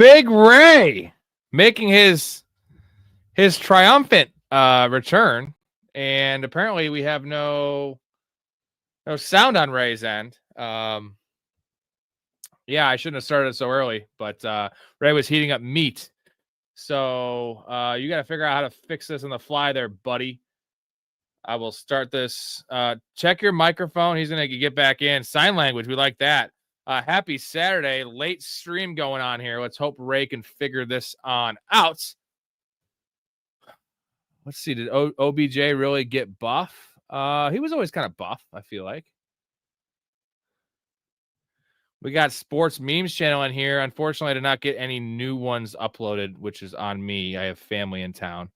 Big Ray making his triumphant return, and apparently we have no sound on Ray's end. Yeah, I shouldn't have started so early, but Ray was heating up meat. So you got to figure out how to fix this on the fly there, buddy. I will start this. Check your microphone. He's going to get back in. Sign language. We like that. Happy Saturday. Late stream going on here. Let's hope Ray can figure this on out. Let's see. Did OBJ really get buff? He was always kind of buff, I feel like. We got Sports Memes channel in here. Unfortunately, I did not get any new ones uploaded, which is on me. I have family in town.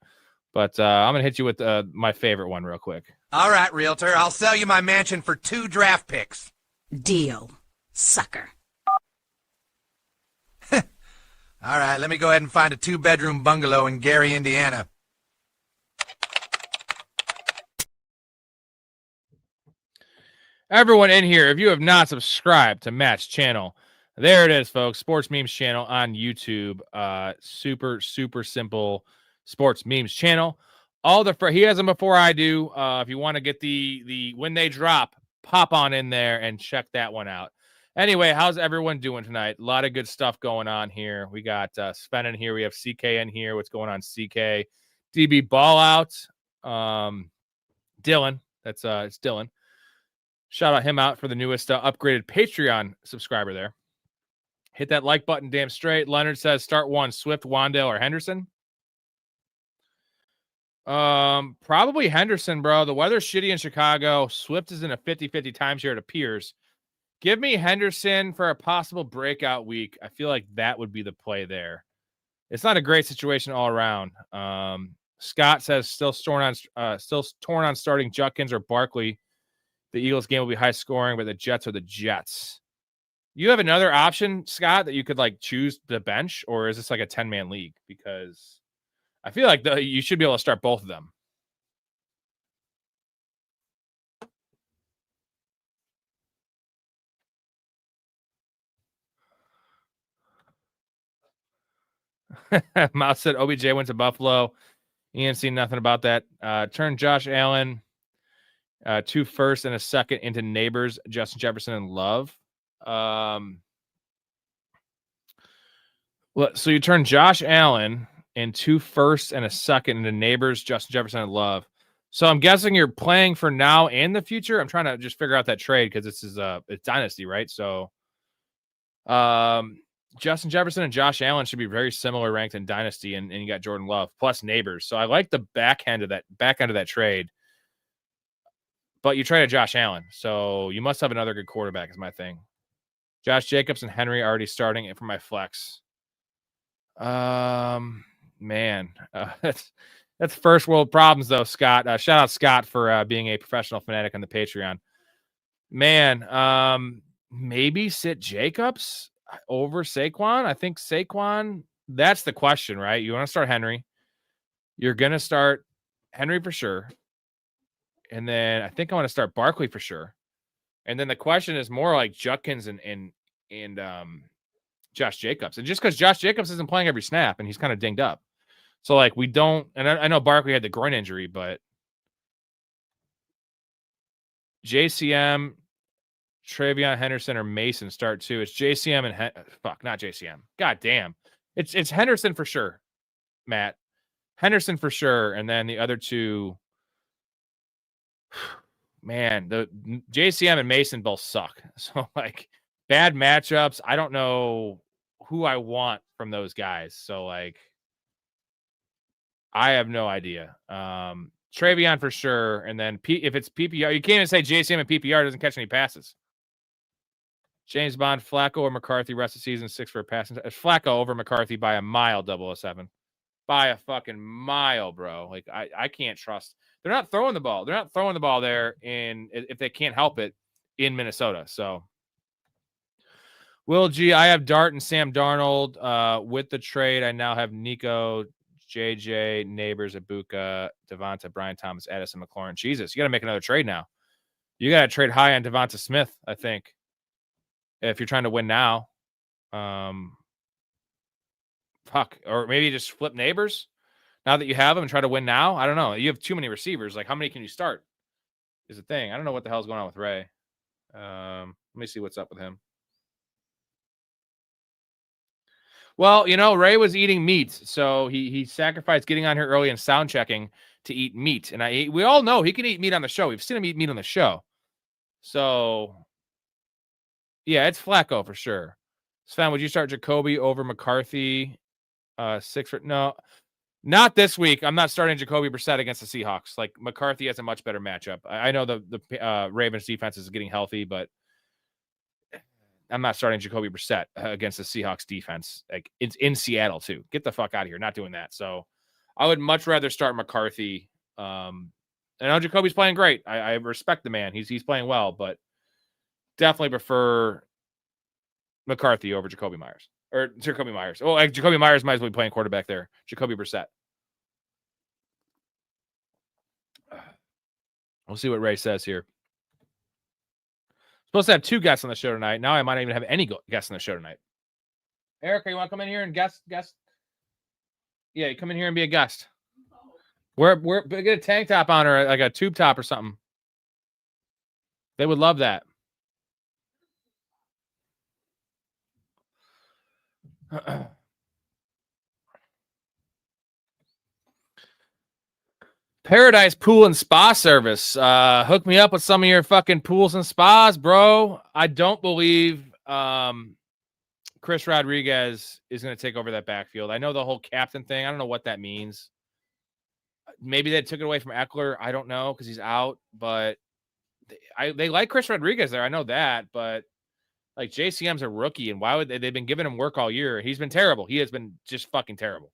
But I'm going to hit you with my favorite one real quick. All right, realtor. I'll sell you my mansion for 2 draft picks. Deal, sucker. All right, let me go ahead and find a 2-bedroom bungalow in Gary, Indiana. Everyone in here, if you have not subscribed to Matt's channel, there it is, folks. Sports Memes channel on YouTube. Super simple Sports Memes channel. He has them before I do. If you want to get the when they drop, pop on in there and check that one out. Anyway, how's everyone doing tonight? A lot of good stuff going on here. We got Sven in here. We have CK in here. What's going on, CK? DB Ball out. Dylan. It's Dylan. Shout out him out for the newest upgraded Patreon subscriber there. Hit that like button damn straight. Leonard says start one, Swift, Wandale, or Henderson. Probably Henderson, bro. The weather's shitty in Chicago. Swift is in a 50-50 timeshare, it appears. Give me Henderson for a possible breakout week. I feel like that would be the play there. It's not a great situation all around. Scott says still torn on starting Judkins or Barkley. The Eagles game will be high scoring, but the Jets are the Jets. You have another option, Scott, that you could like choose the bench, or is this like a 10-man league? Because I feel like you should be able to start both of them. Mouse said OBJ went to Buffalo. Ian seen nothing about that. Turn Josh Allen 2 firsts and a second into Neighbors, Justin Jefferson, and Love. So you turn Josh Allen and 2 firsts and a second into Neighbors, Justin Jefferson, and Love. So I'm guessing you're playing for now and the future. I'm trying to just figure out that trade because this is it's dynasty, right? So Justin Jefferson and Josh Allen should be very similar ranked in dynasty, and you got Jordan Love plus Neighbors. So I like the back end of that trade. But you traded Josh Allen, so you must have another good quarterback is my thing. Josh Jacobs and Henry already starting it for my flex. Man, that's first world problems though, Scott. Shout out Scott for being a professional fanatic on the Patreon. Man, maybe sit Jacobs over Saquon. I think Saquon, that's the question, right? You want to start Henry. You're going to start Henry for sure. And then I think I want to start Barkley for sure. And then the question is more like Judkins and Josh Jacobs. And just because Josh Jacobs isn't playing every snap and he's kind of dinged up. So like we don't, and I know Barkley had the groin injury, but JCM, Travion Henderson, or Mason start too. It's JCM and not JCM. God damn. It's Henderson for sure, Matt. Henderson for sure. And then the other two, man, the JCM and Mason both suck. So like bad matchups. I don't know who I want from those guys. So like I have no idea. Travion for sure. And then if it's PPR, you can't even say JCM and PPR doesn't catch any passes. James Bond, Flacco or McCarthy rest of season 6 for a passing. Flacco over McCarthy by a mile, 007. By a fucking mile, bro. Like I can't trust. They're not throwing the ball. They're not throwing the ball there if they can't help it in Minnesota. So Will G, I have Dart and Sam Darnold with the trade. I now have Nico, JJ, Neighbors, Ibuka, Devonta, Brian Thomas, Addison, McLaurin. Jesus, you got to make another trade now. You got to trade high on Devonta Smith, I think, if you're trying to win now. Fuck. Or maybe just flip Neighbors now that you have him and try to win now. I don't know. You have too many receivers. Like, how many can you start is the thing. I don't know what the hell's going on with Ray. Let me see what's up with him. Well, Ray was eating meat, so he sacrificed getting on here early and sound checking to eat meat. And we all know he can eat meat on the show. We've seen him eat meat on the show. So, yeah, it's Flacco for sure. Sven, would you start Jacoby over McCarthy? No, not this week. I'm not starting Jacoby Brissett against the Seahawks. Like, McCarthy has a much better matchup. I know the Ravens defense is getting healthy, but I'm not starting Jacoby Brissett against the Seahawks defense. Like, it's in Seattle too. Get the fuck out of here. Not doing that. So I would much rather start McCarthy. I know Jacoby's playing great. I respect the man. He's playing well, but definitely prefer McCarthy over Jacoby Myers. Or Jacoby Myers. Oh, like Jacoby Myers might as well be playing quarterback there. Jacoby Brissett. We'll see what Ray says here. Supposed to have 2 guests on the show tonight. Now I might not even have any guests on the show tonight. Erica, you want to come in here and guest? Yeah, you come in here and be a guest. We're get a tank top on or like a tube top or something. They would love that. Paradise Pool and Spa Service. Hook me up with some of your fucking pools and spas, bro. I don't believe Chris Rodriguez is going to take over that backfield. I know the whole captain thing. I don't know what that means. Maybe they took it away from Eckler. I don't know because he's out. But they like Chris Rodriguez there. I know that. But like JCM's a rookie, and why would they've been giving him work all year? He's been terrible. He has been just fucking terrible.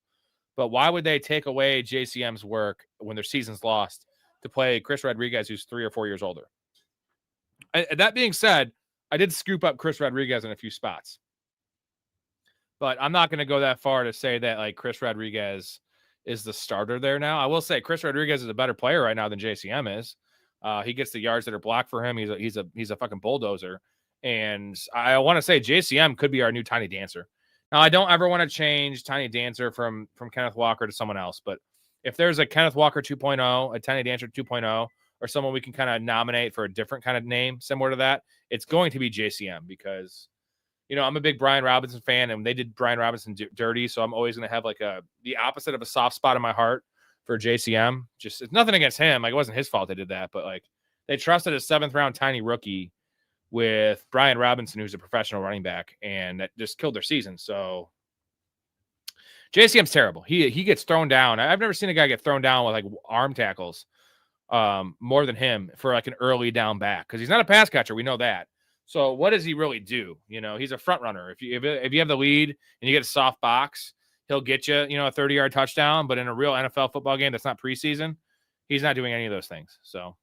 But why would they take away JCM's work when their season's lost to play Chris Rodriguez, who's 3 or 4 years older? That being said, I did scoop up Chris Rodriguez in a few spots. But I'm not going to go that far to say that like Chris Rodriguez is the starter there now. I will say Chris Rodriguez is a better player right now than JCM is. He gets the yards that are blocked for him. He's a fucking bulldozer. And I want to say JCM could be our new Tiny Dancer. Now, I don't ever want to change Tiny Dancer from Kenneth Walker to someone else, but if there's a Kenneth Walker 2.0, a Tiny Dancer 2.0, or someone we can kind of nominate for a different kind of name similar to that, it's going to be JCM because, I'm a big Brian Robinson fan, and they did Brian Robinson dirty, so I'm always going to have like the opposite of a soft spot in my heart for JCM. Just it's nothing against him. Like, it wasn't his fault they did that, but like they trusted a 7th-round tiny rookie with Brian Robinson, who's a professional running back, and that just killed their season. So JCM's terrible. He gets thrown down. I've never seen a guy get thrown down with like arm tackles more than him for like an early down back because he's not a pass catcher. We know that. So what does he really do? He's a front runner. If you have the lead and you get a soft box, he'll get you, a 30-yard touchdown. But in a real NFL football game that's not preseason, he's not doing any of those things. So.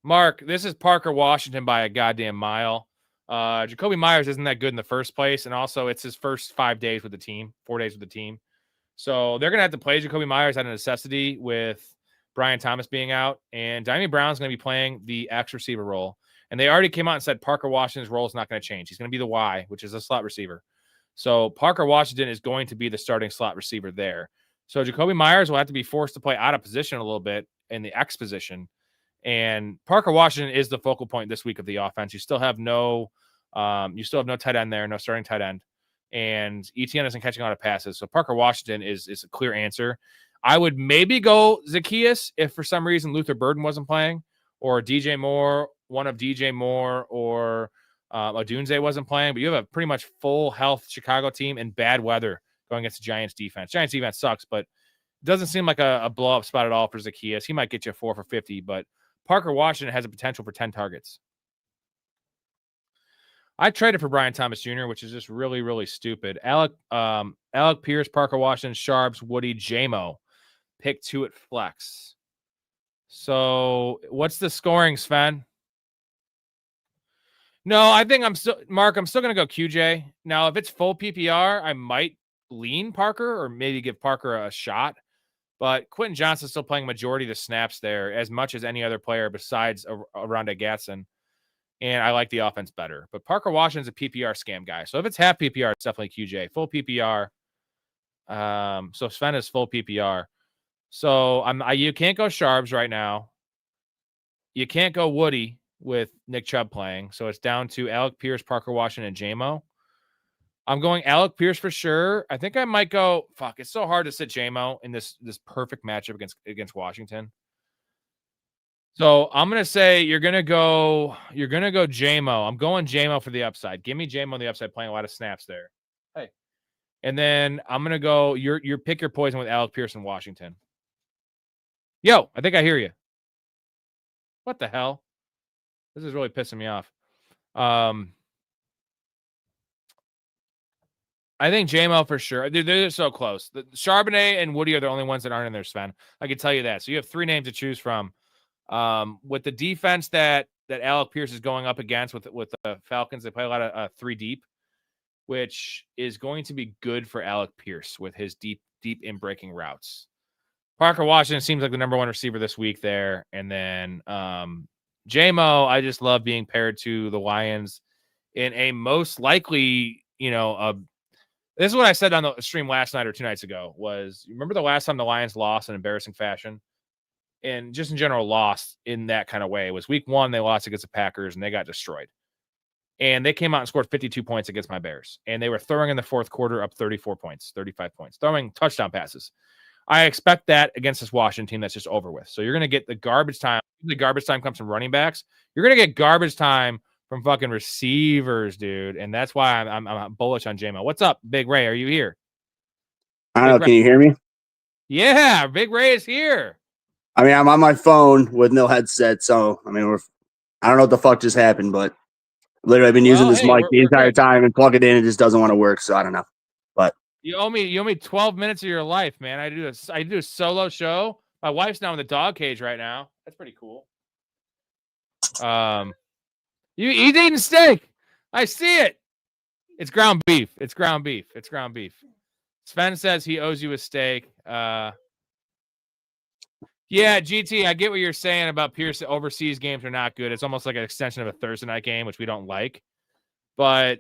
Mark, this is Parker Washington by a goddamn mile. Jacoby Myers isn't that good in the first place, and also it's his first 4 days with the team. So they're going to have to play Jacoby Myers out of necessity with Brian Thomas being out, and Diami Brown's going to be playing the X receiver role. And they already came out and said Parker Washington's role is not going to change. He's going to be the Y, which is a slot receiver. So Parker Washington is going to be the starting slot receiver there. So Jacoby Myers will have to be forced to play out of position a little bit in the X position. And Parker Washington is the focal point this week of the offense. You still have no tight end there, no starting tight end. And ETN isn't catching a lot of passes. So Parker Washington is a clear answer. I would maybe go Zacchaeus if for some reason Luther Burden wasn't playing, or DJ Moore, one of DJ Moore, or Odunze wasn't playing. But you have a pretty much full health Chicago team in bad weather going against the Giants defense. Giants defense sucks, but it doesn't seem like a blow-up spot at all for Zacchaeus. He might get you 4 for 50, but Parker Washington has a potential for 10 targets. I traded for Brian Thomas Jr., which is just really, really stupid. Alec Pierce, Parker Washington, Sharps, Woody, J-Mo. Pick 2 at flex. So what's the scoring, Sven? No, I think I'm still going to go QJ. Now, if it's full PPR, I might lean Parker or maybe give Parker a shot. But Quentin Johnson's still playing majority of the snaps there as much as any other player besides Aranda Gatson. and I like the offense better. But Parker Washington's a PPR scam guy. So if it's half PPR, it's definitely QJ. Full PPR. So Sven is full PPR. So you can't go Sharps right now. You can't go Woody with Nick Chubb playing. So it's down to Alec Pierce, Parker Washington, and JMO. I'm going Alec Pierce for sure. I think I might go. Fuck, it's so hard to sit JMO in this perfect matchup against Washington. So I'm gonna say you're gonna go JMO. I'm going JMO for the upside. Give me JMO on the upside, playing a lot of snaps there. Hey, and then I'm gonna go. Your pick your poison with Alec Pierce in Washington. Yo, I think I hear you. What the hell? This is really pissing me off. I think JMO for sure. They're so close. The Charbonnet and Woody are the only ones that aren't in there, Sven. I can tell you that. So you have 3 names to choose from. With the defense that Alec Pierce is going up against with the Falcons, they play a lot of 3 deep, which is going to be good for Alec Pierce with his deep in breaking routes. Parker Washington seems like the number 1 receiver this week there. And then JMO, I just love being paired to the Lions in a most likely, this is what I said on the stream last night or 2 nights ago was, remember the last time the Lions lost in embarrassing fashion? And just in general lost in that kind of way. It was week 1, they lost against the Packers and they got destroyed. And they came out and scored 52 points against my Bears. And they were throwing in the fourth quarter up 34 points, 35 points, throwing touchdown passes. I expect that against this Washington team that's just over with. So you're going to get the garbage time. The garbage time comes from running backs. You're going to get garbage time from fucking receivers, dude. And that's why I'm bullish on JMO. What's up, Big Ray? Are you here? I don't know. Can you hear me? Yeah, Big Ray is here. I mean, I'm on my phone with no headset, so I mean, I don't know what the fuck just happened, but literally I've been using this mic the entire time and plug it in, it just doesn't want to work, so I don't know. But you owe me 12 minutes of your life, man. I do a solo show. My wife's now in the dog cage right now. That's pretty cool. He's eating steak. I see it. It's ground beef. It's ground beef. It's ground beef. Sven says he owes you a steak. Yeah, GT, I get what you're saying about Pierce. Overseas games are not good. It's almost like an extension of a Thursday night game, which we don't like. But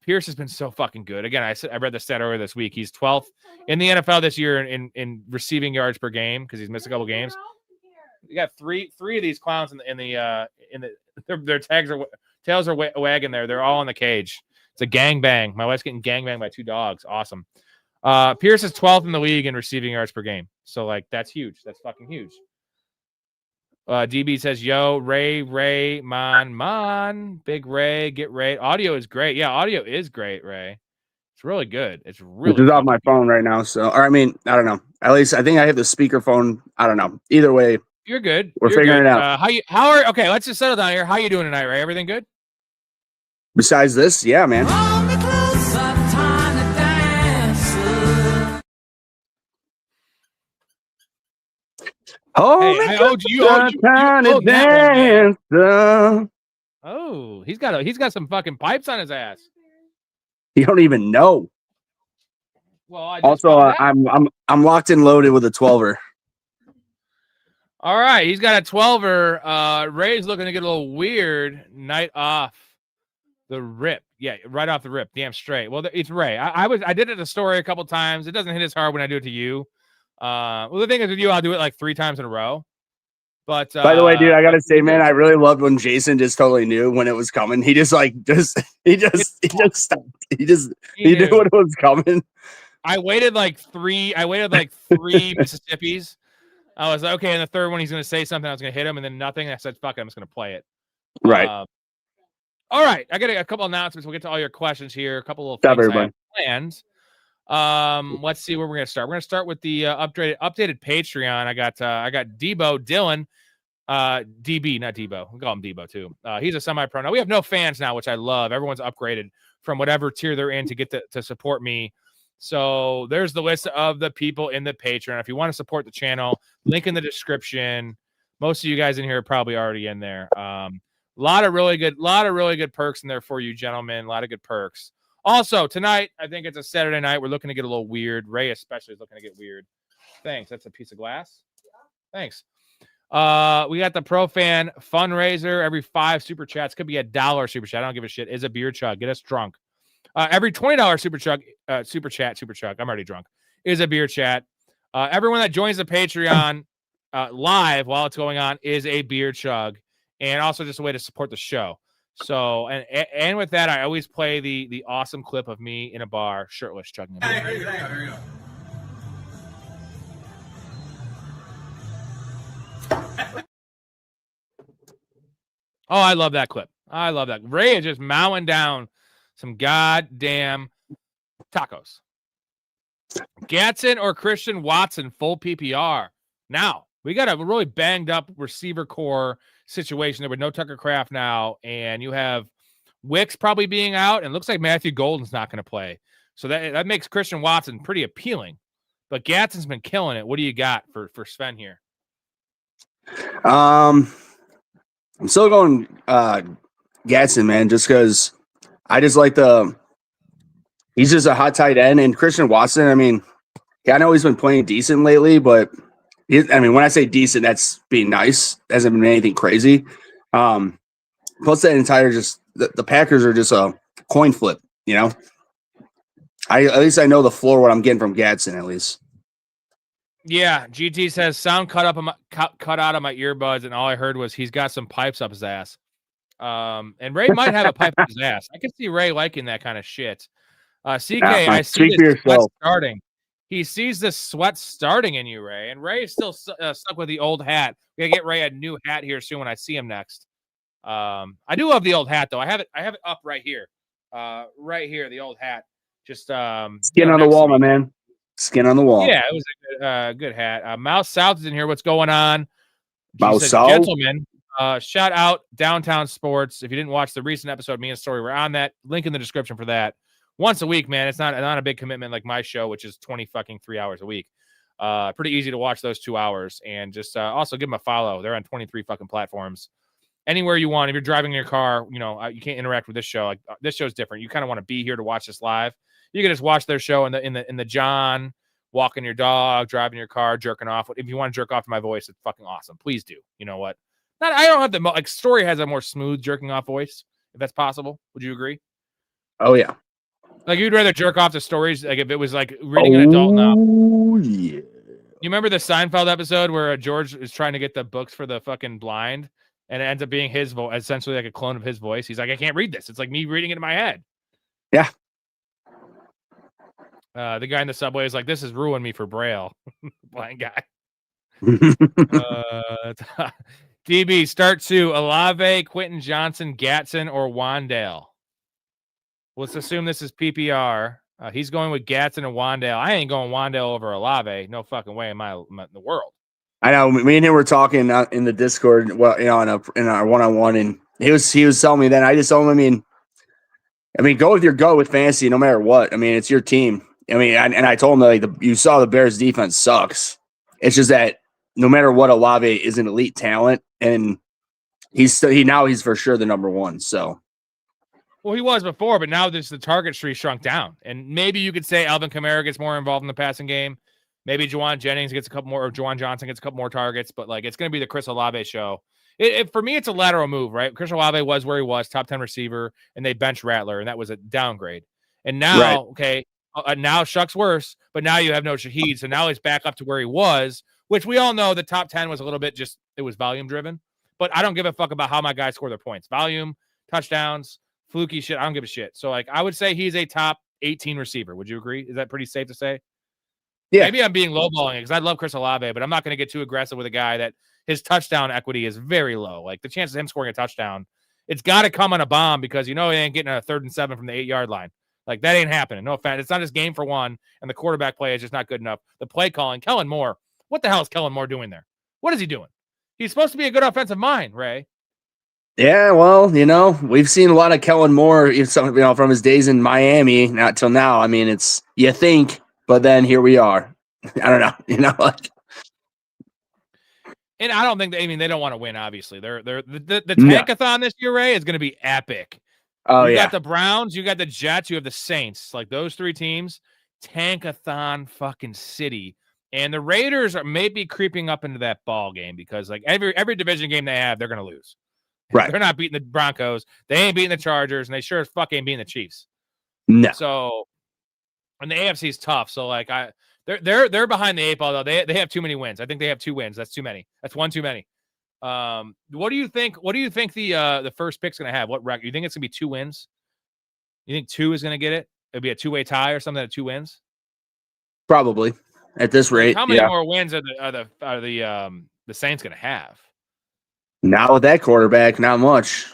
Pierce has been so fucking good. Again, I read the stat earlier this week. He's 12th in the NFL this year in receiving yards per game because he's missed a couple games. You got three of these clowns in the their tails are wagging there. They're all in the cage. It's a gangbang. My wife's getting gangbanged by 2 dogs. Awesome. Pierce is 12th in the league in receiving yards per game. So, like, that's huge. That's fucking huge. DB says, yo, Ray, man. Big Ray, get Ray. Audio is great. Yeah, audio is great, Ray. It's really good. It's really good. It's off my phone right now. So, or I mean, I don't know. At least I think I have the speakerphone. I don't know. Either way. You're good. We're figuring it out. Okay, let's just settle down here. How you doing tonight, Ray? Everything good? Besides this, yeah, man. Oh, he's got some fucking pipes on his ass. You don't even know. Well, I'm locked and loaded with a 12er. All right, he's got a 12er. Ray's looking to get a little weird. Night off the rip. Yeah, right off the rip. Damn straight. Well, it's Ray. I did it at the story a couple times. It doesn't hit as hard when I do it to you. Well, the thing is with you, I'll do it like 3 times in a row. But by the way, dude, I gotta say, man, I really loved when Jason just totally knew when it was coming. He just stopped. He knew when it was coming. I waited like 3 Mississippis. I was like, okay, and the third one he's gonna say something. I was gonna hit him, and then nothing. And I said, fuck it, I'm just gonna play it. Right. All right, I got a couple announcements. We'll get to all your questions here. A couple of things I have planned. Let's see where we're gonna start. We're gonna start with the updated Patreon. I got Debo Dylan, DB, not Debo. We call him Debo too. He's a semi-pro now. We have no fans now, which I love. Everyone's upgraded from whatever tier they're in to get to support me. So there's the list of the people in the Patreon. If you want to support the channel, link in the description. Most of you guys in here are probably already in there. A lot of really good perks in there for you, gentlemen. A lot of good perks. Also, tonight, I think it's a Saturday night. We're looking to get a little weird. Ray especially is looking to get weird. Thanks. That's a piece of glass. Thanks. We got the Pro Fan fundraiser. Every 5 super chats, could be $1 super chat. I don't give a shit. Is a beer chug. Get us drunk. Every $20 super chat. I'm already drunk. Is a beer chat. Everyone that joins the Patreon live while it's going on is a beer chug, and also just a way to support the show. So, and with that, I always play the awesome clip of me in a bar, shirtless, chugging a beer. Here you go. Oh, I love that clip. I love that. Ray is just mowing down some goddamn tacos. Gatson or Christian Watson, full PPR. Now, we got a really banged up receiver core situation there with no Tucker Kraft now, and you have Wicks probably being out, and it looks like Matthew Golden's not going to play. So that makes Christian Watson pretty appealing. But Gatson's been killing it. What do you got for Sven here? I'm still going Gatson, man, just because I just like he's just a hot tight end. And Christian Watson, I mean, I know he's been playing decent lately, but when I say decent, that's being nice. Hasn't been anything crazy. Plus that entire the Packers are just a coin flip, you know. At least I know the floor what I'm getting from Gatson at least. Yeah, GT says sound cut out of my earbuds, and all I heard was he's got some pipes up his ass. And Ray might have a pipe up his ass. I can see Ray liking that kind of shit. CK, I see this sweat starting. He sees the sweat starting in you, Ray, and Ray is still stuck with the old hat. We gotta get Ray a new hat here soon when I see him next. I do love the old hat though. I have it up right here, the old hat. Just skin on the wall, my man. Skin on the wall. Yeah, it was a good hat. Mouse South is in here. What's going on? Mouse South, gentlemen. Shout out Downtown Sports. If you didn't watch the recent episode, me and Story, we're on that. Link in the description for that. Once a week, man. It's not a big commitment like my show, which is 3 hours a week. Pretty easy to watch those 2 hours, and just also give them a follow. They're on 23 fucking platforms. Anywhere you want. If you're driving in your car, you can't interact with this show. Like this show's different. You kind of want to be here to watch this live. You can just watch their show in the John, walking your dog, driving your car, jerking off. If you want to jerk off to my voice, it's fucking awesome. Please do. You know what? I don't have the Story has a more smooth jerking off voice, if that's possible. Would you agree? Oh yeah. Like you'd rather jerk off to Stories like if it was like reading an adult novel. Oh yeah. You remember the Seinfeld episode where George is trying to get the books for the fucking blind, and it ends up being his voice, essentially like a clone of his voice. He's like, I can't read this. It's like me reading it in my head. Yeah. The guy in the subway is like, this has ruined me for Braille. Blind guy. DB, start 2. Olave, Quentin Johnson, Gatson, or Wandale. Let's assume this is PPR. He's going with Gatson and Wandale. I ain't going Wandale over Olave. No fucking way in the world. I know. Me and him were talking in the Discord. Well, in our one-on-one, and he was telling me that. I just told him, go with your gut with fantasy, no matter what. It's your team. I told him that you saw the Bears defense sucks. It's just that no matter what, Olave is an elite talent, and he's for sure the number one. So, well, he was before, but now the target tree shrunk down, and maybe you could say Alvin Kamara gets more involved in the passing game. Maybe Juwan Jennings gets a couple more, or Juwan Johnson gets a couple more targets. But it's going to be the Chris Olave show. For me, it's a lateral move, right? Chris Olave was where he was, top 10 receiver, and they bench Rattler, and that was a downgrade. And now, right. Okay. Now Shuck's worse, but now you have no Shaheed, so now he's back up to where he was, which we all know the top 10 was a little bit it was volume driven, but I don't give a fuck about how my guys score their points. Volume, touchdowns, fluky shit, I don't give a shit. So I would say he's a top 18 receiver. Would you agree? Is that pretty safe to say? Yeah. Maybe I'm being lowballing it because I love Chris Olave, but I'm not going to get too aggressive with a guy that his touchdown equity is very low. Like the chances of him scoring a touchdown, it's got to come on a bomb because he ain't getting a 3rd and 7 from the 8-yard line. Like, that ain't happening. No offense. It's not his game for one, and the quarterback play is just not good enough. The play calling, Kellen Moore. What the hell is Kellen Moore doing there? What is he doing? He's supposed to be a good offensive mind, Ray. Yeah, well, we've seen a lot of Kellen Moore, from his days in Miami, not till now. It's you think, but then here we are. I don't know, And I don't think they don't want to win. Obviously, the Tankathon this year, Ray, is going to be epic. Oh, you yeah. got the Browns, you got the Jets, you have the Saints. Like those 3 teams, Tankathon fucking city. And the Raiders are maybe creeping up into that ball game because like every division game they have, they're going to lose. Right. They're not beating the Broncos. They ain't beating the Chargers, and they sure as fuck ain't beating the Chiefs. No. So, and the AFC is tough. So like they're behind the 8 ball though. They have too many wins. I think they have 2 wins. That's too many. That's one too many. What do you think? What do you think the first pick's going to have? What record? You think it's going to be 2 wins? You think 2 is going to get it? It'll be a 2-way tie or something at 2 wins. Probably at this rate. How many more wins are the Saints going to have? Not with that quarterback, not much.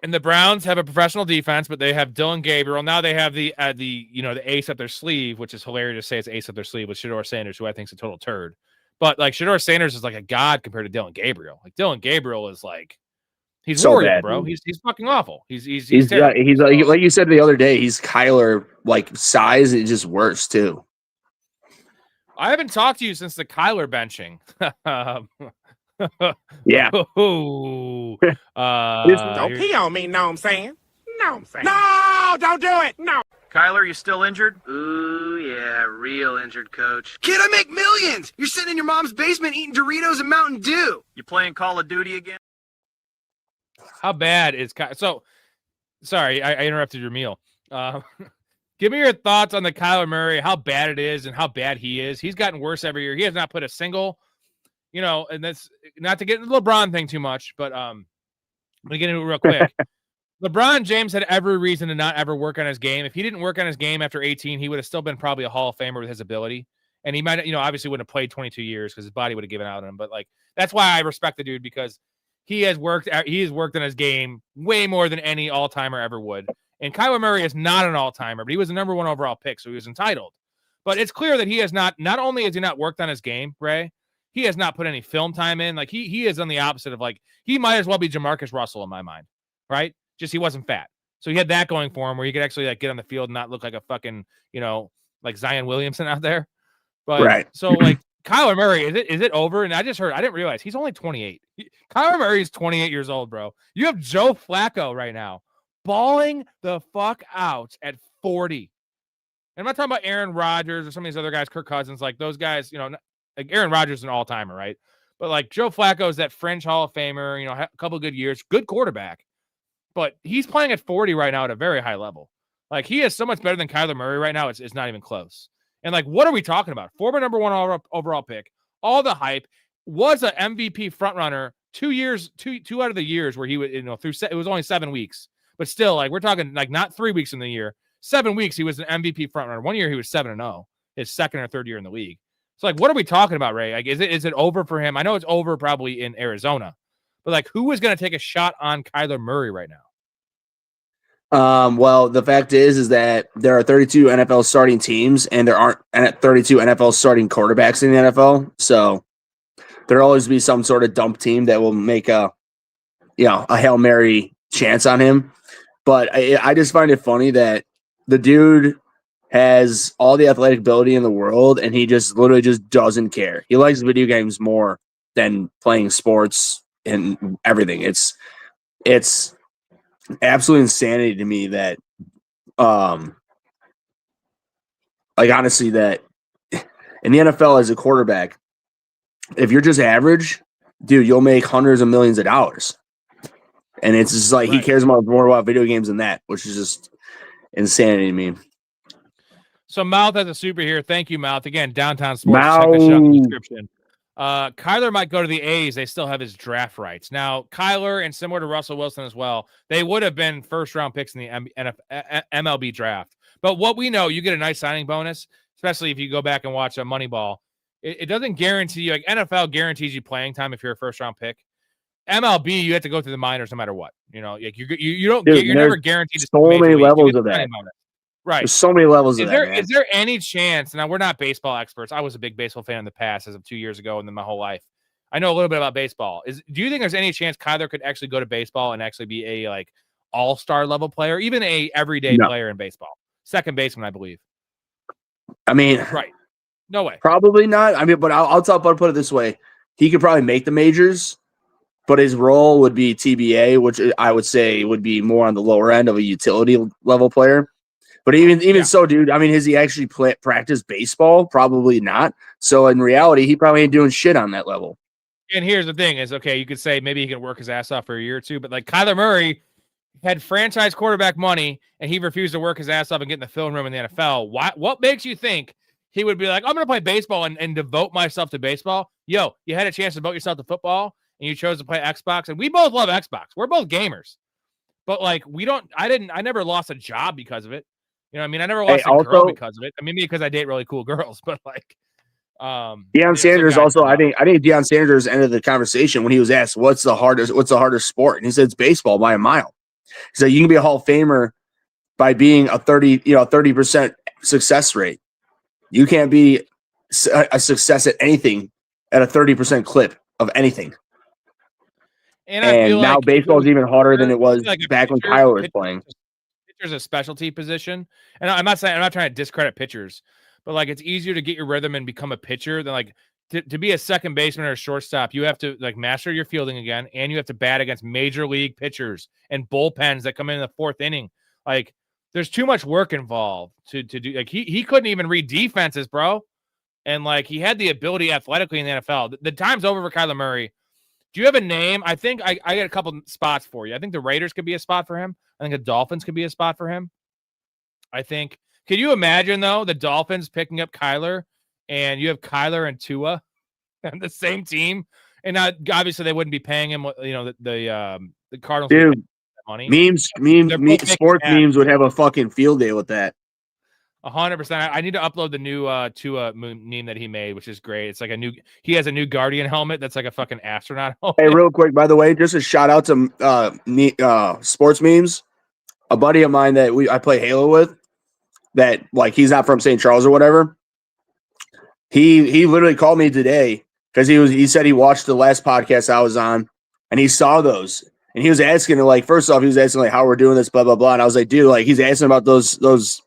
And the Browns have a professional defense, but they have Dylan Gabriel. Now they have the ace up their sleeve, which is hilarious to say it's ace up their sleeve with Shedeur Sanders, who I think is a total turd. But like Shedeur Sanders is like a god compared to Dylan Gabriel. Like Dylan Gabriel is like he's so bad, bro. He's fucking awful. He's like you said the other day. He's Kyler like size. It's just worse too. I haven't talked to you since the Kyler benching. Yeah. Don't pee on me, know what I'm saying? No, don't do it. No. Kyler, you still injured? Ooh, yeah, real injured, coach. Kid, I make millions! You're sitting in your mom's basement eating Doritos and Mountain Dew! You playing Call of Duty again? How bad is so? Sorry, I interrupted your meal. Give me your thoughts on the Kyler Murray, how bad it is and how bad he is. He's gotten worse every year. He has not put a single, and that's not to get into the LeBron thing too much, but I'm going to get into it real quick. LeBron James had every reason to not ever work on his game. If he didn't work on his game after 18, he would have still been probably a Hall of Famer with his ability. And he might, obviously wouldn't have played 22 years because his body would have given out on him. But like, that's why I respect the dude, because he has worked on his game way more than any all-timer ever would. And Kyler Murray is not an all-timer, but he was the number 1 overall pick, so he was entitled. But it's clear that he has not only has he not worked on his game, Ray, he has not put any film time in. Like he is on the opposite of like, he might as well be Jamarcus Russell in my mind, right? Just he wasn't fat. So he had that going for him where he could actually like get on the field and not look like a fucking, like Zion Williamson out there. But right. So like Kyler Murray, is it over? And I didn't realize he's only 28. Kyler Murray is 28 years old, bro. You have Joe Flacco right now balling the fuck out at 40. And I'm not talking about Aaron Rodgers or some of these other guys, Kirk Cousins, like those guys, like Aaron Rodgers is an all-timer, right? But like Joe Flacco is that fringe Hall of Famer, a couple of good years, good quarterback. But he's playing at 40 right now at a very high level. Like he is so much better than Kyler Murray right now. It's not even close. And like, what are we talking about? Former number 1 overall pick, all the hype, was an MVP frontrunner 2 out of the years where he would, it was only 7 weeks, but still like, we're talking like not 3 weeks in the year, 7 weeks. He was an MVP frontrunner. 1 year he was 7-0, his second or third year in the league. So like, what are we talking about, Ray? Like, is it over for him? I know it's over probably in Arizona, but like, who is going to take a shot on Kyler Murray right now? Well, the fact is that there are 32 NFL starting teams and there aren't 32 NFL starting quarterbacks in the NFL. So there'll always be some sort of dump team that will make a Hail Mary chance on him. But I just find it funny that the dude has all the athletic ability in the world and he just literally just doesn't care. He likes video games more than playing sports and everything. It's absolute insanity to me that honestly that in the NFL as a quarterback, if you're just average, dude, you'll make hundreds of millions of dollars. And it's just like He cares more about video games than that, which is just insanity to me. So Mouth has a super here. Thank you, Mouth. Again, Downtown Sports. Check this out in the description. Kyler might go to the A's. They still have his draft rights. Now, Kyler, and similar to Russell Wilson as well, they would have been first-round picks in the MLB draft. But what we know, you get a nice signing bonus, especially if you go back and watch a Moneyball. It doesn't guarantee you, like NFL guarantees you playing time if you're a first-round pick. MLB, you have to go through the minors no matter what. You don't get, you're never guaranteed. So many levels of that. Right. There's so many levels of that. Is there any chance? Now, we're not baseball experts. I was a big baseball fan in the past as of 2 years ago and then my whole life. I know a little bit about baseball. Do you think there's any chance Kyler could actually go to baseball and actually be a like all-star level player, even a everyday player in baseball? Second baseman, I believe. I mean, right. No way. Probably not. I mean, but I'll put it this way. He could probably make the majors, but his role would be TBA, which I would say would be more on the lower end of a utility level player. But even so, dude, I mean, has he actually practiced baseball? Probably not. So in reality, he probably ain't doing shit on that level. And here's the thing is, okay, you could say maybe he can work his ass off for a year or two, but like Kyler Murray had franchise quarterback money and he refused to work his ass off and get in the film room in the NFL. What makes you think he would be like, I'm going to play baseball and devote myself to baseball? Yo, you had a chance to devote yourself to football and you chose to play Xbox, and we both love Xbox. We're both gamers, but like I never lost a job because of it. You know what I mean? I never lost a girl because of it. I mean, because I date really cool girls, but like, Deion Sanders also, I think Deion Sanders ended the conversation when he was asked, what's the hardest sport? And he said, it's baseball by a mile. He said, you can be a Hall of Famer by being a 30% success rate. You can't be a success at anything at a 30% clip of anything. And now baseball is even harder than it was back when Kyler was playing. Pitcher's a specialty position. And I'm not trying to discredit pitchers, but like it's easier to get your rhythm and become a pitcher than like to be a second baseman or a shortstop. You have to like master your fielding again, and you have to bat against major league pitchers and bullpens that come in the fourth inning. Like there's too much work involved to do. Like he couldn't even read defenses, bro. And like he had the ability athletically in the NFL. The time's over for Kyler Murray. Do you have a name? I think I got a couple spots for you. I think the Raiders could be a spot for him. I think the Dolphins could be a spot for him. I think. Could you imagine though the Dolphins picking up Kyler and you have Kyler and Tua on the same team? And not obviously they wouldn't be paying him. You know the Cardinals. Dude, money. Sports memes would have a fucking field day with that. 100%. I need to upload the new Tua meme that he made, which is great. It's like he has a new Guardian helmet that's like a fucking astronaut helmet. Hey, real quick, by the way, just a shout out to sports memes. A buddy of mine that I play Halo with, that like he's not from St. Charles or whatever. He literally called me today because he said he watched the last podcast I was on and he saw those. And he was asking, like, first off, he was asking like how we're doing this, blah blah blah. And I was like, dude, like he's asking about those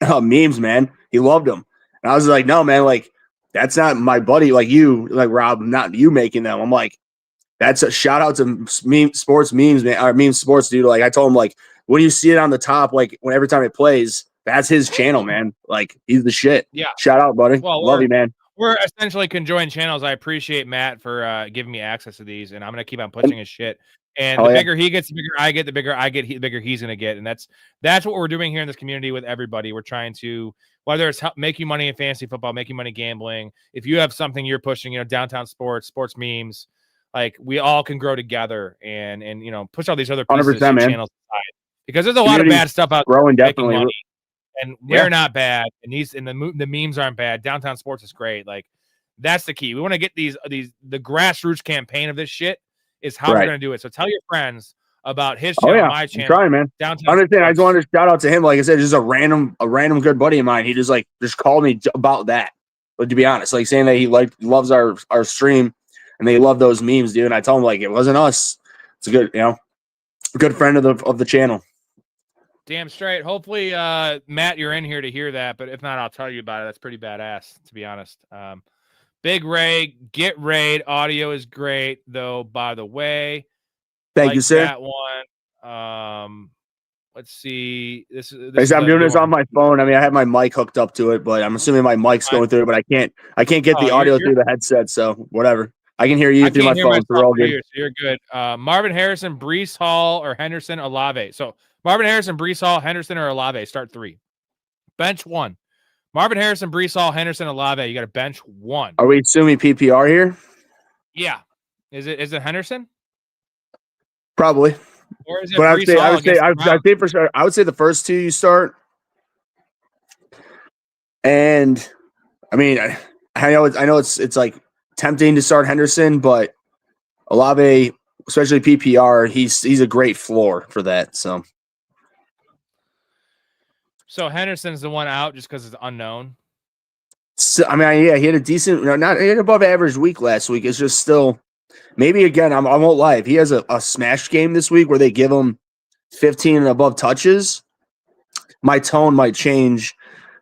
memes, man. He loved them. And I was like, no, man, like that's not my buddy, like you, like Rob, not you making them. I'm like, that's a shout out to sports memes, man, or meme sports, dude. Like I told him, like when you see it on the top, like when every time it plays, that's his channel, man. Like he's the shit. Yeah. Shout out, buddy. Well, love you, man. We're essentially conjoined channels. I appreciate Matt for giving me access to these, and I'm gonna keep on pushing his shit. And the bigger he gets, the bigger I get. The bigger I get, the bigger he's gonna get. And that's what we're doing here in this community with everybody. We're trying to, whether it's make you money in fantasy football, make you money gambling. If you have something you're pushing, you know, downtown sports memes, like we all can grow together and you know push all these other pieces of channels aside. Because there's a lot of bad stuff out there. Growing definitely. Money, and we're not bad, and the memes aren't bad. Downtown sports is great. Like that's the key. We want to get the grassroots campaign of this shit is how we're gonna do it. So tell your friends about his channel, my channel. I'm trying, man. Downtown. I understand. I just wanted to shout out to him. Like I said, just a random good buddy of mine. He just called me about that. But to be honest, like saying that he loves our stream and they love those memes, dude. And I told him like it wasn't us. It's a good, good friend of the channel. Damn straight. Hopefully, Matt, you're in here to hear that. But if not, I'll tell you about it. That's pretty badass, to be honest. Big Ray, get Raid. Audio is great, though, by the way. Thank you, sir. That one. Let's see. This I'm doing this on my phone. I mean, I have my mic hooked up to it, but I'm assuming my mic's going through it, but I can't get the audio through the headset, so whatever. I can hear you through my phone, so we're all good. So you're good. Marvin Harrison, Breece Hall, or Henderson, Olave. So Marvin Harrison, Breece Hall, Henderson, or Olave. Start 3. Bench 1. Marvin Harrison, Breece Hall, Henderson, Olave. You got to bench 1. Are we assuming PPR here? Yeah. Is it Henderson? Probably. Or is it but I would say for sure. I would say the first 2 you start. And I mean, I know it's like tempting to start Henderson, but Olave, especially PPR, he's a great floor for that. So Henderson's the one out just because it's unknown. So, I mean, yeah, he had a decent, he had above average week last week. It's just still. Maybe again, I won't lie. If he has a smash game this week where they give him 15 and above touches, my tone might change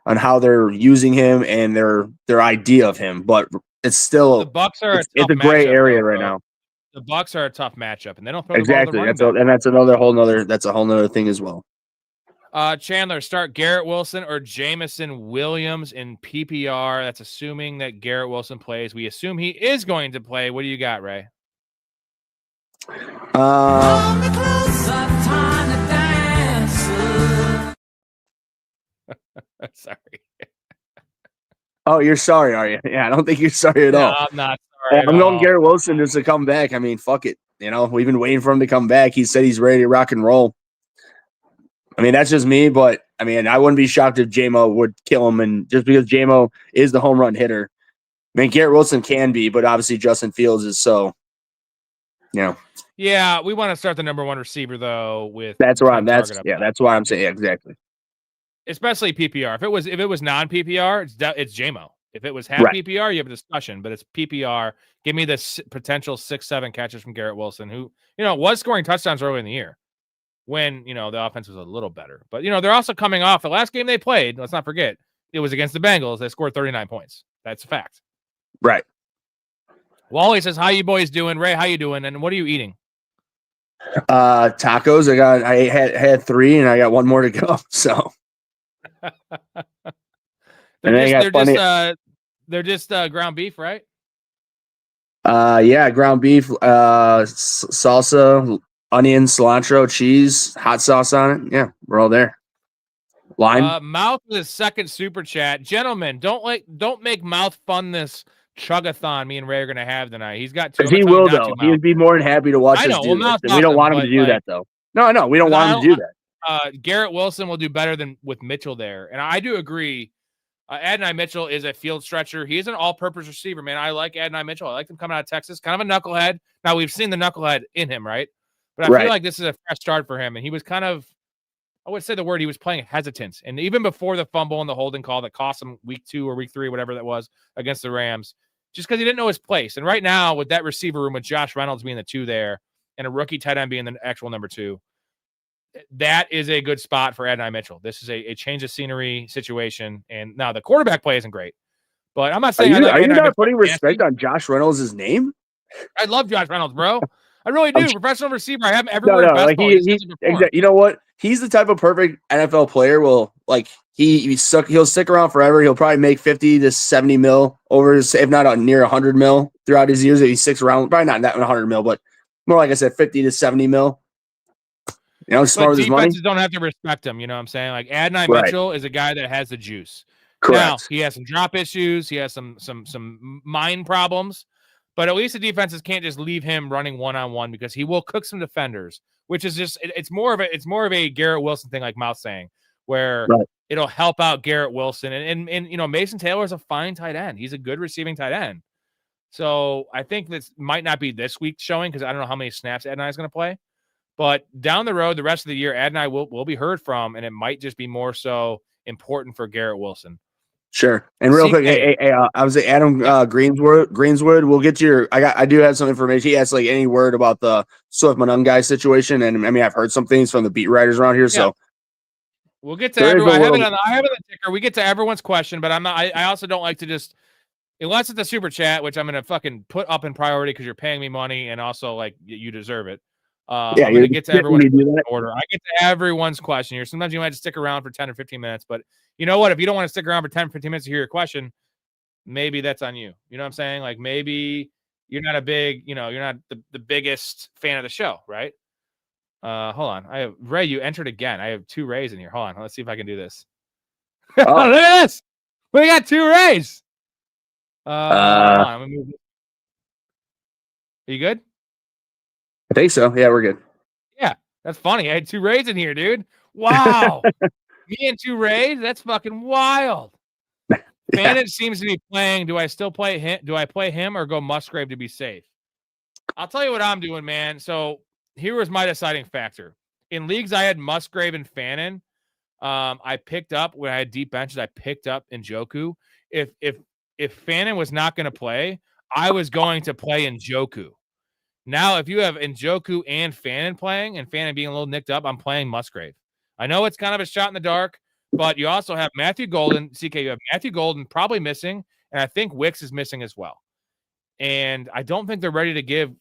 on how they're using him and their idea of him. But it's still the Bucks are it's a gray area right now. The Bucks are a tough matchup, and they don't throw exactly. The ball that's a whole nother thing as well. Chandler, start Garrett Wilson or Jamison Williams in PPR. That's assuming that Garrett Wilson plays. We assume he is going to play. What do you got, Ray? Sorry. Oh, you're sorry, are you? Yeah, I don't think you're sorry at all. I'm not sorry. I'm going Garrett Wilson just to come back. I mean, fuck it. We've been waiting for him to come back. He said he's ready to rock and roll. I mean, that's just me, but I mean, I wouldn't be shocked if J-Mo would kill him. And just because J-Mo is the home run hitter, I mean, Garrett Wilson can be, but obviously Justin Fields is so, Yeah, we want to start the number one receiver though. That's why I'm saying. Yeah, exactly. Especially PPR. If it was non PPR, it's J-Mo. If it was half PPR, you have a discussion, but it's PPR. Give me the potential 6-7 catches from Garrett Wilson, who was scoring touchdowns early in the year when the offense was a little better. But they're also coming off the last game they played. Let's not forget it was against the Bengals. They scored 39 points. That's a fact. Right. Wally says, "How you boys doing?" Ray, how you doing? And what are you eating? Tacos. I had 3 and I got 1 more to go. So they're just ground beef, right? Yeah, ground beef, salsa, onion, cilantro, cheese, hot sauce on it. Yeah, we're all there. Lime. Mouth with his second super chat. Gentlemen, don't make Mouth fun this chugathon me and Ray are gonna have tonight. He's got 2. He will though. He would be more than happy to watch us do this. We don't want him to do that though. No, we don't want him to do that. Garrett Wilson will do better than with Mitchell there. And I do agree. Adonai Mitchell is a field stretcher. He is an all-purpose receiver, man. I like Adonai Mitchell. I like him coming out of Texas. Kind of a knucklehead. Now, we've seen the knucklehead in him, right? But I feel like this is a fresh start for him. And he was kind of, I would say the word, he was playing hesitant. And even before the fumble and the holding call that cost him week 2 or week 3, whatever that was, against the Rams, just because he didn't know his place. And right now, with that receiver room, with Josh Reynolds being the 2 there and a rookie tight end being the actual number 2, that is a good spot for Adonai Mitchell. This is a change of scenery situation. And now the quarterback play isn't great, but I'm not saying are you not putting respect on Josh Reynolds' name? I love Josh Reynolds, bro. I really do. Professional receiver. I have him everywhere. Exactly. You know what? He's the type of perfect NFL player. Will he'll stick around forever. He'll probably make 50 to 70 mil over his, if not near 100 mil throughout his years. If he sticks around, probably not that 100 mil, but more like I said, 50 to 70 mil. Smart with his money. Defenses don't have to respect him. You know what I'm saying? Like Adonai Mitchell is a guy that has the juice. Correct. Now, he has some drop issues. He has some mind problems. But at least the defenses can't just leave him running one-on-one because he will cook some defenders, which is just it's more of a Garrett Wilson thing, like Mouth saying, where it'll help out Garrett Wilson. And Mason Taylor is a fine tight end. He's a good receiving tight end. So I think this might not be this week's showing because I don't know how many snaps Adonai is going to play. But down the road, the rest of the year, Adonai will be heard from, and it might just be more so important for Garrett Wilson. Sure. And real quick, I was Adam Greenswood. We'll get to your. I do have some information. He asked any word about the Swift Monungai situation, and I mean I've heard some things from the beat writers around here. So we'll get to everyone. I have it on the ticker. We get to everyone's question, but I'm not. I also don't like to just. Unless it's a super chat, which I'm gonna fucking put up in priority because you're paying me money, and also you deserve it. I'm going to get to everyone's order. I get to everyone's question here. Sometimes you might have to stick around for 10 or 15 minutes, but you know what? If you don't want to stick around for 10 or 15 minutes to hear your question, maybe that's on you. You know what I'm saying? Like maybe you're not you're not the biggest fan of the show, right? Hold on. I have Ray, you entered again. I have 2 Rays in here. Hold on. Let's see if I can do this. Look at this. We got 2 Rays. Hold on. Are you good? I think so. Yeah, we're good. Yeah, that's funny. I had 2 Rays in here, dude. Wow. Me and 2 Rays? That's fucking wild. Fannin seems to be playing. Do I still play him? Do I play him or go Musgrave to be safe? I'll tell you what I'm doing, man. So here was my deciding factor. In leagues, I had Musgrave and Fannin. I picked up when I had deep benches. I picked up Njoku. If Fannin was not going to play, I was going to play Njoku. Now, if you have Njoku and Fannin playing, and Fannin being a little nicked up, I'm playing Musgrave. I know it's kind of a shot in the dark, but you also have Matthew Golden. CK, you have Matthew Golden probably missing, and I think Wicks is missing as well. And I don't think they're ready to give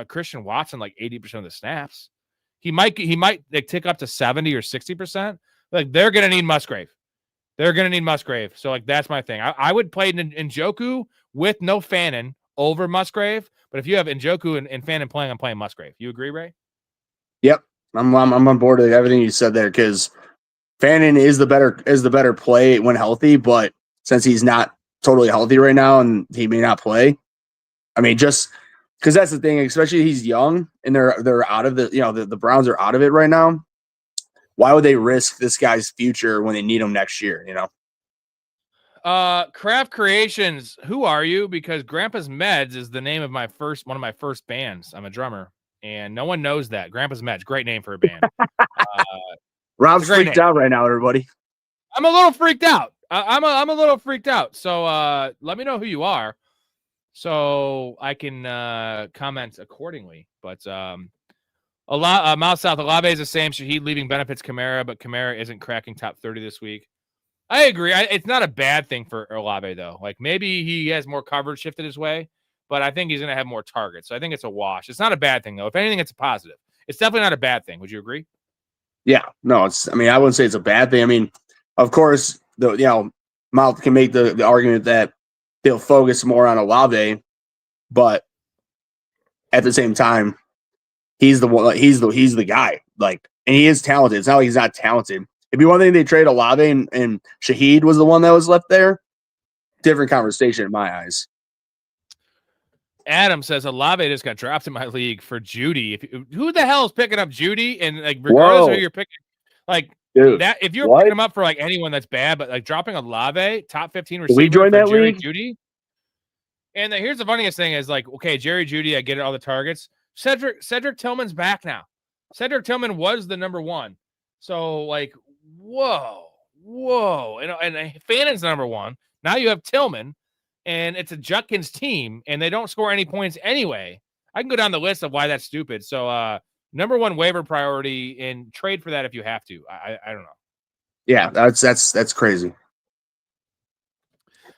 Christian Watson 80% of the snaps. He might tick up to 70 or 60%, Like they're gonna need Musgrave. They're gonna need Musgrave. So like that's my thing. I would play Njoku with no Fannin over Musgrave. But if you have Njoku and Fannin playing, I'm playing Musgrave. You agree, Ray? Yep, I'm on board with everything you said there because Fannin is the better play when healthy, but since he's not totally healthy right now and he may not play, I mean, just because that's the thing, especially he's young and they're out of the Browns are out of it right now. Why would they risk this guy's future when they need him next year? Craft Creations, who are you? Because Grandpa's Meds is the name of one of my first bands. I'm a drummer, and no one knows that. Grandpa's Meds, great name for a band. Rob's freaked out right now, everybody. I'm a little freaked out. I'm a little freaked out. So let me know who you are, so I can comment accordingly. But Mouth South, Olave is the same. Shaheed leaving benefits Kamara, but Kamara isn't cracking top 30 this week. I agree. It's not a bad thing for Olave, though. Like, maybe he has more coverage shifted his way, but I think he's going to have more targets. So I think it's a wash. It's not a bad thing, though. If anything, it's a positive. It's definitely not a bad thing. Would you agree? Yeah. No, I wouldn't say it's a bad thing. I mean, of course, Mouth can make the argument that they'll focus more on Olave, but at the same time, he's the one. He's the guy. Like, and he is talented. It's not like he's not talented. It'd be one thing they trade Olave and Shaheed was the one that was left there. Different conversation in my eyes. Adam says Olave just got dropped in my league for Judy. Who the hell is picking up Judy? And like, regardless of who you're picking, like, dude, that if you're picking him up for like anyone that's bad, but like dropping Olave, top 15 receiver, we join that Jerry league? Judy. And here's the funniest thing is like, okay, Jerry Judy, I get it, all the targets. Cedric Tillman's back now. Cedric Tillman was the number one. So like, whoa. And Fannon's number one. Now you have Tillman, and it's a Judkins team, and they don't score any points anyway. I can go down the list of why that's stupid. So number one waiver priority, and trade for that if you have to. I don't know. Yeah, that's crazy.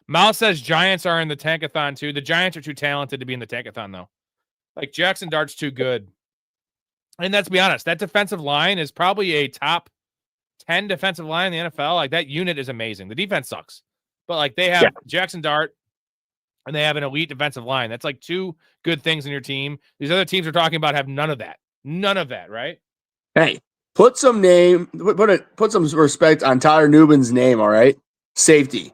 Mal says Giants are in the Tankathon too. The Giants are too talented to be in the Tankathon though. Like Jackson Dart's too good. And let's be honest, that defensive line is probably a top 10 defensive line in the NFL. Like that unit is amazing. The defense sucks. But like they have Jackson Dart and they have an elite defensive line. That's like two good things in your team. These other teams we're talking about have none of that. None of that, right? Hey, put some respect on Tyler Nubin's name, all right? Safety.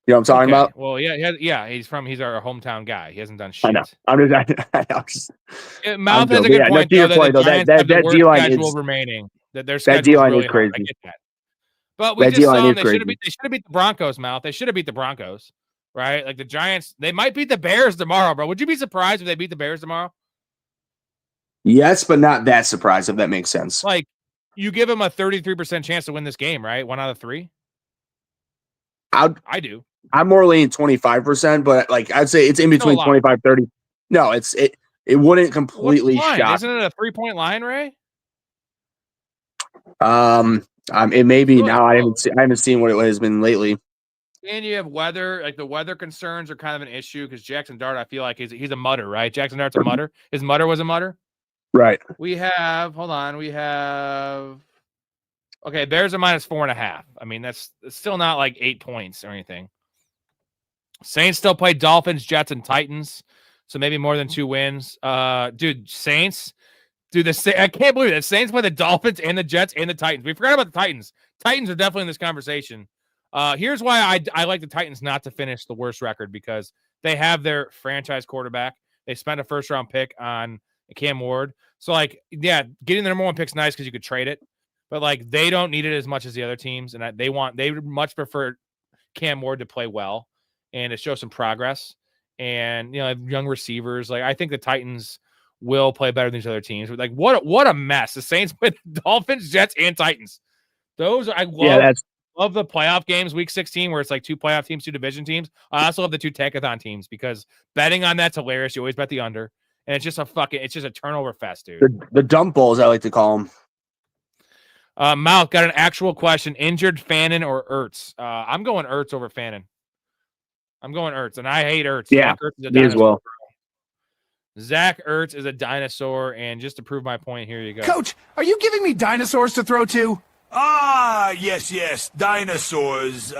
You know what I'm talking about? Well, yeah. He's our hometown guy. He hasn't done shit. I know. I'm just Mouth has a good point, though, that the Giants have the worst schedule remaining. That their schedule is really crazy. I get that. But we just saw them. They should have beat the Broncos, Mouth. They should have beat the Broncos, right? Like the Giants, they might beat the Bears tomorrow, bro. Would you be surprised if they beat the Bears tomorrow? Yes, but not that surprised, if that makes sense. Like, you give them a 33% chance to win this game, right? 1 out of 3? I do. I'm more leaning 25%, but like I'd say it's in between 25, 30. No, it wouldn't completely shock. Isn't it a 3-point line, Ray? It may be now. I haven't seen what it has been lately. And you have weather, like the weather concerns are kind of an issue because Jackson Dart, I feel like he's a mutter, right? Jackson Dart's a mutter. His mutter was a mutter. Right. Okay, Bears are minus 4.5. I mean, it's still not like 8 points or anything. Saints still play Dolphins, Jets, and Titans, so maybe more than 2 wins. Dude, Saints. Dude, I can't believe it. Saints play the Dolphins and the Jets and the Titans. We forgot about the Titans. Titans are definitely in this conversation. Here's why I like the Titans not to finish the worst record, because they have their franchise quarterback. They spent a first-round pick on Cam Ward. So, like, yeah, getting the number 1 pick's nice because you could trade it. But, like, they don't need it as much as the other teams. And they would much prefer Cam Ward to play well and to show some progress. And, you know, young receivers. Like, I think the Titans will play better than these other teams. But, like, what a mess. The Saints with Dolphins, Jets, and Titans. I love the playoff games, week 16, where it's like 2 playoff teams, 2 division teams. I also love the 2 Tankathon teams because betting on that's hilarious. You always bet the under. And it's just a turnover fest, dude. The dump bowls, I like to call them. Mouth got an actual question. Injured Fannin or Ertz? I'm going Ertz over Fannin. I'm going Ertz, and I hate Ertz. Yeah, me as well. Zach Ertz is a dinosaur, and just to prove my point, here you go. Coach, are you giving me dinosaurs to throw to? Ah, yes. Dinosaurs,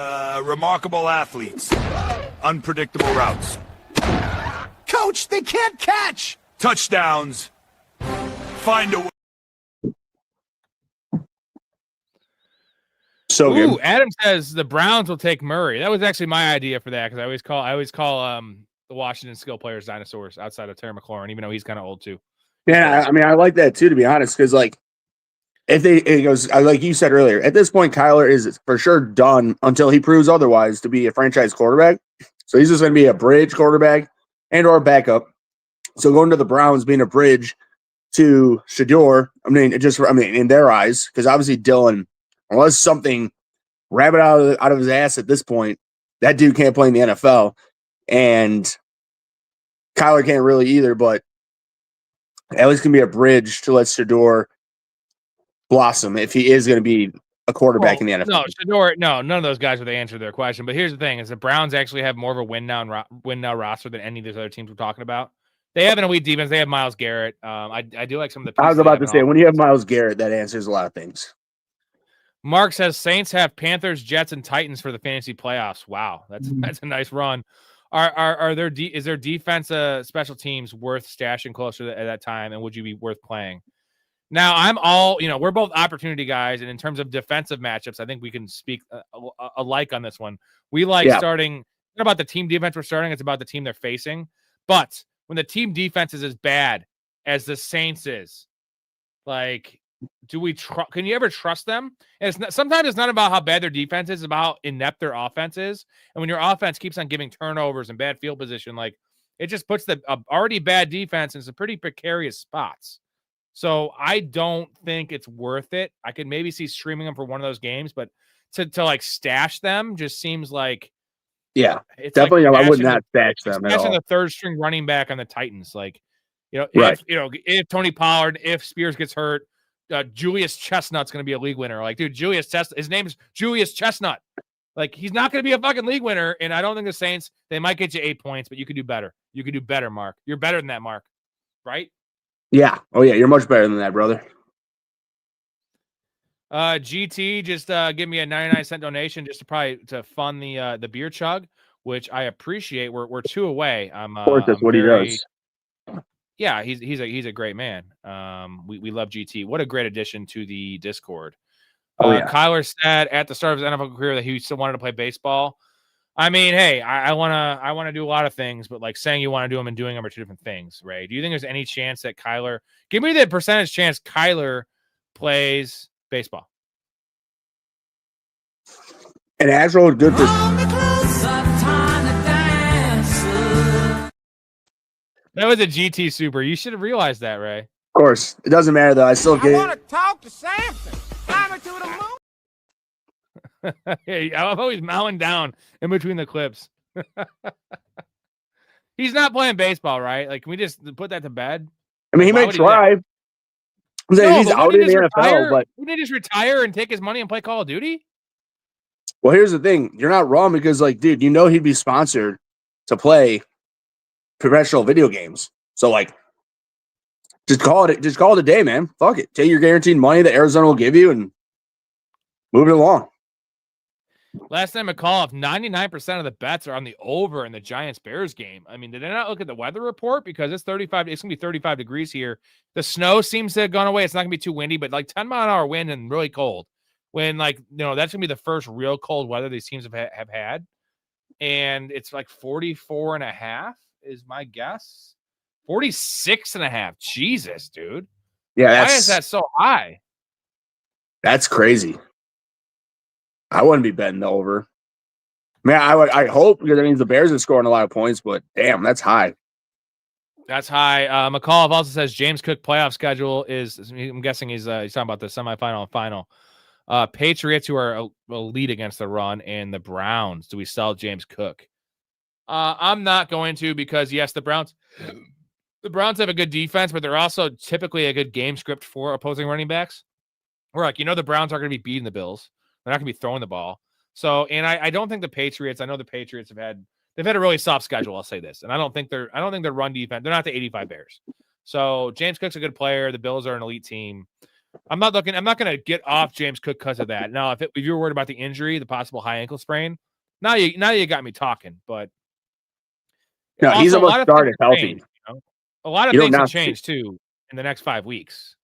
remarkable athletes, unpredictable routes. Coach, they can't catch! Touchdowns. Find a way. So Ooh, good. Adam says the Browns will take Murray. That was actually my idea for that because I always call the Washington skill players dinosaurs outside of Terry McLaurin, even though he's kind of old too. Yeah, I mean, I like that too, to be honest, because like if it goes like you said earlier, at this point, Kyler is for sure done until he proves otherwise to be a franchise quarterback. So he's just going to be a bridge quarterback and or backup. So going to the Browns being a bridge to Shador, I mean, in their eyes, because obviously Dylan, unless something rabbit out of his ass at this point, that dude can't play in the NFL, and Kyler can't really either. But at least can be a bridge to let Shador blossom if he is going to be a quarterback in the NFL. No, Shador, none of those guys would answer their question. But here's the thing: is the Browns actually have more of a win now roster than any of these other teams we're talking about. They have an elite defense. They have Myles Garrett. I do like some of the. I was about to say, when you have Myles Garrett, that answers a lot of things. Mark says Saints have Panthers, Jets, and Titans for the fantasy playoffs. Wow, that's a nice run. Is their defense special teams worth stashing closer at that time, and would you be worth playing? Now I'm all we're both opportunity guys, and in terms of defensive matchups, I think we can speak alike on this one. We like starting. It's not about the team defense we're starting; it's about the team they're facing. But when the team defense is as bad as the Saints is, like, can you ever trust them? And sometimes it's not about how bad their defense is, it's about how inept their offense is. And when your offense keeps on giving turnovers and bad field position, like, it just puts the already bad defense in some pretty precarious spots. So I don't think it's worth it. I could maybe see streaming them for one of those games, but to like stash them just seems like, it's definitely. Like I would not stash them at all. The third string running back on the Titans, like, Right. if Tony Pollard, if Spears gets hurt, Julius Chestnut's going to be a league winner. Like, dude, his name is Julius Chestnut. Like, he's not going to be a fucking league winner. And I don't think the Saints, they might get you 8 points, but you could do better. You could do better, Mark. You're better than that, Mark. Right? Yeah. Oh yeah, you're much better than that, brother. GT just give me a 99-cent donation just to fund the beer chug, which I appreciate. We're 2 away. Of course, that's what he does. Yeah, he's a great man. We love GT. What a great addition to the Discord. Kyler said at the start of his NFL career that he still wanted to play baseball. I mean, hey, I wanna do a lot of things, but like saying you want to do them and doing them are 2 different things, Ray. Do you think there's any chance that Kyler, give me the percentage chance Kyler plays baseball? An actual good That was a GT super. You should have realized that, Ray. Of course. It doesn't matter, though. I still get I want to talk to Samson. Climb into the moon. Hey, I'm always mowing down in between the clips. He's not playing baseball, right? Like, can we just put that to bed? I mean, he may try. He's out in the NFL, but wouldn't he just retire and take his money and play Call of Duty? Well, here's the thing. You're not wrong because, like, dude, he'd be sponsored to play professional video games. So, like, just call it a day, man. Fuck it. Take your guaranteed money that Arizona will give you and move it along. Last time I call off, 99% of the bets are on the over in the Giants-Bears game. I mean, did they not look at the weather report? Because it's 35. It's going to be 35 degrees here. The snow seems to have gone away. It's not going to be too windy, but like 10-mile-an-hour wind and really cold. When, like, that's going to be the first real cold weather these teams have had. And it's like 44.5 is my guess. 46.5. Jesus, dude. Yeah. Why is that so high? That's crazy. I wouldn't be betting the over. Man, I hope, because that means the Bears are scoring a lot of points, but damn, that's high. That's high. McAuliffe also says James Cook playoff schedule is, I'm guessing he's talking about the semifinal and final. Patriots, who are elite against the run, and the Browns. Do we sell James Cook? I'm not going to, because yes, the Browns have a good defense, but they're also typically a good game script for opposing running backs. We're like, the Browns aren't going to be beating the Bills. They're not going to be throwing the ball. So, and I don't think the Patriots, I know the Patriots have had they've had a really soft schedule. I'll say this, and I don't think their run defense. They're not the 85 Bears. So James Cook's a good player. The Bills are an elite team. I'm not going to get off James Cook because of that. Now, if you were worried about the injury, the possible high ankle sprain, now you got me talking. But no, he's almost started healthy. Change, a lot of things will change too in the next 5 weeks.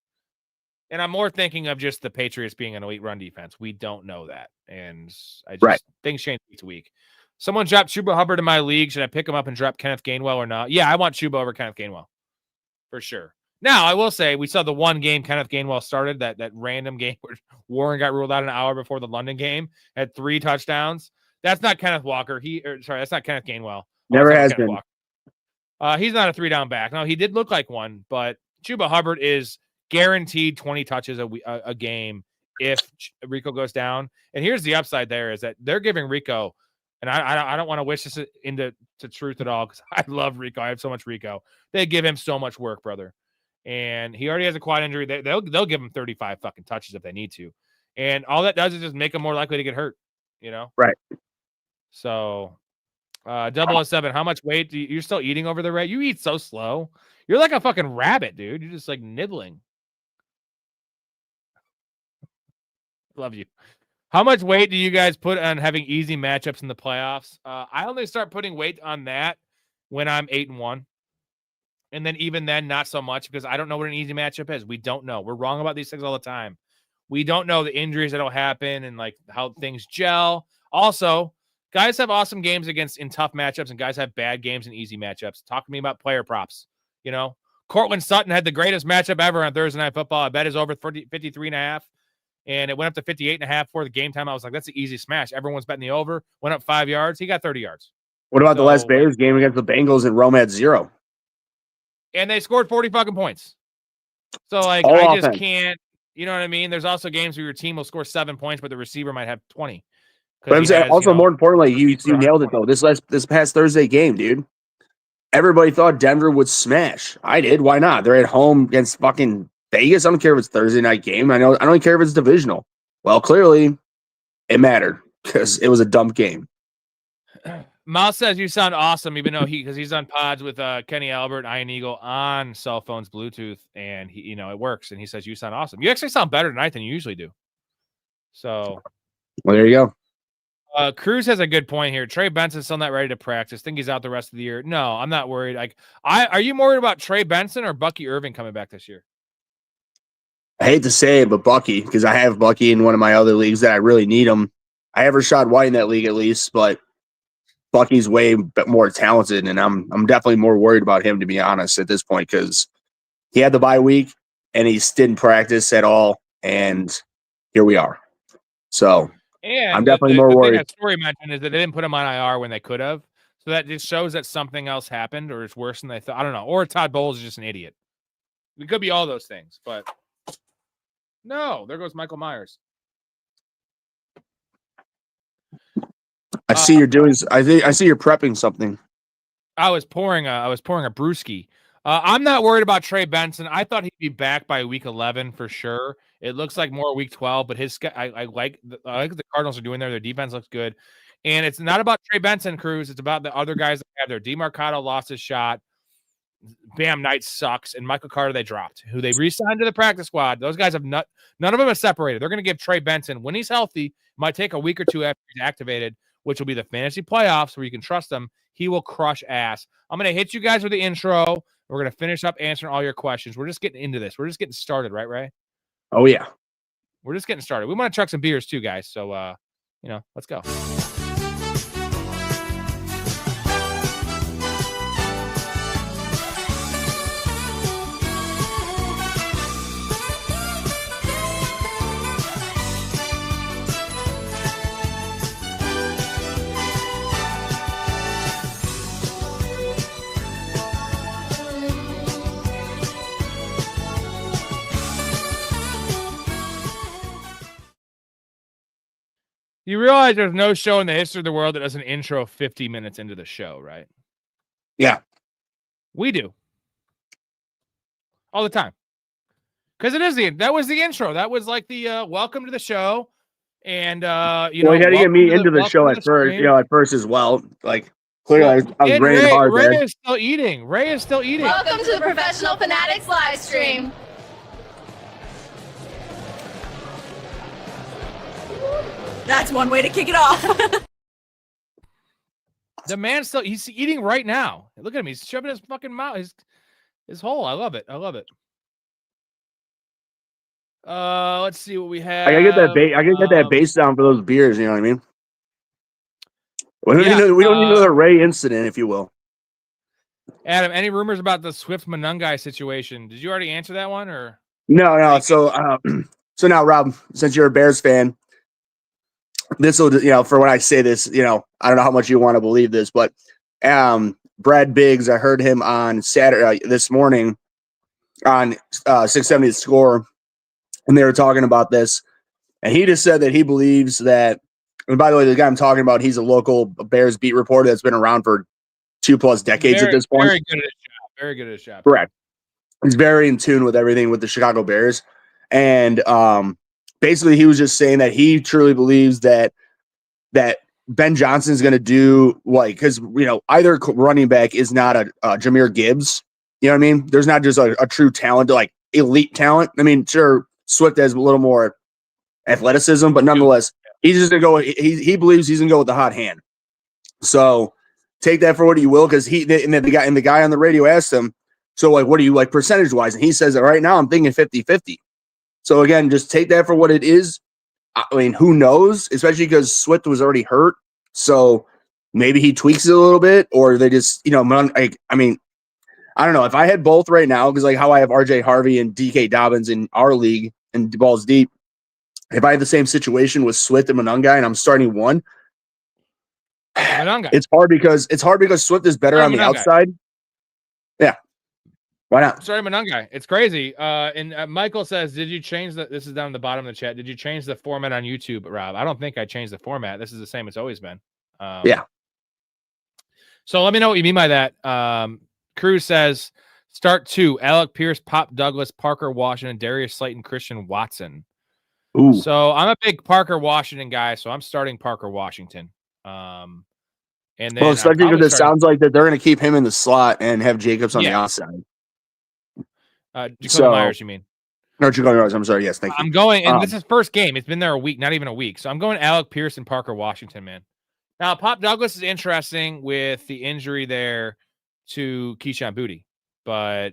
And I'm more thinking of just the Patriots being an elite run defense. We don't know that, and things change week to week. Someone dropped Chuba Hubbard in my league. Should I pick him up and drop Kenneth Gainwell or not? Yeah, I want Chuba over Kenneth Gainwell for sure. Now, I will say we saw the one game Kenneth Gainwell started, that random game where Warren got ruled out an hour before the London game, had 3 touchdowns. That's not Kenneth Walker. That's not Kenneth Gainwell. Never has been. He's not a 3-down back. No, he did look like one, but Chuba Hubbard is guaranteed 20 touches a game if Rico goes down. And here's the upside there is that they're giving Rico, and I don't want to wish this into truth at all because I love Rico. I have so much Rico. They give him so much work, brother. And he already has a quad injury. They'll give him 35 fucking touches if they need to. And all that does is just make him more likely to get hurt, Right. So 007, how much weight you're still eating over there, right? You eat so slow. You're like a fucking rabbit, dude. You're just like nibbling. Love you. How much weight do you guys put on having easy matchups in the playoffs? I only start putting weight on that when I'm 8-1. And then even then, not so much because I don't know what an easy matchup is. We don't know. We're wrong about these things all the time. We don't know the injuries that'll happen and like how things gel. Also, guys have awesome games in tough matchups and guys have bad games in easy matchups. Talk to me about player props. Cortland Sutton had the greatest matchup ever on Thursday Night Football. I bet is over 53.5. And it went up to 58.5 for the game time. I was like, that's the easy smash. Everyone's betting the over. Went up 5 yards. He got 30 yards. What about the last Bears game against the Bengals and Rome at 0? And they scored 40 fucking points. So, like, All I just offense. can't, you know what I mean? There's also games where your team will score 7 points, but the receiver might have 20. But I'm saying, also more importantly, you nailed it, though. This past Thursday game, dude, everybody thought Denver would smash. I did. Why not? They're at home against fucking Vegas. I don't care if it's Thursday night game. I don't care if it's divisional. Well, clearly, it mattered because it was a dumb game. Mouse says you sound awesome, even though he's on pods with Kenny Albert, Iron Eagle on cell phones, Bluetooth, and it works. And he says you sound awesome. You actually sound better tonight than you usually do. So, well, there you go. Cruz has a good point here. Trey Benson's still not ready to practice. Think he's out the rest of the year. No, I'm not worried. Are you more worried about Trey Benson or Bucky Irving coming back this year? I hate to say it, but Bucky, because I have Bucky in one of my other leagues that I really need him. I have Rashad White in that league at least, but Bucky's way more talented, and I'm definitely more worried about him, to be honest, at this point, because he had the bye week and he didn't practice at all, and here we are. So and I'm definitely more worried. The thing that story mentioned is that they didn't put him on IR when they could have, so that just shows that something else happened, or it's worse than they thought. I don't know, or Todd Bowles is just an idiot. It could be all those things, but no, there goes Michael Myers. I see you're doing. I see you're prepping something. I was pouring a brewski. I'm not worried about Trey Benson. I thought he'd be back by week 11 for sure. It looks like more week 12, but I like what the Cardinals are doing there. Their defense looks good, and it's not about Trey Benson, Cruz. It's about the other guys that have there. DeMarcado lost his shot. Bam Knight sucks, and Michael Carter they dropped, who they re-signed to the practice squad. Those guys have none of them are separated. They're going to give Trey Benson, when he's healthy, might take a week or two after he's activated, which will be the fantasy playoffs where you can trust him. He will crush ass. I'm going to hit you guys with the intro. We're going to finish up answering all your questions. We're just getting into this. We're just getting started, right, Ray? Oh, yeah. We're just getting started. We want to chuck some beers too, guys. So, let's go. You realize there's no show in the history of the world that does an intro 50 minutes into the show, right? Yeah. We do. All the time. Because that was the intro. That was like the welcome to the show. And, you had to get me into the show at first, at first as well. Like, Clearly, I was raining hard Ray there. is still eating. Ray is still eating. Welcome to the Professional Fanatics live stream. That's one way to kick it off. The man's still, he's eating right now. Look at him. He's shoving his fucking mouth, his hole. I love it. I love it. Let's see what we have. I gotta get that I gotta get that base down for those beers. You know what I mean? We don't need another Ray incident, if you will. Adam, any rumors about the Swift Manungai situation? Did you already answer that one, or No. So now, Rob, since you're a Bears fan, this will, for when I say this, I don't know how much you want to believe this, but Brad Biggs, I heard him on Saturday this morning on 670 Score, and they were talking about this, and he just said that he believes that. And by the way, the guy I'm talking about, he's a local Bears beat reporter that's been around for 2+ decades at this point. Very good at his job. Very good at his job. Correct. He's very in tune with everything with the Chicago Bears. And basically he was just saying that he truly believes that Ben Johnson is going to do because, either running back is not a Jahmyr Gibbs. You know what I mean? There's not just a true talent, elite talent. I mean, sure, Swift has a little more athleticism, but nonetheless, he's just going to go. He believes he's going to go with the hot hand. So take that for what you will, because the guy on the radio asked him, so what do you like percentage wise? And he says that right now I'm thinking 50-50. So again, just take that for what it is. I mean, who knows? Especially because Swift was already hurt, so maybe he tweaks it a little bit, or they just I mean, I don't know. If I had both right now, because how I have RJ Harvey and DK Dobbins in our league and balls deep. If I have the same situation with Swift and Manungai and I'm starting one, it's hard because Swift is better on the outside. Yeah. Why not? Sorry, Manungai. It's crazy. And Michael says, did you change this is down at the bottom of the chat. Did you change the format on YouTube, Rob? I don't think I changed the format. This is the same it's always been. Yeah. So let me know what you mean by that. Cruz says, start 2. Alec Pierce, Pop Douglas, Parker Washington, Darius Slayton, Christian Watson. Ooh. So I'm a big Parker Washington guy, so I'm starting Parker Washington. And then especially because it sounds like that they're going to keep him in the slot and have Jacobs on the outside. Jacoby Myers, you mean? No, Jacoby Myers. I'm sorry. Yes, thank you. I'm going, and this is first game. It's been there a week, not even a week. So I'm going Alec Pierce and Parker Washington, man. Now, Pop Douglas is interesting with the injury there to Keyshawn Boutte, but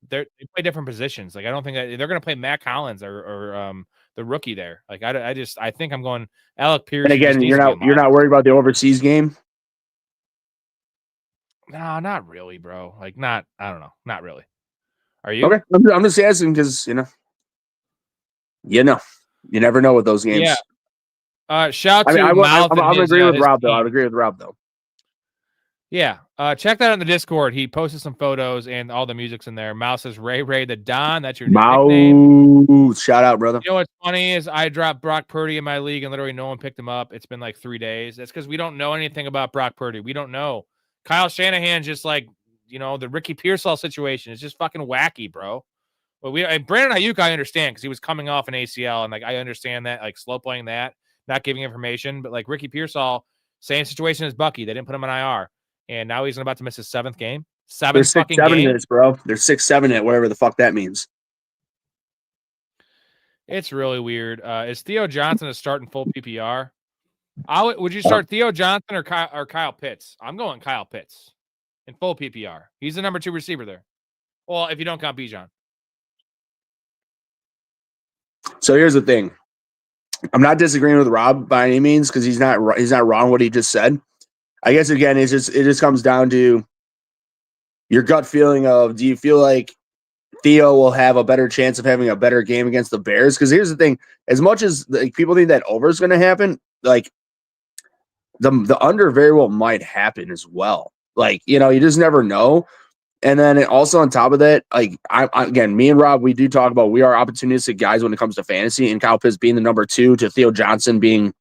they play different positions. I don't think that they're going to play Matt Collins or the rookie there. I think I'm going Alec Pierce. And again, you're not worried about the overseas game? No, not really, bro. I don't know. Not really. Are you? Okay. I'm just asking because, you never know with those games. Yeah. Shout to Mouth. I'm agree with Rob, though. I would agree with Rob, though. Yeah. Check that out in the Discord. He posted some photos and all the music's in there. Mouse says Ray the Don. That's your nickname. Shout out, brother. You know what's funny is I dropped Brock Purdy in my league and literally no one picked him up. It's been 3 days. That's because we don't know anything about Brock Purdy. We don't know. Kyle Shanahan's just the Ricky Pearsall situation is just fucking wacky, bro. But Brandon Ayuk, I understand because he was coming off an ACL, and I understand that, slow playing that, not giving information. But Ricky Pearsall, same situation as Bucky. They didn't put him on IR, and now he's about to miss his 7th game. They're 6-7 minutes, bro. They're 6-7 at whatever the fuck that means. It's really weird. Is Theo Johnson a start in full PPR? Would you start Theo Johnson or Kyle Pitts? I'm going Kyle Pitts in full PPR. He's the number 2 receiver there. Well, if you don't count Bijan. So here's the thing. I'm not disagreeing with Rob by any means because he's not wrong what he just said. I guess again, it just comes down to your gut feeling of, do you feel like Theo will have a better chance of having a better game against the Bears? Because here's the thing: as much as people think that over is going to happen, the under very well might happen as well. You just never know. And then also on top of that, again, me and Rob, we do talk about we are opportunistic guys when it comes to fantasy, and Kyle Pitts being the number 2 to Theo Johnson being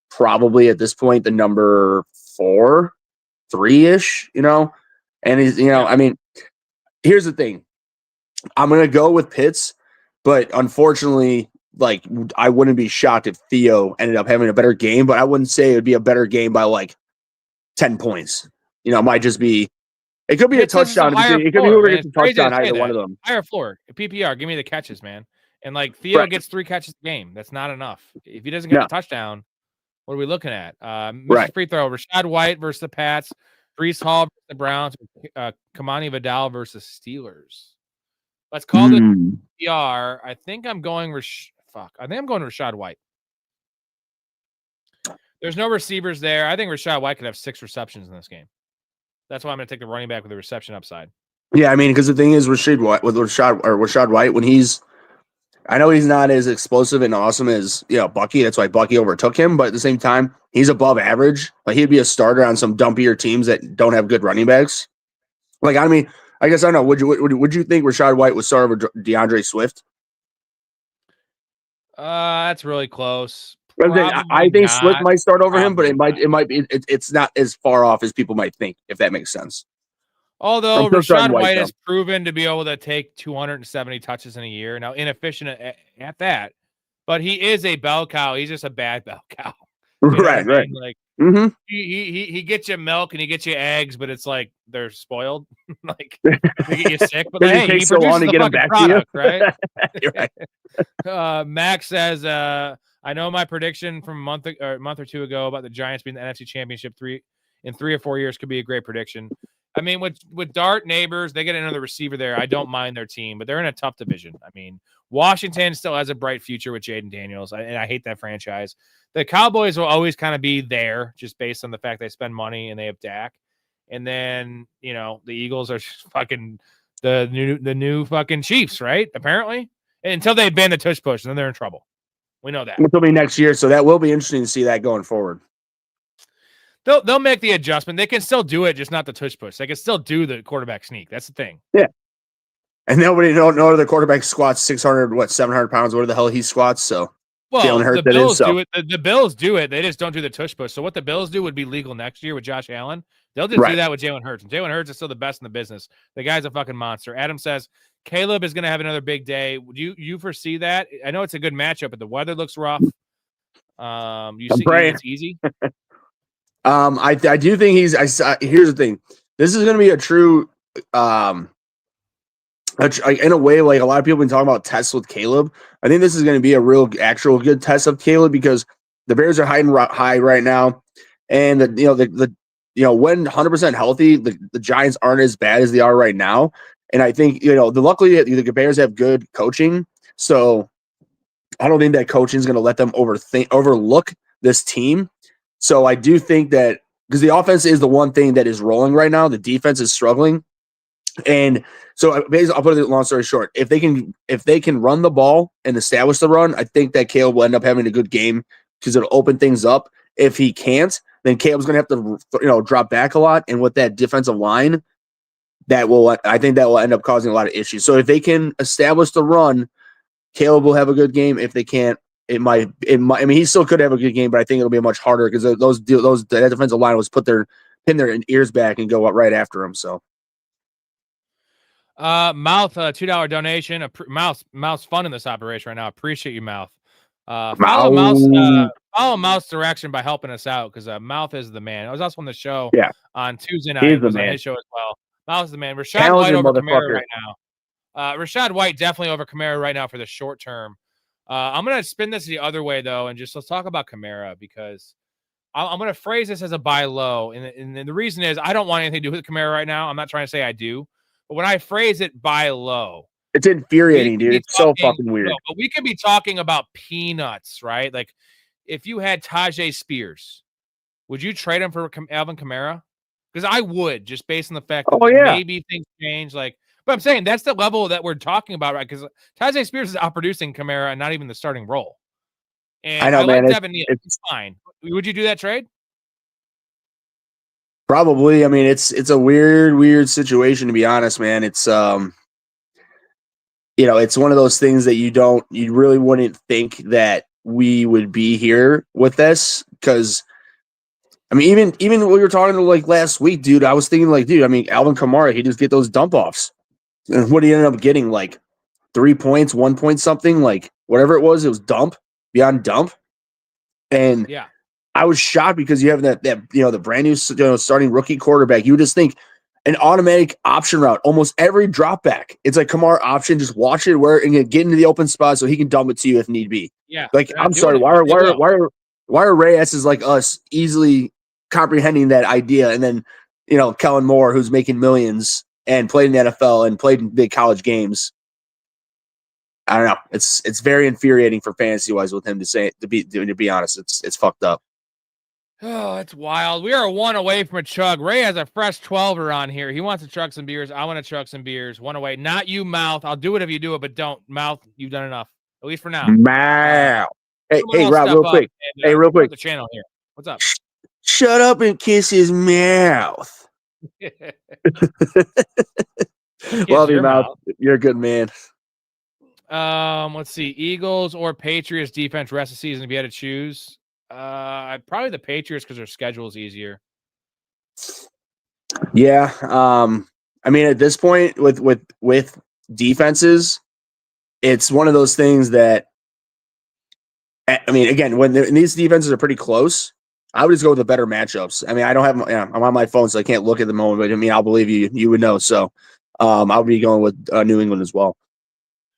probably at this point the number 4, 3-ish, and he's, I mean, here's the thing. I'm going to go with Pitts, but unfortunately, I wouldn't be shocked if Theo ended up having a better game, but I wouldn't say it would be a better game by 10 points. it might just be. It could be a It says it's touchdown. higher It could be floor, whoever man. gets It's the crazy to touchdown. say Either one that. of them. Higher floor. PPR, give me the catches, man. And like Theo Right. gets 3 catches a game. That's not enough. If he doesn't get the touchdown, what are we looking at? Mr. Right. Free throw, Rashad White versus the Pats, Breece Hall versus the Browns, Kamani Vidal versus Steelers. Let's call this PPR. I think I'm going Rashad White. There's no receivers there. I think Rashad White could have 6 receptions in this game. That's why I'm going to take the running back with the reception upside. Yeah, I mean, because the thing is, Rashad White, when I know he's not as explosive and awesome as Bucky. That's why Bucky overtook him. But at the same time, he's above average. Like he'd be a starter on some dumpier teams that don't have good running backs. Like I mean, I guess I don't know. Would you think Rashad White would start over DeAndre Swift? That's really close. I think Swift might start over him, but Probably it might be. It's not as far off as people might think, if that makes sense. Although Rashad White has proven to be able to take 270 touches in a year. Now, inefficient at that, but he is a bell cow. He's just a bad bell cow. Right. Like he gets you milk and he gets you eggs, but it's like they're spoiled. Like they get you sick. But like, hey, he so long to get them back product, to you, right? You're right. Max says, I know my prediction from a month or two ago about the Giants being the NFC Championship in 3 or 4 years could be a great prediction. I mean, with Dart Neighbors, they get another receiver there. I don't mind their team, but they're in a tough division. I mean, Washington still has a bright future with Jaden Daniels, and I hate that franchise. The Cowboys will always kind of be there just based on the fact they spend money and they have Dak. And then, the Eagles are just fucking the new fucking Chiefs, right? Apparently. And until they ban the tush push, and then they're in trouble. We know that. It'll be next year, so that will be interesting to see that going forward. They'll make the adjustment. They can still do it, just not the tush push. They can still do the quarterback sneak. That's the thing. Yeah. And nobody know the quarterback squats 700 pounds, whatever the hell he squats. So the Bills do it. The Bills do it. They just don't do the tush push. So what the Bills do would be legal next year with Josh Allen. They'll just do that with Jalen Hurts. And Jalen Hurts is still the best in the business. The guy's a fucking monster. Adam says Caleb is going to have another big day. Do you foresee that? I know it's a good matchup, but the weather looks rough. You think it's easy? I do think here's the thing. This is going to be a true, in a way, like a lot of people have been talking about tests with Caleb. I think this is going to be a real, actual good test of Caleb because the Bears are high right now, and when 100% healthy, the Giants aren't as bad as they are right now. And I think luckily the Bears have good coaching, so I don't think that coaching is going to let them overlook this team. So I do think that because the offense is the one thing that is rolling right now, the defense is struggling. And so basically, I'll put it long story short. If they can run the ball and establish the run, I think that Caleb will end up having a good game because it'll open things up. If he can't, then Caleb's going to have to drop back a lot. And with that defensive line, I think that will end up causing a lot of issues. So if they can establish the run, Caleb will have a good game. If they can't, it might. I mean, he still could have a good game, but I think it'll be much harder because that defensive line was pin their ears back and go right after him. So, Mouth, $2 donation. Mouth's funding this operation right now. Appreciate you, Mouth. Follow Mouth's direction by helping us out because Mouth is the man. I was also on the show on Tuesday night. He was on his show as well. Mouth's the man. Rashad White over Kamara right now. Rashad White definitely over Kamara right now for the short term. I'm going to spin this the other way, though, and let's talk about Kamara because I'm going to phrase this as a buy low. And the reason is I don't want anything to do with Kamara right now. I'm not trying to say I do. But when I phrase it buy low, it's infuriating, dude. It's so fucking weird. No, but we could be talking about peanuts, right? Like if you had Tajay Spears, would you trade him for Alvin Kamara? Because I would, just based on the fact that maybe things change. But I'm saying that's the level that we're talking about, right? Because Tajay Spears is outproducing Kamara and not even the starting role. And I know, man. It's fine. Would you do that trade? Probably. I mean, it's a weird situation to be honest, man. It's it's one of those things that you really wouldn't think that we would be here with this because. I mean, even when we were talking like last week, dude, I was thinking Alvin Kamara, he just get those dump offs. And what he ended up getting, 3 points, 1 point something, whatever it was dump, beyond dump. And I was shocked because you have that the brand new starting rookie quarterback. You would just think an automatic option route, almost every drop back. It's like Kamar option, just watch it and get into the open spot so he can dump it to you if need be. Yeah. Like, I'm sorry, why are Reyes like us easily comprehending that idea? And then, Kellen Moore, who's making millions and played in the NFL and played in big college games. I don't know. It's very infuriating for fantasy wise with him to be honest. It's fucked up. Oh, it's wild. We are one away from a chug. Ray has a fresh 12er on here. He wants to chug some beers. I want to chug some beers. One away. Not you, Mouth. I'll do it if you do it, but don't. Mouth, you've done enough. At least for now. Wow. Hey, Rob, real quick. Real quick. The channel here. What's up? Shut up and kiss his mouth. Love you, Mouth. You're a good man. Let's see. Eagles or Patriots defense rest of the season if you had to choose. Probably the Patriots because their schedule is easier. Yeah. I mean, at this point with defenses, it's one of those things that, I mean, again, when these defenses are pretty close, I would just go with the better matchups. I mean, I don't have, I'm on my phone, so I can't look at the moment, but I mean, I'll believe you would know. So, I'll be going with New England as well.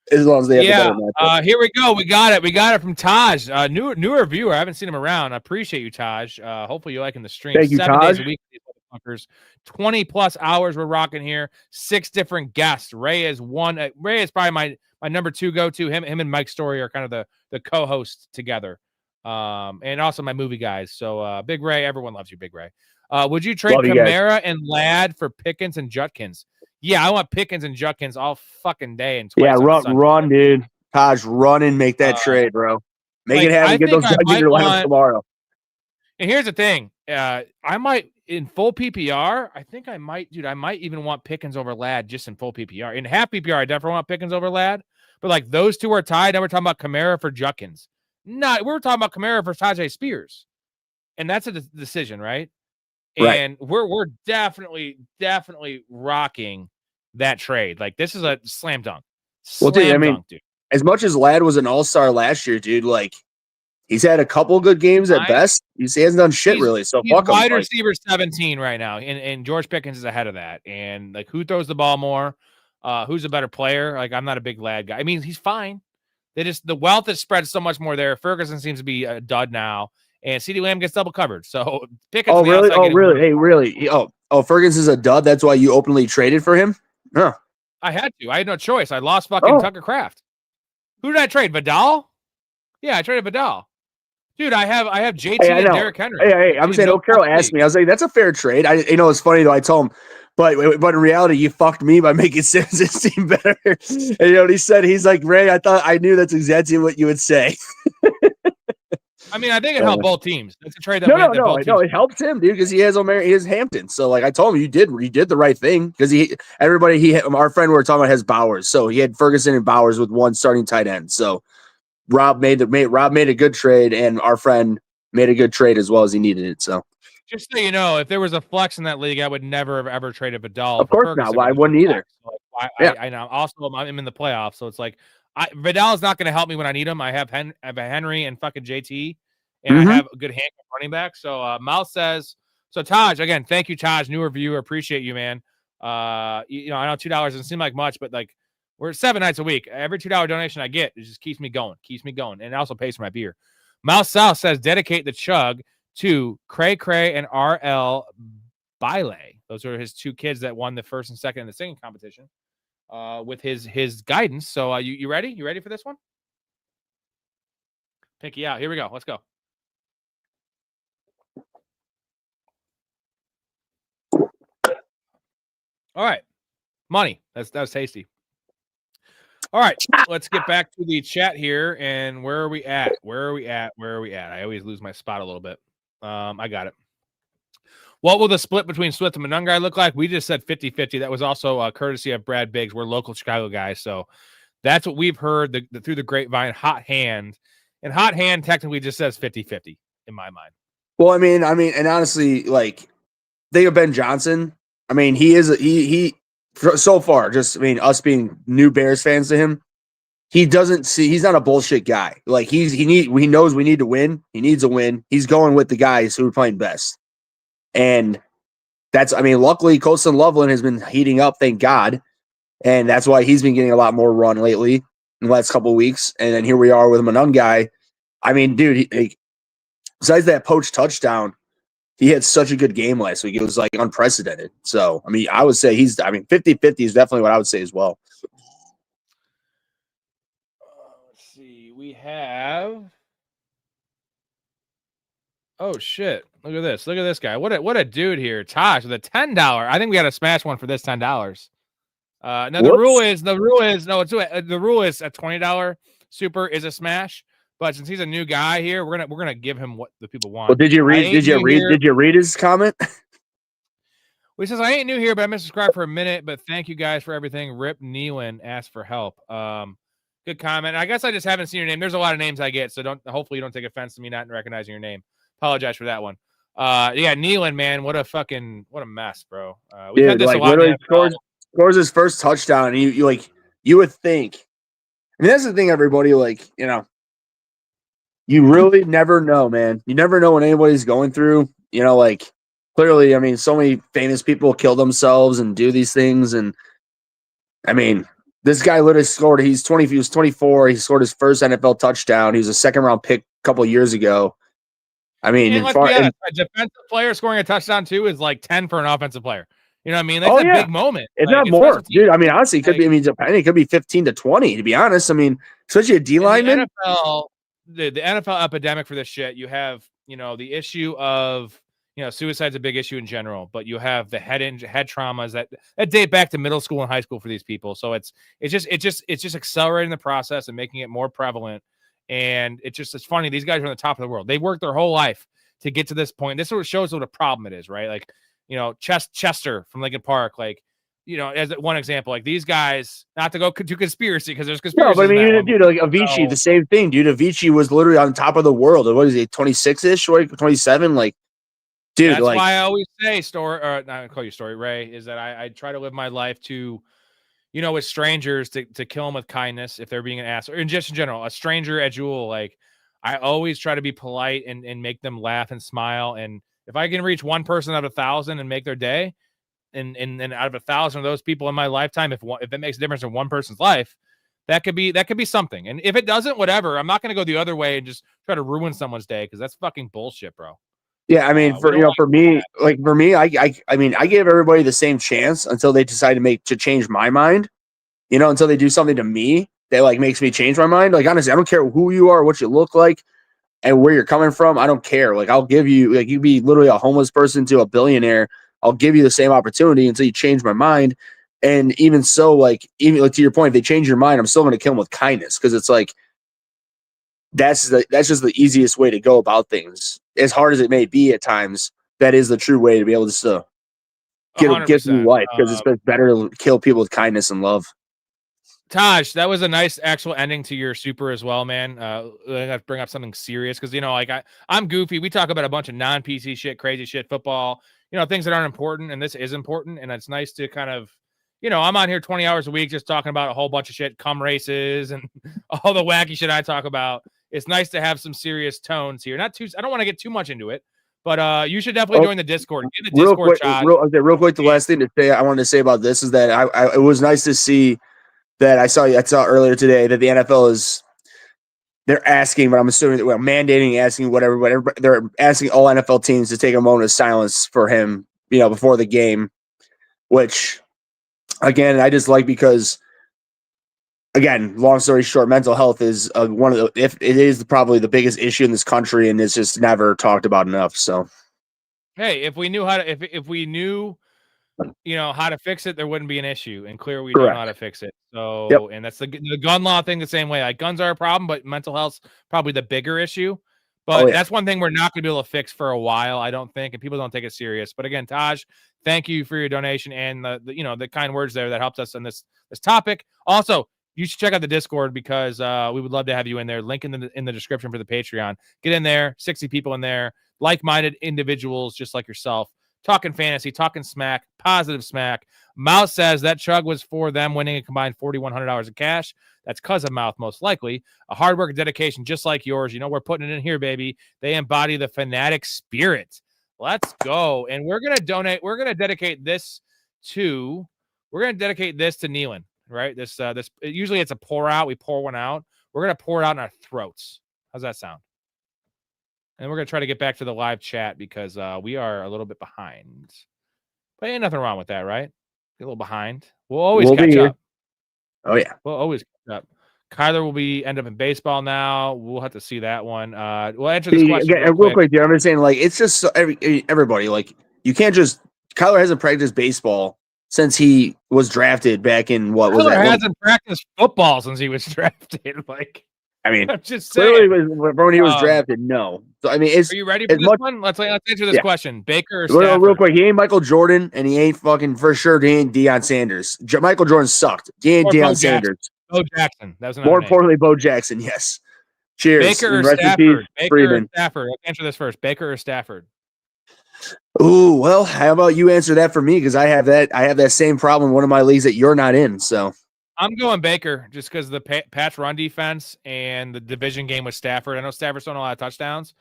As long as they have the better matchup. Here we go. We got it from Taj. Newer viewer. I haven't seen him around. I appreciate you, Taj. Hopefully you're liking the stream. Thank you, 7 Taj. days a week. 20 plus hours we're rocking here. 6 different guests. Ray is one. Ray is probably my number 2 go-to. Him and Mike Story are kind of the co-hosts together. And also my movie guys. So Big Ray, everyone loves you, Big Ray. Would you trade Kamara and Ladd for Pickens and Judkins? Yeah, I want Pickens and Judkins all fucking day and twice. Yeah, run, dude. Taj, run and make that trade, bro. Make it happen. Get those guys in your lineup tomorrow. And here's the thing. I might, in full PPR, I think I might even want Pickens over Ladd just in full PPR. In half PPR, I definitely want Pickens over Ladd. But like those two are tied. Now we're talking about Kamara for Judkins. We're talking about Kamara for Tajay Spears. And that's a decision, right? And we're definitely rocking that trade. Like this is a slam dunk. Dude. As much as Ladd was an all-star last year, dude, like he's had a couple good games at best. He hasn't done shit really. So he's fuck him. Wide receiver 17 right now, and George Pickens is ahead of that. And like, who throws the ball more? Who's a better player? Like, I'm not a big Ladd guy. I mean, he's fine. The wealth is spread so much more there. Ferguson seems to be a dud now. And CeeDee Lamb gets double covered. So Pickens. Oh, really? Oh, really? Hey, really? Oh, Ferguson's a dud. That's why you openly traded for him? Huh. I had to. I had no choice. I lost fucking Tucker Kraft. Who did I trade? Vidal? Yeah, I traded Vidal. Dude, I have JT and Derrick Henry. Hey, I'm saying, Carroll asked me. I was like, that's a fair trade. It's funny though. I told him, but in reality, you fucked me by making Simpsons seem better. And he said, he's like, Ray, I knew that's exactly what you would say. I mean, I think it helped both teams. It's a trade that no, it helped him, dude, because he has Hampton. So like I told him, you did the right thing because our friend we were talking about has Bowers, so he had Ferguson and Bowers with one starting tight end. So Rob made a good trade, and our friend made a good trade as well as he needed it. So just so you know, if there was a flex in that league, I would never have ever traded Vidal. Of course not. Why wouldn't either? So I know. Also, I'm in the playoffs, so it's like. Vidal is not going to help me when I need him. I have Henry and fucking JT, and I have a good handcuff running back. So Mouse says, so Taj, again, thank you, Taj, newer viewer. Appreciate you, man. I know $2 doesn't seem like much, but like we're 7 nights a week. Every $2 donation I get, it just keeps me going, and it also pays for my beer. Mouse South says, dedicate the chug to Cray Cray and RL Bailey. Those are his 2 kids that won the first and second in the singing competition. With his guidance. So you ready? You ready for this one? Pinky out. Here we go. Let's go. All right. Money. That was tasty. All right. Let's get back to the chat here. And where are we at? I always lose my spot a little bit. I got it. What will the split between Swift and Monungai look like? We just said 50-50. That was also courtesy of Brad Biggs. We're local Chicago guys, so that's what we've heard through the grapevine. Hot hand, and hot hand technically just says 50-50 in my mind. Well, I mean, and honestly, like think of Ben Johnson. I mean, he is he so far. Just us being new Bears fans to him. he doesn't see. He's not a bullshit guy. Like he knows we need to win. He needs a win. He's going with the guys who are playing best, and luckily Colston Loveland has been heating up. Thank God, and that's why he's been getting a lot more run lately in the last couple of weeks. And then here we are with a Manung guy. I mean, dude, besides that poached touchdown, he had such a good game last week. It was like unprecedented. So, I mean, I would say 50-50 is definitely what I would say as well. Let's see. We have. Oh shit! Look at this. Look at this guy. What a dude here. Tosh with a $10. I think we got to smash one for this $10. Now the rule is a $20 super is a smash. But since he's a new guy here, we're gonna give him what the people want. Well, did you read his comment? He says, I ain't new here, but I'm subscribed for a minute. But thank you guys for everything. Rip Nealon asked for help. Good comment. I guess I just haven't seen your name. There's a lot of names I get, so hopefully you don't take offense to me not recognizing your name. Apologize for that one. Yeah, Nealon, man, what a mess, bro. We've had this a lot. Literally scores his first touchdown, and you would think. I mean, that's the thing, everybody. You really never know, man. You never know what anybody's going through. Clearly, I mean, so many famous people kill themselves and do these things. And I mean, this guy literally scored. He was 24. He scored his first NFL touchdown. He was a second-round pick a couple of years ago. I mean, let's be honest, a defensive player scoring a touchdown too is like 10 for an offensive player. You know what I mean? That's a big moment. It's not more, dude. I mean, honestly, it could be. I mean, it could be 15 to 20. To be honest, I mean, especially a D lineman. The NFL epidemic for this shit. You have, the issue of, suicide's a big issue in general, but you have the head traumas that date back to middle school and high school for these people. So it's just accelerating the process and making it more prevalent. And it's funny. These guys are on the top of the world. They worked their whole life to get to this point. This sort of shows what a problem it is, right? Like, Chester from Lincoln Park, like, as one example, like these guys, not to go to conspiracy because there's conspiracy. No, but I mean, dude, like Avicii, the same thing, dude. Avicii was literally on top of the world. What is he, 26-ish, right? 27? Like, dude, that's why I always say not call you story, Ray, is that I try to live my life to, with strangers to kill them with kindness if they're being an ass, or just in general, a stranger at Jewel. Like, I always try to be polite and make them laugh and smile. And if I can reach one person out of 1,000 and make their day, and out of 1,000 of those people in my lifetime, if it makes a difference in one person's life, that could be something. And if it doesn't, whatever, I'm not going to go the other way and just try to ruin someone's day, because that's fucking bullshit, bro. Yeah, I mean, for me, I mean, I give everybody the same chance until they decide to change my mind. Until they do something to me that makes me change my mind. Like, honestly, I don't care who you are, what you look like, and where you're coming from. I don't care. Like, I'll give you, you be literally a homeless person to a billionaire. I'll give you the same opportunity until you change my mind. And even so, even to your point, if they change your mind, I'm still going to kill them with kindness, because it's like that's just the easiest way to go about things. As hard as it may be at times, that is the true way to be able to get through life, because it's better to kill people with kindness and love. Taj, that was a nice actual ending to your super as well, man. I have to bring up something serious because, I'm goofy. We talk about a bunch of non-PC shit, crazy shit, football, things that aren't important, and this is important. And it's nice to kind of, I'm on here 20 hours a week just talking about a whole bunch of shit, cum races and all the wacky shit I talk about. It's nice to have some serious tones here. I don't want to get too much into it, but you should definitely join the Discord. Get the Discord, real quick, the last thing I wanted to say about this is that it was nice to see that I saw earlier today that the NFL they're asking, but I'm assuming that asking whatever, they're asking all NFL teams to take a moment of silence for him, before the game, which again, I just like, because again, long story short, mental health is probably the biggest issue in this country, and it's just never talked about enough. So, hey, if we knew if we knew how to fix it, there wouldn't be an issue. And clearly we don't know how to fix it. So, And that's the gun law thing the same way. Like, guns are a problem, but mental health's probably the bigger issue. But that's one thing we're not going to be able to fix for a while, I don't think, and people don't take it serious. But again, Taj, thank you for your donation and the kind words there that helped us on this topic. Also, you should check out the Discord, because we would love to have you in there. Link in the description for the Patreon. Get in there, 60 people in there, like-minded individuals just like yourself, talking fantasy, talking smack, positive smack. Mouth says that chug was for them winning a combined $4,100 in cash. That's because of Mouth, most likely. A hard work and dedication just like yours. You know, we're putting it in here, baby. They embody the fanatic spirit. Let's go. And we're going to donate. We're going to dedicate this to Nealon, right? This usually it's a pour out. We pour one out. We're going to pour it out in our throats. How's that sound? And we're going to try to get back to the live chat because we are a little bit behind. But ain't nothing wrong with that, right? A little behind. We'll always catch up. Oh, yeah. We'll always catch up. Kyler will end up in baseball now. We'll have to see that one. We'll answer this question real quick. Dude, I'm just saying, like, it's just everybody. Like, you can't just – Kyler hasn't practiced baseball since he was drafted back in what was that? Kyler hasn't practiced football since he was drafted. Like, I mean, I'm just saying. When he was drafted, no. So, I mean, are you ready for this one? Let's answer this question. Baker or Stafford? Real quick, he ain't Michael Jordan, and he ain't fucking for sure. He ain't Deion Sanders. Michael Jordan sucked. He ain't Deion Sanders. Bo Jackson. That was more importantly, Bo Jackson. Yes. Cheers. Baker or Stafford? Baker or Stafford? Let's answer this first. Baker or Stafford? Ooh, well, how about you answer that for me? Because I have that same problem in one of my leagues that you're not in. So I'm going Baker just because of the patch run defense and the division game with Stafford. I know Stafford's throwing a lot of touchdowns.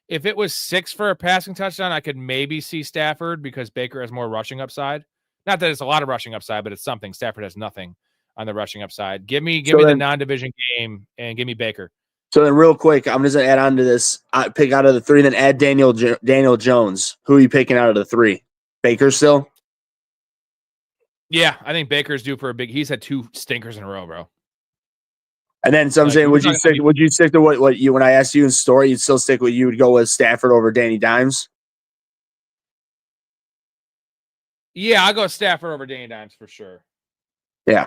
If it was 6 for a passing touchdown, I could maybe see Stafford because Baker has more rushing upside. Not that it's a lot of rushing upside, but it's something. Stafford has nothing on the rushing upside. Give me the non-division game and give me Baker. So then real quick, I'm just going to add on to this. I pick out of the 3, then add Daniel Jones. Who are you picking out of the 3? Baker still? Yeah, I think Baker's due for a big – he's had 2 stinkers in a row, bro. And then so I'm saying, would you stick to what you – when I asked you in story, you'd still stick with you would go with Stafford over Danny Dimes? Yeah, I'll go Stafford over Danny Dimes for sure. Yeah.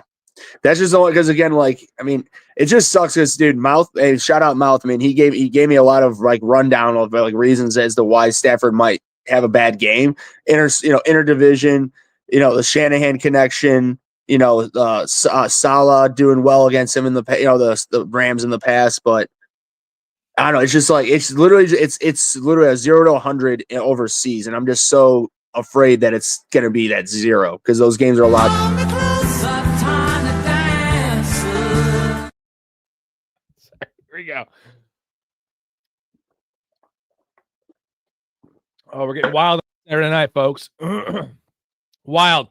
That's just only because, again, like, I mean, it just sucks because, dude, Mouth, hey, shout out Mouth. I mean, he gave me a lot of, like, rundown of, like, reasons as to why Stafford might have a bad game. Interdivision, the Shanahan connection, Salah doing well against him in the Rams in the past. But I don't know. It's just like, it's literally a 0 to 100 overseas. And I'm just so afraid that it's going to be that 0 because those games are a lot. Here we go. Oh, we're getting wild there tonight, folks. Wild.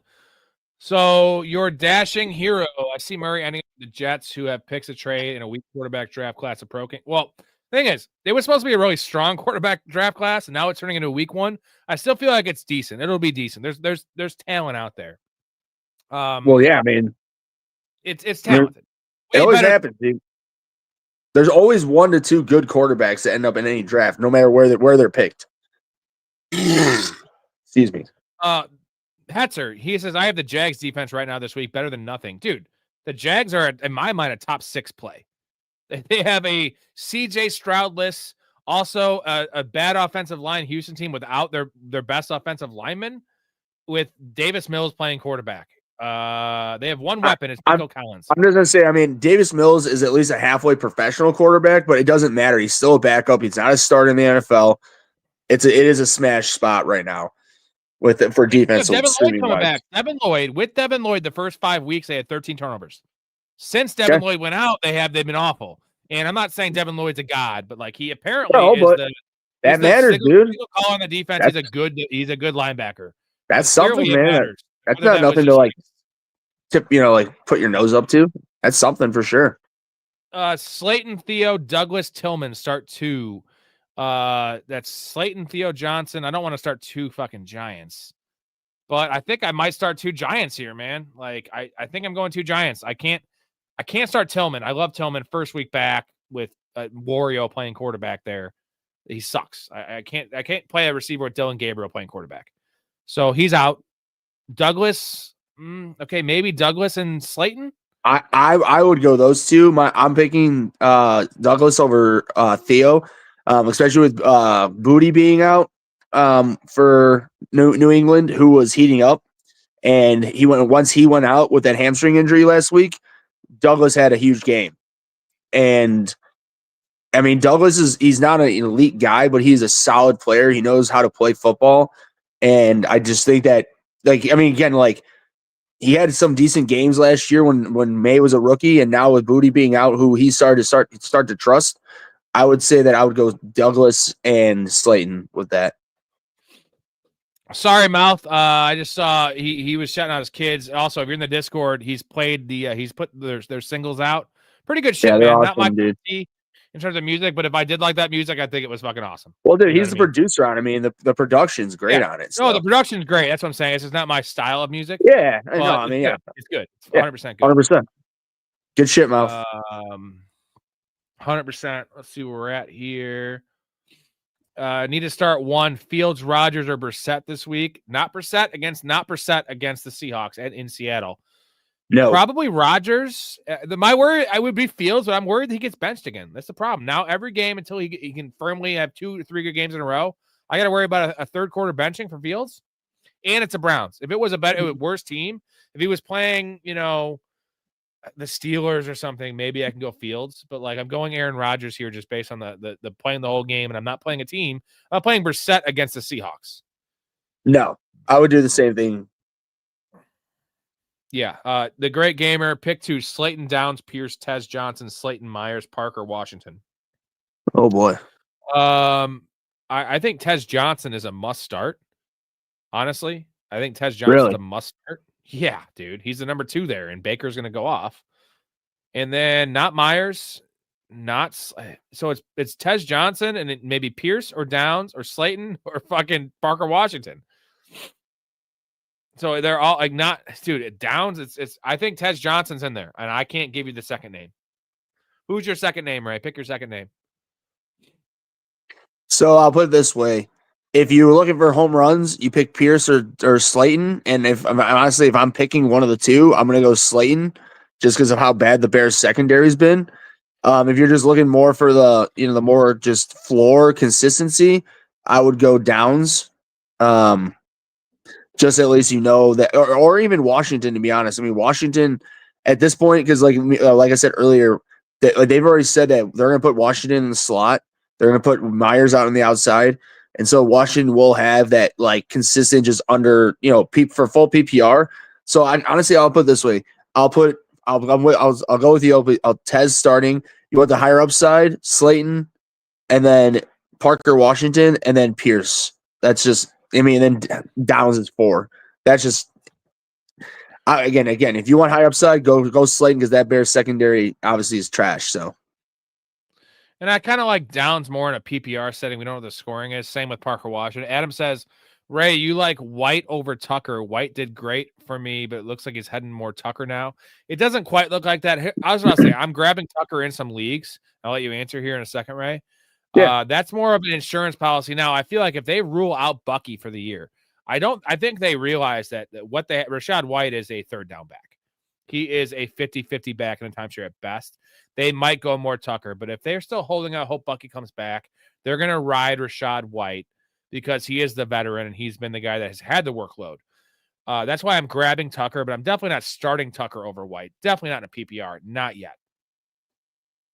So your dashing hero. I see Murray ending up with the Jets, who have picks a trade in a weak quarterback draft class approaching. Well, thing is, it was supposed to be a really strong quarterback draft class, and now it's turning into a weak one. I still feel like it's decent. It'll be decent. There's talent out there. Well, yeah, I mean, it's talented. It always happens, dude. There's always 1 to 2 good quarterbacks that end up in any draft, no matter where they're picked. Excuse me. Hetzer, he says, I have the Jags defense right now this week, better than nothing. Dude, the Jags are, in my mind, a top 6 play. They have a CJ Stroud-less, also a bad offensive line Houston team without their best offensive lineman, with Davis Mills playing quarterback. They have one weapon. It's Nico Collins. I'm just going to say, I mean, Davis Mills is at least a halfway professional quarterback, but it doesn't matter. He's still a backup. He's not a starter in the NFL. It is a smash spot right now for defense. Devin Lloyd coming back. Devin Lloyd, the first 5 weeks, they had 13 turnovers. Since Devin Lloyd went out, they've been awful. And I'm not saying Devin Lloyd's a god, but like he apparently that matters, dude. Call on the defense. He's a good linebacker. That's something, man. That's not nothing to like tip, like put your nose up to. That's something for sure. Slayton, Theo, Douglas, Tillman start 2. That's Slayton, Theo, Johnson. I don't want to start 2 fucking Giants, but I think I might start 2 Giants here, man. Like I think I'm going 2 Giants. I can't start Tillman. I love Tillman. First week back with Wario playing quarterback there. He sucks. I can't play a receiver with Dylan Gabriel playing quarterback. So he's out. Douglas. Okay, maybe Douglas and Slayton. I would go those 2. I'm picking Douglas over Theo, especially with Booty being out for New England, who was heating up, and once he went out with that hamstring injury last week. Douglas had a huge game, and I mean Douglas he's not an elite guy, but he's a solid player. He knows how to play football. And I just think that, like, I mean, again, like, he had some decent games last year when May was a rookie, and now with Booty being out, who he started to start to trust, I would say that I would go Douglas and Slayton with that. Sorry, Mouth. I just saw he was shouting out his kids. Also, if you're in the Discord, he's played he's put their singles out. Pretty good shit, man. Awesome, not my dude. in terms of music, but if I did like that music, I think it was fucking awesome. Well, dude, You know he's the producer on it. I mean, the production's great on it. So. No, the production's great. That's what I'm saying. It's just not my style of music. Yeah, I know. I mean, it's good. It's 100% good. 100%. Good shit, Mouth. 100%. Let's see where we're at here. Need to start one Fields, Rodgers, or Brissett this week. Not Brissett against the Seahawks in Seattle. No, probably Rodgers. My worry, I would be Fields, but I'm worried that he gets benched again. That's the problem. Now every game until he can firmly have 2 or 3 good games in a row, I got to worry about a third quarter benching for Fields. And it's a Browns. If it was a worse team, if he was playing, the Steelers or something, maybe I can go Fields. But like I'm going Aaron Rodgers here just based on the playing the whole game, and I'm not playing a team. I'm playing Brissett against the Seahawks. No, I would do the same thing. Yeah. The Great Gamer, pick 2, Slayton, Downs, Pierce, Tez Johnson, Slayton, Myers, Parker, Washington. Oh, boy. I think Tez Johnson is a must start. Honestly, I think Tez Johnson is a must start. Yeah, dude. He's the number 2 there, and Baker's going to go off. And then not Myers, so it's Tez Johnson, and it maybe Pierce or Downs or Slayton or fucking Parker Washington. So they're all like not, dude. Downs. It's. I think Tez Johnson's in there, and I can't give you the second name. Who's your second name, Ray? Pick your second name. So I'll put it this way: if you were looking for home runs, you pick Pierce or Slayton. And if I'm picking one of the two, I'm gonna go Slayton, just because of how bad the Bears secondary's been. If you're just looking more for the more just floor consistency, I would go Downs. Just at least that, or even Washington. To be honest, I mean Washington at this point, because like I said earlier, they've already said that they're going to put Washington in the slot. They're going to put Myers out on the outside, and so Washington will have that like consistent just under for full PPR. So honestly, I'll put it this way: I'll go with you. I'll Tez starting. You want the higher upside, Slayton, and then Parker Washington, and then Pierce. That's just. I mean, and then Downs is 4. That's just again. If you want high upside, go Slayton, because that Bears secondary obviously is trash. So, and I kind of like Downs more in a PPR setting. We don't know what the scoring is. Same with Parker Washington. Adam says, Ray, you like White over Tucker. White did great for me, but it looks like he's heading more Tucker now. It doesn't quite look like that. I was about to say I'm grabbing Tucker in some leagues. I'll let you answer here in a second, Ray. Yeah, that's more of an insurance policy. Now, I feel like if they rule out Bucky for the year, I think they realize that Rachaad White is a third down back. He is a 50-50 back in a timeshare at best. They might go more Tucker, but if they're still holding out hope Bucky comes back, they're going to ride Rachaad White because he is the veteran and he's been the guy that has had the workload. That's why I'm grabbing Tucker, but I'm definitely not starting Tucker over White. Definitely not in a PPR. Not yet.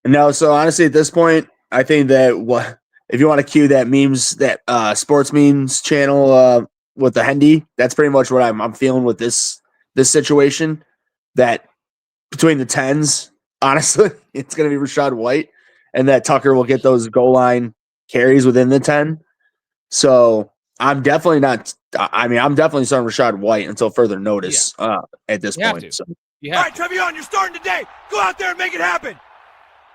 No, so honestly, at this point, I think that if you want to cue that sports memes channel with the Hendy, that's pretty much what I'm feeling with this situation. That between the 10s, honestly, it's going to be Rachaad White, and that Tucker will get those goal line carries within the 10. So I'm definitely not. I mean, I'm definitely starting Rachaad White until further notice at this point. So. All right, Trevion, you're starting today. Go out there and make it happen.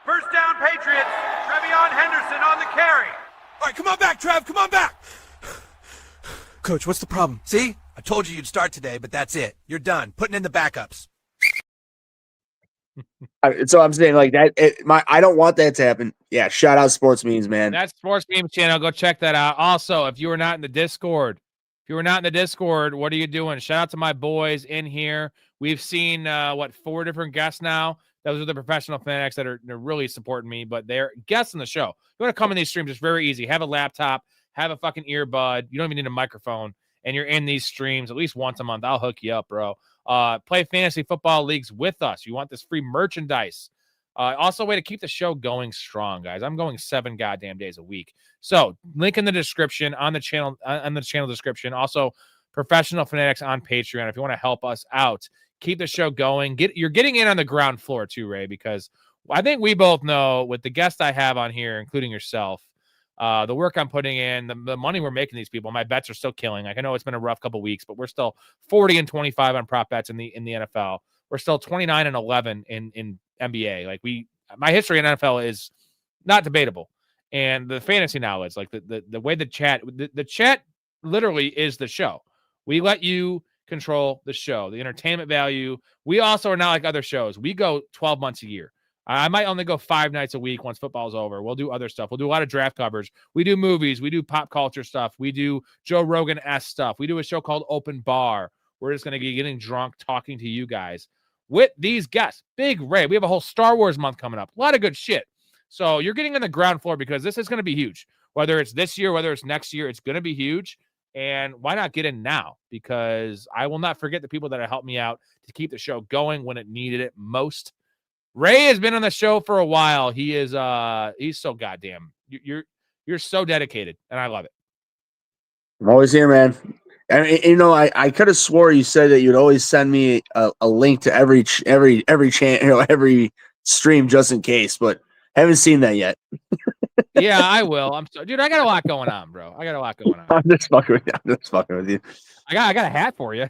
First down, Patriots. Trevion Henderson on the carry. All right, come on back, Trev. Come on back. Coach, what's the problem? See? I told you you'd start today, but that's it. You're done. Putting in the backups. So I'm saying like that. I don't want that to happen. Yeah, shout out Sports Memes, man. That's Sports Memes channel. Go check that out. Also, if you are not in the Discord, what are you doing? Shout out to my boys in here. We've seen 4 different guests now. Those are the Professional Fanatics that are really supporting me, but they're guests on the show. You want to come in these streams, it's very easy. Have a laptop, have a fucking earbud. You don't even need a microphone, and you're in these streams at least once a month. I'll hook you up, bro. Play fantasy football leagues with us. You want this free merchandise. Also, a way to keep the show going strong, guys. I'm going 7 goddamn days a week. So, link in the description on the channel description. Also, Professional Fanatics on Patreon if you want to help us out. Keep the show going. You're getting in on the ground floor too, Ray, because I think we both know with the guests I have on here, including yourself, the work I'm putting in, the money we're making these people. My bets are still killing. Like, I know it's been a rough couple weeks, but we're still 40-25 on prop bets in the NFL. We're still 29-11 in NBA. Like, my history in NFL is not debatable, and the fantasy now is like the way the chat literally is the show. We let you control the show, the entertainment value. We also are not like other shows. We go 12 months a year. I might only go 5 nights a week once football's over. We'll do other stuff. We'll do a lot of draft coverage. We do movies. We do pop culture stuff. We do Joe Rogan-esque stuff. We do a show called Open Bar. We're just going to be getting drunk talking to you guys with these guests. Big Ray. We have a whole Star Wars month coming up. A lot of good shit. So you're getting on the ground floor because this is going to be huge. Whether it's this year, whether it's next year, it's going to be huge. And why not get in now? Because I will not forget the people that have helped me out to keep the show going when it needed it most. Ray has been on the show for a while. He is he's so goddamn. You're so dedicated, and I love it. I'm always here, man. And I could have swore you said that you'd always send me a link to every channel, every stream just in case, but haven't seen that yet. Yeah, I will. Dude, I got a lot going on, bro. I got a lot going on. I'm just fucking with you. I got a hat for you.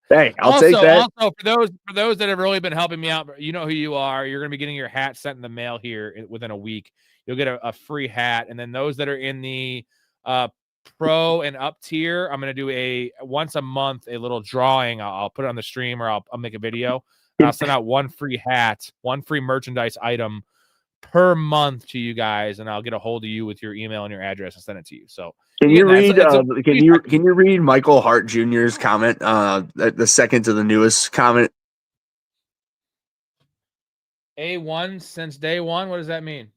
Hey, I'll take that. Also, for those that have really been helping me out, you know who you are. You're going to be getting your hat sent in the mail here within a week. You'll get a free hat, and then those that are in the pro and up tier, I'm going to do once a month a little drawing. I'll put it on the stream, or I'll make a video. I'll send out one free hat, one free merchandise item per month to you guys, and I'll get a hold of you with your email and your address and send it to you. So can you read can you read Michael Hart Jr.'s comment, the second to the newest comment? A1 since day one. What does that mean?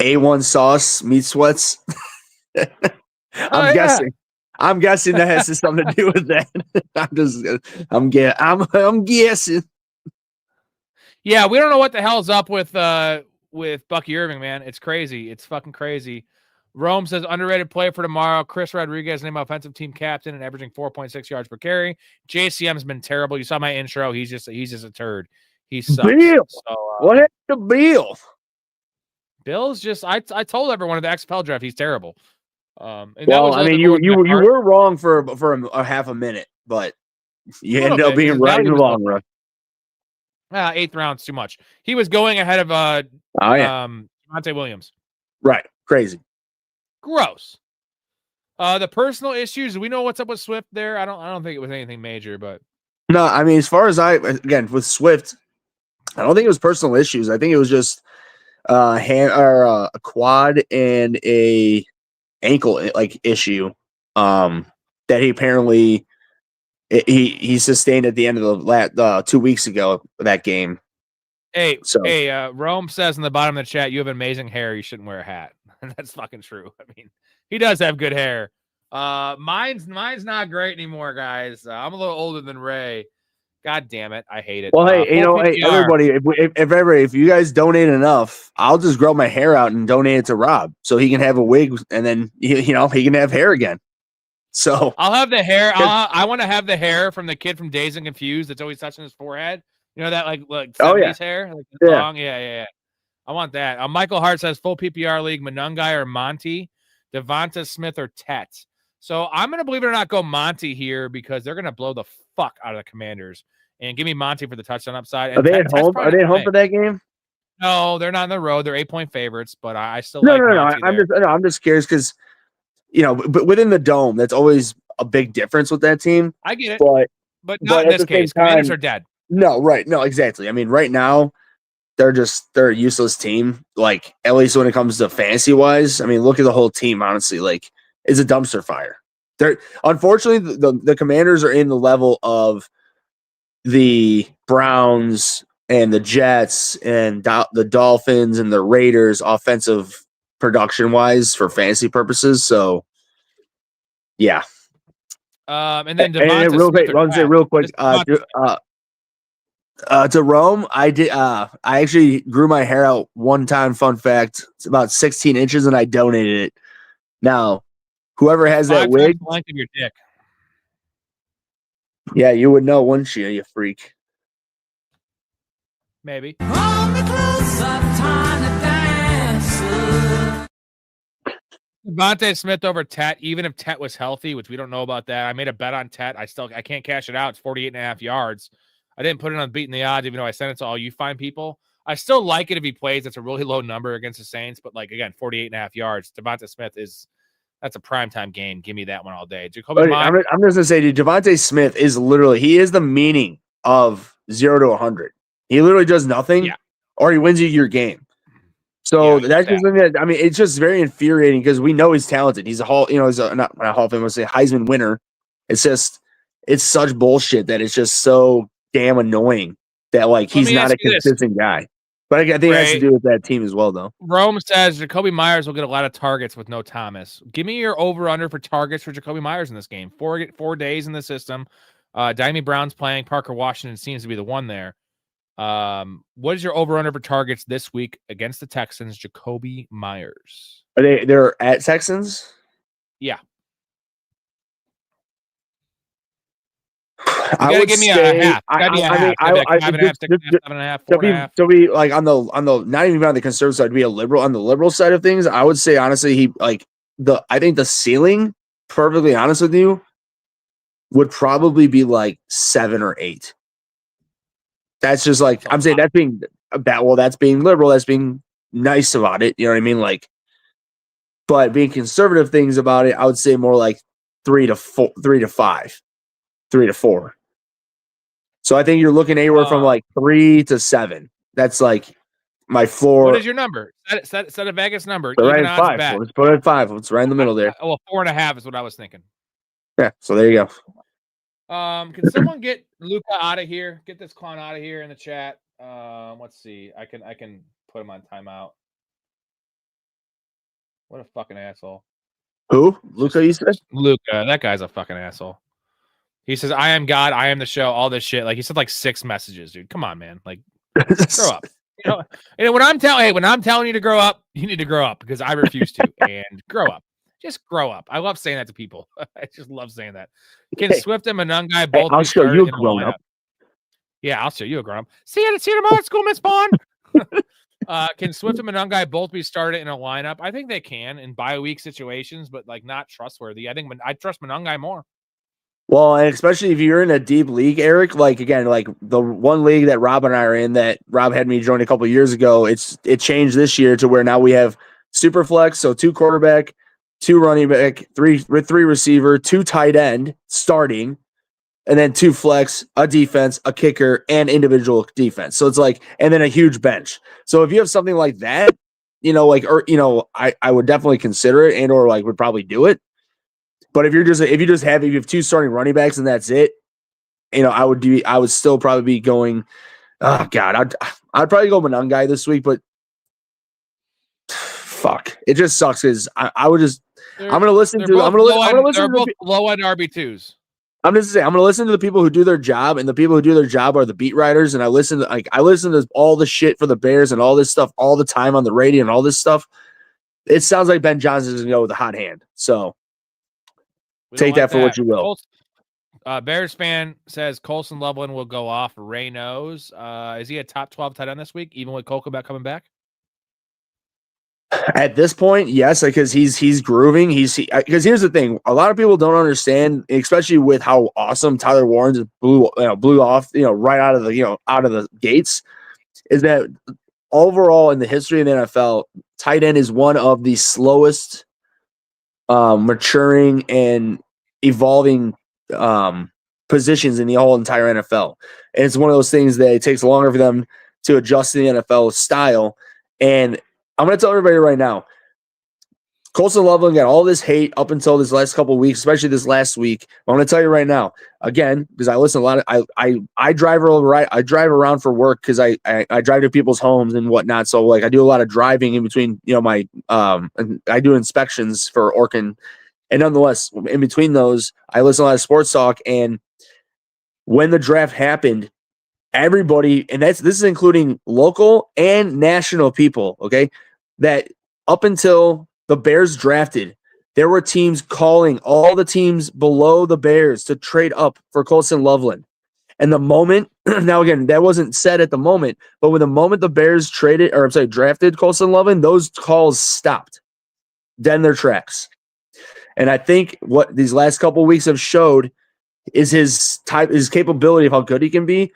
A1 sauce meat sweats. I'm guessing that has something to do with that. I'm guessing. Yeah, we don't know what the hell's up with Bucky Irving, man. It's crazy. It's fucking crazy. Rome says underrated player for tomorrow. Chris Rodriguez named offensive team captain and averaging 4.6 yards per carry. JCM's been terrible. You saw my intro. He's just a turd. He sucks. Bill. So, what happened to Bill? Bill's just I told everyone at the XFL draft he's terrible. And well, I mean, you were wrong for a half a minute, but you ended up being right in the long run. 8th round's too much. He was going ahead of Monte Williams. Right. Crazy. Gross. The personal issues, do we know what's up with Swift there? I don't think it was anything major, but no, I mean, as far as with Swift, I don't think it was personal issues. I think it was just a quad and a ankle issue that he apparently he sustained at the end of the 2 weeks ago, that game. Hey, Rome says in the bottom of the chat, you have amazing hair. You shouldn't wear a hat. That's fucking true. I mean, he does have good hair. Mine's not great anymore, guys. I'm a little older than Ray. God damn it, I hate it. Well, hey, everybody, if you guys donate enough, I'll just grow my hair out and donate it to Rob so he can have a wig, and then he can have hair again. So I'll have the hair. I want to have the hair from the kid from Dazed and Confused that's always touching his forehead. You know that like 70s hair? Like long? Yeah. I want that. Michael Hart says full PPR league, Monungai or Monty, Devonta Smith or Tet. So I'm going to, believe it or not, go Monty here because they're going to blow the fuck out of the Commanders and give me Monty for the touchdown upside. And are they at home? Are they at home for that game? No, they're not on the road. They're 8-point favorites, but I still no. I'm just curious because but within the dome, that's always a big difference with that team. I get it, but not in this case. Commanders are dead. No, right? No, exactly. I mean, right now they're a useless team. Like, at least when it comes to fantasy wise, I mean, look at the whole team. Honestly, like, it's a dumpster fire. Unfortunately, the Commanders are in the level of the Browns and the Jets and the Dolphins and the Raiders offensive production wise for fantasy purposes. So, yeah. And then Devonta Smith real quick. To Rome, I did. I actually grew my hair out one time. Fun fact: it's about 16 inches, and I donated it. Now, whoever has that 5 times wig, the length of your dick. yeah, you would know, wouldn't you? You freak. Maybe. Devontae Smith over Tet, even if Tet was healthy, which we don't know about that. I made a bet on Tet. I can't cash it out. It's 48.5 yards. I didn't put it on beating the odds, even though I sent it to all you fine people. I still like it if he plays. That's a really low number against the Saints, but like again, 48.5 yards. Devontae Smith that's a primetime game. Give me that one all day. Jacoby Myers. I'm just gonna say, dude, Devontae Smith is the meaning of 0 to 100. He literally does nothing, or he wins you your game. So that's just something that, I mean, it's just very infuriating because we know he's talented. He's he's not a Hall of Fame, let's say Heisman winner. It's such bullshit that it's just so damn annoying that like he's not a consistent guy. But I think it has to do with that team as well, though. Rome says Jacoby Myers will get a lot of targets with no Thomas. Give me your over-under for targets for Jacoby Myers in this game. 4 days in the system. Dimey Brown's playing. Parker Washington seems to be the one there. What is your over-under for targets this week against the Texans? Jacoby Myers. They're at Texans? Yeah. I would give me say, a half. To be like on the not even on the conservative side, to be a liberal on the liberal side of things. I would say honestly, I think the ceiling, perfectly honest with you, would probably be like 7 or 8. That's just like I'm saying. That's being that's being liberal. That's being nice about it. You know what I mean? Like, but being conservative things about it, I would say more like 3 to 4, 3 to 5, 3 to 4. So I think you're looking anywhere from like 3 to 7. That's like my floor. What is your number? Set a Vegas number. Right at 5. Let's put it at 5. It's right in the middle there. 4.5 is what I was thinking. Yeah. So there you go. Can someone get Luca out of here? Get this clown out of here in the chat. Let's see. I can put him on timeout. What a fucking asshole. Who? Luca, you said? Luca. That guy's a fucking asshole. He says, I am God, I am the show, all this shit. Like he said like 6 messages, dude. Come on, man. Like grow up. You know, when I'm telling you to grow up, you need to grow up because I refuse to. And grow up. Just grow up. I love saying that to people. I just love saying that. Can Swift and Monangai both I'll show you a grown up. Yeah, I'll show you a grown up. See you tomorrow at school, Miss Bond. Can Swift and Monangai both be started in a lineup? I think they can in bye-week situations, but like not trustworthy. I think I trust Monangai more. Well, and especially if you're in a deep league, Eric, like again, like the one league that Rob and I are in that Rob had me join a couple of years ago, it changed this year to where now we have super flex, so 2 quarterback, 2 running back, 3 receiver, 2 tight end starting, and then 2 flex, a defense, a kicker, and individual defense. So it's like, and then a huge bench. So if you have something like that, I would definitely consider it and or like would probably do it. But if you have 2 starting running backs and that's it, I would still probably be going. Oh God, I'd probably go Monangai this week, but fuck, it just sucks because I would just. I'm gonna listen to low end RB2s. I'm just saying I'm gonna listen to the people who do their job, and the people who do their job are the beat writers. And I listen to all the shit for the Bears and all this stuff all the time on the radio and all this stuff. It sounds like Ben Johnson's gonna go with a hot hand. So. Take that for what you will. Bears fan says Colson Loveland will go off. Ray knows. Is he a top 12 tight end this week, even with Colquitt coming back? At this point, yes, because he's grooving. Because here's the thing: a lot of people don't understand, especially with how awesome Tyler Warren just blew off, right out of the gates. Is that overall in the history of the NFL, tight end is one of the slowest maturing and evolving positions in the whole entire NFL. And it's one of those things that it takes longer for them to adjust to the NFL style. And I'm going to tell everybody right now, Colson Loveland got all this hate up until this last couple of weeks, especially this last week. I'm going to tell you right now, again, because I listen a lot of, I drive around for work because I drive to people's homes and whatnot. So like I do a lot of driving in between, my and I do inspections for Orkin. And nonetheless, in between those, I listen to a lot of sports talk. And when the draft happened, everybody, and this is including local and national people, okay, that up until the Bears drafted, there were teams calling all the teams below the Bears to trade up for Colson Loveland. And the moment, now again, that wasn't said at the moment, but when the moment the Bears drafted Colson Loveland, those calls stopped, dead in their tracks. And I think what these last couple of weeks have showed is his capability of how good he can be.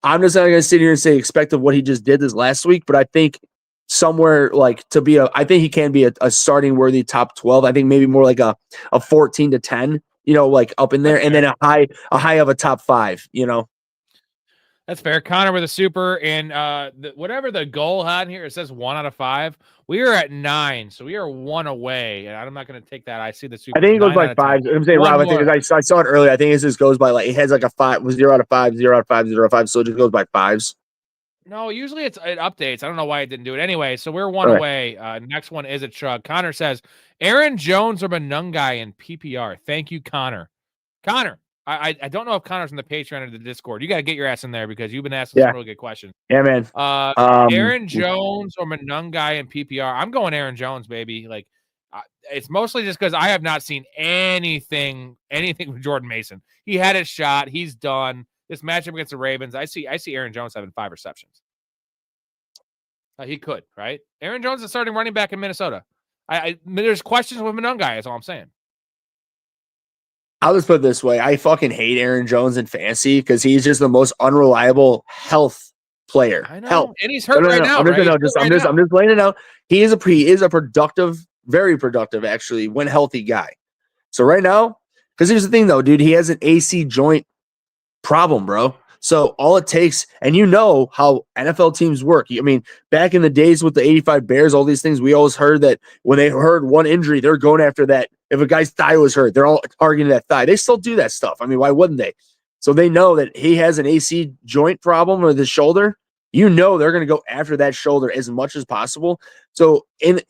I'm just not going to sit here and say expect of what he just did this last week, but I think somewhere I think he can be a starting worthy top 12. I think maybe more like a 14 to 10, like up in there, and then a high of a top 5, That's fair. Connor with a super, and whatever the goal had here, it says 1 out of 5. We are at 9, so we are 1 away, and I'm not going to take that. I see the super. I think it goes by 5. I'm saying, Rob, I think I saw it earlier. I think it just goes by it has like a 5, 0 out of 5, 0 out of 5, 0 out of 5, so it just goes by 5s. No, usually it updates. I don't know why it didn't do it anyway. So we're 1 away. Next one is a chug. Connor says Aaron Jones or Manungai in PPR. Thank you, Connor. Connor, I don't know if Connor's in the Patreon or the Discord. You got to get your ass in there because you've been asking some really good questions. Yeah, man. Aaron Jones or Manungai in PPR. I'm going Aaron Jones, baby. Like it's mostly just because I have not seen anything from Jordan Mason. He had his shot. He's done. This matchup against the Ravens, I see Aaron Jones having 5 receptions. He could, right? Aaron Jones is starting running back in Minnesota. There's questions with Manungai, is all I'm saying. I'll just put it this way. I fucking hate Aaron Jones in fantasy because he's just the most unreliable health player. I know. And he's hurt right now. I'm just laying it out. He is a productive, very productive, actually, when healthy guy. So right now, because here's the thing though, dude, he has an AC joint problem, bro. So all it takes, and you know how NFL teams work. I mean, back in the days with the 85 Bears, all these things, we always heard that when they heard one injury, they're going after that. If a guy's thigh was hurt, they're all targeting that thigh. They still do that stuff. I mean, why wouldn't they? So they know that he has an AC joint problem with his shoulder. You know they're going to go after that shoulder as much as possible. So in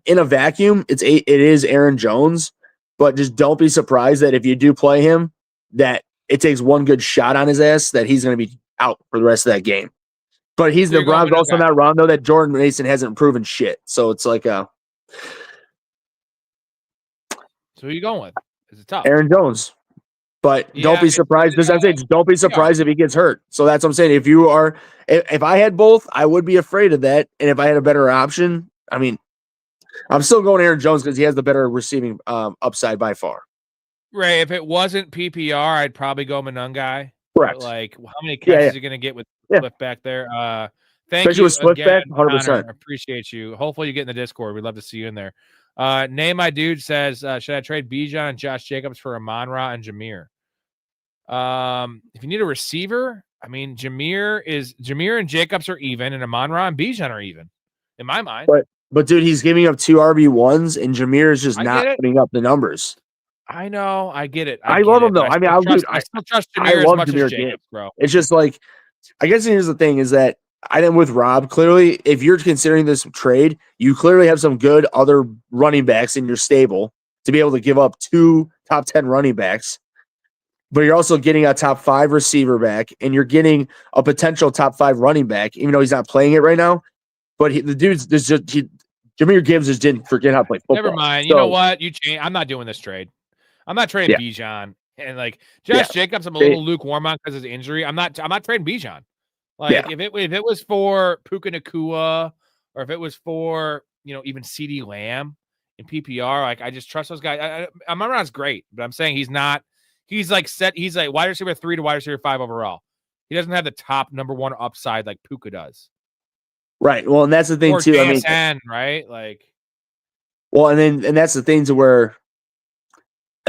a vacuum, it is Aaron Jones, but just don't be surprised that if you do play him, that it takes one good shot on his ass that he's going to be out for the rest of that game. But Rob's also not wrong, though, that Jordan Mason hasn't proven shit. So it's like So who are you going with? Is it tough? Aaron Jones. But don't be surprised. Don't be surprised if he gets hurt. So that's what I'm saying. If I had both, I would be afraid of that. And if I had a better option, I mean, I'm still going Aaron Jones because he has the better receiving upside by far. Right. If it wasn't PPR, I'd probably go Manungai. Correct. Like, how many catches are you going to get with Swift back there? Thank Especially you with Swift again, back, 100%. Connor. Appreciate you. Hopefully you get in the Discord. We'd love to see you in there. Name My Dude says, should I trade Bijan and Josh Jacobs for Amon-Ra and Jameer? If you need a receiver, I mean, Jameer and Jacobs are even, and Amon-Ra and Bijan are even, in my mind. But dude, he's giving up 2 RB1s, and Jameer is just not putting up the numbers. I know. I get it. I love him, though. I mean, I still trust Jameer as much as Jacobs, bro. It's just like, I guess here's the thing is that I am with Rob. Clearly, if you're considering this trade, you clearly have some good other running backs in your stable to be able to give up 2 top 10 running backs. But you're also getting a top 5 receiver back, and you're getting a potential top 5 running back, even though he's not playing it right now. But Jameer Gibbs just didn't forget how to play football. Never mind. You know what? I'm not doing this trade. I'm not trading Bijan. And like Josh Jacobs, I'm a little lukewarm on because of his injury. I'm not trading Bijan. Like if it was for Puka Nacua, or if it was for even CeeDee Lamb in PPR, like I just trust those guys. Amon-Ra's great, but I'm saying he's not. He's like wide receiver 3 to wide receiver 5 overall. He doesn't have the top number 1 upside like Puka does. Right. Well, and that's the thing too. JSN, I mean, right? Like, well, and that's the thing to where.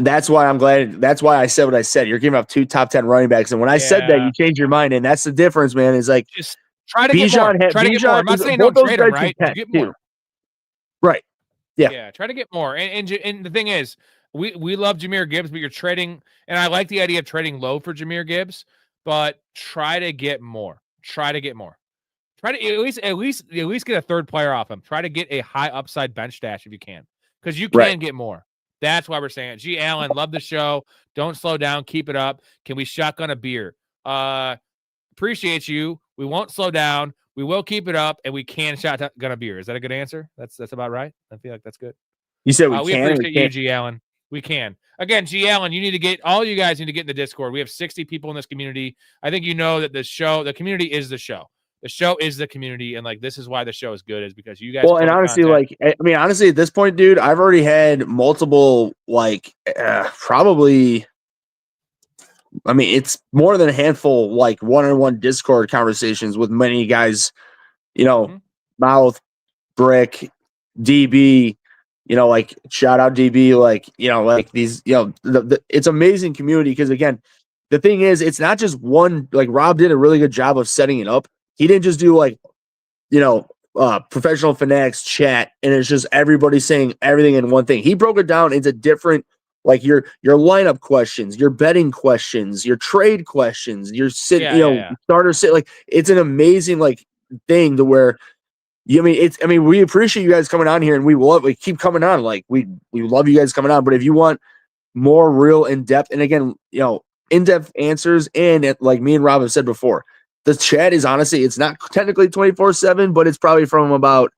That's why I'm glad. That's why I said what I said. You're giving up 2 top 10 running backs, and when I said that, you changed your mind, and that's the difference, man. Is like just try to get more. Try to get more. I'm not saying don't trade him, right? Get more. Right. Yeah. Yeah. Try to get more. And the thing is, we love Jameer Gibbs, but you're trading, and I like the idea of trading low for Jameer Gibbs, but try to get more. Try to get more. Try to at least get a third player off him. Try to get a high upside bench stash if you can, because you can get more. That's why we're saying it. G. Allen, love the show. Don't slow down. Keep it up. Can we shotgun a beer? appreciate you. We won't slow down. We will keep it up, and we can shotgun a beer. Is that a good answer? That's about right. I feel like that's good. You said we appreciate you, G. Allen. We can. Again, G. Allen, you guys need to get in the Discord. We have 60 people in this community. I think you know that the community is the show. The show is the community, and like this is why the show is good, is because you guys. Well, and honestly, honestly, at this point, dude, I've already had multiple, probably. I mean, it's more than a handful, like one-on-one Discord conversations with many guys. Mouth, Brick, DB. Shout out DB. These. It's amazing community because again, the thing is, it's not just one. Like Rob did a really good job of setting it up. He didn't just do Professional Fanatics chat, and it's just everybody saying everything in one thing. He broke it down into different, your lineup questions, your betting questions, your trade questions, your starter sit. It's an amazing thing to where we appreciate you guys coming on here, and we keep coming on. We love you guys coming on. But if you want more real in-depth, and again, in-depth answers, and like me and Rob have said before, the chat is honestly, it's not technically 24/7, but it's probably from about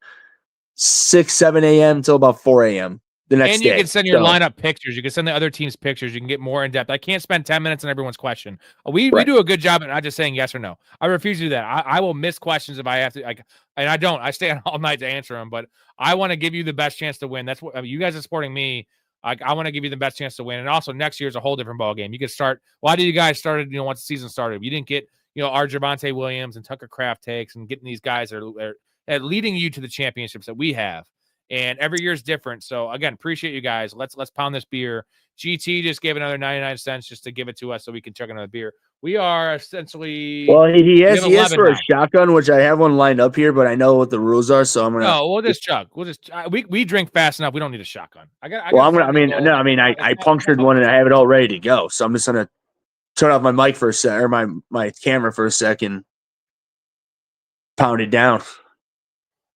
6, 7 a.m. till about 4 a.m. the next day. And you can send your lineup pictures. You can send the other team's pictures. You can get more in depth. I can't spend 10 minutes on everyone's question. We do a good job at not just saying yes or no. I refuse to do that. I will miss questions if I have to. And I don't. I stay on all night to answer them. But I want to give you the best chance to win. That's what you guys are supporting me. I want to give you the best chance to win. And also next year is a whole different ball game. You can start. Why did you guys started? Once the season started, you didn't get our Javonte Williams and Tucker Kraft takes and getting these guys that are leading you to the championships that we have. And every year is different. So again, appreciate you guys. Let's pound this beer. GT just gave another 99 cents just to give it to us so we can chug another beer. We are essentially. Well, he asked for a shotgun, which I have one lined up here, but I know what the rules are, so I'm gonna. No, we'll just chug. We drink fast enough. We don't need a shotgun. I punctured one and I have it all ready to go. So I'm just gonna turn off my mic for a sec, or my camera for a second. Pound it down.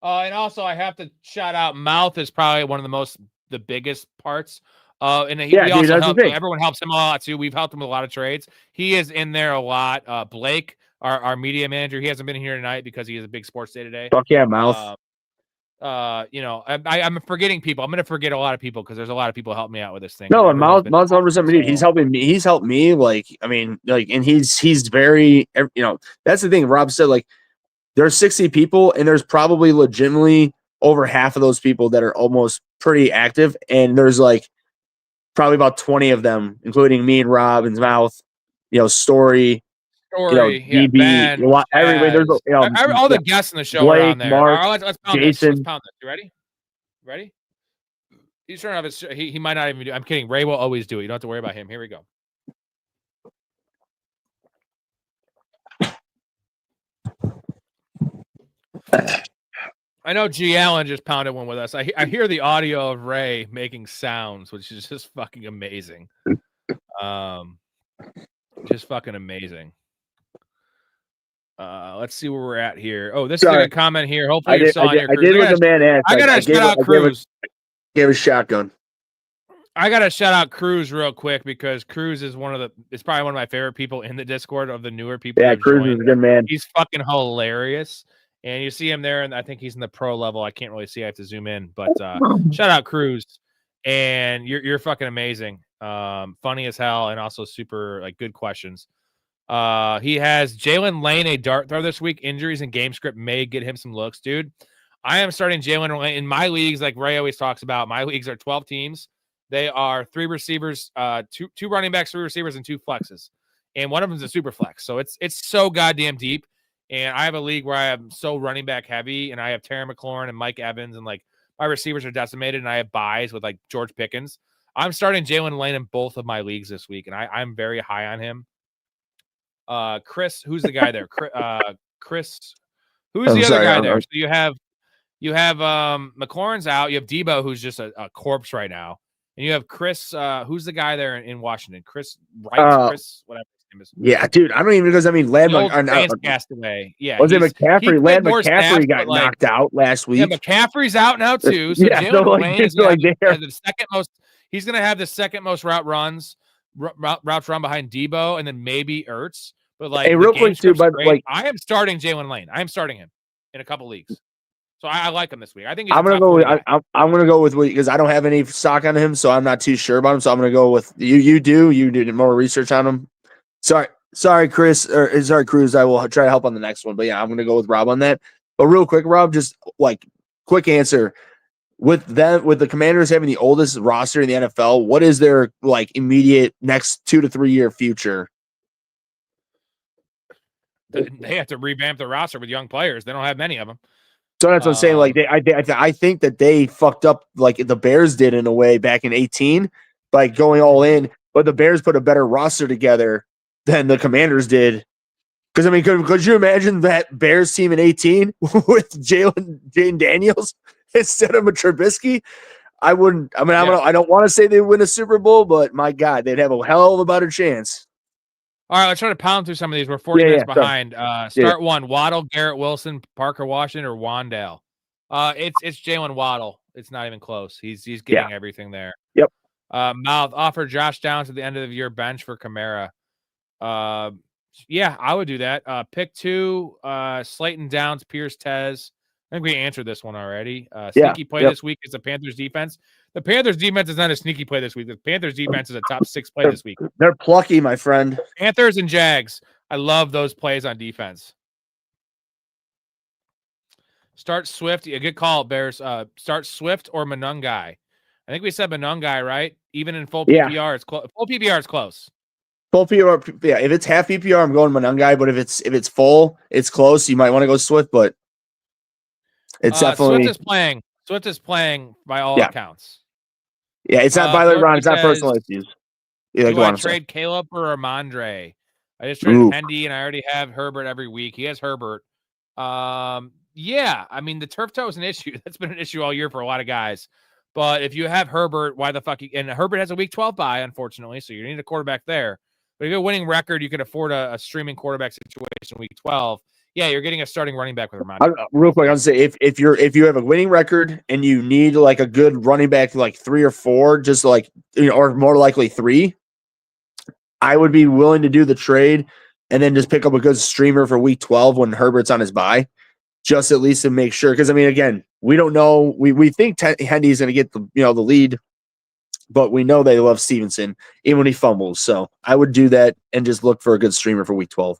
And also, I have to shout out. Mouth is probably one of the biggest parts. And everyone helps him a lot too. We've helped him with a lot of trades. He is in there a lot. Blake, our media manager, he hasn't been here tonight because he has a big sports day today. Fuck yeah, Mouth. I'm forgetting people. I'm going to forget a lot of people because there's a lot of people helping me out with this thing. No, and Mouth's 100%. He's helping me. He's helped me. And he's very. That's the thing. Rob said there's 60 people, and there's probably legitimately over half of those people that are almost pretty active, and there's probably about 20 of them, including me and Rob and Mouth, Story, DB, Ben, everybody. There's all the guests in the show Blake, are on there. Mark, all right, let's pound Jason. This. Let's pound this. You ready? Ready? He's turning off his. He might not even do. I'm kidding. Ray will always do it. You don't have to worry about him. Here we go. I know G. Allen just pounded one with us. I hear the audio of Ray making sounds, which is just fucking amazing. Just fucking amazing. Let's see where we're at here. Oh, this is a good comment here. Hopefully you're still on here. I did what the man asked. I gotta shout out Cruz. Gave a shotgun. I gotta shout out Cruz real quick because Cruz is it's probably one of my favorite people in the Discord of the newer people. Yeah, Cruz is a good man. He's fucking hilarious. And you see him there, and I think he's in the pro level. I can't really see. I have to zoom in. But shout out Cruz. And you're fucking amazing. Funny as hell, and also super good questions. He has Jalen Lane, a dart throw this week. Injuries and game script may get him some looks, dude. I am starting Jalen Lane in my leagues, like Ray always talks about. My leagues are 12 teams. They are 3 receivers, two running backs, 3 receivers, and 2 flexes. And one of them is a super flex. So it's so goddamn deep. And I have a league where I am so running back heavy, and I have Terry McLaurin and Mike Evans, and my receivers are decimated, and I have buys with George Pickens. I'm starting Jalen Lane in both of my leagues this week, and I'm very high on him. Chris, who's the guy there? Chris, who's the other guy there? So you have McLaurin's out. You have Debo, who's just a corpse right now, and you have Chris. Who's the guy there in Washington? Chris Wright, Chris whatever. Yeah, dude. I don't even because McCaffrey. Yeah, was it McCaffrey? McCaffrey got knocked out last week. Yeah, McCaffrey's out now too. So Jalen Lane is the second most. He's going to have the second most routes run behind Debo, and then maybe Ertz. But like, Hey, the real game quick too, script's but great. like, I am starting Jalen Lane. I am starting him in a couple leagues. So I like him this week. I think he's a top 40 guy. I'm gonna go with because I don't have any stock on him, so I'm not too sure about him. So I'm gonna go with you. You did more research on him. Sorry, Chris, or sorry, Cruz. I will try to help on the next one. But yeah, I'm gonna go with Rob on that. But real quick, Rob, just like quick answer. With the Commanders having the oldest roster in the NFL, what is their like immediate next 2 to 3 year future? They have to revamp the roster with young players. They don't have many of them. So that's what I'm saying. Like I think that they fucked up like the Bears did in a way back in 2018 by going all in, but the Bears put a better roster together than the Commanders did. Because I mean, could you imagine that Bears team in 2018 with Jane Daniels instead of a Trubisky? I wouldn't. I mean, I don't want to say they win a Super Bowl, but my God, they'd have a hell of a better chance. All right, let's try to pound through some of these. We're 40 minutes behind. Sorry. One: Waddle, Garrett Wilson, Parker Washington, or Wandale. It's Jalen Waddle. It's not even close. He's getting everything there. Yep. Mouth offer Josh Downs at the end of the year bench for Kamara. Yeah, I would do that. Pick 2, Slayton Downs, Pierce Tez. I think we answered this one already. Sneaky play this week is the Panthers defense. The Panthers defense is not a sneaky play this week. The Panthers defense is a top 6 play this week. They're plucky, my friend. Panthers and Jags. I love those plays on defense. Start Swift. A good call, Bears. Start Swift or Monungai. I think we said Monungai, right? Even in full PPR, it's close. Full PPR is close. Full PPR, yeah. If it's half PPR, I'm going Monungai. But if it's full, it's close. You might want to go Swift, but it's definitely Swift is playing by all accounts. Yeah, it's not by the Ron. It's not personal issues. Yeah, do I trade Caleb or Ramondre? I just traded Hendy, and I already have Herbert every week. He has Herbert. Yeah, I mean, the turf toe is an issue. That's been an issue all year for a lot of guys. But if you have Herbert, why the fuck? And Herbert has a week 12 bye, unfortunately, so you need a quarterback there. But if you have a winning record, you can afford a streaming quarterback situation week 12. Yeah, you're getting a starting running back with Ramondre. Real quick, I'll say if you have a winning record and you need like a good running back, like 3 or 4, just like or more likely 3, I would be willing to do the trade and then just pick up a good streamer for week 12 when Herbert's on his bye, just at least to make sure. Because I mean, again, we don't know. We think Hendy's going to get the lead, but we know they love Stevenson even when he fumbles. So I would do that and just look for a good streamer for week 12.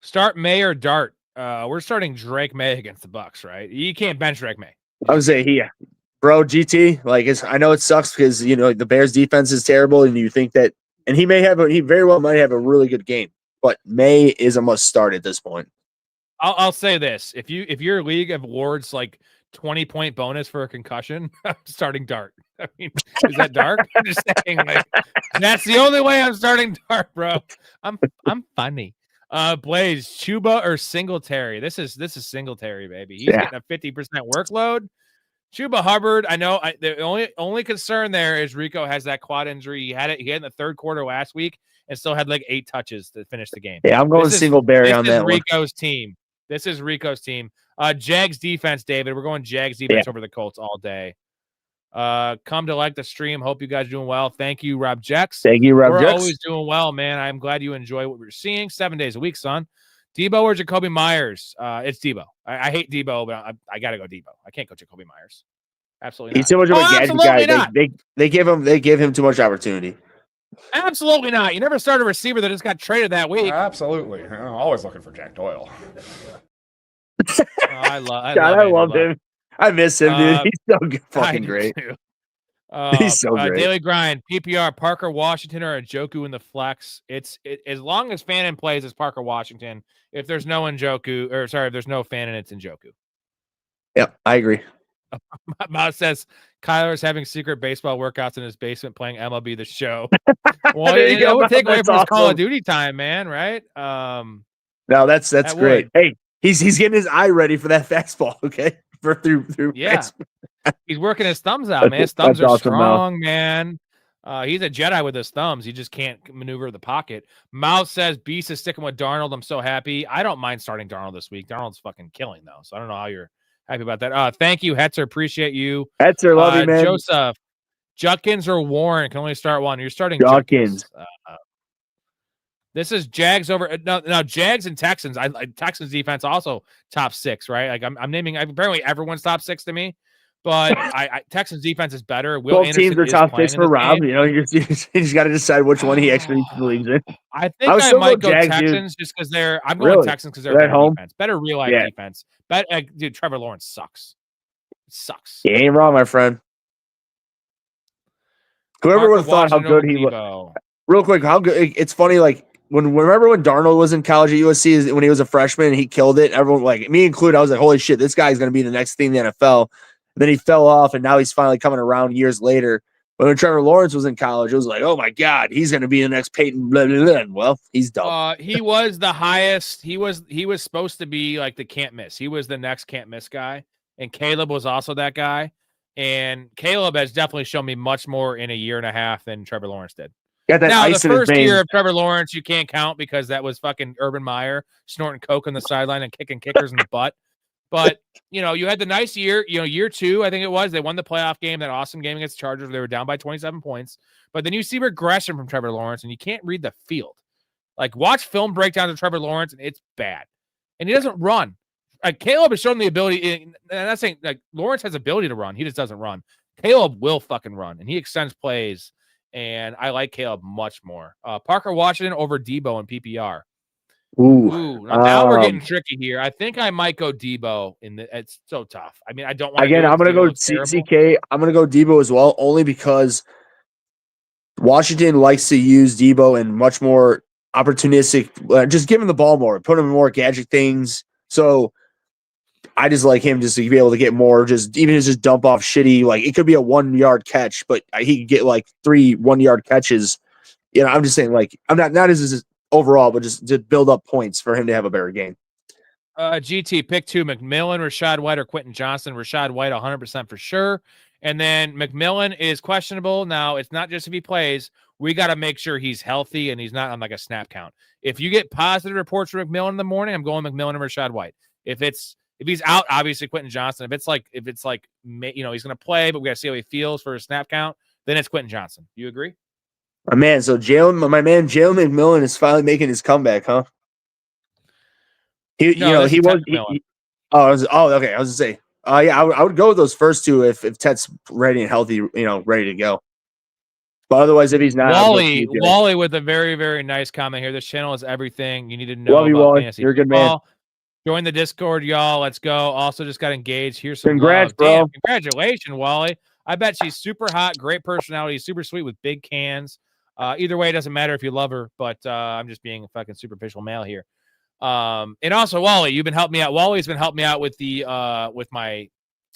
Start May or Dart. We're starting Drake May against the Bucks, right? You can't bench Drake May. I would say, bro, GT. Like, I know it sucks because the Bears defense is terrible, and you think that, and he very well might have a really good game, but May is a must start at this point. I'll say this: if your league awards like 20-point bonus for a concussion, I'm starting Dart. I mean, is that dark? I'm just saying, like, that's the only way I'm starting Dart, bro. I'm funny. Blaze, Chuba or Singletary? This is Singletary, baby. He's getting a 50% workload. Chuba Hubbard, I know. The only concern there is Rico has that quad injury. He had in the third quarter last week and still had like 8 touches to finish the game. Yeah, I'm going Singletary on that one. Rico's team. This is Rico's team. Jags defense, David. We're going Jags defense over the Colts all day. Come to like the stream. Hope you guys are doing well. Thank you, Rob Jex. Thank you, Rob Jex. We're always doing well, man. I'm glad you enjoy what we're seeing 7 days a week, son. Debo or Jacoby Myers? It's Debo. I hate Debo, but I got to go Debo. I can't go Jacoby Myers. Absolutely not. He's too much of a gadget guy. They give him too much opportunity. Absolutely not. You never start a receiver that just got traded that week. Absolutely. I'm always looking for Jack Doyle. I love him. I miss him, dude. He's so fucking great. He's so great. Daily grind, PPR, Parker Washington or Njoku in the flex. It's as long as Fannin plays as Parker Washington. If there's no Njoku, if there's no Fannin, it's Njoku. Yep, I agree. Mouse says Kyler's having secret baseball workouts in his basement playing MLB The Show. Well, it would take away from his Call of Duty time, man. Right? No, that's great. Hey, he's getting his eye ready for that fastball. Okay, through he's working his thumbs out, man. His thumbs are strong, man. He's a Jedi with his thumbs. He just can't maneuver the pocket. Mouse says Beast is sticking with Darnold. I'm so happy. I don't mind starting Darnold this week. Darnold's fucking killing though, so I don't know how you're happy about that. Thank you, Hetzer. Appreciate you. Hetzer, love you, man. Joseph, Judkins or Warren can only start one. You're starting Judkins. This is Jags over now. Jags and Texans. Texans defense also top 6, right? Like I'm naming apparently everyone's top 6 to me, but Texans defense is better. Will Both Anderson teams are is top playing 6 in for this Rob. game. You know, you just got to decide which one he actually believes in. I think I still might go Jags, Texans dude. just because I'm going Texans because they're a better home? defense, better real life defense. Dude, Trevor Lawrence sucks. It sucks. You ain't wrong, my friend. Whoever would have thought how good he was. Real quick, how good it's funny, like remember when Darnold was in college at USC when he was a freshman and he killed it? Everyone, like me included, I was like, holy shit, this guy's gonna be the next thing in the NFL. And then he fell off and now he's finally coming around years later. But when Trevor Lawrence was in college, it was like, oh my God, he's gonna be the next Peyton, blah, blah, blah. Well, he's dumb. He was the highest, he was supposed to be like the can't miss. He was the next can't miss guy. And Caleb was also that guy. And Caleb has definitely shown me much more in a year and a half than Trevor Lawrence did. Now, the first year of Trevor Lawrence, you can't count because that was fucking Urban Meyer snorting coke on the sideline and kicking kickers in the butt. But, you know, you had the nice year, year 2, I think it was. They won the playoff game, that awesome game against the Chargers. They were down by 27 points. But then you see regression from Trevor Lawrence, and you can't read the field. Like, watch film breakdowns of Trevor Lawrence, and it's bad. And he doesn't run. Like, Caleb has shown the ability, and I'm not saying, like, Lawrence has ability to run. He just doesn't run. Caleb will fucking run, and he extends plays, and I like Caleb much more. Parker Washington over Debo in PPR. Ooh, now we're getting tricky here. I think I might go Debo it's so tough. I mean, I don't want to. Again, I'm going to go CK. I'm going to go Debo as well, only because Washington likes to use Debo in much more opportunistic, just give him the ball more, put him in more gadget things. So I just like him just to be able to get more, just dump off shitty, like it could be a 1-yard catch, but he could get like 3 1-yard catches. You know, I'm just saying, like, I'm not as overall, but just to build up points for him to have a better game. GT, pick 2, McMillan, Rashad White, or Quentin Johnson. Rashad White, 100% for sure. And then McMillan is questionable. Now, it's not just if he plays. We got to make sure he's healthy and he's not on like a snap count. If you get positive reports from McMillan in the morning, I'm going McMillan and Rashad White. If he's out, obviously Quentin Johnson. If it's like he's going to play, but we got to see how he feels for a snap count, then it's Quentin Johnson. You agree? My man Jalen McMillan is finally making his comeback, huh? Okay. I was gonna say, yeah, I would go with those first 2 if Tet's ready and healthy, ready to go. But otherwise, if he's not, Wally with a very, very nice comment here. This channel is everything you need to know about Wally. Fantasy You're a good football. man. Join the Discord, y'all. Let's go. Also, just got engaged. Here's some congrats, love. bro. Damn, congratulations, Wally. I bet she's super hot, great personality, super sweet with big cans. Either way, it doesn't matter if you love her, but I'm just being a fucking superficial male here. And also, Wally, you've been helping me out. Wally's been helping me out with the with my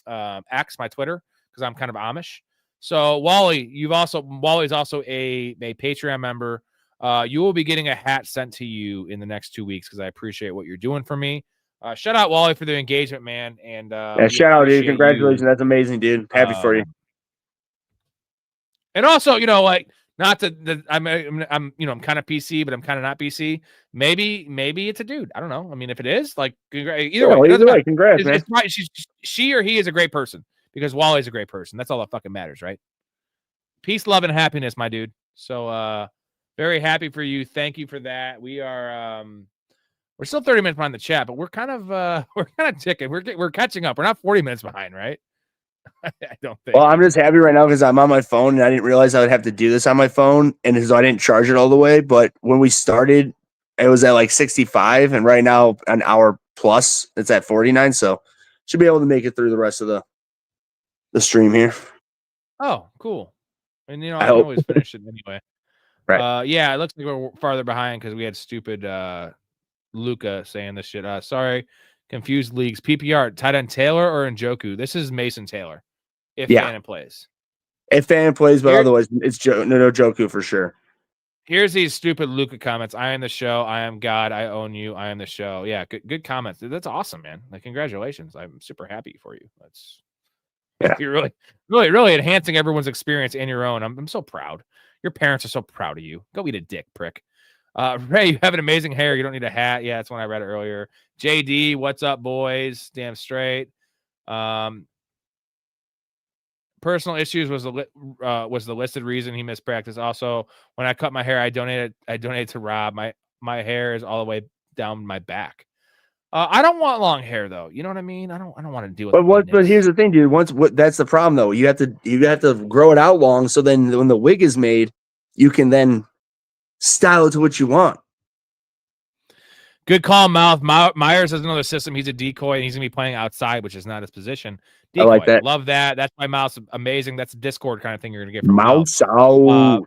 X, my Twitter, because I'm kind of Amish. So Wally's also a Patreon member. You will be getting a hat sent to you in the next 2 weeks because I appreciate what you're doing for me. Shout out Wally for the engagement, man. And shout out, dude. Congratulations. That's amazing, dude. Happy for you. And also, like, not that I'm kind of PC, but I'm kind of not PC. Maybe it's a dude. I don't know. I mean, if it is, like, either way, congrats, man. She or he is a great person because Wally's a great person. That's all that fucking matters, right? Peace, love, and happiness, my dude. So, very happy for you. Thank you for that. We are, we're still 30 minutes behind the chat, but we're kind of ticking. We're catching up. We're not 40 minutes behind, right? I don't think. Well, I'm just happy right now because I'm on my phone and I didn't realize I would have to do this on my phone, and so I didn't charge it all the way. But when we started, it was at like 65, and right now an hour plus, it's at 49. So should be able to make it through the rest of the stream here. Oh, cool. And I can always finish it anyway. Right. Yeah, it looks like we're farther behind because we had stupid Luca saying this shit. Sorry. Confused leagues. PPR, tight end Taylor or Njoku? This is Mason Taylor. If Fannin plays. If Fannin plays, but otherwise it's Njoku for sure. Here's these stupid Luca comments. I am the show. I am God. I own you. I am the show. Yeah, good comments. That's awesome, man. Like, congratulations. I'm super happy for you. You're really, really, really enhancing everyone's experience and your own. I'm so proud. Your parents are so proud of you. Go eat a dick, prick. Ray, you have an amazing hair. You don't need a hat. Yeah, that's when I read it earlier. JD, what's up, boys? Damn straight. Personal issues was the listed reason he missed practice. Also, when I cut my hair, I donated to Rob. my hair is all the way down my back. I don't want long hair though. You know what I mean? I don't want to deal with. But here's the thing, dude. That's the problem though. You have to grow it out long. So then when the wig is made, you can then style it to what you want. Good call, Mouth. Myers has another system. He's a decoy, and he's going to be playing outside, which is not his position. Decoy. I like that. Love that. That's my Mouse. Amazing. That's a Discord kind of thing you're going to get from Mouse.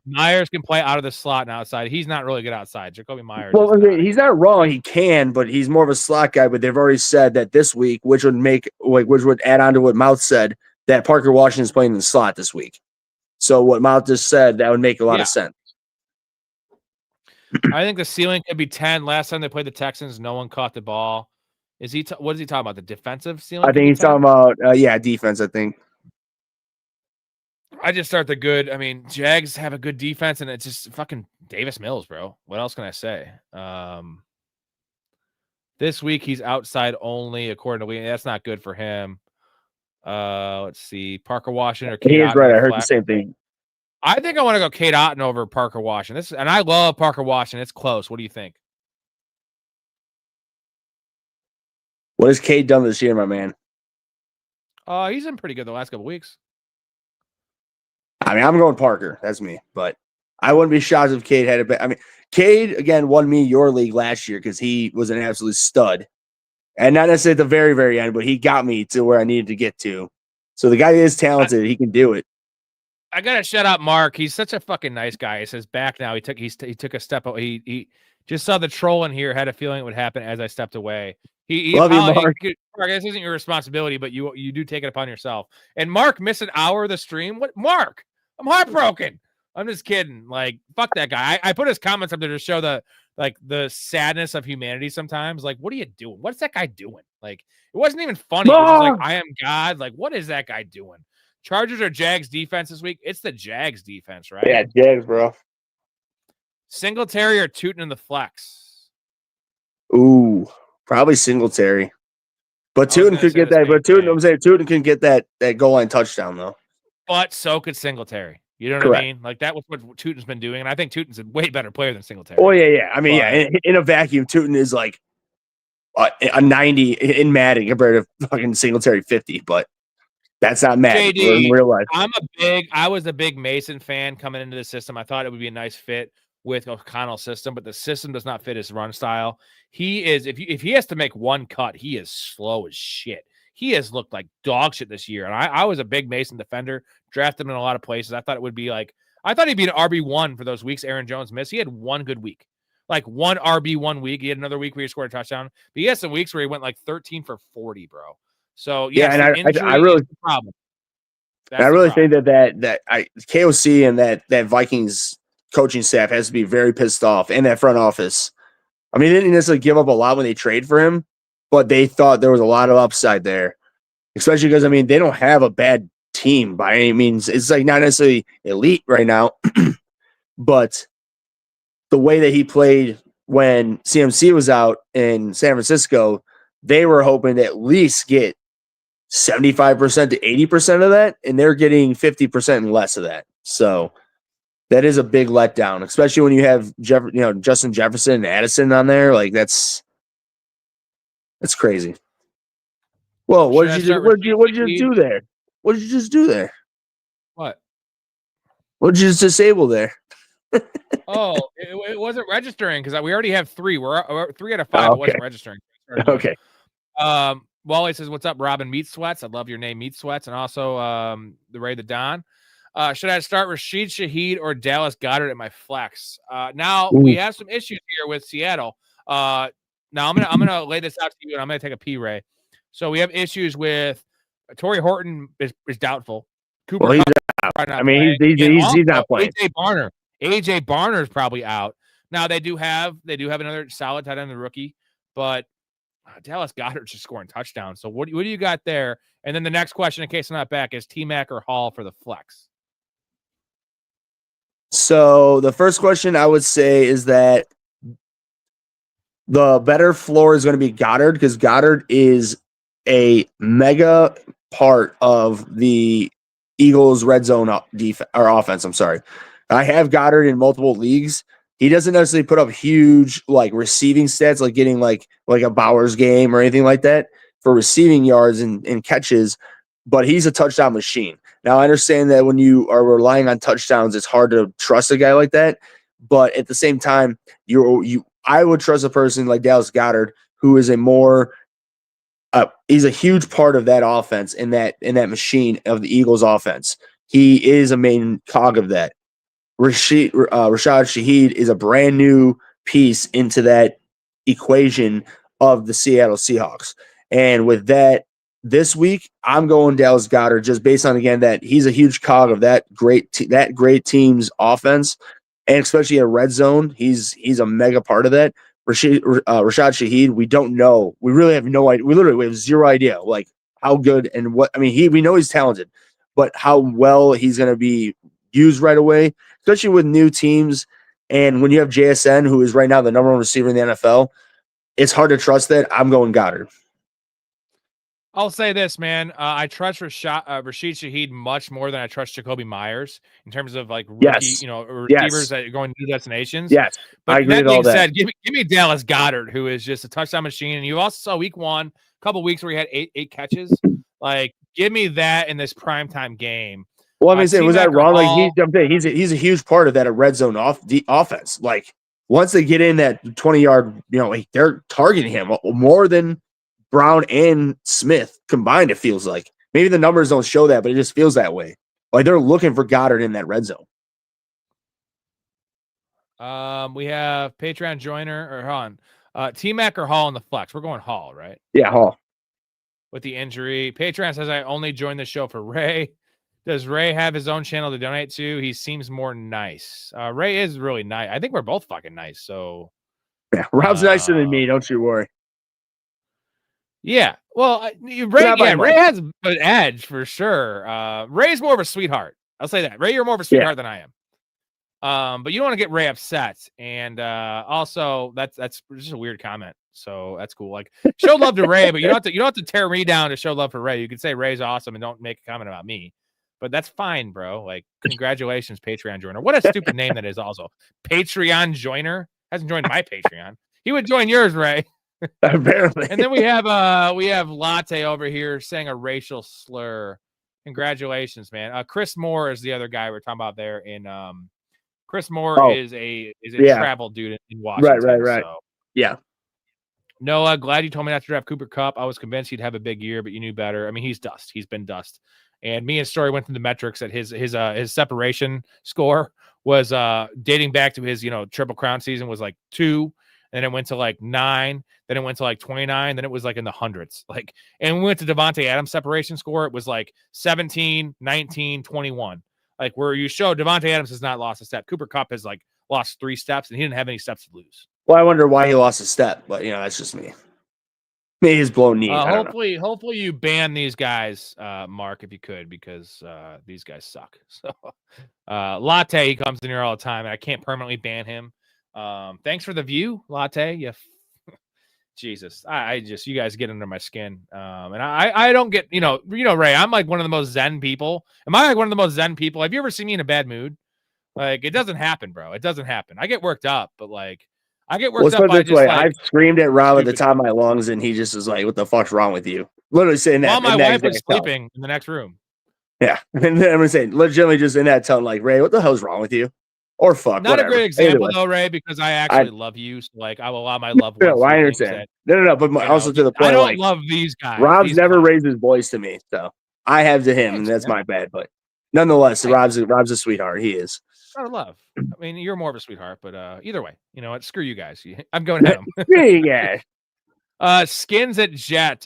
Myers can play out of the slot and outside. He's not really good outside. Jacoby Myers. Well, he's not wrong. He can, but he's more of a slot guy. But they've already said that this week, which would add on to what Mouth said, that Parker Washington's playing in the slot this week. So what Mouth just said, that would make a lot of sense. I think the ceiling could be 10. Last time they played the Texans, no one caught the ball. Is he? What is he talking about? The defensive ceiling? I think he's talking about defense. I think. I just start the good. I mean, Jags have a good defense, and it's just fucking Davis Mills, bro. What else can I say? This week he's outside only, according to Lee. That's not good for him. Let's see, Parker Washington or Kate he is Otten right. I heard the same thing. I think I want to go Kate Otten over Parker Washington. And I love Parker Washington. It's close. What do you think? What has Kate done this year, my man? He's been pretty good the last couple weeks. I mean, I'm going Parker. That's me. But I wouldn't be shocked if Cade had I mean, Cade, again, won me your league last year because he was an absolute stud. And not necessarily at the very, very end, but he got me to where I needed to get to. So the guy is talented. He can do it. I gotta shout out Mark. He's such a fucking nice guy. He says back now. He took a step. He just saw the troll in here. Had a feeling it would happen as I stepped away. Love you, Mark. Mark, this isn't your responsibility, but you do take it upon yourself. And Mark missed an hour of the stream. What, Mark? I'm heartbroken. I'm just kidding. Like, fuck that guy. I put his comments up there to show the sadness of humanity sometimes. Like, what are you doing? What's that guy doing? Like, it wasn't even funny. It was just like, I am God. Like, what is that guy doing? Chargers or Jags defense this week? It's the Jags defense, right? Yeah, Jags, bro. Singletary or Tootin in the flex? Ooh, probably Singletary. But Tootin could get that. But Tootin can get that goal line touchdown, though. But so could Singletary. You know what Correct. I mean? Like, that was what Tootin's been doing. And I think Tootin's a way better player than Singletary. Oh, yeah. I mean, in a vacuum, Tootin is like a 90 in Madden compared to fucking Singletary 50. But that's not Madden in real life. I was a big Mason fan coming into the system. I thought it would be a nice fit with O'Connell's system, but the system does not fit his run style. He is, if he has to make one cut, he is slow as shit. He has looked like dog shit this year. And I was a big Mason defender, drafted him in a lot of places. I thought it would be like, I thought he'd be an RB1 for those weeks Aaron Jones missed. He had one good week, like one RB1 week. He had another week where he scored a touchdown, but he had some weeks where he went like 13 for 40, bro. So yeah, and I really problem. I really think that KOC and that Vikings coaching staff has to be very pissed off, and that front office. I mean, they didn't necessarily give up a lot when they trade for him, but they thought there was a lot of upside there, especially because, I mean, they don't have a bad team by any means. It's like not necessarily elite right now, but the way that he played when CMC was out in San Francisco, they were hoping to at least get 75% to 80% of that, and they're getting 50% and less of that. So that is a big letdown, especially when you have Justin Jefferson and Addison on there. Like that's crazy. Whoa, what did you just do there? What did you just do there? What? What did you just disable there? It wasn't registering because we already have 3. We're 3 out of 5. It wasn't registering. Okay. Wally says, "What's up, Robin Meat Sweats? I love your name, Meat Sweats, and also the Ray the Don. Should I start Rashid Shaheed or Dallas Goedert at my flex? Now we have some issues here with Seattle. Now I'm gonna lay this out to you, and I'm gonna take a P, Ray. So we have issues with Torrey Horton is doubtful. Cooper, he's out. I mean, he's not playing. AJ Barner is probably out. Now they do have another solid tight end, the rookie, but Dallas Goedert's just scoring touchdowns. So what do you got there? And then the next question, in case I'm not back, is T-Mac or Hall for the flex? So the first question I would say is that the better floor is going to be Goddard because Goddard is a mega part of the Eagles' red zone defense or offense. I'm sorry. I have Goddard in multiple leagues He doesn't necessarily put up huge like receiving stats, like getting like a Bowers game or anything like that for receiving yards and catches, but he's a touchdown machine. Now, I understand that when you are relying on touchdowns, it's hard to trust a guy like that. But at the same time, I would trust a person like Dallas Goedert, who is he's a huge part of that offense in that machine of the Eagles offense. He is a main cog of that. Rashad Shaheed is a brand new piece into that equation of the Seattle Seahawks. And with that, this week, I'm going Dallas Goedert just based on, again, that he's a huge cog of that great team's offense. And especially at red zone, he's a mega part of that. Rashad Shaheed, we don't know. We really have no idea. We have zero idea like how good and what. I mean, we know he's talented, but how well he's going to be used right away, especially with new teams. And when you have JSN, who is right now the number one receiver in the NFL, it's hard to trust that. I'm going Goddard. I'll say this, man. I trust Rashid Shaheed much more than I trust Jacoby Myers in terms of like rookie, receivers that are going to new destinations. Yes, but I agree that with all being that. said, give me Dallas Goedert, who is just a touchdown machine. And you also saw week 1, a couple weeks where he had eight catches. Like, give me that in this primetime game. Well, I mean, was that wrong? Like he's a huge part of that red zone offense. Like once they get in that 20-yard, they're targeting him more than Brown and Smith combined. It feels like maybe the numbers don't show that, but it just feels that way. Like they're looking for Goddard in that red zone. We have Patreon joiner or hold on, T-Mac or Hall in the flex. We're going Hall, right? Yeah, Hall. With the injury, Patreon says I only joined the show for Ray. Does Ray have his own channel to donate to? He seems more nice. Ray is really nice. I think we're both fucking nice. So yeah, Rob's nicer than me. Don't you worry. Yeah. Well, Ray has an edge for sure. Ray's more of a sweetheart. I'll say that. Ray, you're more of a sweetheart than I am. But you don't want to get Ray upset. And also that's just a weird comment. So that's cool. Like show love to Ray, but you don't have to tear me down to show love for Ray. You can say Ray's awesome and don't make a comment about me. But that's fine, bro. Like, congratulations, Patreon joiner. What a stupid name that is also. Patreon joiner hasn't joined my Patreon. He would join yours, Ray. Apparently. And then we have Latte over here saying a racial slur. Congratulations, man. Chris Moore is the other guy we're talking about there. Chris Moore is a travel dude in Washington. Right. So. Yeah. Noah, glad you told me not to draft Cooper Kupp. I was convinced he'd have a big year, but you knew better. I mean, he's dust. He's been dust. And me and Story went through the metrics that his separation score was dating back to his Triple Crown season was like 2, then it went to like 9, then it went to like 29, then it was like in the hundreds. Like, and we went to Devontae Adams separation score, it was like 17, 19, 21. Like where you show Devontae Adams has not lost a step. Cooper Kupp has like lost 3 steps, and he didn't have any steps to lose. Well, I wonder why he lost a step, but that's just me. Maybe his blown knee. Hopefully you ban these guys, Mark, if you could, because these guys suck. So Latte, he comes in here all the time, and I can't permanently ban him. Thanks for the view, Latte. Jesus, I just, you guys get under my skin. And I don't get, Ray, I'm like one of the most zen people. Am I like one of the most zen people? Have you ever seen me in a bad mood? Like, it doesn't happen, bro. It doesn't happen. I get worked up, but like, I get worked up by just like, I've screamed at Rob at the top of my lungs, and he just is like, "What the fuck's wrong with you?" Literally saying that. While my wife was sleeping in the next room. Yeah, and then I'm gonna say, legitimately, just in that tone, like, Ray, what the hell's wrong with you? Or fuck. Not whatever. a great example though, Ray, because I actually love you. So like, I will allow my loved ones. No, I understand. No, but also to the point, I don't love these guys. Rob's never raised his voice to me, so I have to him, and that's my bad. But nonetheless, Rob's a sweetheart. He is. Out of love. I mean, you're more of a sweetheart, but either way, you know what? Screw you guys. I'm going at them. Yeah. Skins at Jets,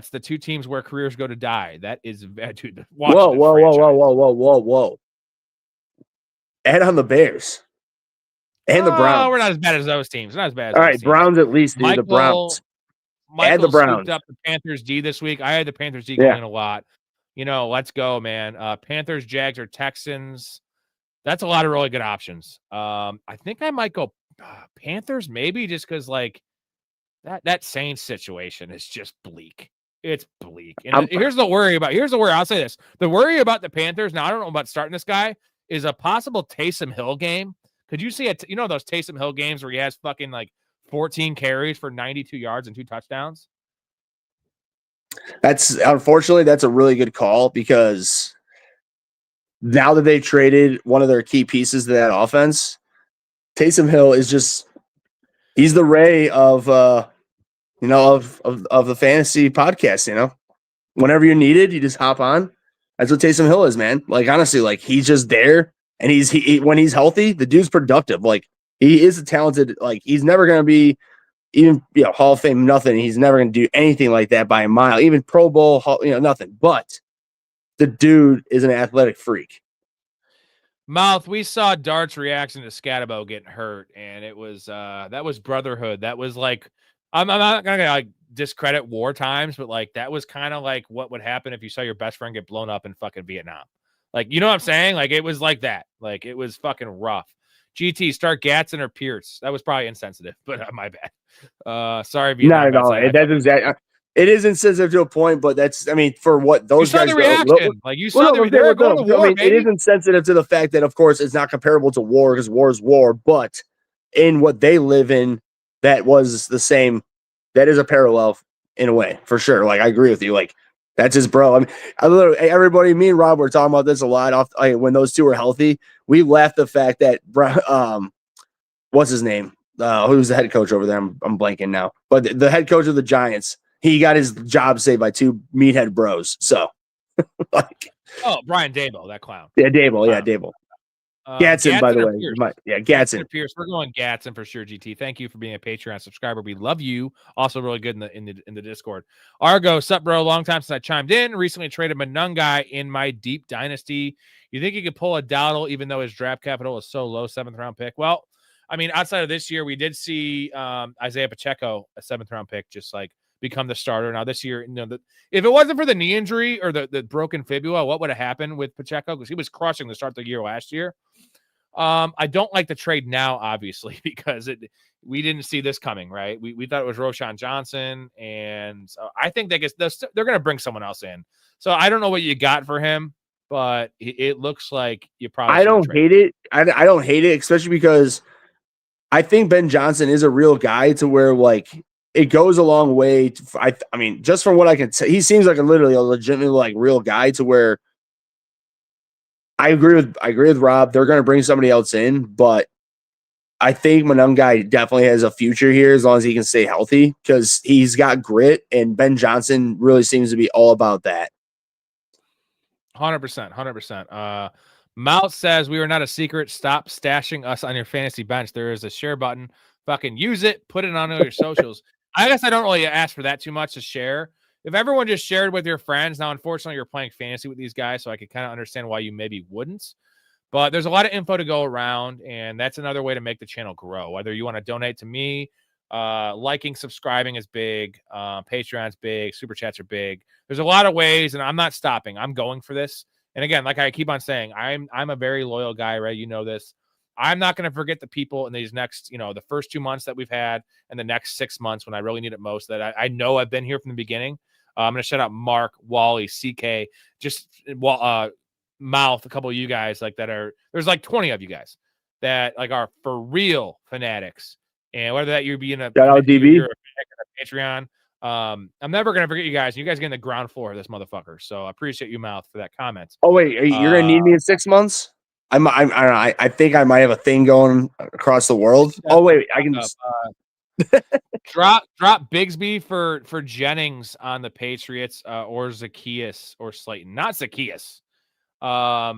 the 2 teams where careers go to die. That is, dude. Whoa. Add on the Bears and the Browns. We're not as bad as those teams. Not as bad. As all right, Browns at least. Michael, the Browns. Michael add the Browns. Up the Panthers D this week. I had the Panthers D going a lot. Let's go, man. Panthers, Jags, or Texans. That's a lot of really good options. I think I might go Panthers, maybe just because like that Saints situation is just bleak. It's bleak. And here's the worry. I'll say this. The worry about the Panthers, now I don't know about starting this guy, is a possible Taysom Hill game. Could you see it? You know those Taysom Hill games where he has fucking like 14 carries for 92 yards and 2 touchdowns? Unfortunately, that's a really good call because now that they've traded one of their key pieces to that offense, Taysom Hill is he's the Ray of the fantasy podcast. Whenever you're needed, you just hop on. That's what Taysom Hill is, man. Like, honestly, like he's just there, and when he's healthy, the dude's productive. Like, he is a talented, like he's never going to be even, Hall of Fame, nothing. He's never going to do anything like that by a mile, even Pro Bowl, nothing. But the dude is an athletic freak. Mouth, we saw Dart's reaction to Scatabo getting hurt, and it was that was brotherhood. That was like, I'm not gonna like discredit war times, but like that was kind of like what would happen if you saw your best friend get blown up in fucking Vietnam. Like, you know what I'm saying? Like, it was like that. Like, it was fucking rough. GT, start Gatson or Pierce. That was probably insensitive, but my bad. Sorry, Vietnam. Not at all. It is insensitive to a point, but for what those you guys saw the reaction. Like, you saw they were going to war. It is insensitive to the fact that, of course, it's not comparable to war because war is war, but in what they live in, that was the same. That is a parallel in a way, for sure. Like, I agree with you. Like, that's his bro. Everybody, me and Rob were talking about this a lot when those two were healthy. We laughed the fact that what's his name? Who's the head coach over there? I'm blanking now. But the head coach of the Giants, he got his job saved by two meathead bros. So, Brian Daboll, that clown. Yeah, Daboll. Yeah, Daboll. Gatson, by the way. Gatson. Pierce. We're going Gatson for sure, GT. Thank you for being a Patreon subscriber. We love you. Also really good in the Discord. Argo, sup, bro? Long time since I chimed in. Recently traded Manungai in my deep dynasty. You think he could pull a Dowdle even though his draft capital is so low, 7th round pick? Well, I mean, outside of this year, we did see Isaiah Pacheco, a 7th round pick, just like become the starter. Now this year, if it wasn't for the knee injury or the broken fibula, what would have happened with Pacheco? Because he was crushing to start the year last year. I don't like the trade now, obviously, because we didn't see this coming, right? We thought it was Roshan Johnson, and I think they're going to bring someone else in. So I don't know what you got for him, but it looks like you probably. I don't hate it. I don't hate it, especially because I think Ben Johnson is a real guy to where like it goes a long way. I mean, just from what I can say, he seems like literally a legitimately like real guy to where. I agree with Rob. They're going to bring somebody else in, but I think Manungai definitely has a future here as long as he can stay healthy because he's got grit, and Ben Johnson really seems to be all about that. 100%. Mouth says we are not a secret. Stop stashing us on your fantasy bench. There is a share button. Fucking use it. Put it on all your socials. I guess I don't really ask for that too much to share. If everyone just shared with your friends, now, unfortunately, you're playing fantasy with these guys, so I could kind of understand why you maybe wouldn't. But there's a lot of info to go around, and that's another way to make the channel grow. Whether you want to donate to me, liking, subscribing is big. Patreon's big. Super chats are big. There's a lot of ways, and I'm not stopping. I'm going for this. And again, like I keep on saying, I'm a very loyal guy, right? You know this. I'm not going to forget the people in these next, the first 2 months that we've had and the next 6 months when I really need it most, that I know I've been here from the beginning. I'm going to shout out Mark, Wally, CK, Mouth, a couple of you guys there's like 20 of you guys that like are for real fanatics. And whether that you're being a Patreon, I'm never going to forget you guys. You guys get in the ground floor of this motherfucker. So I appreciate you, Mouth, for that comment. Oh, wait, you're going to need me in 6 months? I don't know. I think I might have a thing going across the world. Oh, wait, I can drop Bigsby for Jennings on the Patriots or Zacchaeus or Slayton. Not Zacchaeus. I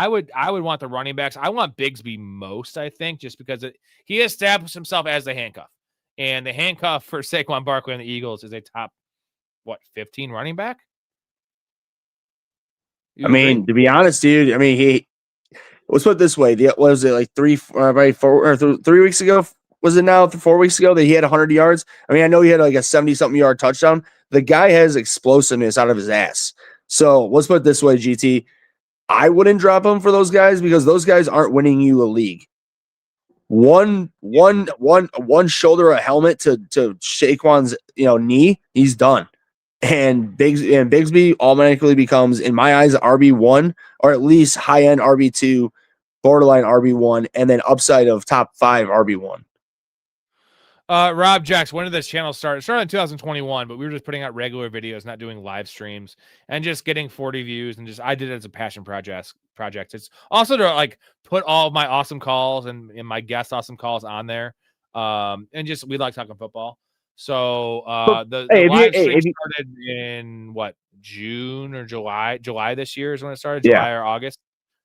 would want the running backs. I want Bigsby most, I think, just because he established himself as the handcuff. And the handcuff for Saquon Barkley and the Eagles is a top 15 running back? I mean, to be honest, dude, I mean, let's put it this way. What was it, like 3 weeks ago? Was it now 4 weeks ago that he had 100 yards? I mean, I know he had like a 70-something yard touchdown. The guy has explosiveness out of his ass. So let's put it this way, GT. I wouldn't drop him for those guys because those guys aren't winning you a league. One shoulder, a helmet to Saquon's knee, he's done. And Bigsby automatically becomes, in my eyes, RB1 or at least high-end RB2 borderline RB1, and then upside of top 5 RB1. Rob Jax, when did this channel start? It started in 2021, but we were just putting out regular videos, not doing live streams, and just getting 40 views. And I did it as a passion project. It's also to like put all of my awesome calls and my guest awesome calls on there. And just we like talking football. So the live stream started in what, June or July? July this year is when it started. July or August.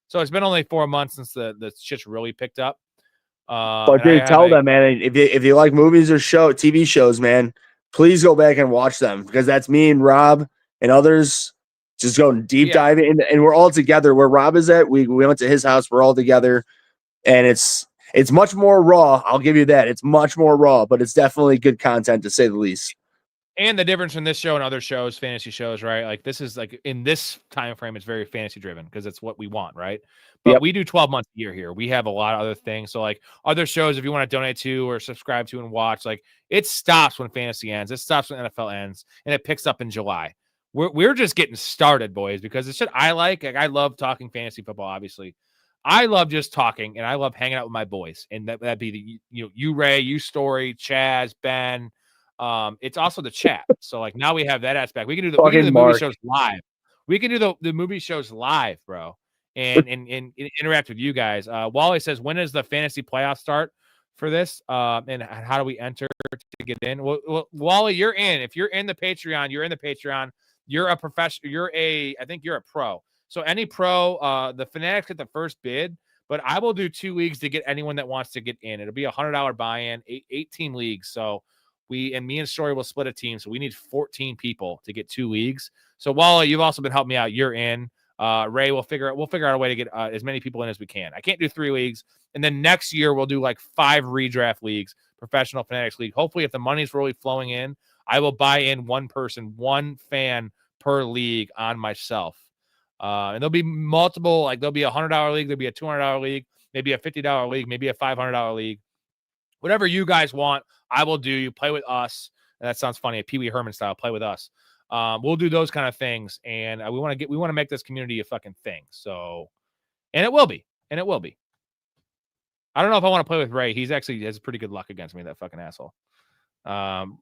So it's been only 4 months since the shit's really picked up. But dude, tell them, man, if you like movies or TV shows, man, please go back and watch them, because that's me and Rob and others just going deep diving, and we're all together. Where Rob is at, we went to his house. We're all together, and it's much more raw. I'll give you that. It's much more raw, but it's definitely good content, to say the least. And the difference in this show and other shows, fantasy shows, right? Like this is like in this time frame, it's very fantasy driven because it's what we want, right? But we do 12 months a year here. We have a lot of other things. So like other shows, if you want to donate to or subscribe to and watch, like it stops when fantasy ends. It stops when NFL ends, and it picks up in July. We're just getting started, boys, because it's shit I like. Like I love talking fantasy football, obviously. I love just talking, and I love hanging out with my boys. And that'd be you Ray, you Story, Chaz, Ben. It's also the chat. So like now we have that aspect. We can do the movie shows live. We can do the movie shows live, bro, and interact with you guys. Wally says, when does the fantasy playoff start for this? And how do we enter to get in? Well, Wally, you're in. If you're in the Patreon, you're in the Patreon. You're a professional. I think you're a pro. So any pro, the Fanatics get the first bid, but I will do 2 leagues to get anyone that wants to get in. It'll be $100 buy-in, 8 leagues. So me and Story will split a team. So we need 14 people to get 2 leagues. So Wally, you've also been helping me out. You're in. Ray, we'll figure out a way to get as many people in as we can. I can't do 3 leagues. And then next year we'll do like 5 redraft leagues, Professional Fanatics League. Hopefully, if the money's really flowing in, I will buy in one person, one fan per league on myself. And there'll be multiple, like there'll be a $100 league, there'll be a $200 league, maybe a $50 league, maybe a $500 league. Whatever you guys want, I will do. You play with us. And that sounds funny, a Pee Wee Herman style. Play with us. We'll do those kind of things, and we want to make this community a fucking thing. So, and it will be. I don't know if I want to play with Ray. He's actually has pretty good luck against me. That fucking asshole. La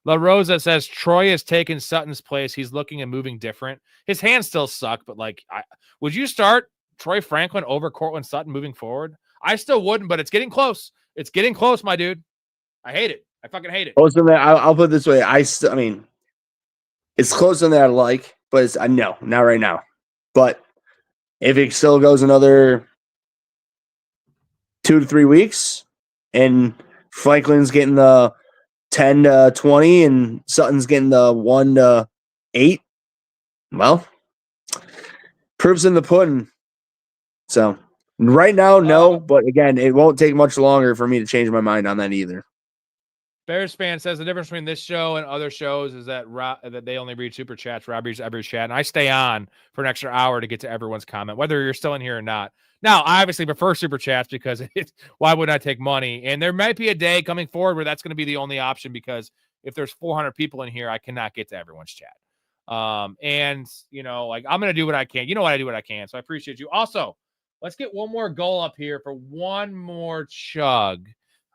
Rosa says Troy has taken Sutton's place. He's looking and moving different. His hands still suck, but like, would you start Troy Franklin over Cortland Sutton moving forward? I still wouldn't, but it's getting close. It's getting close, my dude. I hate it. I fucking hate it. I'll put it this way. I mean, it's closer than I like, but it's no, not right now. But if it still goes another 2 to 3 weeks, and Franklin's getting the 10 to 20, and Sutton's getting the 1 to 8, well, proof's in the pudding. So right now, no, but again, it won't take much longer for me to change my mind on that either. Bears fan says the difference between this show and other shows is that that they only read super chats. Rob reads every chat, and I stay on for an extra hour to get to everyone's comment, whether you're still in here or not. Now, I obviously prefer super chats because why wouldn't I take money? And there might be a day coming forward where that's going to be the only option, because if there's 400 people in here, I cannot get to everyone's chat. And like I'm going to do what I can. You know what? I do what I can. So I appreciate you. Also, let's get one more goal up here for one more chug.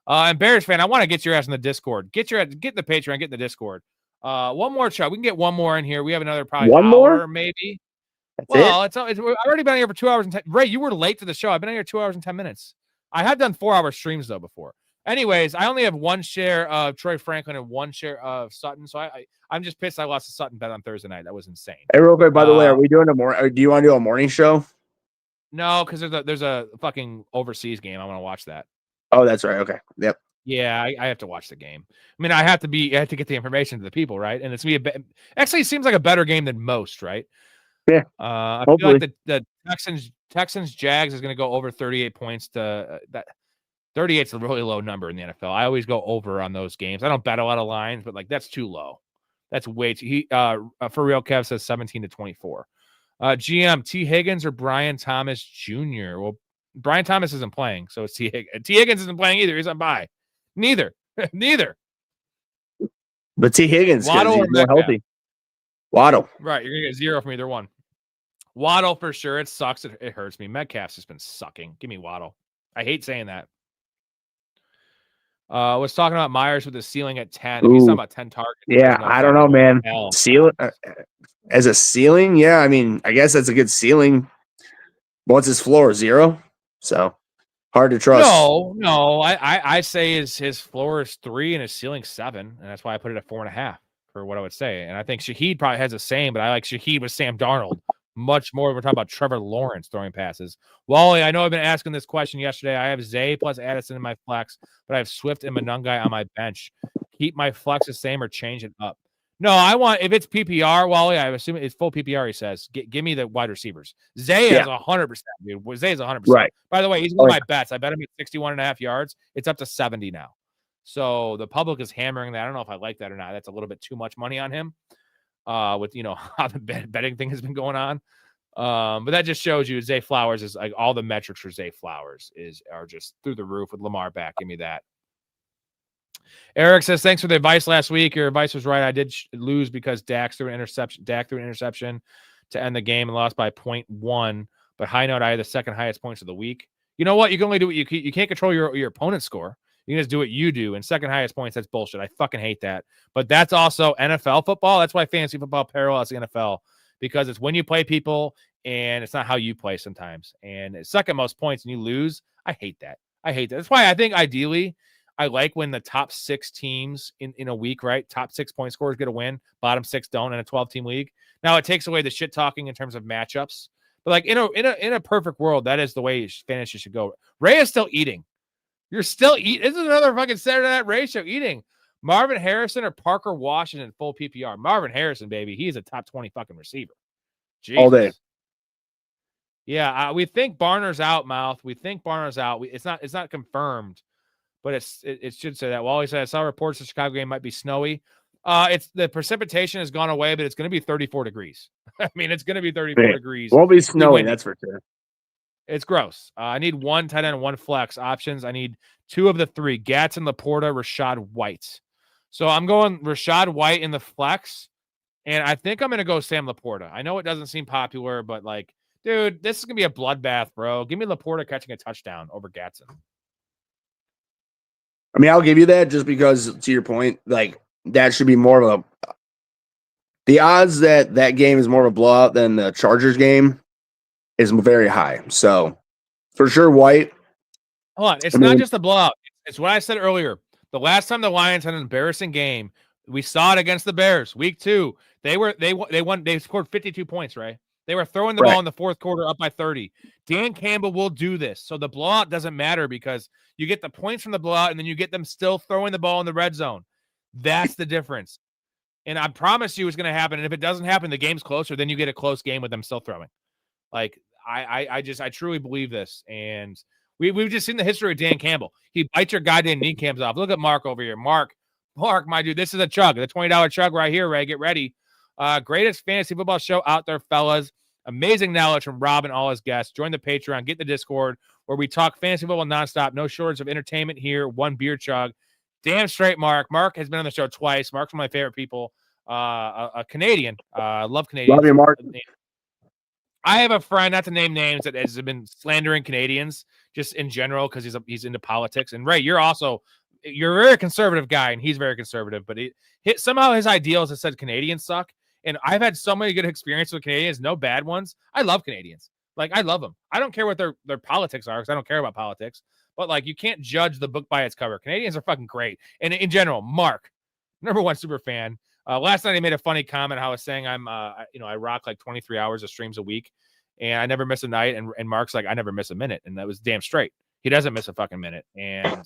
And Bears fan, I want to get your ass in the Discord. Get in the Patreon, get in the Discord. One more chug. We can get one more in here. We have another probably one hour, more maybe. That's it's we've already been here for 2 hours and 10. Ray, you were late to the show. I've been here 2 hours and 10 minutes. I have done 4-hour streams though before. Anyways, I only have 1 share of Troy Franklin and 1 share of Sutton. So I'm just pissed I lost a Sutton bet on Thursday night. That was insane. Hey, real quick, by the way, are we doing do you want to do a morning show? No, because there's a fucking overseas game. I want to watch that. Oh, that's right. Okay. Yep. Yeah, I have to watch the game. I mean, I have to get the information to the people, right? And it's actually it seems like a better game than most, right? Yeah. I feel like the Texans Jags is going to go over 38 points to that. 38 is a really low number in the NFL. I always go over on those games. I don't bet a lot of lines, but like that's too low. That's way too. For real, Kev says 17 to 24. GM T Higgins or Brian Thomas Jr. Well, Brian Thomas isn't playing, so it's T Higgins. T Higgins isn't playing either. He's on bye. Neither. But T Higgins is more healthy. Waddle. Right, you're gonna get 0 from either one. Waddle for sure. It sucks. It hurts me. Metcalf's just been sucking. Give me Waddle. I hate saying that. Was talking about Myers with the ceiling at 10. If he's talking about 10 targets. Yeah, I don't know, man. Ceiling as a ceiling, yeah. I mean, I guess that's a good ceiling. What's his floor? 0. So hard to trust. No. I say his floor is 3 and his ceiling 7, and that's why I put it at 4.5 for what I would say. And I think Shaheed probably has the same, but I like Shaheed with Sam Darnold much more. We're talking about Trevor Lawrence throwing passes. Wally, I know I've been asking this question yesterday. I have Zay plus Addison in my flex, but I have Swift and Monungai on my bench. Keep my flex the same or change it up. No, I want, if it's PPR, Wally, I assume it's full PPR, he says. Give me the wide receivers. Zay has 100%, dude. Zay is 100%. Right. By the way, he's one of my bets. I bet him at 61.5 yards. It's up to 70 now. So the public is hammering that. I don't know if I like that or not. That's a little bit too much money on him. With how the betting thing has been going on. But that just shows you Zay Flowers is like all the metrics for Zay Flowers are just through the roof with Lamar back. Give me that. Eric says, thanks for the advice last week. Your advice was right. I did lose because Dak threw an interception to end the game and lost by 0.1. But high note, I had the second highest points of the week. You know what? You can only do what you can't control your opponent's score. You can just do what you do. And second highest points, that's bullshit. I fucking hate that. But that's also NFL football. That's why fantasy football parallels the NFL, because it's when you play people and it's not how you play sometimes. And second most points and you lose. I hate that. That's why I think ideally I like when the top 6 teams in a week, right? Top 6 point scorers get a win. Bottom 6 don't in a 12-team league. Now it takes away the shit talking in terms of matchups. But like in a perfect world, that is the way fantasy should go. Ray is still eating. You're still eating. This is another fucking Saturday Night ratio eating. Marvin Harrison or Parker Washington full PPR. Marvin Harrison, baby. He's a top 20 fucking receiver. Jesus. All day. Yeah, we think Barner's out, Mouth. We think Barner's out. It's not confirmed, but it should say that. Wally said I saw reports the Chicago game might be snowy. It's the precipitation has gone away, but it's going to be 34 degrees. I mean, it's going to be 34 degrees. Won't be snowy, that's for sure. It's gross. I need 1 tight end, 1 flex options. I need 2 of the 3: Gatson, Laporta, Rashad White. So I'm going Rashad White in the flex, and I think I'm going to go Sam Laporta. I know it doesn't seem popular, but like, dude, this is going to be a bloodbath, bro. Give me Laporta catching a touchdown over Gatson. I mean, I'll give you that just because, to your point, like that should be more of the odds that game is more of a blowout than the Chargers game is very high. So for sure, White. Hold on. It's not just a blowout. It's what I said earlier. The last time the Lions had an embarrassing game, we saw it against the Bears. Week 2, they won. They scored 52 points, right? They were throwing the ball in the fourth quarter up by 30. Dan Campbell will do this. So the blowout doesn't matter because you get the points from the blowout and then you get them still throwing the ball in the red zone. That's the difference. And I promise you it's going to happen. And if it doesn't happen, the game's closer, then you get a close game with them still throwing. Like, I truly believe this. And we've just seen the history of Dan Campbell. He bites your goddamn kneecaps off. Look at Mark over here. Mark, my dude, this is a chug. The $20 chug right here, Ray. Get ready. Greatest fantasy football show out there, fellas. Amazing knowledge from Rob and all his guests. Join the Patreon. Get the Discord where we talk fantasy football nonstop. No shortage of entertainment here. 1 beer chug. Damn straight, Mark. Mark has been on the show twice. Mark's one of my favorite people. A Canadian. Love Canadians. Love you, Mark. I have a friend, not to name names, that has been slandering Canadians just in general because he's into politics. And Ray, you're a very conservative guy, and he's very conservative. But somehow his ideals have said Canadians suck. And I've had so many good experiences with Canadians, no bad ones. I love Canadians. Like, I love them. I don't care what their politics are because I don't care about politics. But, like, you can't judge the book by its cover. Canadians are fucking great. And in general, Mark, #1 super fan. Last night he made a funny comment how I was saying I rock like 23 hours of streams a week and I never miss a night. And Mark's like, I never miss a minute. And that was damn straight. He doesn't miss a fucking minute. And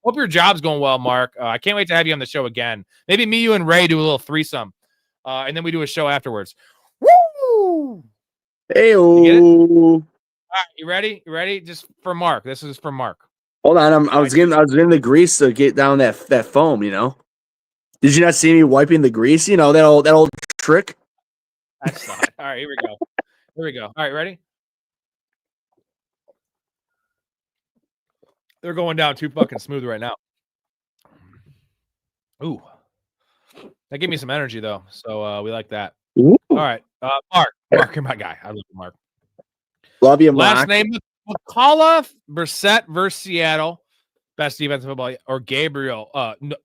hope your job's going well, Mark. I can't wait to have you on the show again. Maybe me, you, and Ray do a little threesome. And then we do a show afterwards. Woo! Hey-o. All right, you ready? You ready? Just for Mark. This is for Mark. Hold on. I was getting the grease to get down that foam, you know. Did you not see me wiping the grease? You know, that old trick? That's not. All right, here we go. All right, ready? They're going down too fucking smooth right now. Ooh. That gave me some energy, though. So we like that. Ooh. All right. Mark, you're my guy. I love you, Mark. Love you, Last Mark. name, McCullough, Brissett versus Seattle. Best defensive football, or Gabriel. No,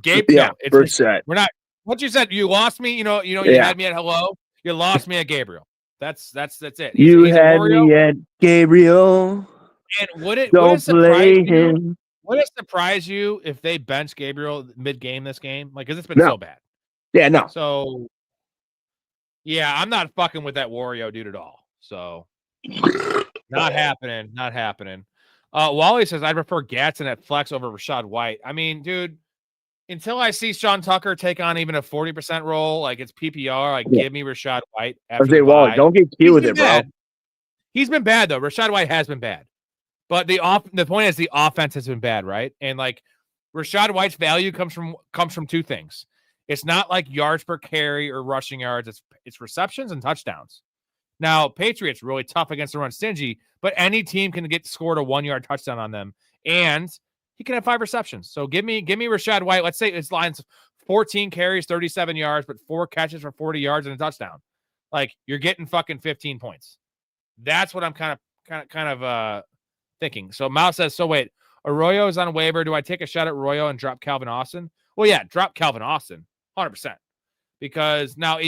Yeah, no, it's Brissett. we're not. What you said, you lost me. You Yeah. had me at hello. You lost me at Gabriel. That's it. You he's had a Wario. me at Gabriel. And would it surprise you? Would it surprise you if they bench Gabriel mid-game this game? Like, because it's been so bad. Yeah, no. So, yeah, I'm not fucking with that Wario dude at all. So, not happening. Not happening. Wally says, I'd prefer Gatson at flex over Rashad White. I mean, dude, until I see Sean Tucker take on even a 40% role, like it's PPR, like give me Rashad White after the bye. Don't get cute with it, bro. He's been bad, though. Rashad White has been bad. But the point is the offense has been bad, right? And like Rashad White's value comes from two things. It's not like yards per carry or rushing yards. It's receptions and touchdowns. Now, Patriots really tough against the run, stingy, but any team can get scored a 1-yard touchdown on them, and he can have 5 receptions. So give me Rashad White. Let's say his line's 14 carries, 37 yards, but 4 catches for 40 yards and a touchdown. Like you're getting fucking 15 points. That's what I'm kind of thinking. So Mouse says, so wait, Arroyo is on waiver. Do I take a shot at Arroyo and drop Calvin Austin? Well, yeah, drop Calvin Austin 100%. Because now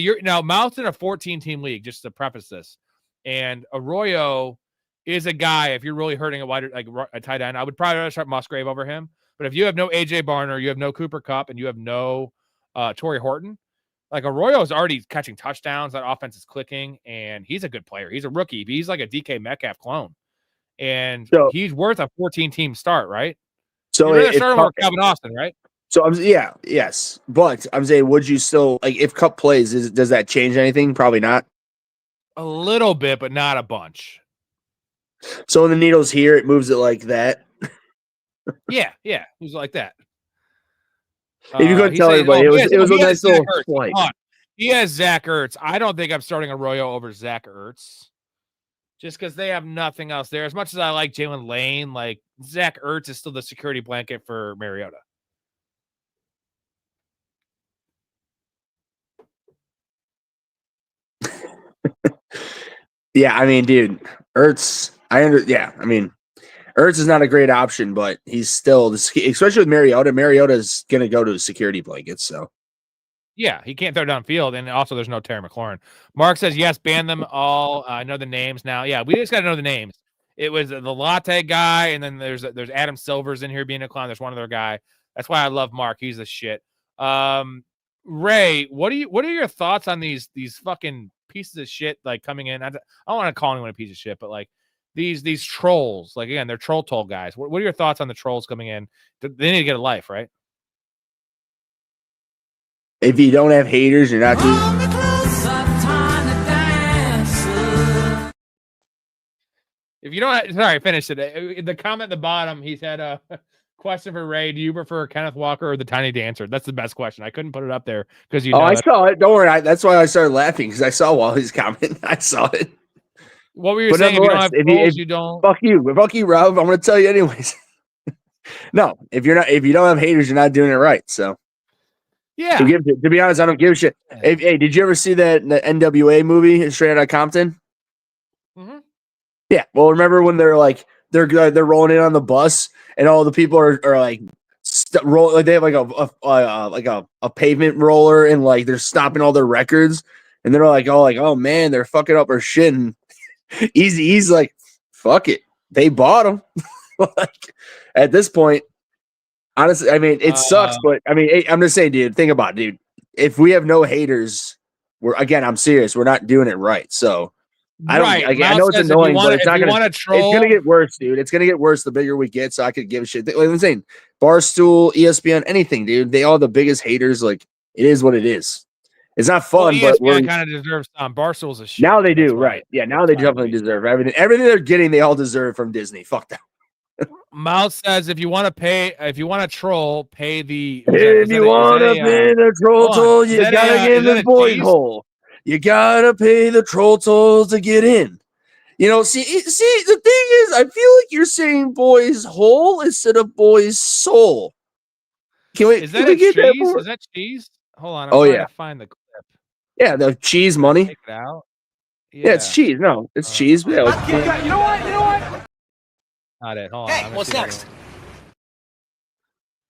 Mouth's in a 14-team league, just to preface this. And Arroyo is a guy, if you're really hurting a tight end, I would probably rather start Musgrave over him. But if you have no AJ Barner, you have no Cooper Kupp, and you have no Torrey Horton, like Arroyo is already catching touchdowns. That offense is clicking, and he's a good player. He's a rookie. He's like a DK Metcalf clone. And he's worth a 14-team start, right? So you're going to start him over Calvin Austin, right? So yes. But I'm saying, would you still, like, if Kupp plays, does that change anything? Probably not. A little bit, but not a bunch. So when the needle's here, it moves it like that. Yeah, moves it like that. If you couldn't tell everybody, it was a nice little flight. He has Zach Ertz. I don't think I'm starting Arroyo over Zach Ertz. Just because they have nothing else there. As much as I like Jalen Lane, like Zach Ertz is still the security blanket for Mariota. Yeah, I mean, dude, Ertz. Ertz is not a great option, but he's still, especially with Mariota. Mariota's gonna go to security blankets. So, yeah, he can't throw downfield, and also there's no Terry McLaurin. Mark says yes, ban them all. I know the names now. Yeah, we just got to know the names. It was the latte guy, and then there's Adam Silver's in here being a clown. There's one other guy. That's why I love Mark. He's the shit. Ray, what are your thoughts on these fucking pieces of shit like coming in? I don't want to call anyone a piece of shit, but like these trolls, like again, they're troll guys. What are your thoughts on the trolls coming in? They need to get a life, right? If you don't have haters, you're not doing. If you don't, sorry, finish it. The comment at the bottom, he said, question for Ray: do you prefer Kenneth Walker or the Tiny Dancer? That's the best question. I couldn't put it up there because I saw it. Don't worry. That's why I started laughing because I saw Wally's comment. I saw it. What were you saying? If you don't have trolls, you don't. Fuck you, Rob. I'm going to tell you anyways. No, if you don't have haters, you're not doing it right. So, yeah. To be honest, I don't give a shit. Hey, did you ever see the NWA movie Straight Outta Compton? Mm-hmm. Yeah. Well, remember when they're rolling in on the bus and all the people are like they have like a pavement roller and like they're stopping all their records and they're like, oh man, they're fucking up our shit. And he's like, fuck it, they bought them. Like at this point, honestly, I mean, it sucks, but I mean, I'm just saying, dude, think about it, dude. If we have no haters, I'm serious. We're not doing it right. So. I know it's annoying, but it's not gonna. It's gonna get worse, dude. It's gonna get worse the bigger we get. So I could give a shit. Like I'm saying, Barstool, ESPN, anything, dude. They all the biggest haters. Like it is what it is. It's not fun, but ESPN kind of deserves Barstool's a shit. Now they do, right? Yeah, now they definitely deserve everything. Everything they're getting, they all deserve from Disney. Fuck that. Mouse says if you want to troll, pay the. If you want to pay the troll toll, you gotta give the void hole. You gotta pay the troll tolls to get in. You know, see, the thing is, I feel like you're saying boys hole instead of boys soul. Can we Is that get cheese? that? Is that cheese? Hold on. I'm trying to find the clip. Yeah, the cheese money. Take it out. Yeah, it's cheese. No, it's cheese. Yeah, You know what? Not it. Hold on. Hey, what's next?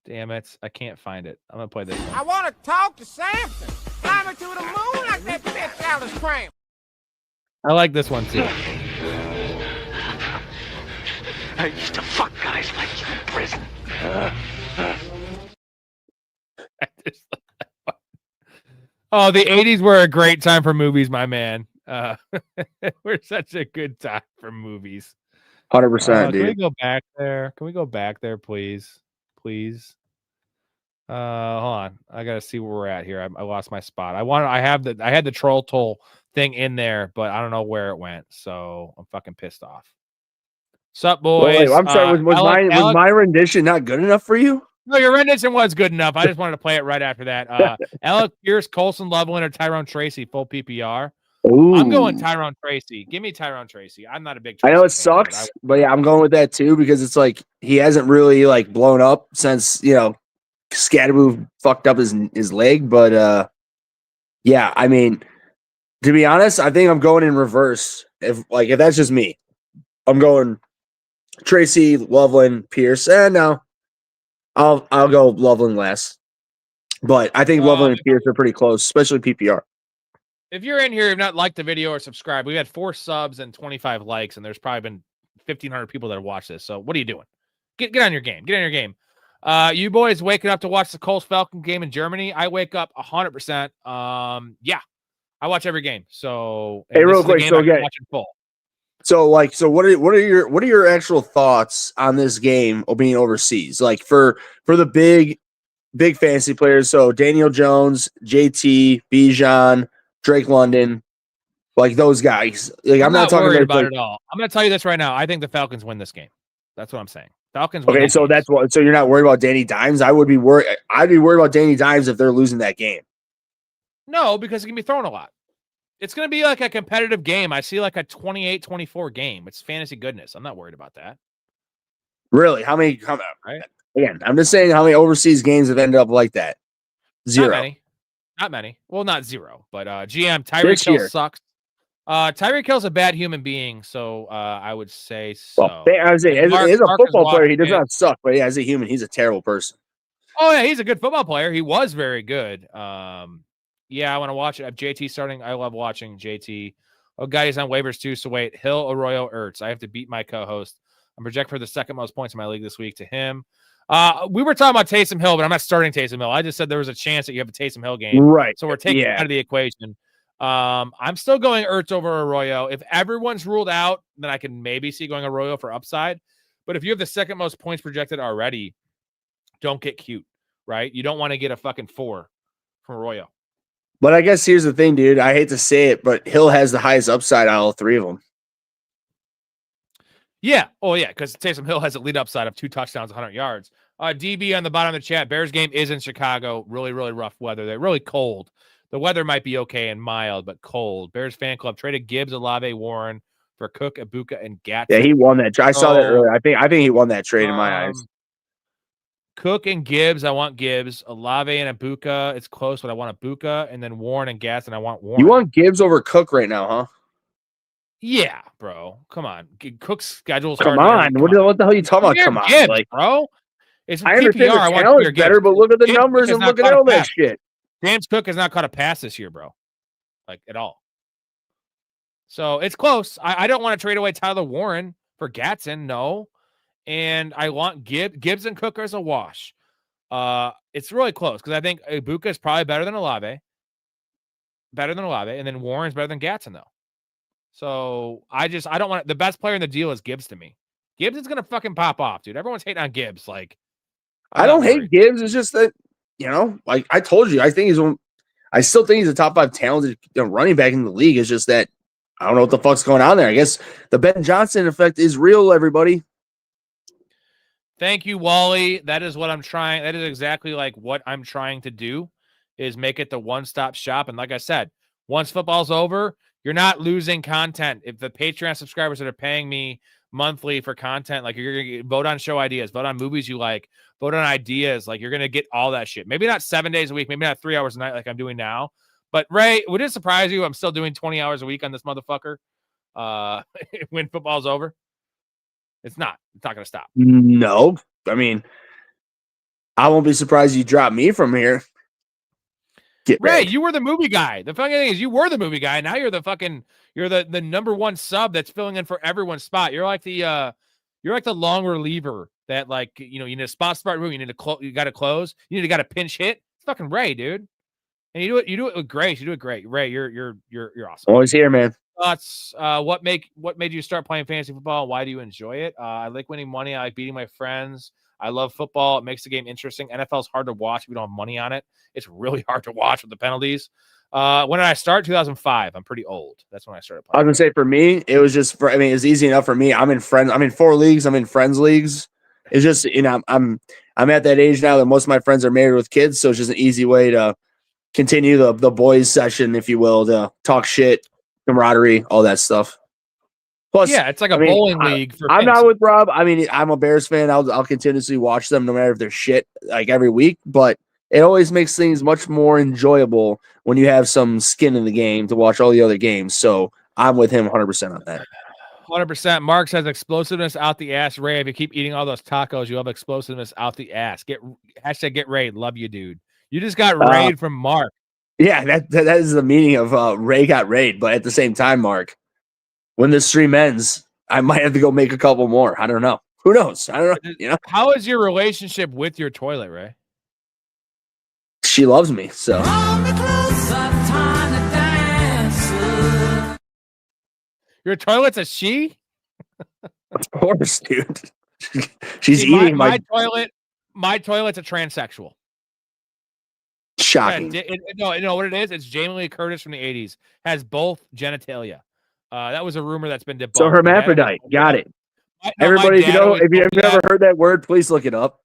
Damn it. I can't find it. I'm going to play this one. I want to talk to Samson. Fly me to the moon like that bitch Alice Cram. I like this one too. I used to fuck guys like you in prison. Oh, the 80s were a great time for movies, my man. We're such a good time for movies. 100%, dude. Can we go back there? Can we go back there, please? Please. Hold on. I gotta see where we're at here. I lost my spot. I had the troll toll thing in there, but I don't know where it went. So I'm fucking pissed off. Sup, boys? Wait, I'm sorry. Was my rendition not good enough for you? No, your rendition was good enough. I just wanted to play it right after that. Alec Pierce, Colson Loveland, or Tyrone Tracy, full PPR. Ooh. I'm going Tyrone Tracy. Give me Tyrone Tracy. I'm not a big Tracy I know it fan, sucks, but yeah, I'm going with that too because it's like he hasn't really like blown up since Scatterboo fucked up his leg. But yeah, I mean, to be honest, I think I'm going in reverse. If that's just me, I'm going Tracy, Loveland, Pierce, and no, I'll go Loveland last. But I think Loveland and Pierce are pretty close, especially PPR. If you're in here, you've not liked the video or subscribed, we had 4 subs and 25 likes, and there's probably been 1,500 people that have watched this. So what are you doing? Get on your game. Get on your game. You boys waking up to watch the Colts Falcon game in Germany. I wake up 100%. Yeah, I watch every game. So hey, real quick, so again, full. So what are your actual thoughts on this game of being overseas? Like for the big fantasy players, so Daniel Jones, JT, Bijan, Drake London, like those guys. Like I'm not talking worried about it all. I'm going to tell you this right now. I think the Falcons win this game. That's what I'm saying. Falcons win. Okay, so that's what. So you're not worried about Danny Dimes? I would be worried. I'd be worried about Danny Dimes if they're losing that game. No, because it can be thrown a lot. It's going to be like a competitive game. I see like a 28-24 game. It's fantasy goodness. I'm not worried about that. Really? How many? Right? Again, I'm just saying how many overseas games have ended up like that. 0. Not many. Well, not 0, but GM Tyreek Hill sucks. Tyreek Hill's a bad human being, so I would say so. Well, I was saying, as a football player, he does not suck, but as a human, he's a terrible person. Oh yeah, he's a good football player. He was very good. Yeah, I want to watch it. I have JT starting. I love watching JT. Oh, guys on waivers too. So wait, Hill, Arroyo, Ertz. I have to beat my co-host. I'm projected for the second most points in my league this week to him. We were talking about Taysom Hill, but I'm not starting Taysom Hill. I just said there was a chance that you have a Taysom Hill game. Right. So we're taking out of the equation. I'm still going Ertz over Arroyo. If everyone's ruled out, then I can maybe see going Arroyo for upside. But if you have the second most points projected already, don't get cute, right? You don't want to get a fucking 4 from Arroyo. But I guess here's the thing, dude. I hate to say it, but Hill has the highest upside out of all 3 of them. Yeah. Oh, yeah, because Taysom Hill has a lead upside of 2 touchdowns, 100 yards. DB on the bottom of the chat. Bears game is in Chicago. Really, really rough weather. They're really cold. The weather might be okay and mild, but cold. Bears fan club traded Gibbs, Olave, Warren for Cook, Ibuka, and Gatson. Yeah, he won that. I saw that earlier. I think he won that trade in my eyes. Cook and Gibbs, I want Gibbs. Olave and Ibuka, it's close, but I want Ibuka. And then Warren and Gatson, I want Warren. You want Gibbs over Cook right now, huh? Yeah, bro. Come on. Cook's schedule. Come on. What the hell are you talking about? Come on, Gibbs, bro. It's I understand PPR. the talent is better, but look at the numbers and look at all that shit. James Cook has not caught a pass this year, bro. Like, at all. So, it's close. I don't want to trade away Tyler Warren for Gatson, no. And I want Gibbs and Cook as a wash. It's really close because I think Ibuka is probably better than Olave. And then Warren's better than Gatson, though. So, I don't want the best player in the deal is Gibbs to me. Gibbs is going to fucking pop off, dude. Everyone's hating on Gibbs. Like, I don't hate Gibbs. It's just that, like I told you, I still think he's a top 5 talented running back in the league. It's just that I don't know what the fuck's going on there. I guess the Ben Johnson effect is real, everybody. Thank you, Wally. That is what I'm trying. That is exactly like what I'm trying to do is make it the one-stop shop. And like I said, once football's over, you're not losing content. If the Patreon subscribers that are paying me monthly for content, like you're going to vote on show ideas, vote on movies you like, vote on ideas, like you're going to get all that shit. Maybe not 7 days a week, maybe not 3 hours a night like I'm doing now, But Ray, would it surprise you I'm still doing 20 hours a week on this motherfucker when football's over? It's not going to stop. No. I mean, I won't be surprised you drop me from here. Ray, you were the movie guy. The funny thing is you were the movie guy. Now you're the number one sub that's filling in for everyone's spot. You're like the long reliever that you need a spot start move. You got to close. You got a pinch hit. It's fucking Ray, dude. And you do it with grace. You do it great. Ray, you're awesome. Always here, man. Thoughts, what made you start playing fantasy football? Why do you enjoy it? I like winning money. I like beating my friends. I love football. It makes the game interesting. NFL is hard to watch if you don't have money on it. It's really hard to watch with the penalties. When did I start? 2005. I'm pretty old. That's when I started playing. I was gonna say for me, it was just it's easy enough for me. I'm in 4 leagues. I'm in friends leagues. It's just, I'm at that age now that most of my friends are married with kids. So it's just an easy way to continue the boys session, if you will, to talk shit, camaraderie, all that stuff. Plus, yeah, it's like a bowling league. I'm not with Rob. I mean, I'm a Bears fan. I'll continuously watch them no matter if they're shit like every week, but it always makes things much more enjoyable when you have some skin in the game to watch all the other games. So I'm with him 100% on that. 100%. Mark says explosiveness out the ass. Ray, if you keep eating all those tacos, you have explosiveness out the ass. Get Raid. Love you, dude. You just got raid from Mark. Yeah, that is the meaning of Ray got raid. But at the same time, Mark, when this stream ends, I might have to go make a couple more. I don't know. Who knows? I don't know. You know. How is your relationship with your toilet, Ray? She loves me, so. Your toilet's a she? Of course, dude. She's eating my toilet. My toilet's a transsexual. Shocking. No, what it is? It's Jamie Lee Curtis from the 80s. Has both genitalia. That was a rumor that's been debunked. So hermaphrodite. Got it. Everybody, if you've ever heard that word, please look it up.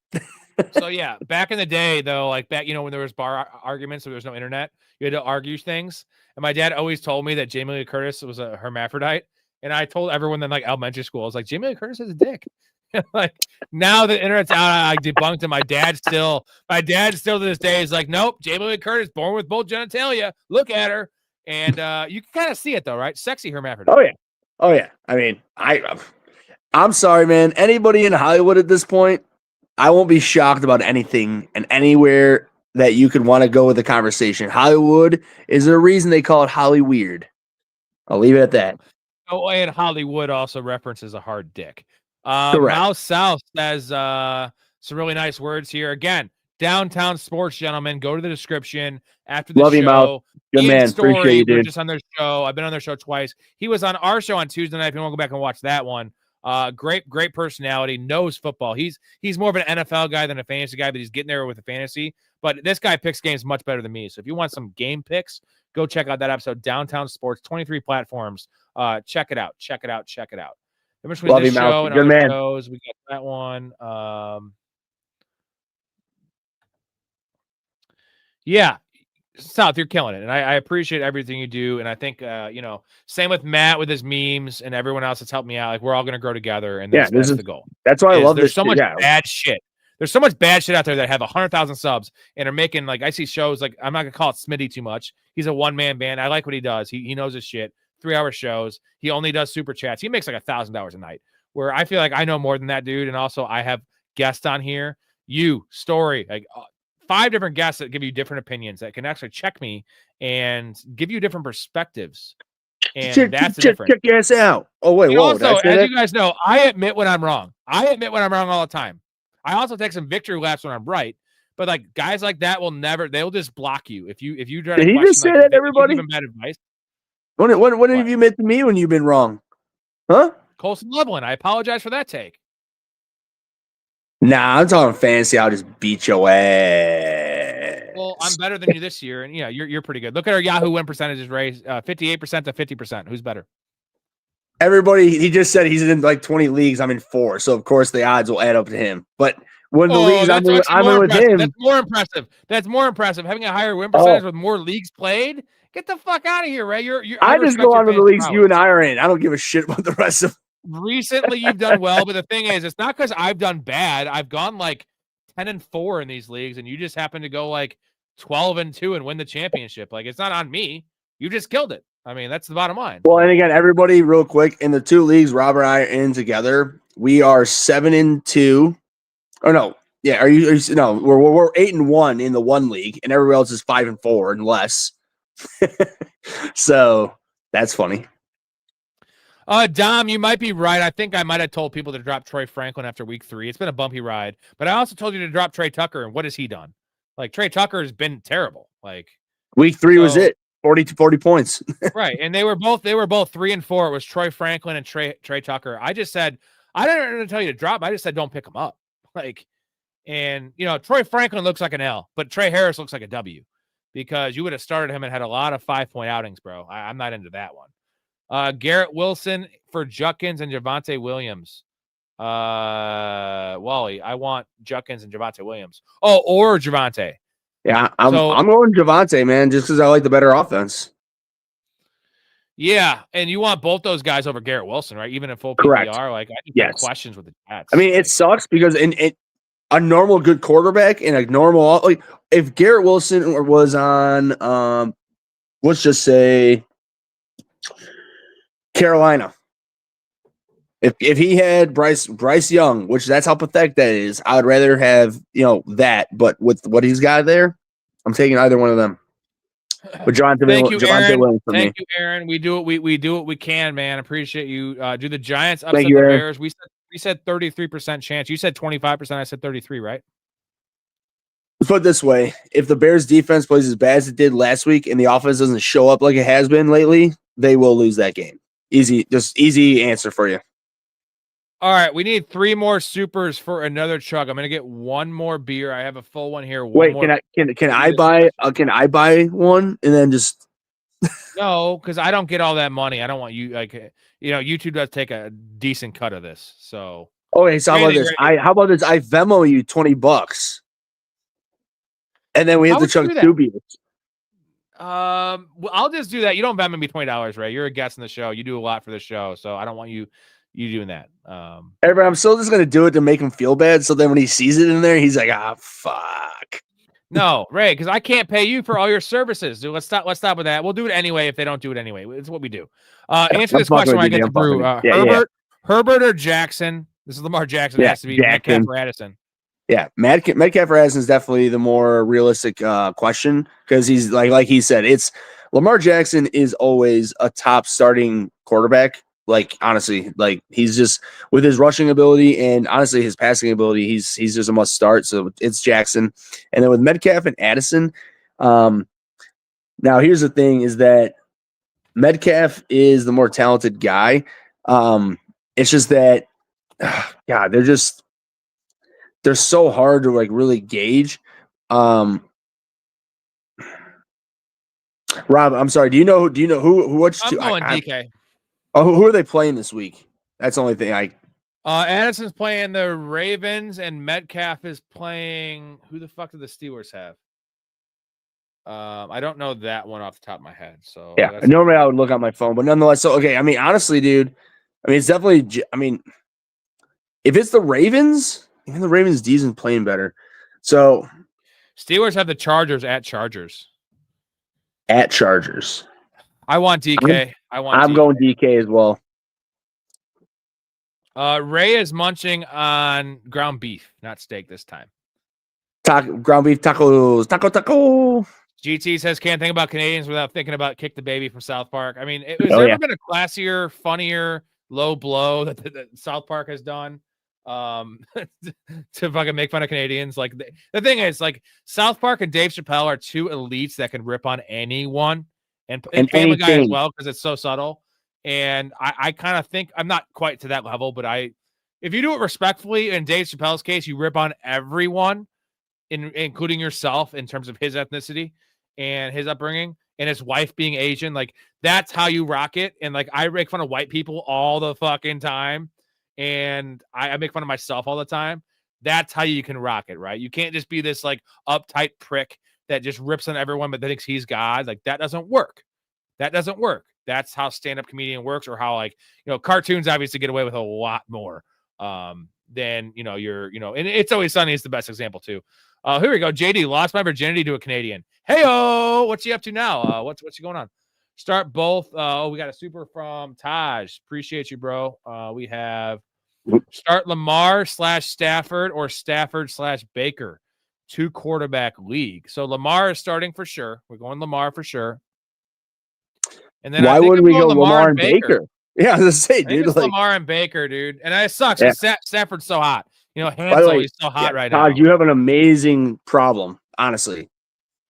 So yeah, back in the day though, like back, when there was bar arguments, so there was no internet, you had to argue things. And my dad always told me that Jamie Lee Curtis was a hermaphrodite. And I told everyone in elementary school, I was like, Jamie Lee Curtis has a dick. Like now the internet's out, I debunked it. My dad still to this day is like, nope, Jamie Lee Curtis born with both genitalia. Look at her. And you can kind of see it though, right? Sexy hermaphrodite. Oh yeah. I mean, I'm sorry, man. Anybody in Hollywood at this point, I won't be shocked about anything and anywhere that you could want to go with the conversation. Hollywood is the reason they call it Holly Weird. I'll leave it at that. Oh, and Hollywood also references a hard dick. Mouse South says some really nice words here. Again, Downtown Sports, gentlemen. Go to the description after the Love show. You, Mouse. Good Ian man. Story, Appreciate you, dude. just on their show. I've been on their show twice. He was on our show on Tuesday night. If you want to go back and watch that one. Great personality, knows football. He's more of an NFL guy than a fantasy guy, but he's getting there with the fantasy. But this guy picks games much better than me. So if you want some game picks, go check out that episode, Downtown Sports, 23 platforms. Check it out. Love you, Mouse. Good man. Shows, we got that one. Yeah. South, you're killing it, and I appreciate everything you do. And I think same with Matt with his memes and everyone else that's helped me out. Like we're all going to grow together, and that's the goal. That's why I love this. There's so much bad shit. There's so much bad shit out there that have 100,000 subs and are making I see shows like I'm not gonna call it Smitty too much. He's a one-man band. I like what he does. He knows his shit. 3-hour shows. He only does super chats. He makes like $1,000 a night. Where I feel like I know more than that dude, and also I have guests on here. Story 5 different guests that give you different opinions that can actually check me and give you different perspectives. And that's the difference. Check your ass out. Oh, wait, whoa. Also, as you guys know, I admit when I'm wrong. I admit when I'm wrong all the time. I also take some victory laps when I'm right. But guys like that they'll just block you. If you try to Did he just say that, everybody? Give bad advice. When have you admitted to me when you've been wrong? Huh? Colson Loveland, I apologize for that take. Nah, I'm talking fantasy. I'll just beat your ass. Well, I'm better than you this year, and you're pretty good. Look at our Yahoo win percentages, Ray. 58% to 50%. Who's better? Everybody, he just said he's in 20 leagues. I'm in 4, so of course the odds will add up to him. But when the leagues I'm in with him, that's more impressive. That's more impressive. Having a higher win percentage with more leagues played. Get the fuck out of here, Ray. I just go on to the leagues you and I are in. I don't give a shit about the rest of. Recently, you've done well, but the thing is, it's not because I've done bad. I've gone 10-4 in these leagues, and you just happen to go 12-2 and win the championship. Like, it's not on me. You just killed it. I mean, that's the bottom line. Well, and again, everybody, real quick, in the 2 leagues Robert and I are in together, we are 7-2. Or no, yeah, are you no, we're 8-1 in the 1 league, and everybody else is 5-4 and less. So that's funny. Dom, you might be right. I think I might have told people to drop Troy Franklin after week 3. It's been a bumpy ride, but I also told you to drop Trey Tucker. And what has he done? Like, Trey Tucker has been terrible. Like, week 3 was it 40 points. Right. And they were both 3 and 4. It was Troy Franklin and Trey Tucker. I just said, I didn't tell you to drop. I just said, don't pick him up. Like, and Troy Franklin looks like an L, but Trey Harris looks like a W, because you would have started him and had a lot of 5-point outings, bro. I'm not into that one. Garrett Wilson for Judkins and Javonte Williams. Wally, I want Judkins and Javonte Williams. Oh, or Javonte. Yeah, I'm going Javonte, man, just because I like the better offense. Yeah, and you want both those guys over Garrett Wilson, right? Even in full PPR. Correct. Like, I just have questions with the Jets. I mean, it sucks because a normal good quarterback and a normal, like, if Garrett Wilson was on, let's just say Carolina, if he had Bryce Young, which that's how pathetic that is, I would rather have that. But with what he's got there, I'm taking either one of them. But Javonte Williams for me. Thank you, Aaron. We do what we can, man. Appreciate you. Do the Giants upset Thank you, the Aaron. Bears? We said 33% chance. You said 25%. I said 33, right? Let's put it this way: if the Bears defense plays as bad as it did last week, and the offense doesn't show up like it has been lately, they will lose that game. Easy answer for you. All right, we need 3 more supers for another chug. I'm gonna get 1 more beer. I have a full one here. Can I buy one and then just No, because I don't get all that money. I don't want you, YouTube does take a decent cut of this. So okay, so how about this? I Venmo you $20, and then we have to chug 2 beers. I'll just do that. You don't Venmo me $20, Ray. You're a guest on the show. You do a lot for the show, so I don't want you doing that. I'm still just gonna do it to make him feel bad. So then when he sees it in there, he's like, fuck. No, Ray, because I can't pay you for all your services. Dude, let's stop with that. We'll do it anyway if they don't do it anyway. It's what we do. Answer this question when I get to Brew. Herbert or Jackson? This is Lamar Jackson. It has to be Metcalf or Addison. Yeah, Metcalf or Addison is definitely the more realistic question, because he's like he said, it's Lamar Jackson is always a top starting quarterback. Like, honestly, like, he's just, with his rushing ability and honestly his passing ability, he's just a must start. So it's Jackson. And then with Metcalf and Addison, now here's the thing, is that Metcalf is the more talented guy. It's just that, God, they're so hard to like really gauge. Rob, I'm sorry. Do you know who I'm going DK. Oh, who are they playing this week? That's the only thing Addison's playing the Ravens, and Metcalf is playing. Who the fuck do the Steelers have? I don't know that one off the top of my head. So yeah, normally I would look on my phone, but nonetheless. So okay, I mean, honestly, dude, I mean, it's definitely. I mean, if it's the Ravens, even the Ravens' D isn't playing better. So Steelers have the Chargers at Chargers. At Chargers. I want DK. I'm going DK as well. Ray is munching on ground beef, not steak this time. Ground beef tacos. Taco. GT says, can't think about Canadians without thinking about Kick the Baby from South Park. I mean, has there ever been a classier, funnier, low blow that South Park has done to fucking make fun of Canadians? Like, the thing is, like, South Park and Dave Chappelle are 2 elites that can rip on anyone. And Family Guy as well, because it's so subtle. And I kind of think, I'm not quite to that level, but if you do it respectfully, in Dave Chappelle's case, you rip on everyone, including yourself, in terms of his ethnicity and his upbringing and his wife being Asian. Like, that's how you rock it. And like, I make fun of white people all the fucking time, and I make fun of myself all the time. That's how you can rock it, right? You can't just be this like uptight prick that just rips on everyone but thinks he's God. Like, that doesn't work. That's how stand-up comedian works, or how, like, cartoons obviously get away with a lot more. then and It's Always Sunny is the best example too. Here we go. JD lost my virginity to a Canadian. Hey-oh, what's he up to now? What's going on? Start both. We got a super from Taj. Appreciate you, bro. We have start Lamar / Stafford or Stafford / Baker. 2 quarterback league. So Lamar is starting for sure. We're going Lamar for sure. And then why wouldn't we go Lamar and Baker? Yeah, I was gonna say, dude. Like, Lamar and Baker, dude. And it sucks. Yeah. Stafford's so hot. Hansel, he's so hot right Todd, now. you have an amazing problem, honestly.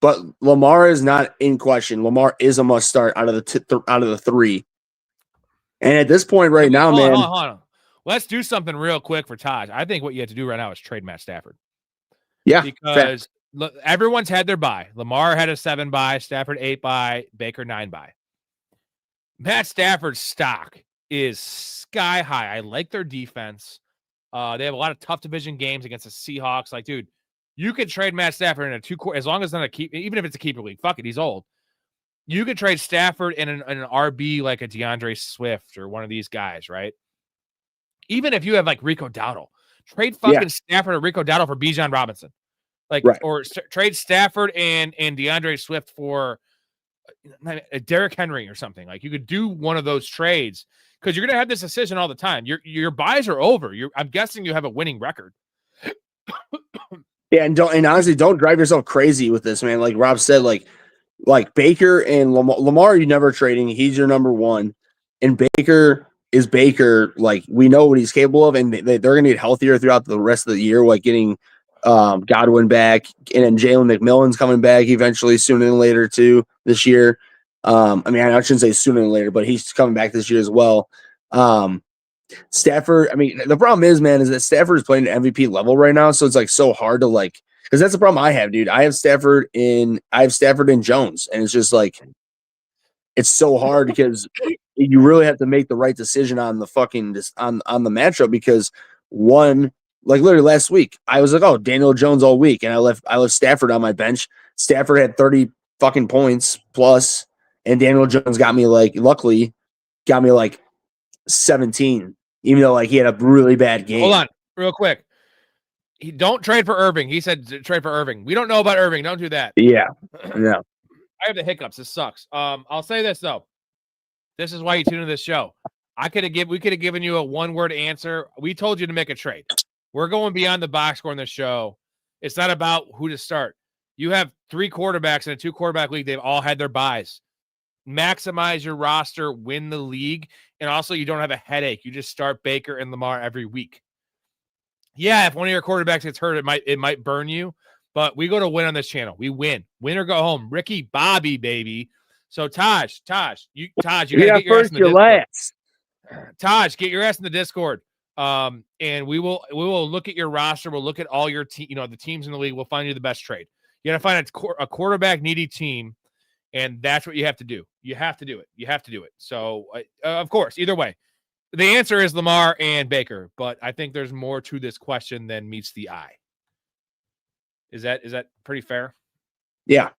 But Lamar is not in question. Lamar is a must start out of the 3. And at this point right now, man. Hold on. Let's do something real quick for Taj. I think what you have to do right now is trade Matt Stafford. Yeah. Because everyone's had their bye. Lamar had a 7 bye, Stafford 8 bye, Baker 9 bye. Matt Stafford's stock is sky high. I like their defense. They have a lot of tough division games against the Seahawks. Like, dude, you could trade Matt Stafford in a 2 as long as it's not a keep, even if it's a keeper league. Fuck it, he's old. You could trade Stafford in an RB like a DeAndre Swift or one of these guys, right? Even if you have like Rico Dowdle, trade fucking Stafford or Rico Dowdle for Bijan Robinson, or trade Stafford and DeAndre Swift for Derrick Henry or something. Like, you could do one of those trades because you're gonna have this decision all the time. Your buys are over. I'm guessing you have a winning record. Yeah, and honestly, don't drive yourself crazy with this, man. Like Rob said, like Baker and Lamar, you never trading. He's your number 1, and Baker is Baker. Like, we know what he's capable of, and they're going to get healthier throughout the rest of the year, like getting Godwin back, and then Jalen McMillan's coming back eventually sooner than later too this year. I mean, I shouldn't say sooner than later, but he's coming back this year as well. Stafford, I mean, the problem is, man, is that Stafford is playing at MVP level right now, so it's like so hard to because that's the problem I have, dude. I have Stafford and Jones, and it's just like it's so hard because you really have to make the right decision on the fucking on the matchup because one, like literally last week, I was like, oh, Daniel Jones all week, and I left Stafford on my bench. Stafford had 30 fucking points plus, and Daniel Jones luckily got me 17, even though he had a really bad game. Hold on, real quick. Don't trade for Irving. He said trade for Irving. We don't know about Irving. Don't do that. Yeah. I have the hiccups. This sucks. I'll say this though. This is why you tune into this show. We could have given you a 1-word answer. We told you to make a trade. We're going beyond the box score in this show. It's not about who to start. You have 3 quarterbacks in a 2 quarterback league. They've all had their buys. Maximize your roster, win the league, and also you don't have a headache. You just start Baker and Lamar every week. Yeah, if one of your quarterbacks gets hurt, it might burn you, but we go to win on this channel. We win or go home. Ricky Bobby, baby. So Taj, you gotta get your ass in the Discord. Taj, get your ass in the Discord. And we will look at your roster. We'll look at all your the teams in the league. We'll find you the best trade. You got to find a quarterback needy team, and that's what you have to do. You have to do it. So, of course, either way, the answer is Lamar and Baker, but I think there's more to this question than meets the eye. Is that pretty fair? Yeah.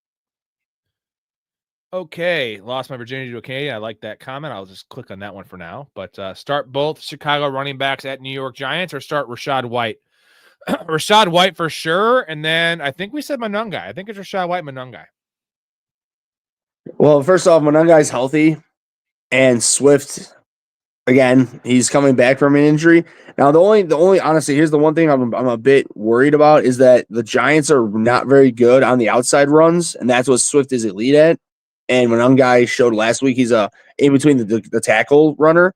Okay. Lost my virginity to a Canadian. I like that comment. I'll just click on that one for now. But start both Chicago running backs at New York Giants or start Rachaad White. Rachaad White for sure. And then I think we said Monungai. I think it's Rachaad White, Monungai. Well, first off, Monungai's healthy, and Swift, again, he's coming back from an injury. Now, the only honestly, here's the one thing I'm a bit worried about is that the Giants are not very good on the outside runs, and that's what Swift is elite at. And Monungai showed last week he's in between the tackle runner.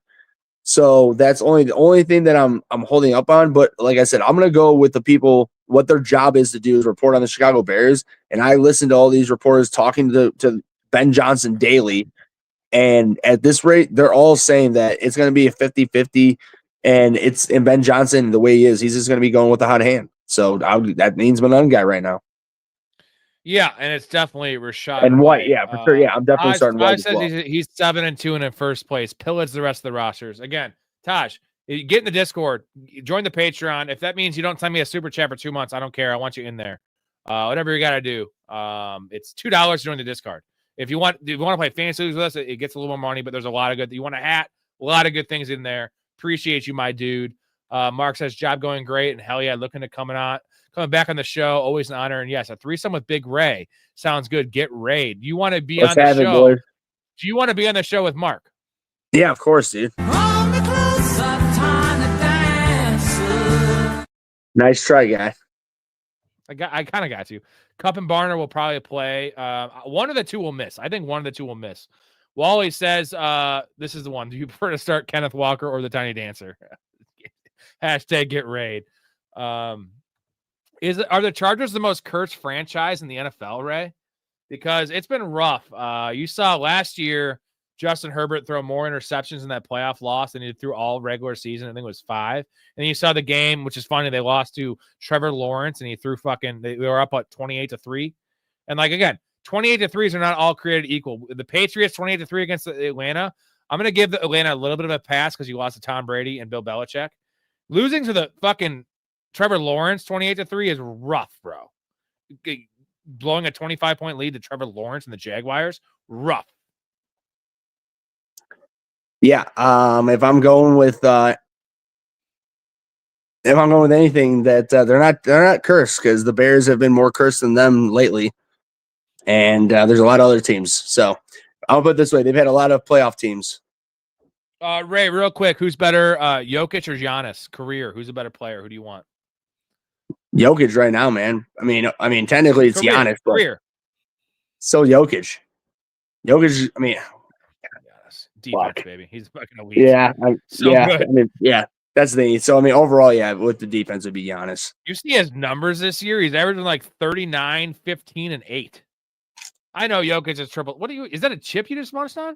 So that's the only thing that I'm holding up on. But like I said, I'm gonna go with the people. What their job is to do is report on the Chicago Bears. And I listened to all these reporters talking to Ben Johnson daily. And at this rate, they're all saying that it's going to be a 50-50. And Ben Johnson, the way he is, he's just going to be going with the hot hand. So that means Monungai right now. Yeah, and it's definitely Rachaad and White. Yeah, for sure. Yeah, I'm definitely starting White as well. He's 7-2 and in first place. Pillage the rest of the rosters. Again, Taj, get in the Discord. Join the Patreon. If that means you don't send me a super chat for 2 months, I don't care. I want you in there. Whatever you got to do. It's $2 to join the Discord. If you want to play fantasy with us, it gets a little more money, but there's a lot of good. You want a hat, a lot of good things in there. Appreciate you, my dude. Mark says, job going great. And hell yeah, looking to coming back on the show. Always an honor. And yes, a threesome with Big Ray sounds good. Get Rayed. You want to be Let's on the have it, show? boys. Do you want to be on the show with Mark? Yeah, of course, dude. Nice try, guy. I kind of got you. Cup and Barner will probably play. One of the two will miss. I think one of the two will miss. Wally says, this is the one. Do you prefer to start Kenneth Walker or the Tiny Dancer? Hashtag get raid. Are the Chargers the most cursed franchise in the NFL, Ray? Because it's been rough. You saw last year Justin Herbert throw more interceptions in that playoff loss than he did through all regular season. I think it was 5. And you saw the game, which is funny. They lost to Trevor Lawrence, and he threw they were up at 28-3. And like again, 28-3s are not all created equal. The Patriots 28-3 against Atlanta. I'm going to give Atlanta a little bit of a pass because you lost to Tom Brady and Bill Belichick. Losing to the fucking Trevor Lawrence 28-3 is rough, bro. Blowing a 25-point lead to Trevor Lawrence and the Jaguars, rough. Yeah, if I'm going with anything, that they're not cursed, because the Bears have been more cursed than them lately, and there's a lot of other teams. So I'll put it this way: they've had a lot of playoff teams. Ray, real quick, who's better, Jokic or Giannis? Career, who's a better player? Who do you want? Jokic right now, man. I mean, technically it's Giannis, but so Jokic. I mean. Defense, baby. He's fucking elite. Yeah. Good. That's the thing. So, overall, with the defense, would be Giannis. You see his numbers this year? He's averaging like 39, 15, and 8. I know Jokic is triple. Is that a chip you just launched on?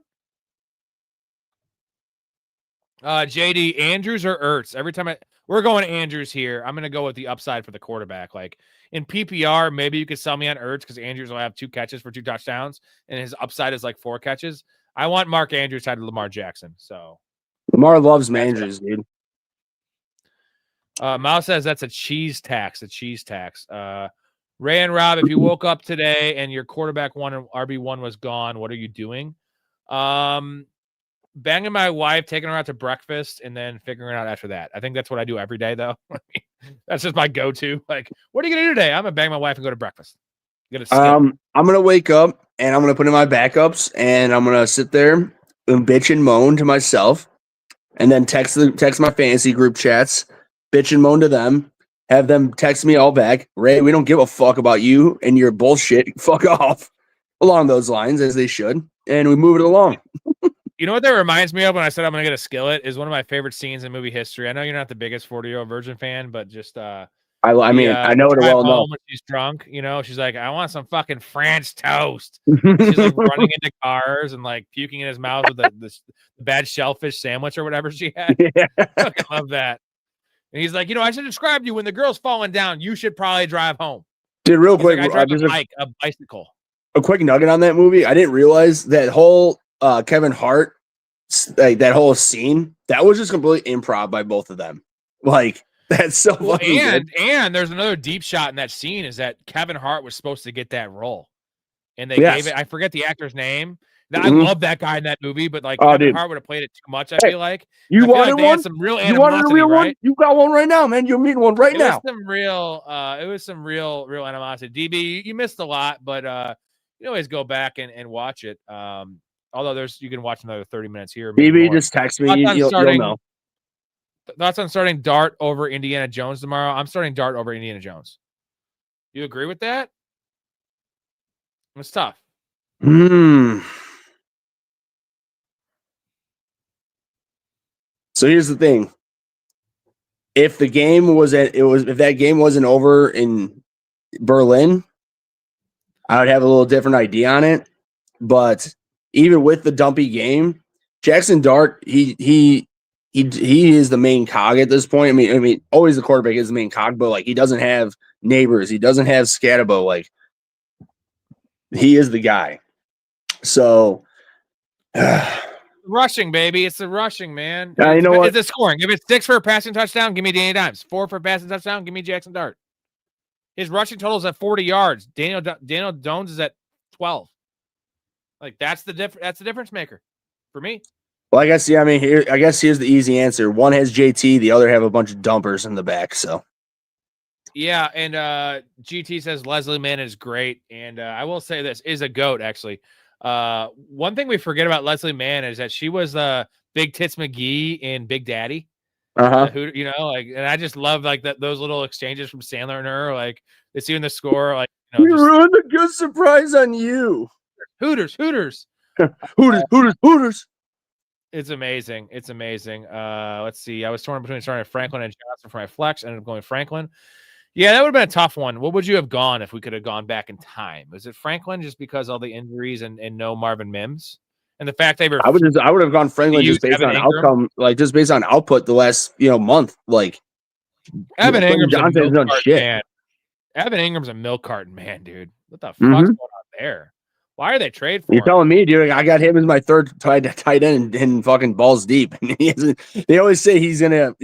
JD, Andrews or Ertz? Every time we're going Andrews here, I'm going to go with the upside for the quarterback. Like in PPR, maybe you could sell me on Ertz because Andrews will have 2 catches for 2 touchdowns, and his upside is like 4 catches. I want Mark Andrews side of Lamar Jackson. So Lamar loves Andrews, dude. Miles says that's a cheese tax. Ray and Rob, if you woke up today and your quarterback 1 and RB1 was gone, what are you doing? Banging my wife, taking her out to breakfast, and then figuring it out after that. I think that's what I do every day, though. That's just my go-to. Like, what are you gonna do today? I'm gonna bang my wife and go to breakfast. I'm gonna wake up and I'm gonna put in my backups and I'm gonna sit there and bitch and moan to myself, and then text my fantasy group chats, bitch and moan to them, have them text me all back. Ray, we don't give a fuck about you and your bullshit. Fuck off. Along those lines, as they should, and we move it along. You know what that reminds me of when I said I'm gonna get a skillet is one of my favorite scenes in movie history. I know you're not the biggest 40-year-old virgin fan, but just I know it well enough. When she's drunk, she's like, I want some fucking French toast. She's like running into cars and like puking in his mouth with the bad shellfish sandwich or whatever she had. Yeah. I fucking love that. And he's like, I should describe you when the girl's falling down. You should probably drive home. Dude, real quick, like, I drive a bicycle. A quick nugget on that movie. I didn't realize that whole Kevin Hart, like that whole scene, that was just completely improv by both of them. Like, that's so fucking good. And there's another deep shot in that scene is that Kevin Hart was supposed to get that role. And they gave it, I forget the actor's name. I love that guy in that movie, but like Kevin Hart would have played it too much, I feel like. You wanted like one? Some real you wanted a real right? one? You got one right now, man. You're meeting one right now. It was some real animosity. DB, you missed a lot, but you always go back and watch it. Although you can watch another 30 minutes here. DB, just text me. You'll know. Thoughts on starting Dart over Indiana Jones tomorrow? I'm starting Dart over Indiana Jones. You agree with that? It's tough. So here's the thing. If that game wasn't over in Berlin, I would have a little different idea on it. But even with the dumpy game, Jackson Dart, he is the main cog at this point. I mean, always the quarterback is the main cog, but like he doesn't have Neighbors, he doesn't have Scatabo. Like he is the guy. So rushing, baby. It's the rushing, man. You know what? It's the scoring. If it's 6 for a passing touchdown, give me Danny Dimes. 4 for a passing touchdown, give me Jackson Dart. His rushing total is at 40 yards. Daniel Jones is at 12. Like that's the difference maker for me. Well, I guess, yeah, I mean, here's the easy answer. One has JT, the other have a bunch of dumpers in the back, so. Yeah, and GT says Leslie Mann is great, and I will say this is a GOAT, actually. One thing we forget about Leslie Mann is that she was Big Tits McGee in Big Daddy. Who, you know, like, and I just love like those little exchanges from Sandler and her, like they see in the score, like, you know, You ruined the good surprise on you. Hooters. Hooters. It's amazing. It's amazing. Let's see. I was torn between starting Franklin and Johnson for my flex. Ended up going Franklin. Yeah, that would have been a tough one. What would you have gone if we could have gone back in time? Was it Franklin just because all the injuries and no Marvin Mims? And the fact they were, I would have gone Franklin just based on outcome, like just based on output the last month. Like Evan Ingram's Johnson's done shit. Man. Evan Ingram's a milk carton man, dude. What the fuck's going on there? Why are they trade for? You're telling me, dude? I got him as my third tight end in fucking balls deep. And they always say he's gonna,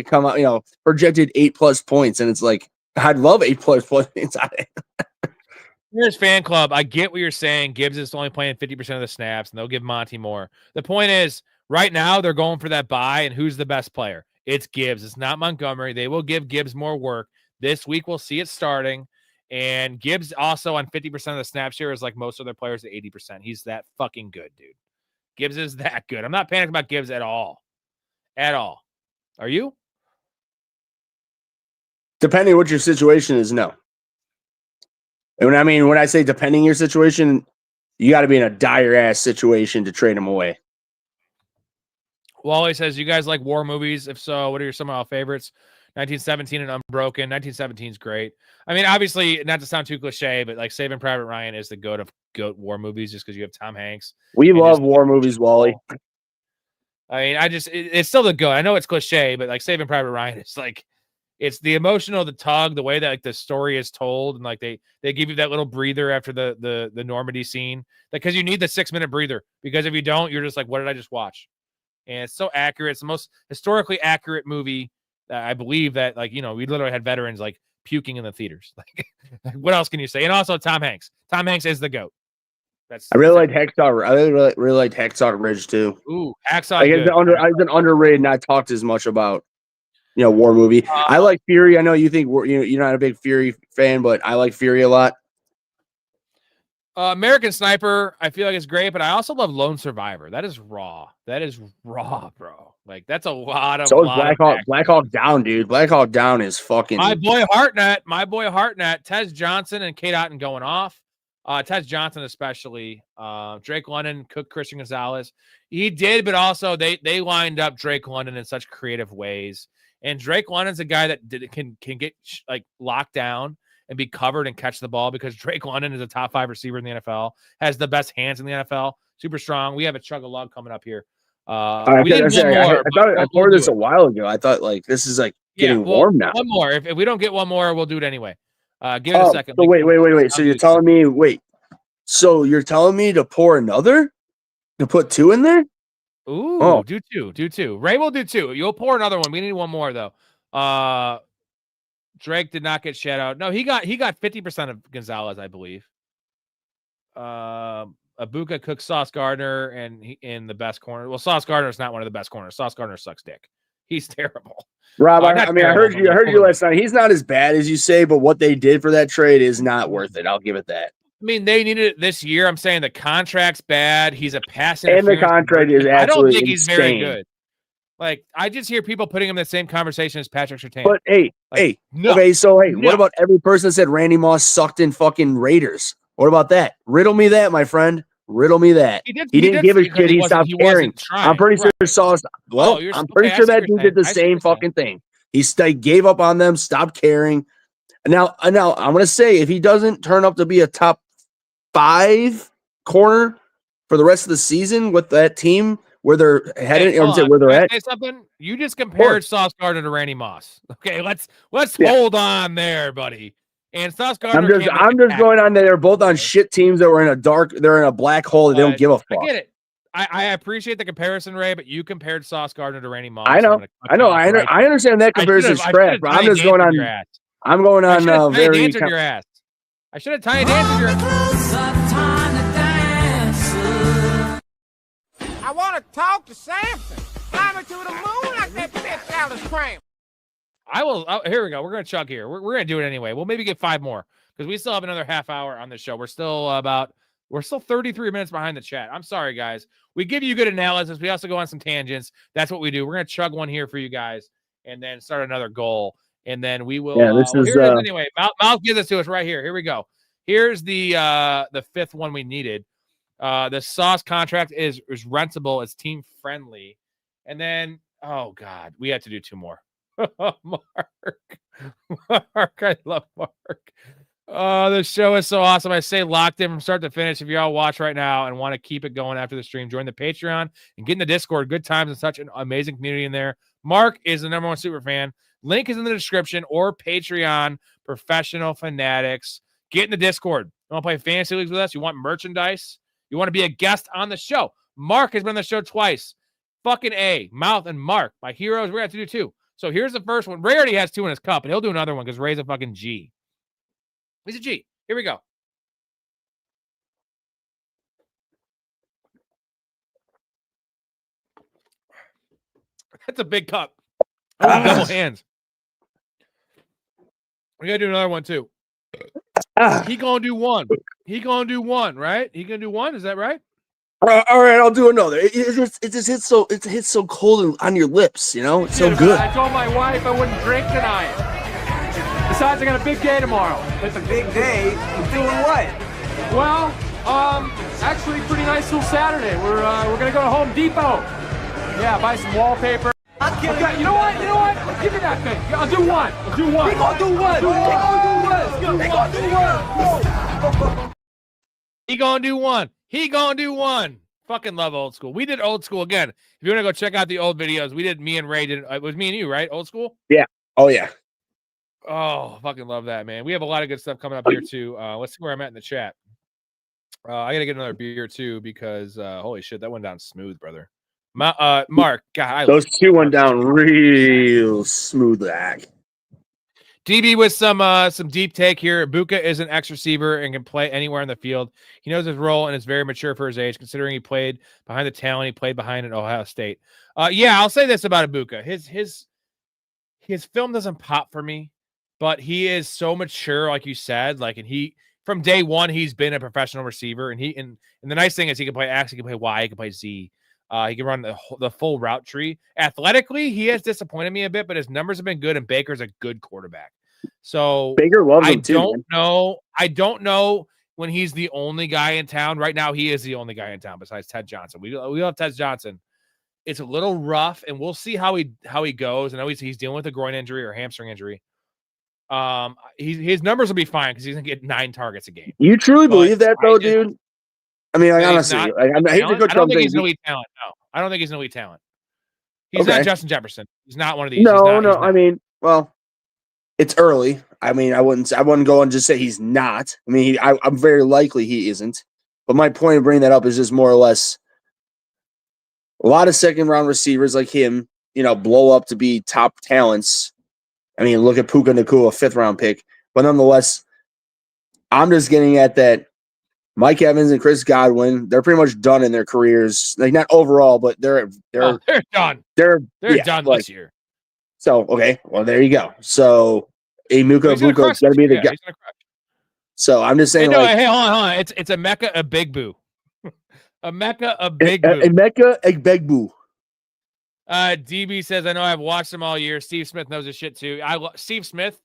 come out, projected 8+ points, and it's like I'd love 8+ points. Here's fan club. I get what you're saying. Gibbs is only playing 50% of the snaps, and they'll give Monty more. The point is, right now they're going for that bye, and who's the best player? It's Gibbs. It's not Montgomery. They will give Gibbs more work. This week we'll see it starting. And Gibbs also on 50% of the snap share is like most of their players at 80%. He's that fucking good, dude. Gibbs is that good. I'm not panicking about Gibbs at all. At all. Are you? Depending what your situation is, no. And I mean, when I say depending your situation, you got to be in a dire ass situation to trade him away. Wally says, you guys like war movies? If so, what are some of our favorites? 1917 and Unbroken. 1917 is great. I mean, obviously, not to sound too cliche, but like Saving Private Ryan is the goat war movies just because you have Tom Hanks. We love war movies, Wally. I mean, it's still the goat. I know it's cliche, but like Saving Private Ryan is like, it's the emotional, the tug, the way that like the story is told, and like they give you that little breather after the Normandy scene, because you need the 6-minute breather, because if you don't, you're just like, what did I just watch? And it's so accurate. It's the most historically accurate movie. I believe that, like, we literally had veterans like puking in the theaters. Like, what else can you say? And also Tom Hanks. Tom Hanks is the GOAT. I really liked Hacksaw. I really liked Hacksaw Ridge too. Ooh, Hacksaw. Like, it's an underrated, not talked as much about. War movie. I like Fury. I know you think you're not a big Fury fan, but I like Fury a lot. American Sniper, I feel like it's great, but I also love Lone Survivor. That is raw. Bro. Like, that's a lot of. So is Black Hawk Down, dude. Black Hawk Down is fucking. My boy Hartnett, Tez Johnson and Kate Otten going off. Tez Johnson especially. Drake London, Christian Gonzalez. He did, but also they lined up Drake London in such creative ways. And Drake London's a guy that can get like locked down and be covered and catch the ball, because Drake London is a top 5 receiver in the NFL, has the best hands in the NFL, super strong. We have a chug of lug coming up here. I poured this a while ago. I thought like this is like getting warm now. One more. If we don't get one more, we'll do it anyway. Give it a second. So wait. So you're telling me So you're telling me to pour another? To put 2 in there? Ooh, do two. Ray will do 2. You'll pour another one. We need one more though. Drake did not get shed out. No, he got 50% of Gonzalez, I believe. Abuka cooks Sauce Gardner and in the best corner. Well, Sauce Gardner is not one of the best corners. Sauce Gardner sucks dick. He's terrible. Rob, I heard you last night. He's not as bad as you say, but what they did for that trade is not worth it. I'll give it that. I mean, they needed it this year. I'm saying the contract's bad. He's a pass and the contract is absolutely I don't think he's insane. very good. Like, I just hear people putting him in the same conversation as Patrick Surtain. But what about every person that said Randy Moss sucked in fucking Raiders? What about that? Riddle me that, my friend. Riddle me that. He didn't give a shit. He stopped caring. I'm pretty sure Sauce. Well, I'm pretty sure that dude did the same fucking thing. He gave up on them, stopped caring. Now I'm gonna say, if he doesn't turn up to be a top 5 corner for the rest of the season with that team where they're headed, where they're at. Say something. You just compared Sauce Gardner to Randy Moss. Okay, let's hold on there, buddy. And Sauce Gardner. I'm just going on there. They're both on shit teams that were they're in a black hole that they don't give a fuck. I get it. I appreciate the comparison, Ray, but you compared Sauce Gardner to Randy Moss. I know. I understand that comparison is crap, but I'm just going on. I'm going on very. Your ass. I should have tied answered your ass. I want to talk to Samson. Fly me to the moon like that bitch Alice Cram. I will. Here we go. We're going to chug here. We're going to do it anyway. We'll maybe get 5 more because we still have another half hour on the show. We're still 33 minutes behind the chat. I'm sorry, guys. We give you good analysis. We also go on some tangents. That's what we do. We're going to chug one here for you guys and then start another goal. And then we will. Yeah, this is here it is anyway. Mouth gives it to us right here. Here we go. Here's the 5th one we needed. The Sauce contract is rentable. It's team friendly. And then, oh God, we have to do 2 more. Mark, I love Mark. Oh, this show is so awesome. I say locked in from start to finish. If you all watch right now and want to keep it going after the stream, join the Patreon and get in the Discord. Good times and such an amazing community in there. Mark is the #1 super fan. Link is in the description or Patreon. Professional Fanatics. Get in the Discord. You want to play fantasy leagues with us? You want merchandise? You want to be a guest on the show? Mark has been on the show twice. Fucking A. Mouth and Mark. My heroes. We're going to have to do 2. So here's the first one. Ray already has 2 in his cup, and he'll do another one because Ray's a fucking G. He's a G. Here we go. That's a big cup. Double hands. We got to do another one, too. He going to do 1. He going to do 1, right? He going to do 1? Is that right? All right, I'll do another. It just hits so cold on your lips, you know? It's so good. I told my wife I wouldn't drink tonight. Besides, I got a big day tomorrow. It's a big day. I'm doing what? Well, actually, pretty nice little Saturday. We're gonna go to Home Depot. Yeah, buy some wallpaper. Okay, you know what? Give me that thing. I'll do 1. I'll do 1. We gonna do what? They gonna do 1. He gonna do 1. He gonna do 1. Fucking love old school. We did old school again. If you want to go check out the old videos, we did. Me and Ray did. It was me and you, right? Old school. Yeah. Oh yeah. Oh, fucking love that, man. We have a lot of good stuff coming up here too. Let's see where I'm at in the chat. I gotta get another beer too because holy shit, that went down smooth, brother. Mark, God, those 2 went down real smooth. DB with some deep take here. Buka is an X receiver and can play anywhere in the field. He knows his role and is very mature for his age, considering he played behind the talent he played behind at Ohio State. Yeah, I'll say this about Ibuka. His film doesn't pop for me, but he is so mature, like you said. Like, and he from day one he's been a professional receiver, and the nice thing is he can play X, he can play Y, he can play Z. He can run the full route tree. Athletically, he has disappointed me a bit, but his numbers have been good, and Baker's a good quarterback. So Baker loves him too. I don't know when he's the only guy in town. Right now, he is the only guy in town besides Ted Johnson. We love Ted Johnson. It's a little rough, and we'll see how he goes. I know he's dealing with a groin injury or hamstring injury. His numbers will be fine because he's gonna get 9 targets a game. You truly believe that, though, dude? I mean, like, honestly, I hate to go. I don't think he's an elite talent. No, I don't think he's an elite talent. He's not Justin Jefferson. He's not one of these. No. I mean, well, it's early. I mean, I wouldn't go and just say he's not. I mean, I'm very likely he isn't. But my point of bringing that up is just more or less a lot of 2nd-round receivers like him, blow up to be top talents. I mean, look at Puka Nacua, 5th-round pick. But nonetheless, I'm just getting at that. Mike Evans and Chris Godwin, they're pretty much done in their careers. Like, not overall, but they're done. They're done this year. So, okay, well, there you go. So, Emuka Buka is going to be the guy. So, I'm just saying, hey, hold on. It's a Mecca, a big boo. A Mecca, a big boo. A Mecca, a big boo. DB says, I know I've watched him all year. Steve Smith knows his shit, too. Steve Smith,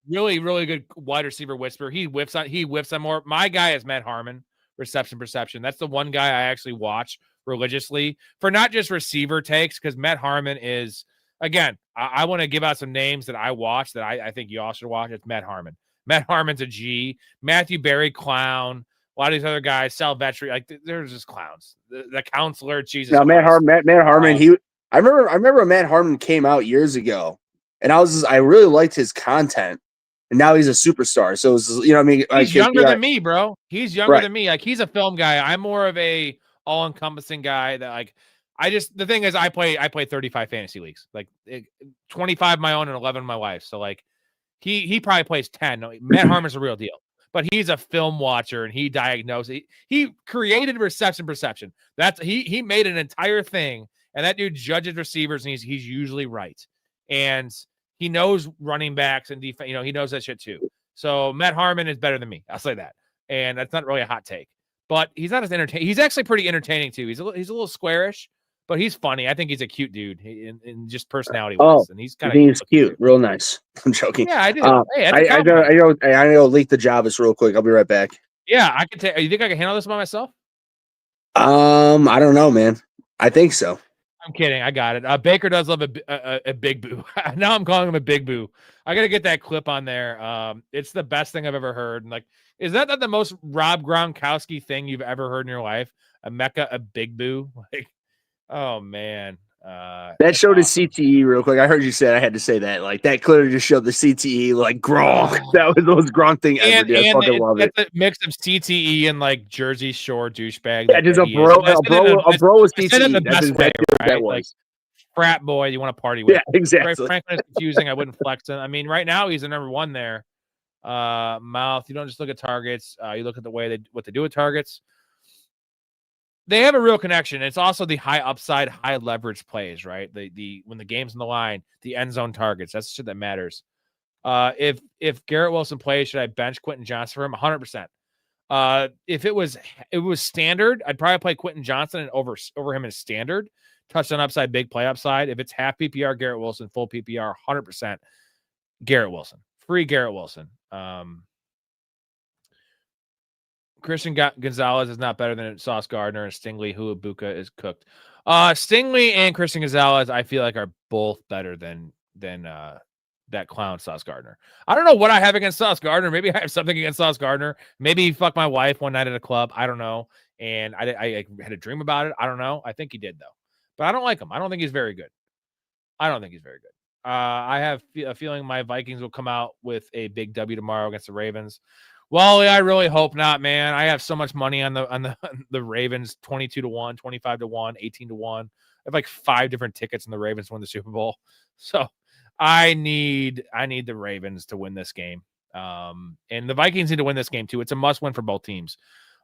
really, really good wide receiver whisperer. He whiffs on more. My guy is Matt Harmon, reception perception. That's the one guy I actually watch religiously for not just receiver takes, because Matt Harmon is, again, I want to give out some names that I watch that I think you all should watch. It's Matt Harmon. Matt Harmon's a G. Matthew Berry, clown. A lot of these other guys, Salvetri, like they're just clowns. The counselor, Jesus. Now, Matt Harmon. I remember Matt Harmon came out years ago, and I really liked his content. And now he's a superstar. So, I mean, he's younger than me, bro. He's younger than me. Like, he's a film guy. I'm more of a all-encompassing guy that, like, the thing is, I play 35 fantasy leagues, like 25 my own and 11 my wife's. So, like, he probably plays 10. No, Matt Harmon's a real deal. but he's a film watcher and he diagnosed. He created perception. That's he made an entire thing, and that dude judges receivers, and he's usually right, and he knows running backs and defense. He knows that shit too. So Matt Harmon is better than me. I'll say that, and that's not really a hot take. But he's not as entertaining. He's actually pretty entertaining too. He's a little squarish, but he's funny. I think he's a cute dude in just personality wise, and he's kind of he's cute, real nice. I'm joking. Yeah, I do. Hey, I go leak the Javis real quick. I'll be right back. Yeah, I can take. You think I can handle this by myself? I don't know, man. I think so. I'm kidding. I got it. Baker does love a big boo. Now I'm calling him a big boo. I got to get that clip on there. It's the best thing I've ever heard. And like, is that not the most Rob Gronkowski thing you've ever heard in your life? A Mecca, a big boo. Like, oh man. That showed awesome. His CTE real quick. I heard you say I had to say that. Like that clearly just showed the CTE, like Gronk. That was the most Gronk thing ever. I fucking love it. It's a mix of CTE and like Jersey Shore douchebag. Yeah, just a bro with CTE. That's exactly what that was. Like, frat boy you want to party with. Yeah, exactly. Franklin is confusing. I wouldn't flex him. I mean, right now he's the number one there. Mouth. You don't just look at targets. You look at the way what they do with targets. They have a real connection. It's also the high upside, high leverage plays, right? The when the game's in the line, the end zone targets. That's the shit that matters. If Garrett Wilson plays, should I bench Quentin Johnson for him? 100%. If it was standard, I'd probably play Quentin Johnson and over him in standard. Touchdown upside, big play upside. If it's half PPR, Garrett Wilson, full PPR, 100% Garrett Wilson. Free Garrett Wilson. Christian Gonzalez is not better than Sauce Gardner, and Stingley Huabuka is cooked. Stingley and Christian Gonzalez, I feel like, are both better than that clown Sauce Gardner. I don't know what I have against Sauce Gardner. Maybe I have something against Sauce Gardner. Maybe he fucked my wife one night at a club. I don't know. And I had a dream about it. I don't know. I think he did, though. But I don't like him. I don't think he's very good. I have a feeling my Vikings will come out with a big W tomorrow against the Ravens. Wally, I really hope not, man. I have so much money on the Ravens, 22-1, 25-1, 18-1. I have like 5 different tickets in the Ravens to win the Super Bowl. So I need the Ravens to win this game. And the Vikings need to win this game too. It's a must win for both teams.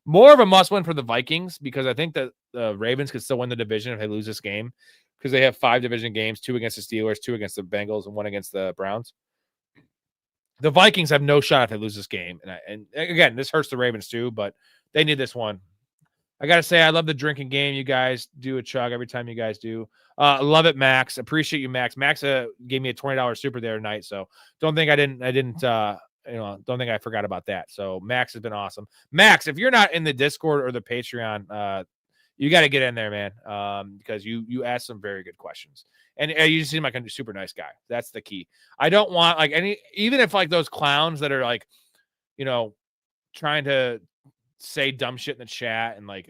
More of a must win for the Vikings because I think that the Ravens could still win the division if they lose this game because they have 5 division games, 2 against the Steelers, 2 against the Bengals, and 1 against the Browns. The Vikings have no shot if they lose this game. And again, this hurts the Ravens too, but they need this one. I got to say, I love the drinking game. You guys do a chug every time you guys do. Love it, Max. Appreciate you, Max. Max gave me a $20 super the other night. So don't think don't think I forgot about that. So Max has been awesome. Max, if you're not in the Discord or the Patreon, you got to get in there, man, because you asked some very good questions. And you just seem like a super nice guy. That's the key. I don't want like even if like those clowns that are like, trying to say dumb shit in the chat and like,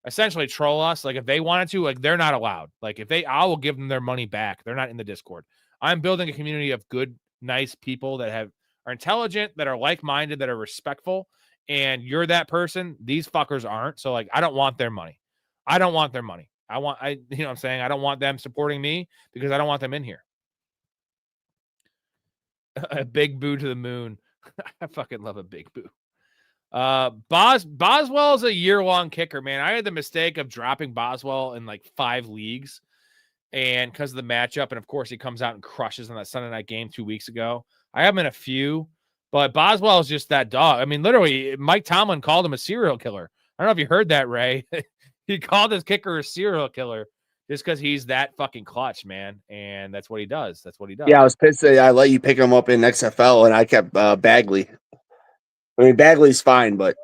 essentially troll us. Like if they wanted to, like they're not allowed. Like I will give them their money back. They're not in the Discord. I'm building a community of good, nice people that are intelligent, that are like-minded, that are respectful. And you're that person. These fuckers aren't. So like, I don't want their money. I don't want their money. You know what I'm saying? I don't want them supporting me because I don't want them in here. A big boo to the moon. I fucking love a big boo. Boswell is a year-long kicker, man. I had the mistake of dropping Boswell in like 5 leagues and because of the matchup. And of course he comes out and crushes on that Sunday night game 2 weeks ago. I have him in a few, but Boswell is just that dog. I mean, literally Mike Tomlin called him a serial killer. I don't know if you heard that, Ray. He called his kicker a serial killer just because he's that fucking clutch, man. And that's what he does. Yeah, I was pissed that I let you pick him up in XFL and I kept Bagley. I mean, Bagley's fine, but.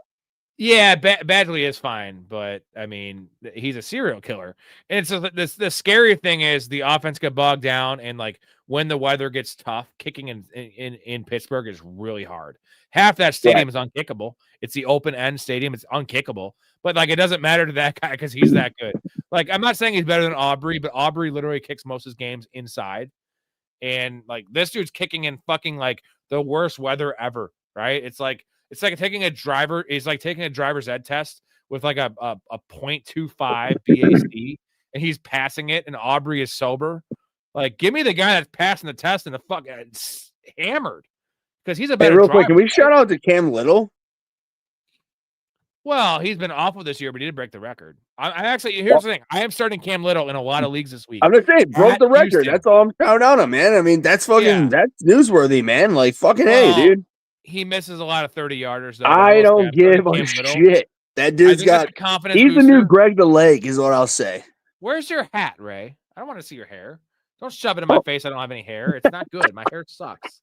Yeah, Bagley is fine, but I mean, he's a serial killer. And so the scary thing is the offense got bogged down, and like when the weather gets tough, kicking in Pittsburgh is really hard. Half that stadium is unkickable. It's the open end stadium. It's unkickable. But like, it doesn't matter to that guy because he's that good. Like, I'm not saying he's better than Aubrey, but Aubrey literally kicks most of his games inside. And like, this dude's kicking in fucking like the worst weather ever, right? It's like taking a driver's ed test with like a 0.25 BAC and he's passing it and Aubrey is sober. Like, give me the guy that's passing the test and the fuck hammered. because he's a Hey, better real driver. quick, can we shout out to Cam Little? Well, he's been awful this year, but he did break the record. I actually, here's the thing. I am starting Cam Little in a lot of leagues this week. I'm gonna say broke the record. Houston. That's all I'm shouting out him, man. I mean, that's fucking that's newsworthy, man. Like fucking hey, dude. He misses a lot of 30-yarders though. I don't give a shit. That dude's got confidence. He's booster. the new Greg the Leg, is what I'll say. Where's your hat, Ray? I don't want to see your hair. Don't shove it in my face. I don't have any hair. It's not good. My hair sucks.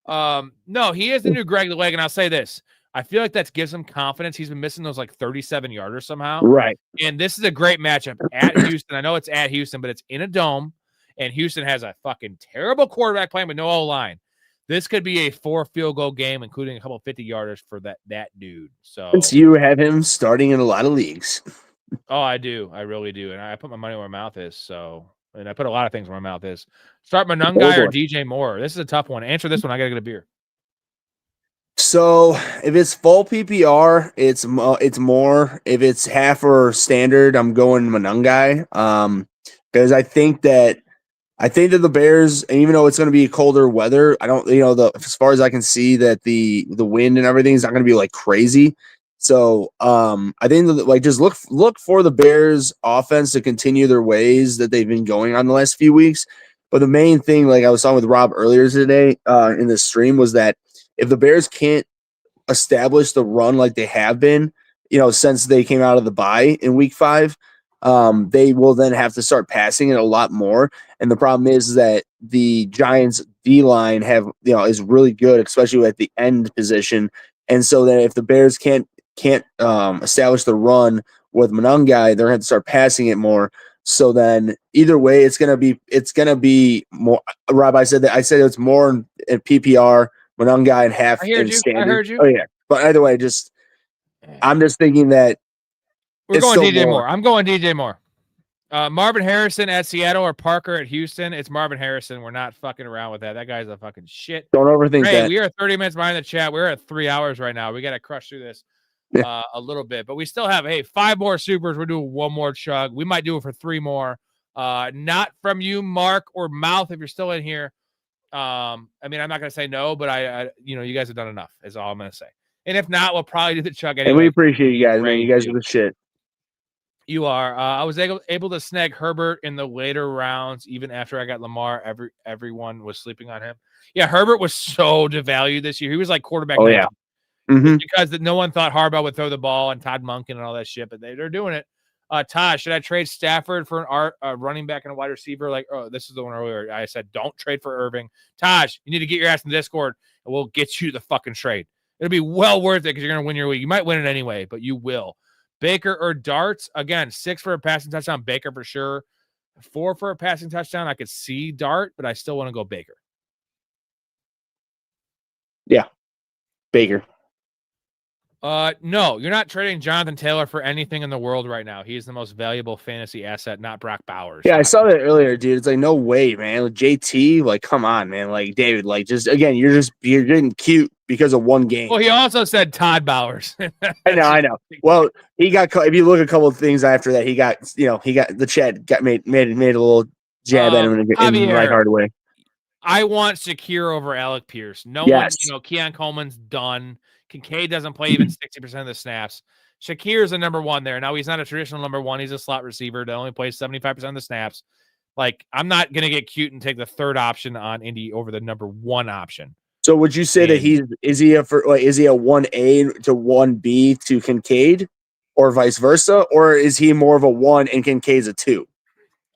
No, he is the new Greg the Leg, and I'll say this. I feel like that gives him confidence. He's been missing those like 37-yarders somehow. Right. And this is a great matchup at Houston. I know it's at Houston, but it's in a dome, and Houston has a fucking terrible quarterback playing with no O-line. This could be a 4-field-goal game, including a couple 50-yarders for that dude. So since you have him starting in a lot of leagues. Oh, I do. I really do. And I put my money where my mouth is. So, and I put a lot of things where my mouth is. Start Monungai or DJ Moore. This is a tough one. Answer this one. I got to get a beer. So if it's full PPR, it's more. If it's half or standard, I'm going Monungai. Because I think that the Bears, and even though it's going to be colder weather, I don't, as far as I can see, that the wind and everything is not going to be like crazy. So I think that, like, just look for the Bears offense to continue their ways that they've been going on the last few weeks. But the main thing, like I was talking with Rob earlier today in the stream, was that if the Bears can't establish the run like they have been, since they came out of the bye in week 5, they will then have to start passing it a lot more. And the problem is that the Giants D line is really good, especially at the end position. And so that if the Bears can't establish the run with Monungai, they're going to have to start passing it more. So then either way, it's gonna be more. Rob, I said it's more in PPR, Monungai and half in standard. I heard you. Oh yeah, but either way, I'm just thinking that we're going DJ Moore. I'm going DJ Moore. Marvin Harrison at Seattle or Parker at Houston. It's Marvin Harrison. We're not fucking around with that. That guy's a fucking shit. Don't overthink that. We are 30 minutes behind the chat. We're at 3 hours right now. We got to crush through this a little bit, but we still have 5 more supers. We're doing 1 more chug. We might do it for 3 more. Not from you, Mark or Mouth, if you're still in here. I mean, I'm not gonna say no, but I you guys have done enough. Is all I'm gonna say. And if not, we'll probably do the chug anyway. And we appreciate you guys, man. You guys are the shit. You are. I was able to snag Herbert in the later rounds, even after I got Lamar. Everyone was sleeping on him. Yeah, Herbert was so devalued this year. He was like quarterback. Oh yeah. Because no one thought Harbaugh would throw the ball and Todd Monken and all that shit, but they're doing it. Todd, should I trade Stafford for an running back and a wide receiver? This is the one earlier. I said, don't trade for Irving. Taj, you need to get your ass in the Discord, and we'll get you the fucking trade. It'll be well worth it because you're going to win your league. You might win it anyway, but you will. Baker or Darts? Again, 6 for a passing touchdown. Baker for sure. 4 for a passing touchdown. I could see Dart, but I still want to go Baker. Yeah, Baker. No, you're not trading Jonathan Taylor for anything in the world right now. He's the most valuable fantasy asset, not Brock Bowers. Yeah, I saw that earlier, dude. It's like, no way, man. Like, JT, like, come on, man. Like, David, like, just again, you're getting cute because of one game. Well, he also said Todd Bowers. I know. Well, he got. If you look at a couple of things after that, he got the chat got made a little jab at him in a lighthearted way. I want Shakir over Alec Pierce. No one, Keon Coleman's done. Kincaid doesn't play even 60% of the snaps. Shakir's a number 1 there. Now, he's not a traditional number 1. He's a slot receiver that only plays 75% of the snaps. Like, I'm not going to get cute and take the 3rd option on Indy over the number 1 option. So would you say that is he a 1A to 1B to Kincaid or vice versa? Or is he more of a 1 and Kincaid's a 2?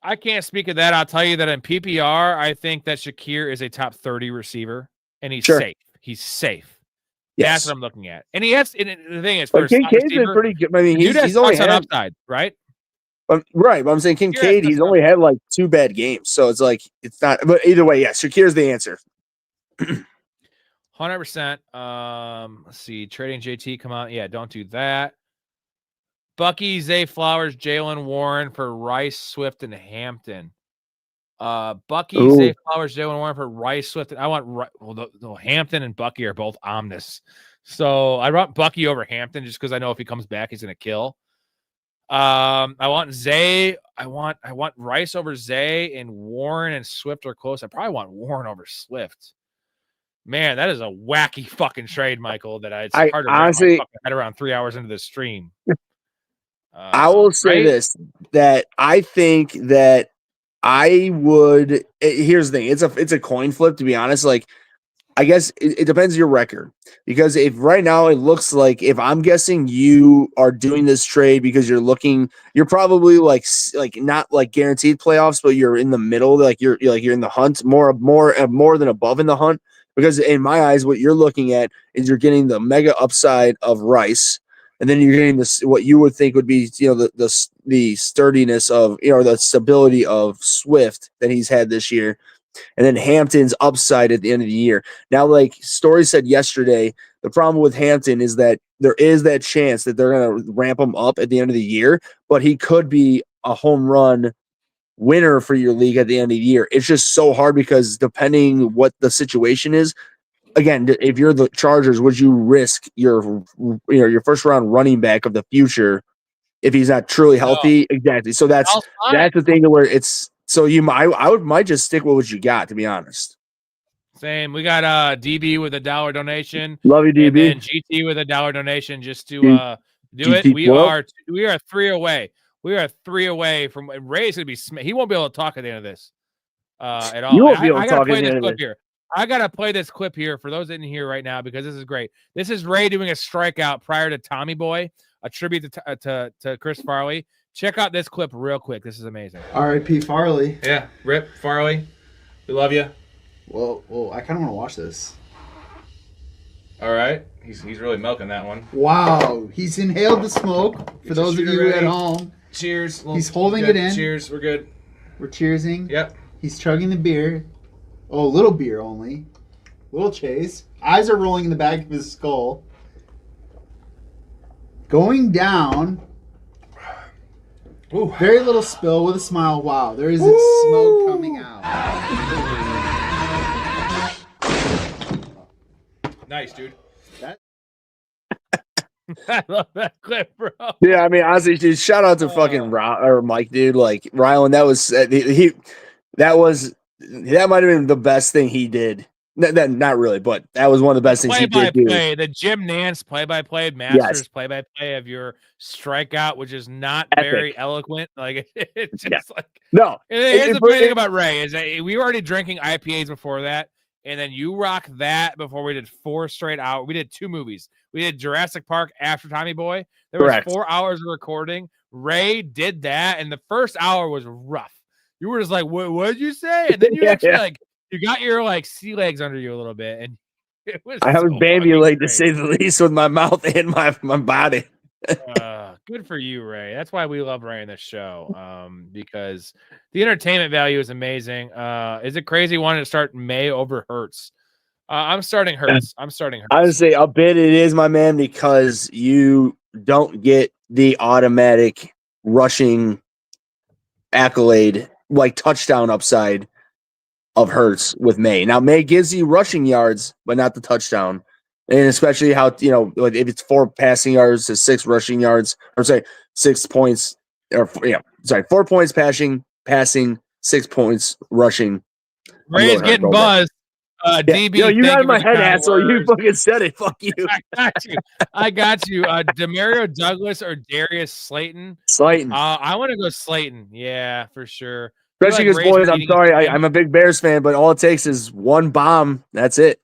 I can't speak of that. I'll tell you that in PPR, I think that Shakir is a top 30 receiver, and he's safe. He's safe. Yes. That's what I'm looking at. And he has, and the thing is, but Kincaid's been pretty good. I mean, he's only had upside, right? Right. But I'm saying Kincaid, he's only had like 2 bad games. So it's like, it's not, but either way, yes, Shakir's the answer. 100%. Let's see. Trading JT, come on. Yeah, don't do that. Bucky, Zay Flowers, Jalen Warren for Rice, Swift, and Hampton. Bucky, Zay Flowers, Jalen Warren for Rice, Swift. I want Hampton and Bucky are both omnis. So I want Bucky over Hampton just because I know if he comes back, he's gonna kill. I want Zay. I want Rice over Zay, and Warren and Swift are close. I probably want Warren over Swift. Man, that is a wacky fucking trade, Michael. It's I hard to wrap honestly- my fucking head around 3 hours into the stream. I will say right? this, that I think that I would. Here's the thing: it's a coin flip, to be honest. Like, I guess it depends on your record, because if right now it looks like, if I'm guessing you are doing this trade because you're probably like not like guaranteed playoffs, but you're in the middle, like you're in the hunt, more than above in the hunt. Because in my eyes, what you're looking at is you're getting the mega upside of Rice, and then you're getting this, what you would think would be, the sturdiness of, the stability of Swift that he's had this year, and then Hampton's upside at the end of the year. Now, like Story said yesterday, the problem with Hampton is that there is that chance that they're going to ramp him up at the end of the year, but he could be a home run winner for your league at the end of the year. It's just so hard, because depending what the situation is, again, if you're the Chargers, would you risk your first round running back of the future if he's not truly healthy? No. Exactly. So that's the thing where it's, so I might just stick with what you got, to be honest. Same. We got DB with a $1 donation. Love you, DB. And GT with a $1 donation just to do GT it. We are 3 away. We are 3 away from Ray's gonna be. He won't be able to talk at the end of this at all. You won't be able to talk at the end of this here. I gotta play this clip here for those in here right now, because this is great. This is Ray doing a strikeout prior to Tommy Boy, a tribute to Chris Farley. Check out this clip real quick. This is amazing. R.I.P. Farley. Yeah, rip Farley. We love you. Well, I kind of want to watch this. All right, he's really milking that one. Wow, he's inhaled the smoke. For those of you at home, cheers. He's holding it in. Cheers. We're good. We're cheersing. Yep. He's chugging the beer. Oh, a little beer only. Little chase. Eyes are rolling in the back of his skull. Going down. Ooh. Very little spill with a smile. Wow, there is smoke coming out. Nice, dude. I love that clip, bro. Yeah, I mean, honestly, dude, shout out to fucking Mike, dude. Like, Rylan, that might have been the best thing he did. Not really, but that was one of the best things he did do. The Jim Nance play-by-play, Masters play-by-play of your strikeout, which is not very eloquent. Like, it's just like no. Here's the funny thing about Ray is that we were already drinking IPAs before that, and then you rock that before we did 4 straight hours. We did 2 movies. We did Jurassic Park after Tommy Boy. There was 4 hours of recording. Ray did that, and the first hour was rough. You were just like, what did you say? And then you actually you got your like sea legs under you a little bit, and it was. I was baby-like, to say the least, with my mouth and my body. Good for you, Ray. That's why we love Ray in this show, because the entertainment value is amazing. Is it crazy wanting to start May over Hurts? I'm starting Hurts. I would say a bit it is, my man, because you don't get the automatic rushing accolade, like touchdown upside of Hurts with May. Now, May gives you rushing yards, but not the touchdown. And especially how, like if it's 4 passing yards to 6 rushing yards, or 6 points, 4 points passing, 6 points rushing. Ray's getting buzzed. DB, you got in my head, asshole. You fucking said it. Fuck you. I got you. Demario Douglas or Darius Slayton? Slayton. I want to go Slayton. Yeah, for sure. Especially because, boys, I'm sorry, I'm a big Bears fan, but all it takes is one bomb. That's it.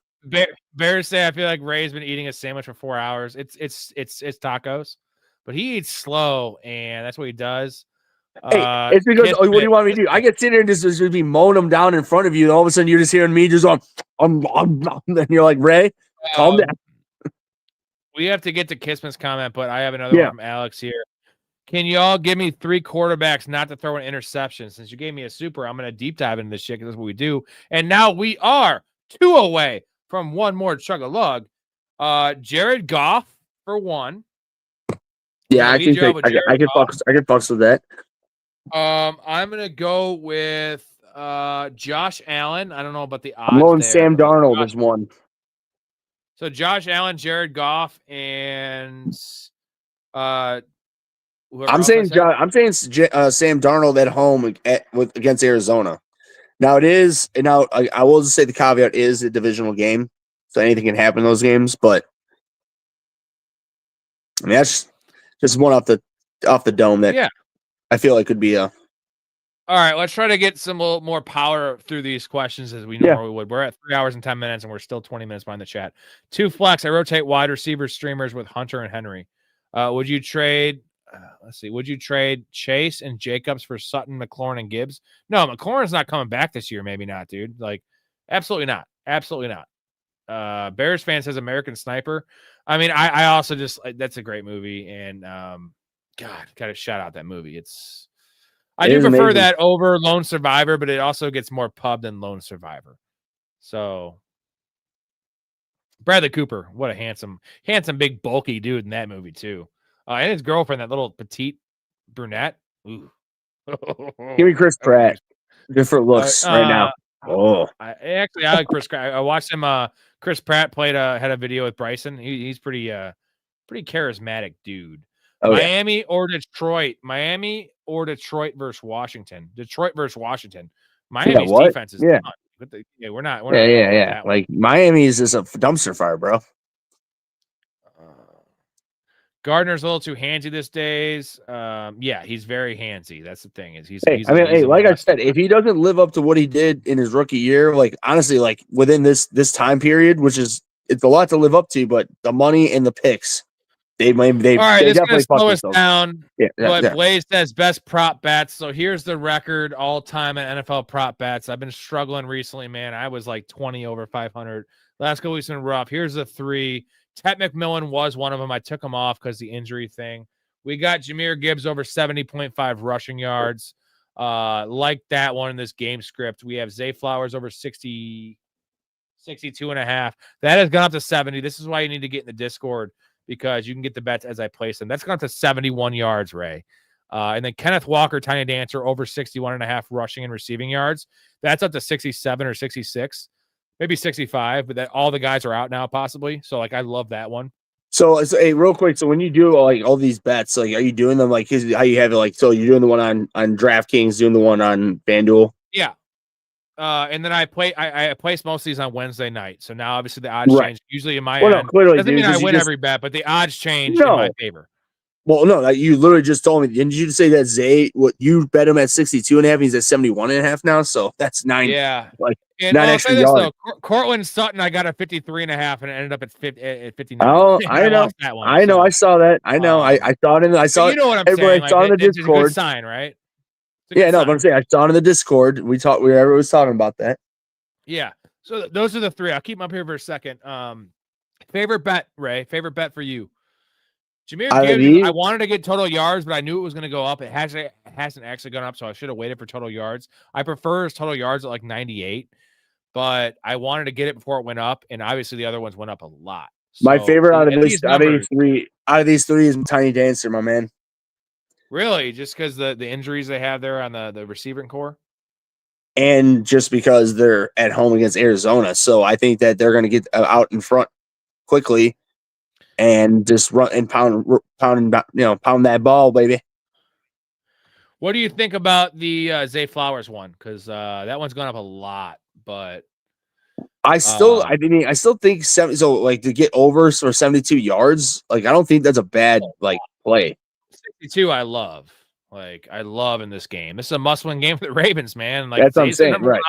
Bears say I feel like Ray's been eating a sandwich for 4 hours. It's tacos, but he eats slow, and that's what he does. Hey, it's because what do you want me to do? I get sitting here and just be mowing them down in front of you, and all of a sudden you're just hearing me just on, and you're like, Ray, calm down. We have to get to Kissman's comment, but I have another one from Alex here. Can y'all give me 3 quarterbacks not to throw an interception? Since you gave me a super, I'm going to deep dive into this shit, because that's what we do. And now we are 2 away from one more chug-a-lug. Jared Goff for 1. Yeah, I can fucks with that. I'm gonna go with Josh Allen. I don't know about the odds. I'm going Sam Darnold as 1. So Josh Allen, Jared Goff, and I'm saying Sam Darnold at home against Arizona. Now I will just say the caveat is a divisional game, so anything can happen in those games. But I mean, that's just one off the dome that I feel like could be a. All right, let's try to get some more power through these questions as we normally would. We're at 3 hours and 10 minutes, and we're still 20 minutes behind the chat. 2 flex. I rotate wide receiver streamers with Hunter and Henry. Would you trade? Let's see. Would you trade Chase and Jacobs for Sutton, McLaurin, and Gibbs? No, McLaurin's not coming back this year. Maybe not, dude. Like, absolutely not. Absolutely not. Bears fan says American Sniper. I mean, I also just that's a great movie, and God, gotta shout out that movie. I do prefer amazing. That over Lone Survivor, but it also gets more pub than Lone Survivor. So, Bradley Cooper, what a handsome, big, bulky dude in that movie too. And his girlfriend, that little petite brunette. Ooh. Give me Chris Pratt. Different looks right now. I like Chris Pratt. I watched him. Chris Pratt had a video with Bryson. He's pretty charismatic dude. Oh, Miami or Detroit? Miami or Detroit versus Washington? Detroit versus Washington. Miami's defense is done. We're not. Yeah. Like Miami's is a dumpster fire, bro. Gardner's a little too handsy these days. Yeah, he's very handsy. That's the thing. He's like I said, if he doesn't live up to what he did in his rookie year, like honestly, like within this time period, which is it's a lot to live up to, but the money and the picks. All right, this is going to slow us down. But Blaze says best prop bets. So here's the record all time in NFL prop bets. I've been struggling recently, man. I was like 20 over 500. Last couple weeks been rough. Here's the 3. Ted McMillan was one of them. I took him off because the injury thing. We got Jahmyr Gibbs over 70.5 rushing yards. Like that one in this game script. We have Zay Flowers over 62.5. That has gone up to 70. This is why you need to get in the Discord, because you can get the bets as I place them. That's gone up to 71 yards, Ray. And then Kenneth Walker, Tiny Dancer, over 61.5 rushing and receiving yards. That's up to 67 or 66, maybe 65, but that all the guys are out now possibly. So, like, I love that one. So hey, real quick. So when you do like all these bets, like, are you doing them like how you have it? Like, so you're doing the one on DraftKings, doing the one on FanDuel? Yeah. And then I place most of these on Wednesday night. So now obviously the odds change. Usually in my end, doesn't mean I win every bet, but the odds change in my favor. Well, no, you literally just told me. Didn't you say that Zay? What you bet him at 62.5? He's at 71.5 now. So that's 9. Yeah, like and 9 extra yards. Cortland Sutton, I got a 53.5, and it ended up at 59. Oh, I know. That one, I know. So. I saw that. I know. I saw it. I saw it. You know what I'm saying? I saw it in the Discord. It's a good sign, right? Yeah, no, but I'm saying I saw it in the Discord. Everyone was talking about that. Yeah. So those are the 3. I'll keep them up here for a second. Favorite bet, Ray? Favorite bet for you? Jahmyr Gibbs, I wanted to get total yards, but I knew it was going to go up. It hasn't actually gone up, so I should have waited for total yards. I prefer his total yards at like 98, but I wanted to get it before it went up, and obviously the other ones went up a lot. So, my favorite out of these 3 is Tiny Dancer, my man. Really? Just because the injuries they have there on the receiving core? And just because they're at home against Arizona. So I think that they're going to get out in front quickly and just run and pound that ball, baby. What do you think about the Zay Flowers one? Because that one's gone up a lot, but I still think 70. So like to get over for 72 yards, like I don't think that's a bad play. 62, I love. Like, I love in this game. This is a must-win game for the Ravens, man. Like, that's what I'm saying, right?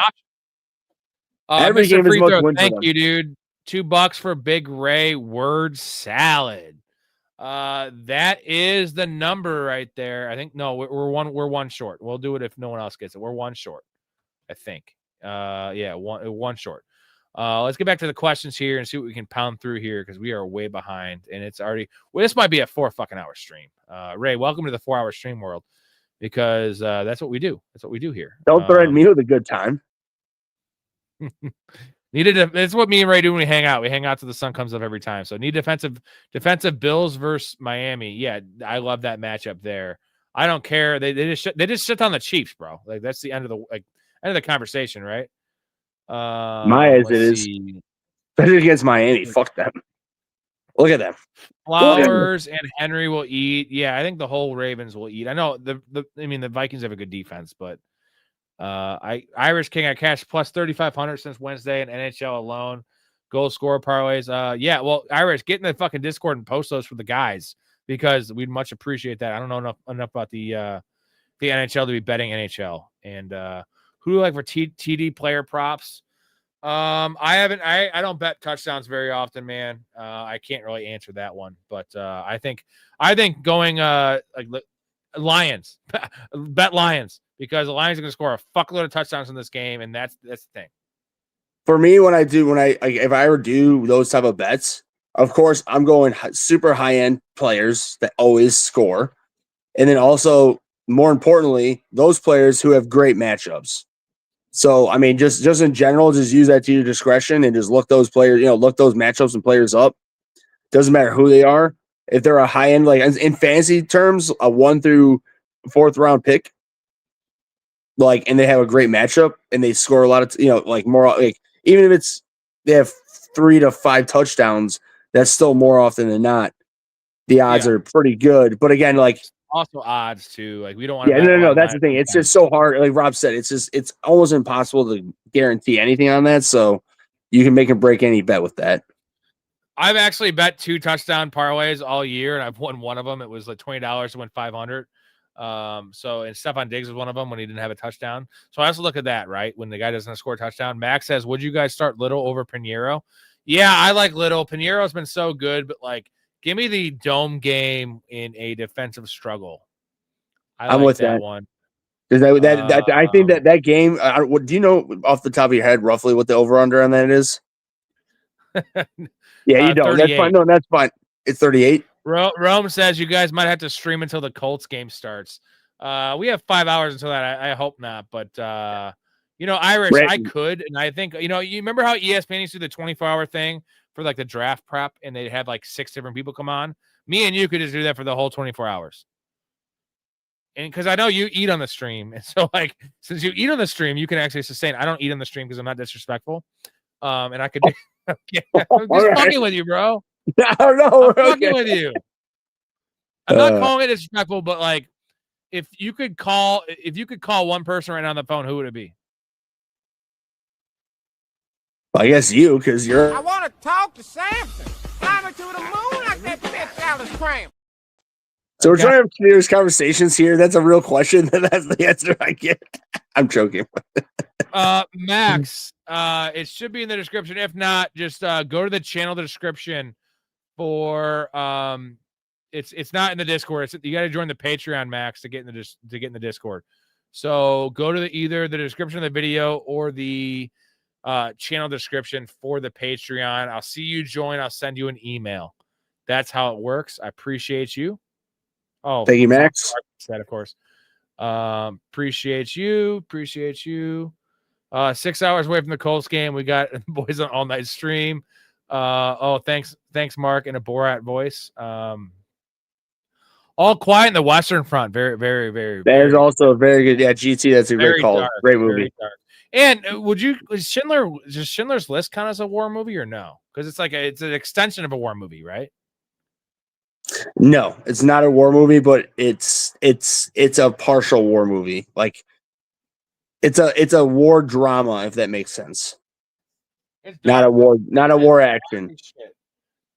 Every game is must-win. Thank you, dude. $2 for Big Ray word salad. That is the number right there. I think we're one short. We'll do it if no one else gets it. We're 1 short, I think. One short. Let's get back to the questions here and see what we can pound through here, because we are way behind, and it's already. Well, this might be a 4 fucking hour stream. Ray, welcome to the 4-hour stream world, because that's what we do. That's what we do here. Don't threaten me with a good time. It's what me and Ray do when we hang out. We hang out till the sun comes up every time. So need defensive Bills versus Miami. Yeah, I love that matchup there. I don't care. They just shut down the Chiefs, bro. Like, that's the end of the conversation, right? My eyes, it is. Especially against Miami. Fuck them. Look at them. Flowers and Henry will eat. Yeah, I think the whole Ravens will eat. I know the Vikings have a good defense, but Irish King, I cashed plus 3,500 since Wednesday in NHL alone. goal scorer parlays. Yeah, well, Irish, get in the fucking Discord and post those for the guys because we'd much appreciate that. I don't know enough about the NHL to be betting NHL. And who do you like for TD player props? I don't bet touchdowns very often, man. I can't really answer that one, but I think going like Lions, bet Lions because the Lions are going to score a fuckload of touchdowns in this game, and that's the thing. For me, if I ever do those type of bets, of course I'm going super high end players that always score, and then also more importantly, those players who have great matchups. So, I mean, just in general, just use that to your discretion and just look those players, look those matchups and players up. Doesn't matter who they are. If they're a high end, like in fantasy terms, a 1 through 4th round pick, like, and they have a great matchup and they score a lot of, like more, like even if they have 3 to 5 touchdowns, that's still more often than not. The odds are pretty good. But again, like, also odds too. Like we don't want to. Yeah, no. That's the thing. It's just so hard. Like Rob said, it's almost impossible to guarantee anything on that. So you can make and break any bet with that. I've actually bet 2 touchdown parlays all year, and I've won one of them. It was like $20 to win 500. So and Stephon Diggs was one of them when he didn't have a touchdown. So I also look at that, right? When the guy doesn't score a touchdown. Max says, "Would you guys start Little over Pinheiro?" Yeah, I like Little. Pinheiro's been so good, but like. Give me the dome game in a defensive struggle. I'm with that one. Is that I think that game. Do you know off the top of your head roughly what the over under on that is? Yeah, you don't. 38. That's fine. No, that's fine. It's 38. Rome says you guys might have to stream until the Colts game starts. We have 5 hours until that. I hope not, but Irish, I could, and I think you remember how ESPN used to do the 24-hour thing for like the draft prep, and they'd have like 6 different people come on. Me and you could just do that for the whole 24 hours. And because I know you eat on the stream, and so like since you eat on the stream, you can actually sustain. I don't eat on the stream because I'm not disrespectful. And I could. I'm just fucking with you, bro. No, I'm fucking with you. I'm not calling it disrespectful, but like, if you could call one person right now on the phone, who would it be? Well, I guess you, because you're. I want to talk to Samson. Fly me to the moon like that bitch Alice Cram. So we're trying to have serious conversations here. That's a real question. That's the answer I get. I'm joking. Max, it should be in the description. If not, just go to the channel description for it's not in the Discord. You got to join the Patreon, Max, to get in the Discord. So go to either the description of the video or the channel description for the Patreon. I'll see you join. I'll send you an email. That's how it works. I appreciate you. Oh, thank you, Max. That, of course. Appreciate you. 6 hours away from the Colts game. We got boys on all night stream. Thanks, Mark, in a Borat voice. All Quiet in the Western Front. Very, very, very. That is also very good. Yeah, GT. That's a great call. Dark, great movie. And does Schindler's List count as a war movie or no? Because it's an extension of a war movie, right? No, it's not a war movie, but it's a partial war movie. Like it's a war drama, if that makes sense. Not a war action.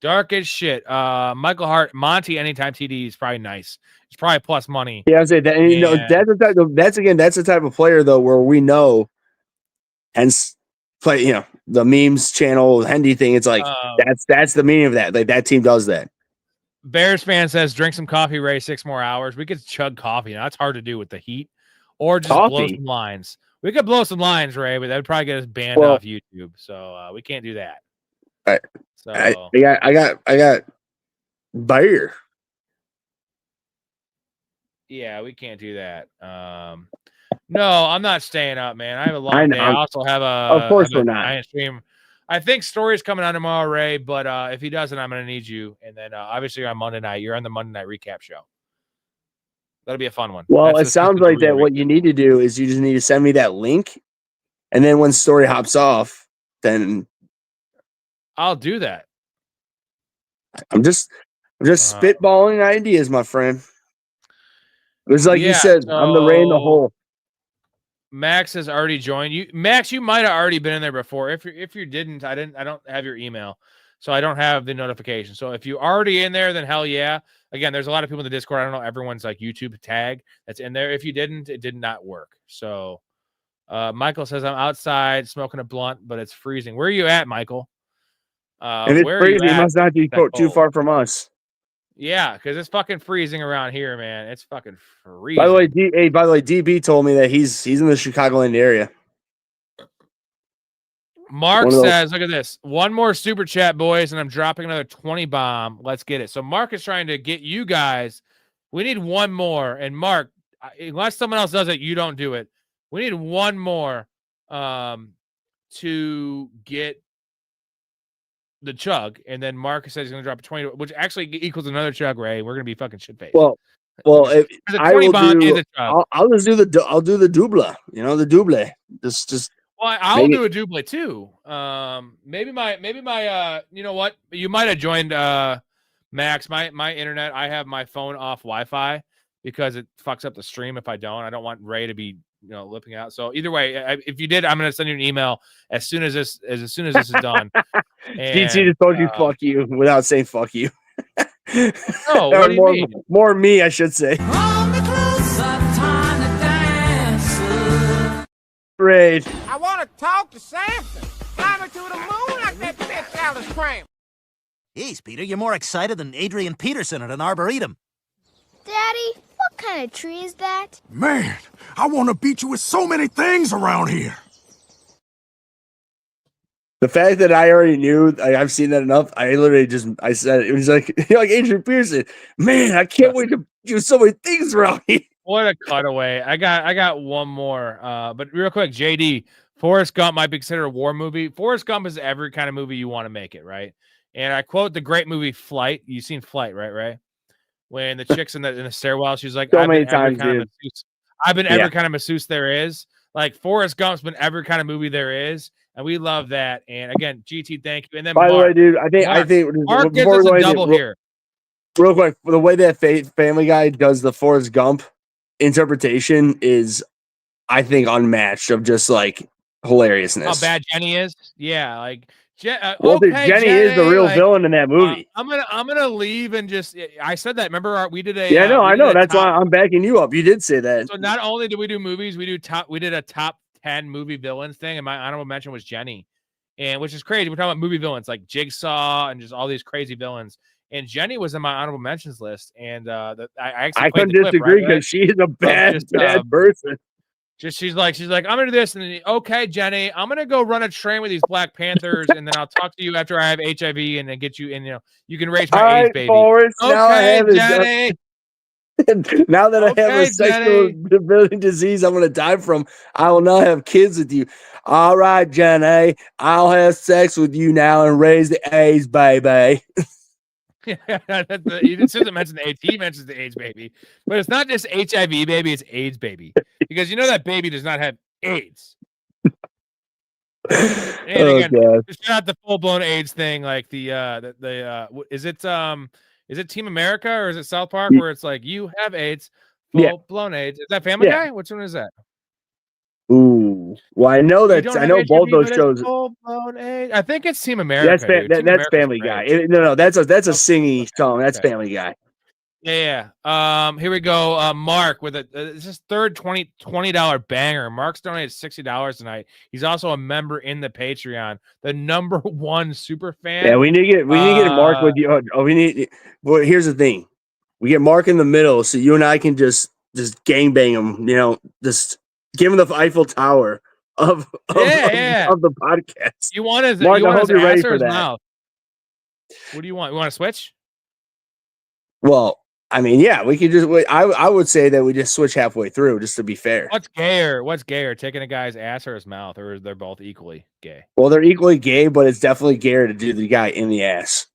Dark as shit. Michael Hart, Monty, anytime TD is probably nice. It's probably plus money. Yeah, I say that. And, that's the type of player though where we know, hence play. The memes channel, Hendy thing. It's like that's the meaning of that. Like that team does that. Bears fan says, drink some coffee, Ray, 6 more hours. We could chug coffee. Now, that's hard to do with the heat. Or just blow some lines. We could blow some lines, Ray, but that would probably get us banned off YouTube. So we can't do that. I got beer. Yeah, we can't do that. No, I'm not staying up, man. I have a long day. I also have of course we're not. Stream. I think Story's coming on tomorrow, Ray, but if he doesn't, I'm going to need you. And then obviously you're on Monday night. You're on the Monday night recap show. That'll be a fun one. Well, it sounds like that what you need to do is you just need to send me that link. And then when Story hops off, then I'll do that. I'm just spitballing ideas, my friend. It was like you said, I'm the Ray in the hole. Max has already joined you. Max, you might have already been in there before. If you didn't, I don't have your email, so I don't have the notification. So if you already in there, then hell yeah. Again, there's a lot of people in the Discord. I don't know everyone's like YouTube tag that's in there. If you didn't, it did not work. So Michael says I'm outside smoking a blunt, but it's freezing. Where are you at, Michael? If it's Where are freezing, you it at? must not be too far from us. Yeah, because it's fucking freezing around here, man. It's fucking freezing. By the way, DB told me that he's in the Chicagoland area. Mark says, look at this. One more super chat, boys, and I'm dropping another 20 bomb. Let's get it. So Mark is trying to get you guys. We need one more. And Mark, unless someone else does it, you don't do it. We need one more to get the chug. And then Mark says he's going to drop a 20, which actually equals another chug, Ray. We're going to be fucking shit-faced. Well, if I will do, I'll just do the doubler. You know, the double. Just. Well, I'll do a double too. Maybe my you know what? You might have joined Max. My internet. I have my phone off Wi-Fi because it fucks up the stream if I don't. I don't want Ray to be lipping out. So either way, if you did, I'm gonna send you an email as soon as this is done. GT just told you fuck you without saying fuck you. No, what do you mean? More me, I should say. Great. I want to talk to Samson. Climb her to the moon like that bitch Alice Cram. Jeez, Peter, you're more excited than Adrian Peterson at an arboretum. Daddy, what kind of tree is that? Man, I want to beat you with so many things around here. The fact that I already knew, I've seen that enough. I literally I said it was like Adrian Peterson. Man, I can't wait to do so many things around here. What a cutaway. I got one more. But real quick, JD, Forrest Gump might be considered a war movie. Forrest Gump is every kind of movie you want to make it, right? And I quote the great movie Flight. You've seen Flight, right, Ray? When the chick's in the stairwell, she's like, so many times, dude. I've been every kind of masseuse there is. Like Forrest Gump's been every kind of movie there is. And we love that. And again, GT, thank you. And then by the way, dude, I think Mark gives us a double here. Real quick, the way that Family Guy does the Forrest Gump interpretation is, I think, unmatched of just like hilariousness. How bad Jenny is? Yeah, like Jenny is the real villain in that movie. I'm gonna leave and just. I said that. Remember, we did a. Yeah, no, I know. That's why I'm backing you up. You did say that. So not only did we do movies, we did a top 10 movie villains thing, and my honorable mention was Jenny, and which is crazy. We're talking about movie villains like Jigsaw and just all these crazy villains. And Jenny was in my honorable mentions list, and I couldn't disagree because she is a bad person. She's like, I'm gonna do this, and then, okay, Jenny, I'm gonna go run a train with these Black Panthers, and then I'll talk to you after I have HIV, and then get you in. You can raise my AIDS, baby. Forrest, okay, Jenny. Now that I have a sexual debility disease I'm gonna die from, I will not have kids with you. All right, Jenny, I'll have sex with you now and raise the AIDS, baby. He doesn't mention the AIDS. He mentions the AIDS baby, but it's not just HIV baby; it's AIDS baby, because you know that baby does not have AIDS. And again, shout out the full blown AIDS thing, like is it Team America or is it South Park where it's like you have AIDS, full blown AIDS? Is that Family Guy? Which one is that? Ooh, well, I know both those shows. I think it's Team America. That's Family Guy. No, that's a singy song. That's Family Guy. Yeah. Here we go. Mark with this is third $20 banger. Mark's donated $60 tonight. He's also a member in the Patreon. The #1 super fan. Yeah, we need to get Mark with you. Well, here's the thing. We get Mark in the middle, so you and I can just gangbang him. Just give him the Eiffel Tower of the podcast. You want his Mark, I hope you're ready for for that. Mouth? What do you want? You want to switch? Well, I mean, yeah, we could just. I would say that we just switch halfway through, just to be fair. What's gayer, taking a guy's ass or his mouth, or they're both equally gay? Well, they're equally gay, but it's definitely gayer to do the guy in the ass.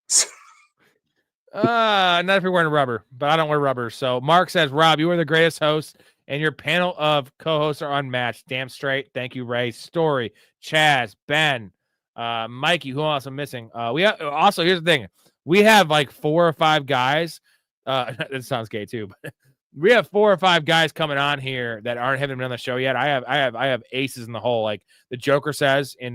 Not if you're wearing rubber, but I don't wear rubber. So Mark says, Rob, you are the greatest host, and your panel of co-hosts are unmatched. Damn straight. Thank you, Ray. Story, Chaz, Ben, Mikey. Who else I'm missing? We have, also, here's the thing. We have like 4 or 5 guys. That sounds gay too, but we have 4 or 5 guys coming on here that haven't been on the show yet. I have aces in the hole, like the Joker says in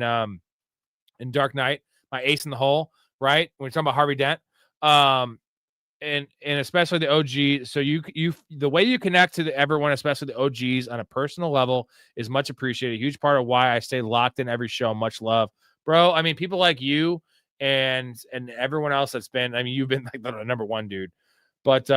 Dark Knight. My ace in the hole, right? When we're talking about Harvey Dent, and especially the OG. So the way you connect to everyone, especially the OGs, on a personal level, is much appreciated. A huge part of why I stay locked in every show. Much love, bro. I mean, people like you and everyone else that's been. I mean, you've been like the number one dude. But,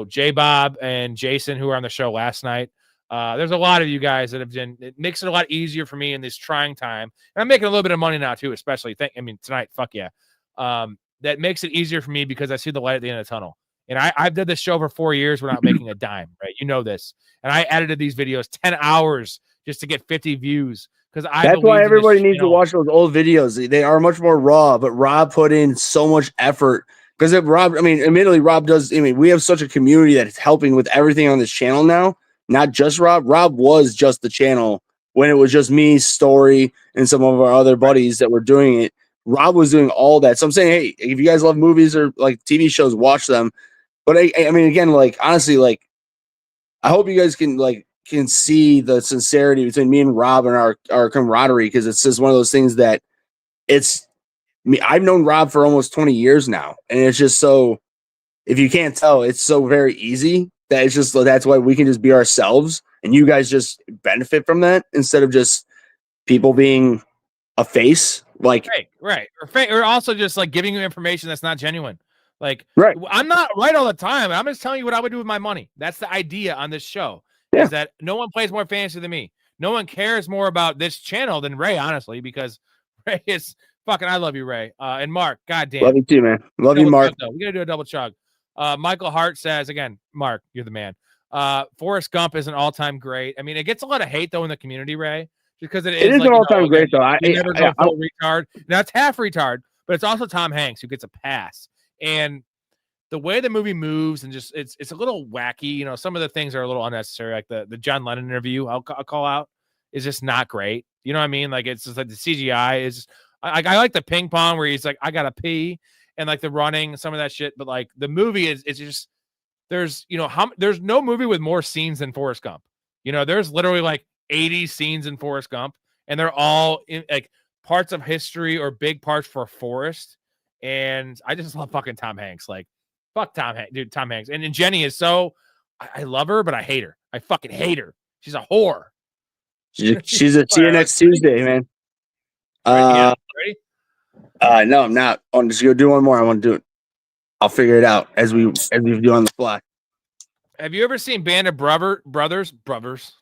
J Bob and Jason, who were on the show last night, there's a lot of you guys that have been, it makes it a lot easier for me in this trying time. And I'm making a little bit of money now too, especially tonight, fuck yeah. That makes it easier for me because I see the light at the end of the tunnel. And I've done this show for 4 years without making a dime, right? You know this. And I edited these videos 10 hours just to get 50 views. Because that's why everybody needs to watch those old videos. They are much more raw, but Rob put in so much effort. Because if Rob, admittedly, Rob does. We have such a community that is helping with everything on this channel now. Not just Rob. Rob was just the channel when it was just me, Story, and some of our other buddies that were doing it. Rob was doing all that. So I'm saying, hey, if you guys love movies or like TV shows, watch them. But again, like honestly, like I hope you guys can see the sincerity between me and Rob and our camaraderie, because it's just one of those things that it's. I've known Rob for almost 20 years now, and it's just so, if you can't tell, it's so very easy that it's just, that's why we can just be ourselves, and you guys just benefit from that instead of just people being a face. Like, right. Or also just like giving you information that's not genuine. Like, right. I'm not right all the time. I'm just telling you what I would do with my money. That's the idea on this show, is that no one plays more fantasy than me. No one cares more about this channel than Ray, honestly, because Ray is fucking, I love you, Ray. And Mark, goddamn. Love you too, man. Love you, Mark. We got to do a double chug. Michael Hart says, again, Mark, you're the man. Forrest Gump is an all-time great. I mean, it gets a lot of hate, though, in the community, Ray, because it is like, an all-time great, though. I never go full retard. Now, it's half retard, but it's also Tom Hanks who gets a pass. And the way the movie moves and just it's a little wacky. Some of the things are a little unnecessary, like the John Lennon interview I'll call out is just not great. You know what I mean? Like, it's just like the CGI is – I like the ping pong where he's like, I gotta pee, and like the running, some of that shit. But like the movie it's just there's there's no movie with more scenes than Forrest Gump. There's literally like 80 scenes in Forrest Gump, and they're all in like parts of history or big parts for Forrest. And I just love fucking Tom Hanks. Like, fuck Tom Hanks, dude. Tom Hanks and Jenny is so. I love her, but I hate her. I fucking hate her. She's a whore. She's a see you next Tuesday, man. Ready? No, I'm not. I'm just gonna do one more. I want to do it. I'll figure it out as we do on the fly. Have you ever seen Band of Brothers?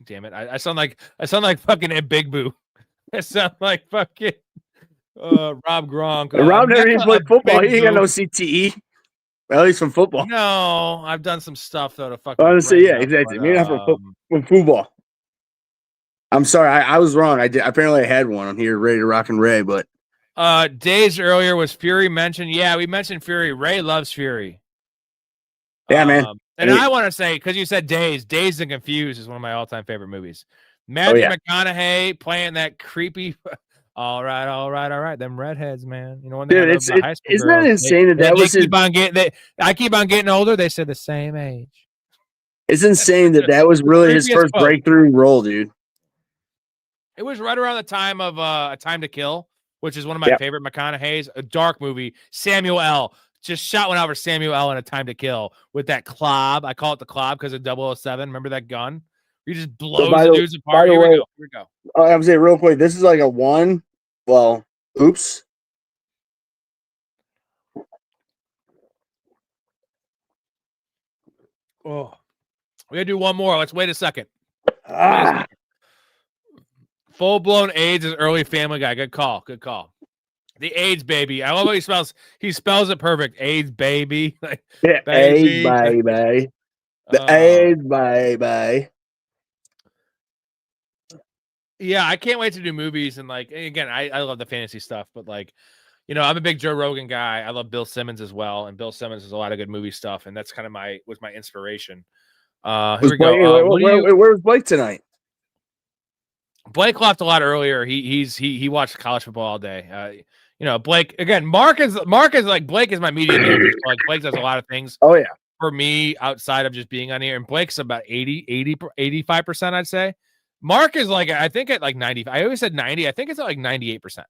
Damn it! I sound like fucking a Big Boo. I sound like fucking Rob Gronk. Rob never even played football. He ain't got no CTE. At least from football. No, I've done some stuff though to fucking. Honestly, yeah, exactly. Maybe not from football. I'm sorry, I was wrong. I did. Apparently, I had one. I'm here ready to rock and Ray, but days earlier was Fury mentioned. Yeah, we mentioned Fury. Ray loves Fury. Yeah, man. And I want to say, because you said Dazed and Confused is one of my all-time favorite movies. Matthew McConaughey playing that creepy. All right. Them redheads, man. When they isn't that insane that was keep on getting. I keep on getting older. They said the same age. It's insane that was really his first breakthrough role, dude. It was right around the time of A Time to Kill, which is one of my favorite McConaughey's. A dark movie. Samuel L. Just shot one over Samuel L. in A Time to Kill with that clob. I call it the clob because of 007. Remember that gun? You just blows the dudes apart. Here we go. I was saying real quick. This is like a one. Well, oops. Oh, we gotta do one more. Let's wait a second. Full blown AIDS is early Family Guy. Good call. The AIDS baby. I love how he spells. He spells it perfect. AIDS baby. Yeah, baby. AIDS baby. The AIDS baby. Yeah, I can't wait to do movies and again, I love the fantasy stuff, but I'm a big Joe Rogan guy. I love Bill Simmons as well, and Bill Simmons has a lot of good movie stuff, and that's kind of was my inspiration. Here we go. Where was Blake tonight? Blake left a lot earlier. He watched college football all day. Blake again. Mark is like Blake is my media manager. Blake does a lot of things. Oh yeah. for me outside of just being on here. And Blake's about 85%, I'd say. Mark is like, I think at like 90. I always said 90. I think it's at like 98%.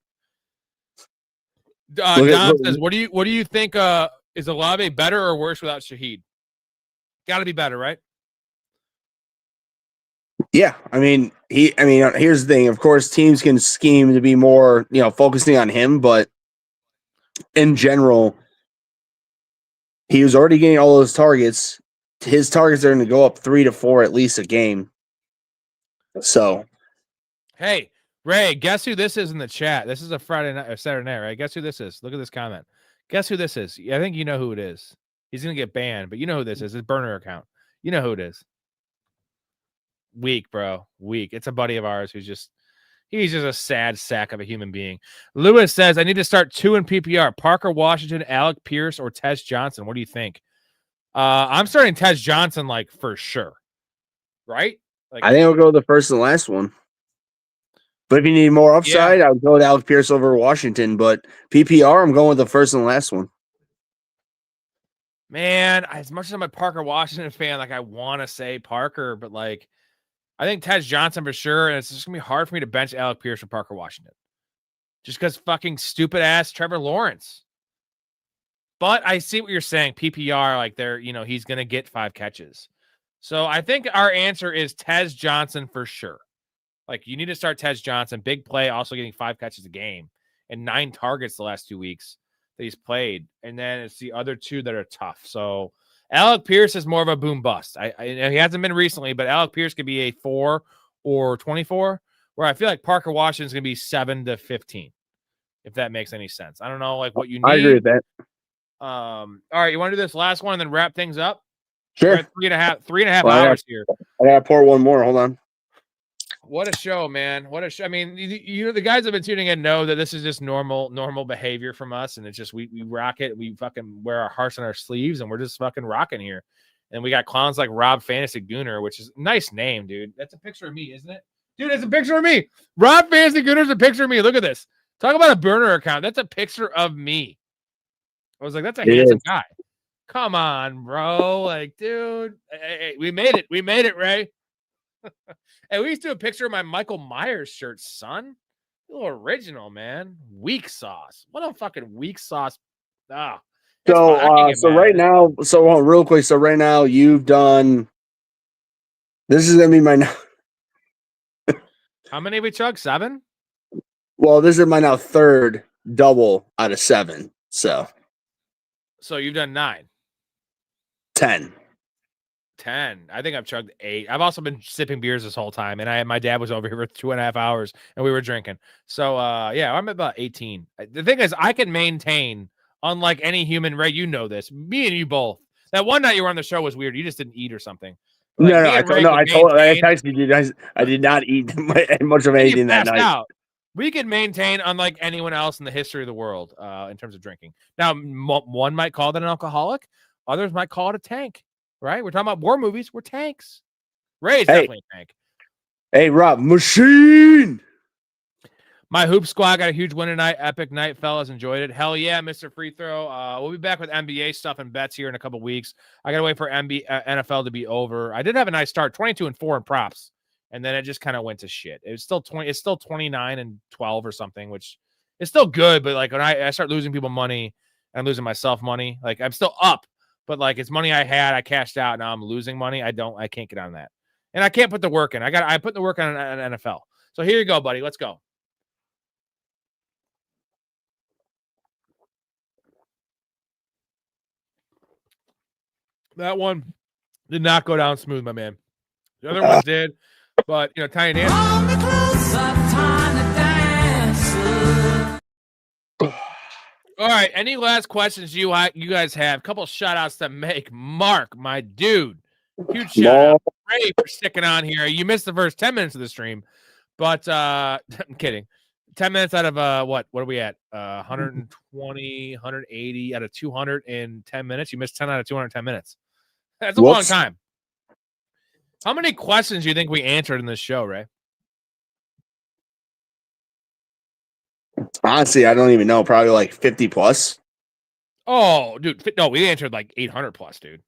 Dom says, what do you think? Is Olave better or worse without Shaheed? Got to be better, right? Yeah, I mean, here's the thing. Of course, teams can scheme to be more, focusing on him, but in general, he was already getting all those targets. His targets are going to go up 3 to 4 at least a game. So, hey, Ray, guess who this is in the chat? This is a Friday night or Saturday night, right? Guess who this is? Look at this comment. Guess who this is? I think you know who it is. He's going to get banned, but you know who this is. His burner account. You know who it is. Weak, bro. Weak. It's a buddy of ours he's just a sad sack of a human being. Lewis says, I need to start 2 in PPR. Parker Washington, Alec Pierce, or Tez Johnson. What do you think? I'm starting Tez Johnson, like, for sure. Right? Like, I think I'll go with the first and last one. But if you need more upside, I would go with Alec Pierce over Washington. But PPR, I'm going with the first and last one. Man, as much as I'm a Parker Washington fan, like, I want to say Parker, but, like, I think Tez Johnson for sure, and it's just going to be hard for me to bench Alec Pierce for Parker Washington. Just because fucking stupid-ass Trevor Lawrence. But I see what you're saying. PPR, like, he's going to get 5 catches. So I think our answer is Tez Johnson for sure. Like, you need to start Tez Johnson. Big play, also getting 5 catches a game and 9 targets the last 2 weeks that he's played. And then it's the other 2 that are tough. So Alec Pierce is more of a boom bust. He hasn't been recently, but Alec Pierce could be a 4 or 24, where I feel like Parker Washington's going to be 7 to 15, if that makes any sense. I don't know, like, what you need. I agree with that. All right, you want to do this last one and then wrap things up? Sure. We're at 3.5 hours here. I got to pour one more. Hold on. What a show, man. What a show. I mean, the guys that have been tuning in know that this is just normal behavior from us. And it's just, we rock it. We fucking wear our hearts on our sleeves and we're just fucking rocking here. And we got clowns like Rob Fantasy Gooner, which is a nice name, dude. That's a picture of me, isn't it? Dude, it's a picture of me. Rob Fantasy Gooner's a picture of me. Look at this. Talk about a burner account. That's a picture of me. I was like, that's a handsome guy. Come on, bro. Like, dude, hey, we made it. We made it, Ray. Hey, we used to do a picture of my Michael Myers shirt, son. A little original, man. Weak sauce. What a fucking weak sauce. Ah. So right now, real quick. So right now you've done, this is going to be my, how many we chug? 7? Well, this is my now 3rd double out of 7. So you've done 9. 10. I think I've chugged 8. I've also been sipping beers this whole time, and my dad was over here for 2.5 hours, and we were drinking. So, I'm at about 18. The thing is, I can maintain, unlike any human, Ray, you know this, me and you both. That one night you were on the show was weird. You just didn't eat or something. Like, I texted you guys. I did not eat much of anything that night. Out. We can maintain, unlike anyone else in the history of the world, in terms of drinking. Now, one might call that an alcoholic. Others might call it a tank. Right? We're talking about war movies. We're tanks. Ray's definitely a tank. Hey, Rob, machine. My hoop squad got a huge win tonight. Epic night, fellas. Enjoyed it. Hell yeah, Mr. Free Throw. We'll be back with NBA stuff and bets here in a couple weeks. I got to wait for NFL to be over. I did have a nice start, 22-4 in props. And then it just kind of went to shit. It's still 29-12 or something, which is still good. But like when I start losing people money, I'm losing myself money. Like I'm still up. But like it's money I had, I cashed out. Now I'm losing money. I can't get on that, and I can't put the work in. I put the work on an NFL. So here you go, buddy. Let's go. That one did not go down smooth, my man. The other ones did, but Tiny Dance. All right. Any last questions you guys have? A couple shout outs to make. Mark, my dude. Huge shout out. Ray for sticking on here. You missed the first 10 minutes of the stream, but I'm kidding. 10 minutes out of what are we at? 120, 180 out of 200 in 10 minutes. You missed 10 out of 210 minutes. That's a long time. How many questions do you think we answered in this show, Ray? Honestly, I don't even know. Probably like 50 plus. Oh, dude. No, we answered like 800 plus, dude.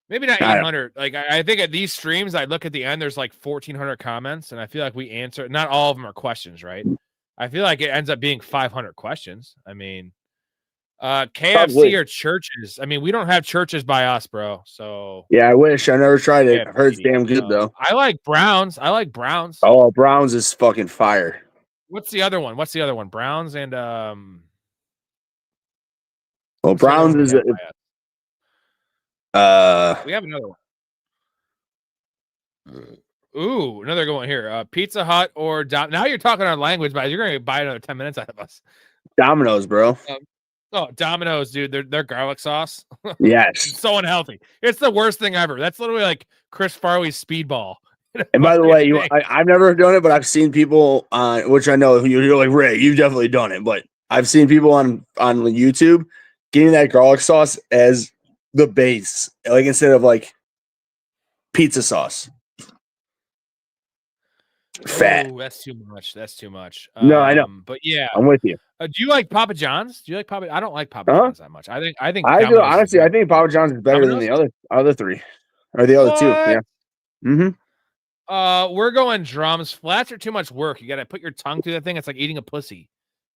Maybe not 800. Like I think at these streams, I look at the end. There's like 1,400 comments, and I feel like we answer. Not all of them are questions, right? I feel like it ends up being 500 questions. I mean, KFC Probably. or churches. I mean, we don't have churches by us, bro. So Yeah, I wish. I never tried it. KFC, I heard it's damn good though. I like Browns. Oh, Browns is fucking fire. What's the other one? Browns and Well, Browns is we have another one. Ooh, another good one here. Pizza Hut or now you're talking our language, but you're gonna buy another 10 minutes out of us. Domino's, bro. Domino's, dude. Their garlic sauce. Yes. It's so unhealthy. It's the worst thing ever. That's literally like Chris Farley's speedball. And by the way, I've never done it, but I've seen people on, which I know you're like, Ray, you've definitely done it, but I've seen people on YouTube getting that garlic sauce as the base, like instead of like pizza sauce. Fat. Oh, that's too much. No, I know. But yeah, I'm with you. Do you like Papa John's? I don't like Papa John's that much. I think I do. Honestly, I think Papa John's is better than the other three or the other two. Yeah. Mm-hmm. We're going drums. Flats are too much work. You got to put your tongue through that thing. It's like eating a pussy.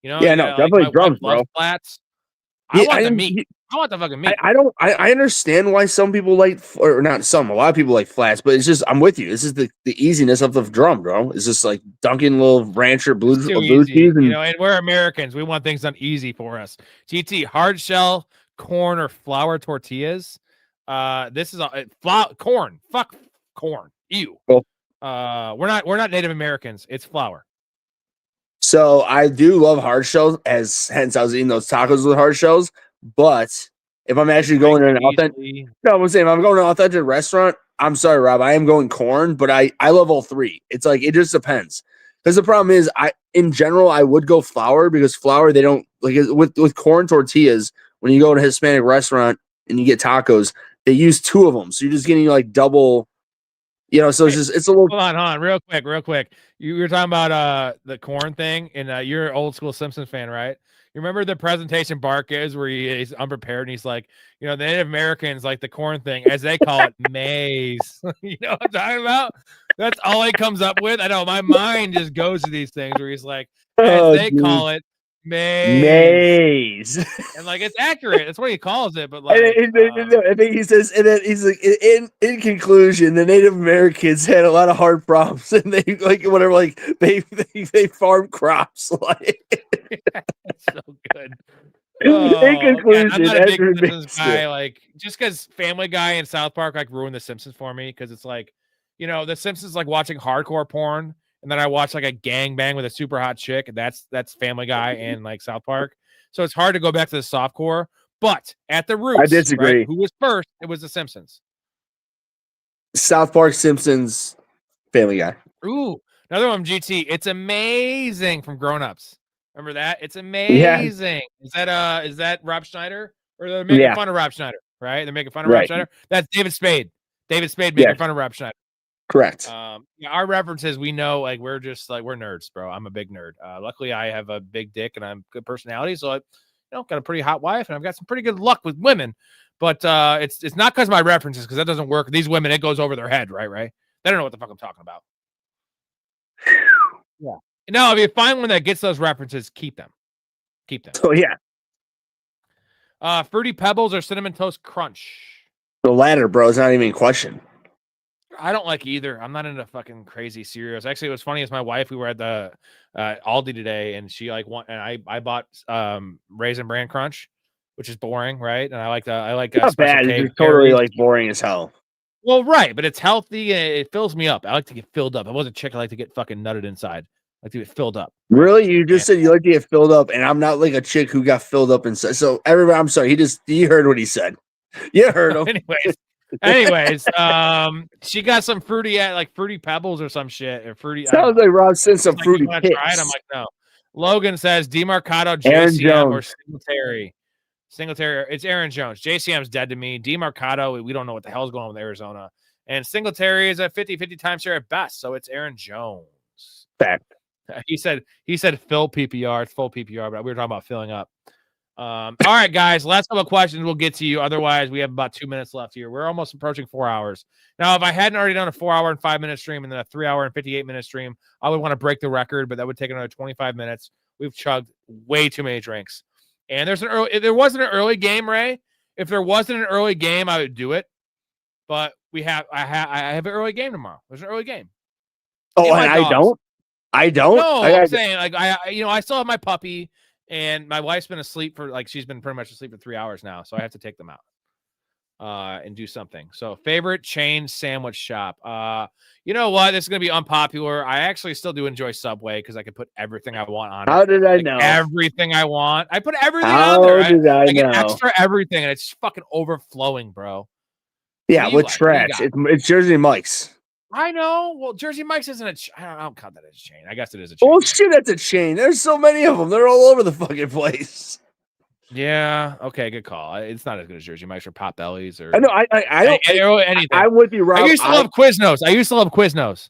You know? Yeah, no, definitely drums, bro. Flats. I want the meat. I want the fucking meat. I understand why some people like, or not some, a lot of people like flats, but it's just, I'm with you. This is the easiness of the drum, bro. It's just like dunking little rancher blue cheese. And we're Americans. We want things done easy for us. TT, hard shell, corn or flour tortillas. This is corn. Fuck corn. Ew. Cool. We're not Native Americans. It's flour. So I do love hard shells, hence I was eating those tacos with hard shells. But if I'm actually going to an authentic, I'm saying if I'm going to an authentic restaurant, I'm sorry, Rob, I am going corn, but I love all three. It's like it just depends. Because the problem is, in general I would go flour because flour they don't like with corn tortillas. When you go to a Hispanic restaurant and you get tacos, they use two of them, so you're just getting like double. You know, so it's a little. Hold on, real quick. You were talking about the corn thing, and you're an old school Simpsons fan, right? You remember the presentation Bark is where he's unprepared and he's like, the Native Americans like the corn thing, as they call it, maize. You know what I'm talking about? That's all he comes up with. I know my mind just goes to these things where he's like, as they call it, maize. And like it's accurate. That's what he calls it. But like I think he says, and then he's like, in conclusion, the Native Americans had a lot of hard problems, and they they farm crops. Like that's so good. In conclusion, I'm not a big Simpsons guy. Like just because Family Guy and South Park like ruined the Simpsons for me, because it's like the Simpsons like watching hardcore porn. And then I watch like a gangbang with a super hot chick. And that's Family Guy and like South Park. So it's hard to go back to the softcore. But at the roots, I disagree. Right, who was first? It was the Simpsons. South Park, Simpsons, Family Guy. Ooh, another one, GT. It's amazing from Grown Ups. Remember that? It's amazing. Yeah. Is that Rob Schneider? Or they're making fun of Rob Schneider, right? They're making fun of Rob Schneider. That's David Spade. David Spade making fun of Rob Schneider. Correct. Our references, we know, like we're just like we're nerds, bro. I'm a big nerd. Luckily, I have a big dick and I'm good personality, so I, got a pretty hot wife and I've got some pretty good luck with women. But it's not because of my references, because that doesn't work. These women, it goes over their head, right? They don't know what the fuck I'm talking about. Yeah. No, if you find one that gets those references, keep them. Oh yeah. Fruity Pebbles or Cinnamon Toast Crunch? The latter, bro. It's not even a question. I don't like either. I'm not into fucking crazy cereals. Actually, it was funny as my wife, we were at the Aldi today, and she like and I bought Raisin Bran Crunch, which is boring, right? And I like not bad. It's totally like boring as hell. Well, right, but it's healthy and it fills me up. I like to get filled up. I wasn't a chick. I like to get fucking nutted inside. I like to get filled up. Really? You just said you like to get filled up, and I'm not like a chick who got filled up inside. So everybody, I'm sorry. You heard what he said. You heard him. Anyways, she got some fruity Pebbles or some shit or fruity. Sounds like Rob sent some fruity pits. Try it? I'm like, no. Logan says DeMarcado, JCM, or Singletary. It's Aaron Jones. JCM's dead to me. DeMarcado, we don't know what the hell's going on with Arizona. And Singletary is a 50-50 timeshare at best, so it's Aaron Jones. Fact. He said fill PPR. It's full PPR, but we were talking about filling up. All right, guys. Last couple of questions. We'll get to you. Otherwise, we have about 2 minutes left here. We're almost approaching 4 hours. Now, if I hadn't already done a 4 hour and 5 minute stream and then a 3 hour and 58-minute stream, I would want to break the record, but that would take another 25 minutes. We've chugged way too many drinks. And if there wasn't an early game, Ray, if there wasn't an early game, I would do it. But I have an early game tomorrow. There's an early game. Oh, and I don't? I don't? No, I'm saying, like, I still have my puppy, and my wife's been asleep she's been pretty much asleep for 3 hours now, so I have to take them out and do something. So, favorite chain sandwich shop. You know what? This is going to be unpopular. I actually still do enjoy Subway because I can put everything I want on it. How did I know? Everything I want. I put everything on there. How did I know? Get extra everything, and it's fucking overflowing, bro. Yeah, with trash. It's Jersey Mike's. I know. Well, Jersey Mike's isn't I don't count that as a chain. I guess it is a chain. Oh, shit, that's a chain. There's so many of them. They're all over the fucking place. Yeah. Okay. Good call. It's not as good as Jersey Mike's or Potbellies or. I know. I don't. Anything. I'm with you, Rob. I used to love Quiznos. Quiznos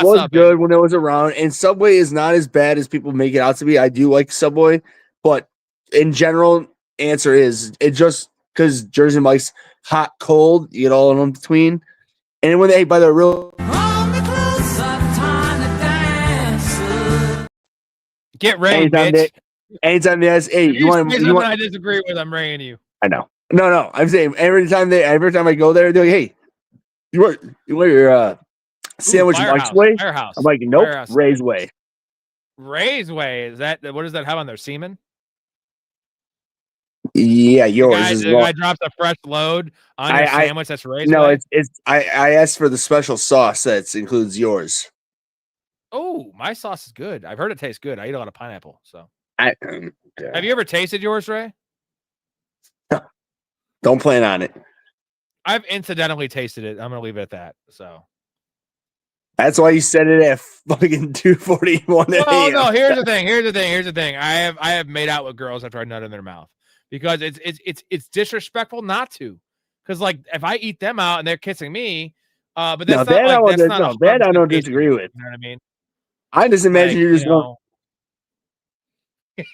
was good when it was around, and Subway is not as bad as people make it out to be. I do like Subway, but in general, answer is it just because Jersey Mike's hot, cold, you get all in between, and when they buy the real. Get ready, bitch. Anytime they ask, hey, you want? I disagree with. I'm ringing you. I know. No. I'm saying every time I go there, they're like, hey, you want your sandwich Mike's way? Firehouse. I'm like, nope, Firehouse. Ray's way. Ray's way. Is that what does that have on their semen? Yeah, yours. The guy drops a fresh load on your sandwich. That's Ray's way. No, I asked for the special sauce that includes yours. Oh, my sauce is good. I've heard it tastes good. I eat a lot of pineapple. So, have you ever tasted yours, Ray? Don't plan on it. I've incidentally tasted it. I'm gonna leave it at that. So that's why you said it at fucking 2:41 a.m. Oh no! Here's the thing. I have made out with girls after I nut in their mouth because it's disrespectful not to. Because like if I eat them out and they're kissing me, but that's that I don't disagree with. You know what I mean? I just imagine you're just going.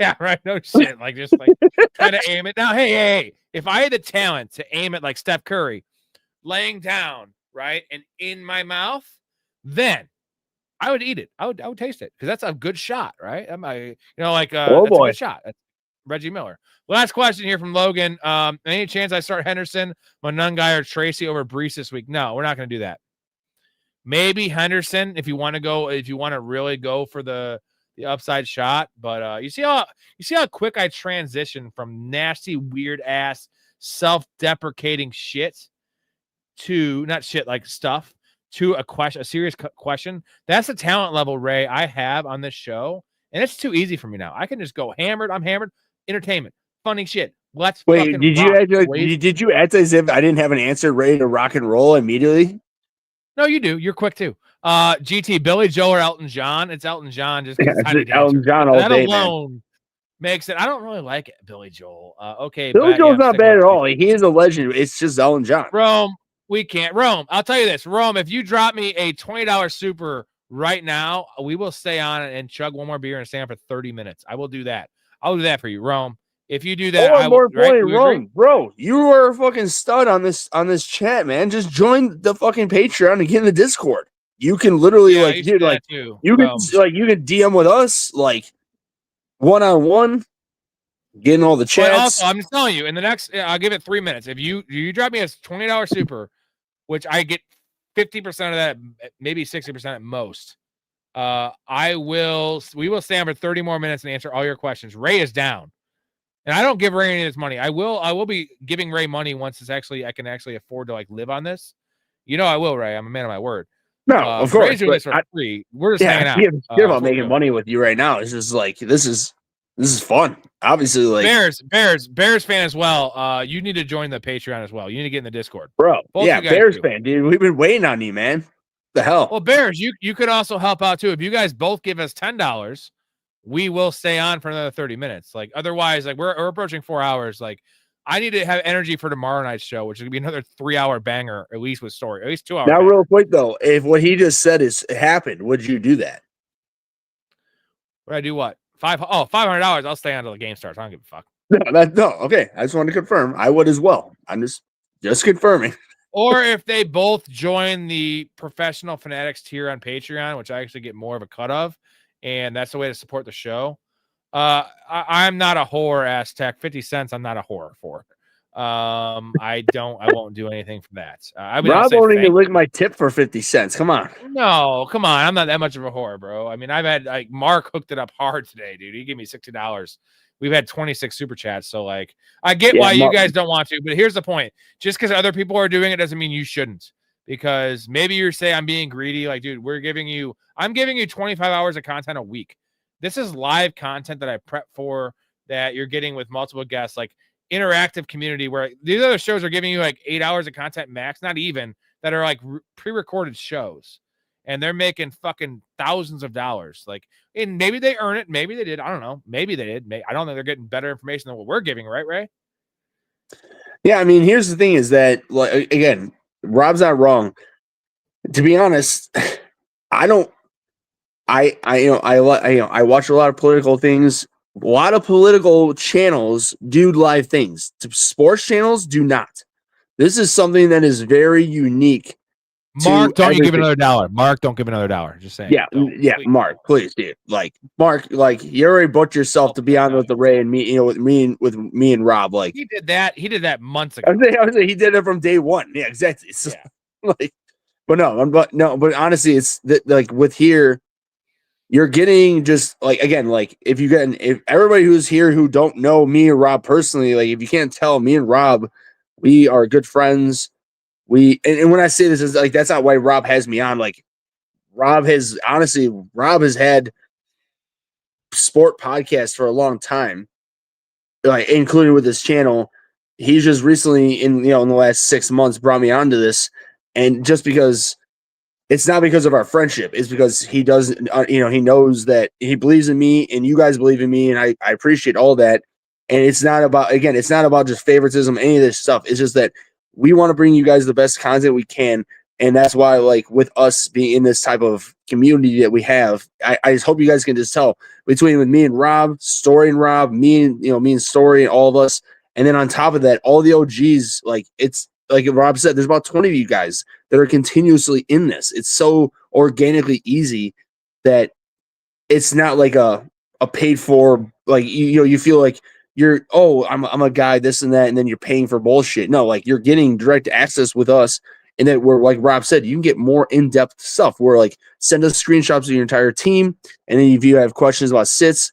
Yeah, right. No shit. Like just like trying to aim it. Now, hey, if I had the talent to aim it like Steph Curry, laying down, right, and in my mouth, then I would eat it. I would taste it because that's a good shot, right? A good shot. That's Reggie Miller. Last question here from Logan. Any chance I start Henderson, Monungai, or Tracy over Brees this week? No, we're not going to do that. Maybe Henderson if you want to really go for the upside shot, but you see how quick I transition from nasty, weird ass, self-deprecating shit to not shit like stuff to a serious question. That's the talent level, Ray, I have on this show, and it's too easy for me now. I can just go hammered. I'm hammered. Entertainment, funny shit. Let's wait. Did you act as if I didn't have an answer ready to rock and roll immediately? No, you do. You're quick too. GT, Billy Joel or Elton John? It's Elton John. Just Elton John all that day, alone makes it. I don't really like it, Billy Joel. Okay, Billy Joel's not bad at all. He is a legend. It's just Elton John. Rome, we can't. Rome, I'll tell you this. Rome, if you drop me a $20 super right now, we will stay on and chug one more beer and stand for 30 minutes. I will do that. I'll do that for you, Rome. If you do that, Rome, bro, you are a fucking stud on this chat, man. Just join the fucking Patreon and get in the Discord. You can literally you can DM with us like one-on-one, getting all the chats. But also, I'm just telling you, in the next, I'll give it 3 minutes. If you drop me a $20 super, which I get 50% of that, maybe 60% at most, we will stay on for 30 more minutes and answer all your questions. Ray is down. And I don't give Ray any of this money. I will be giving Ray money once I can actually afford to live on this. You know I will, Ray. I'm a man of my word. No, of course. Ray's doing this for free. We're just hanging out. Forget about making money with you right now. It's just this is fun. Obviously, Bears fan as well. You need to join the Patreon as well. You need to get in the Discord, bro. Bears fan, dude. We've been waiting on you, man. The hell. Well, Bears, you could also help out too. If you guys both give us $10. We will stay on for another 30 minutes. Otherwise, we're approaching 4 hours. I need to have energy for tomorrow night's show, which is gonna be another 3-hour banger, at least with story, at least 2 hours. Now, real quick though, if what he just said happened, would you do that? Would I do what? $500? I'll stay on until the game starts. I don't give a fuck. No. Okay, I just wanted to confirm. I would as well. I'm just confirming. Or if they both join the Professional Fanatics tier on Patreon, which I actually get more of a cut of, and that's the way to support the show. I'm not a whore, Aztec. 50 cents, I'm not a whore for. I won't do anything for that. I mean, Rob won't even lick my tip for 50 cents. Come on. No, come on. I'm not that much of a whore, bro. I mean, I've had like Mark hooked it up hard today, dude. He gave me $60. We've had 26 super chats. So, like, I get why you guys don't want to, but here's the point. Just because other people are doing it doesn't mean you shouldn't. Because maybe you're saying I'm being greedy. Like, dude, I'm giving you 25 hours of content a week. This is live content that I prep for that you're getting with multiple guests, like interactive community where these other shows are giving you like 8 hours of content max, not even, that are like pre-recorded shows. And they're making fucking thousands of dollars. Like, and maybe they earn it. Maybe they did. I don't know. Maybe they did. I don't think they're getting better information than what we're giving, right, Ray? Yeah, I mean, here's the thing: is that, like, again, Rob's not wrong. To be honest, I don't. I watch a lot of political things. A lot of political channels do live things. Sports channels do not. This is something that is very unique. Mark, don't you give another dollar. Mark, don't give another dollar. Just saying. Yeah, please. Mark, please, dude. Like, Mark, like, you already booked yourself to be on with the Ray and me, with me and Rob. Like, he did that months ago. I was saying he did it from day one. Yeah, exactly. Yeah. But honestly, it's like with here, you're getting just like, again, like if everybody who's here who don't know me or Rob personally, like if you can't tell, me and Rob, we are good friends. And when I say this, is like, that's not why Rob has me on. Like, Rob has had sport podcasts for a long time, like including with this channel. He's just recently in the last 6 months brought me onto this, and just because it's not because of our friendship, it's because he doesn't, he knows that he believes in me and you guys believe in me, and I appreciate all that. And it's not about just favoritism, any of this stuff. It's just that we want to bring you guys the best content we can. And that's why, like, with us being in this type of community that we have, I just hope you guys can just tell between with me and Rob, Story and Rob, me and Story, and all of us. And then on top of that, all the OGs, like, it's like Rob said, there's about 20 of you guys that are continuously in this. It's so organically easy that it's not like a paid for, like, you feel like I'm a guy, this and that, and then you're paying for bullshit. No, like, you're getting direct access with us. And that we're, like Rob said, you can get more in-depth stuff. We're like, send us screenshots of your entire team, and then if you have questions about sits,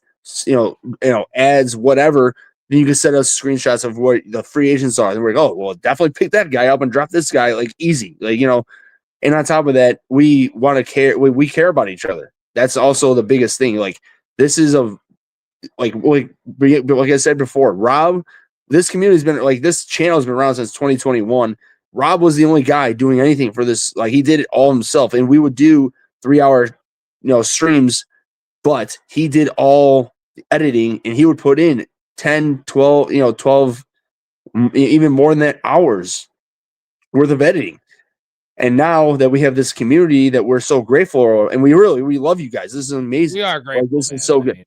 ads, whatever, then you can send us screenshots of what the free agents are. And we're like, oh, well, definitely pick that guy up and drop this guy, like, easy, like, And on top of that, we want to care. We care about each other. That's also the biggest thing. Like, this is like I said before, Rob, this community's been, like, this channel has been around since 2021. Rob was the only guy doing anything for this. Like, he did it all himself, and we would do 3-hour, streams, but he did all the editing, and he would put in 10, 12, 12, even more than that, hours worth of editing. And now that we have this community that we're so grateful for, and we love you guys. This is amazing. We are grateful. Like, this is so good.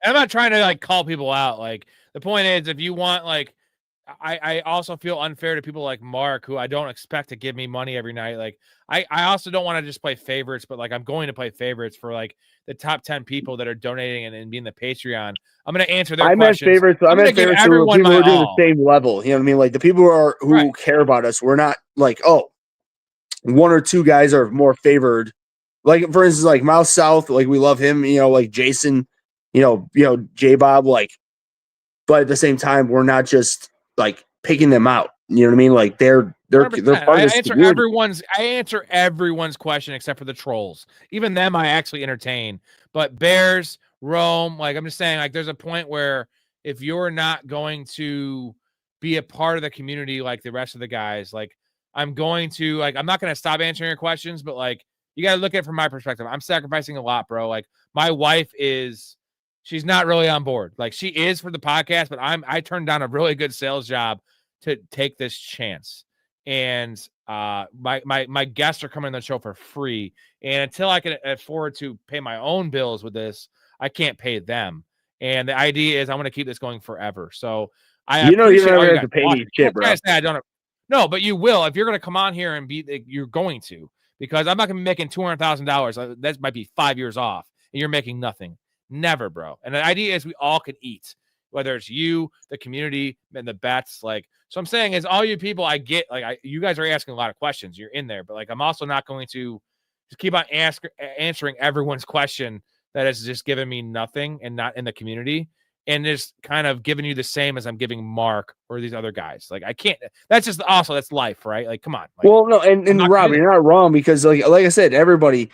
I'm not trying to, like, call people out. Like, the point is, if you want, like, I also feel unfair to people like Mark, who I don't expect to give me money every night. Like, I also don't want to just play favorites, but, like, I'm going to play favorites for, like, the top 10 people that are donating and being the Patreon. I'm going to answer their questions. I meant favorites for people who are doing the same level. You know what I mean? Like, the people who care about us, we're not like, oh, one or two guys are more favored. Like, for instance, like Mouse South, like, we love him, like Jason, J Bob, like, but at the same time, we're not just, like, picking them out. You know what I mean? Like, they're part of this community. I answer everyone's question except for the trolls. Even them I actually entertain. But Bears, Rome, like, I'm just saying, like, there's a point where if you're not going to be a part of the community like the rest of the guys, like, I'm not going to stop answering your questions, but, like, you got to look at it from my perspective. I'm sacrificing a lot, bro. Like, my wife she's not really on board. Like, she is for the podcast, but I turned down a really good sales job to take this chance. And my guests are coming on the show for free. And until I can afford to pay my own bills with this, I can't pay them. And the idea is I want to keep this going forever. So you don't have to pay me shit, bro. I don't know. No, but you will if you're going to come on here and you're going to, because I'm not going to be making $200,000. That might be 5 years off, and you're making nothing. Never, bro. And the idea is we all can eat, whether it's you, the community, and the bets. Like, so I'm saying is all you people, I get, like, you guys are asking a lot of questions. You're in there, but like, I'm also not going to just keep on answering everyone's question that is just giving me nothing and not in the community. And just kind of giving you the same as I'm giving Mark or these other guys. Like, I can't. That's just also that's life, right? Like, come on. Like, well, no, and Rob, you're not wrong because, like I said, everybody,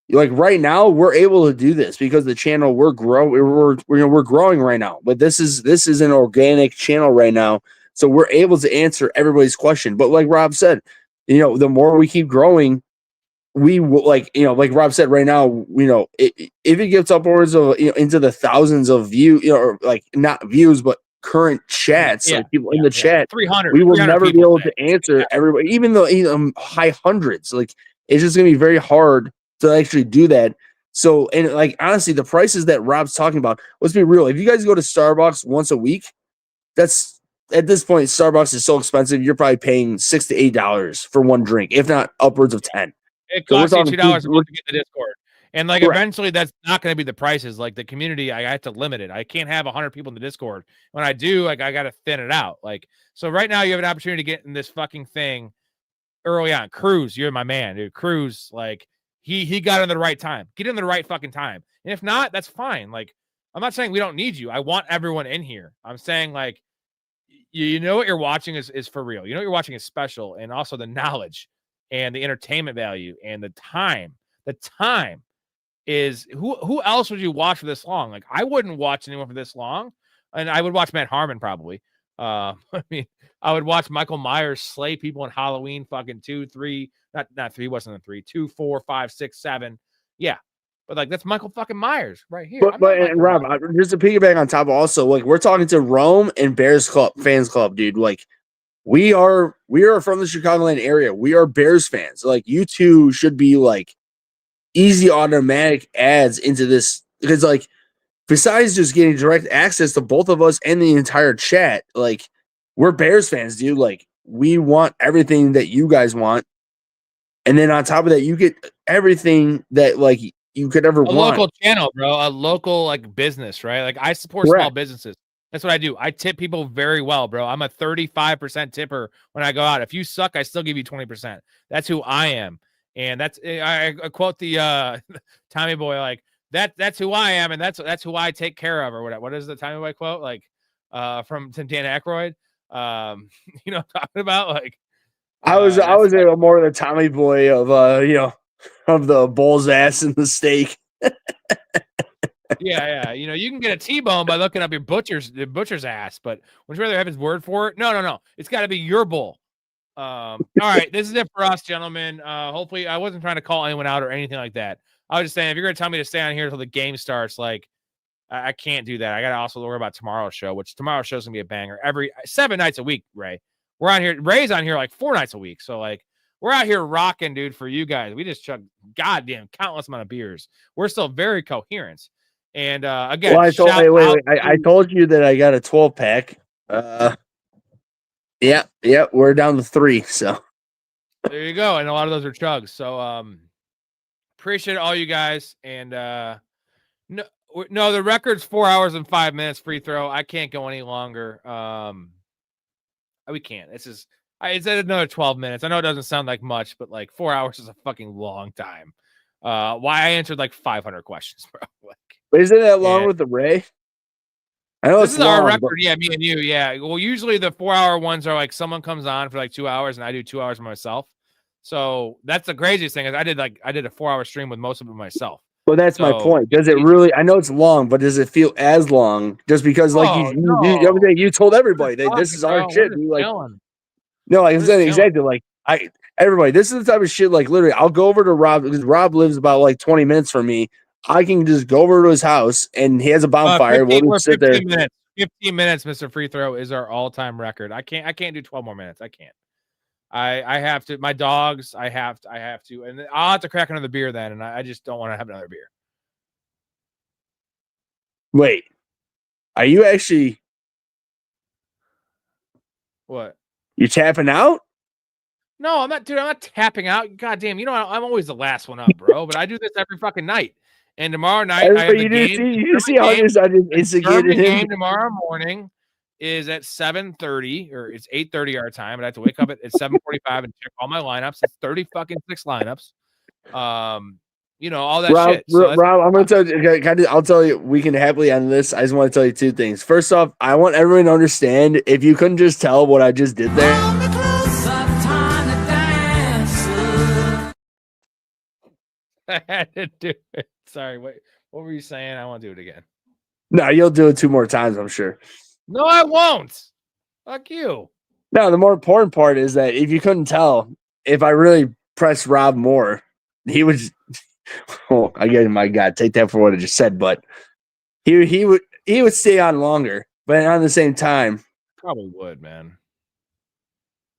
like right now, we're able to do this because the channel we're growing right now. But this is an organic channel right now, so we're able to answer everybody's question. But like Rob said, the more we keep growing, we will, like Rob said right now, if it gets upwards of into the thousands of views, or like not views but current chats, like people in the chat, 300, we will never be able to answer everybody, even though high hundreds. Like, it's just gonna be very hard to actually do that. So, and like honestly, the prices that Rob's talking about, let's be real. If you guys go to Starbucks once a week, that's at this point, Starbucks is so expensive. You're probably paying $6 to $8 for one drink, if not upwards of 10. It costs you $2 a month to get the Discord. And like, correct. Eventually that's not going to be the prices. Like, the community, I have to limit it. I can't have 100 people in the Discord. When I do, like, I got to thin it out. Like, so right now you have an opportunity to get in this fucking thing early on. Cruz, you're my man, dude. Cruz, like, he got in the right time. Get in the right fucking time. And if not, that's fine. Like, I'm not saying we don't need you. I want everyone in here. I'm saying, like, you know what you're watching is for real. You know what you're watching is special, and also the knowledge and the entertainment value and the time. The time is who else would you watch for this long? Like, I wouldn't watch anyone for this long, and I would watch Matt Harmon probably. I mean, I would watch Michael Myers slay people in Halloween fucking 2, 3, not 3, wasn't a 3, 2, 4, 5, 6, 7. Yeah. But like, that's Michael fucking Myers right here. But and Rob, just to piggyback on top of also, like, we're talking to Rome and Bears Club fans club, dude. Like, we are from the Chicagoland area. We are Bears fans. Like, you two should be like easy automatic ads into this, because like, besides just getting direct access to both of us and the entire chat, like, we're Bears fans, dude. Like, we want everything that you guys want, and then on top of that, you get everything that like you could ever want. Local channel, bro. A local like business, right? Like, I support small businesses. That's what I do. I tip people very well, bro. I'm a 35% tipper when I go out. If you suck, I still give you 20%. That's who I am. And that's, I quote the Tommy Boy, like, that's who I am, and that's who I take care of, or whatever. What is the Tommy Boy quote? Like, from Dan Aykroyd. You know what I'm talking about? Like, I was more the Tommy Boy of of the bull's ass and the steak. Yeah. You know, you can get a T-bone by looking up the butcher's ass, but would you rather have his word for it? No. It's got to be your bull. All right, this is it for us, gentlemen. Hopefully, I wasn't trying to call anyone out or anything like that. I was just saying, if you're going to tell me to stay on here until the game starts, like, I can't do that. I got to also worry about tomorrow's show, which tomorrow's show is going to be a banger every 7 nights a week, Ray. We're on here. Ray's on here like 4 nights a week. So, like, we're out here rocking, dude, for you guys. We just chugged goddamn countless amount of beers. We're still very coherent. And, again, well, I told you that I got a 12-pack. Yeah, we're down to 3, so. There you go. And a lot of those are chugs. So, appreciate all you guys. And, no, the record's 4 hours and 5 minutes free throw. I can't go any longer. We can't. It's at another 12 minutes. I know it doesn't sound like much, but like 4 hours is a fucking long time. Why I answered like 500 questions, bro. Like, but isn't that long with the Ray? I know this it's is long, our record. Yeah, me and you. Yeah. Well, usually the 4 hour ones are like someone comes on for like 2 hours and I do 2 hours myself. So that's the craziest thing is I did a 4 hour stream with most of it myself. Well, that's my point. Does it really? I know it's long, but does it feel as long? Just because, like, you told everybody that this is our shit. Like, no, like I'm saying exactly. Like, everybody, this is the type of shit. Like, literally, I'll go over to Rob because Rob lives about like 20 minutes from me. I can just go over to his house and he has a bonfire. We'll just sit there. 15 minutes, Mr. Free Throw is our all-time record. I can't do 12 more minutes. I can't. I have to. My dogs. I have to, and I'll have to crack another beer then. And I just don't want to have another beer. Wait, Are you actually? What? You tapping out? No, I'm not, dude. I'm not tapping out. Goddamn, you know I'm always the last one up, bro. But I do this every fucking night. And tomorrow night I have the game. You see how this I just instigated him. Game tomorrow morning is at 7:30 or it's 8:30 our time, and I have to wake up at 7:45 and check all my lineups. It's 30 fucking 6 lineups. You know, all that shit. So Rob, I'm gonna tell you. I'll tell you. We can happily end this. I just want to tell you two things. First off, I want everyone to understand. If you couldn't just tell what I just did there. I had to do it. Sorry, wait. What were you saying? I want to do it again. No, you'll do it 2 more times, I'm sure. No, I won't. Fuck you. No, the more important part is that if you couldn't tell, if I really pressed Rob more, he would. Oh, again, my God, take that for what I just said, but he would stay on longer. But on the same time, probably would, man.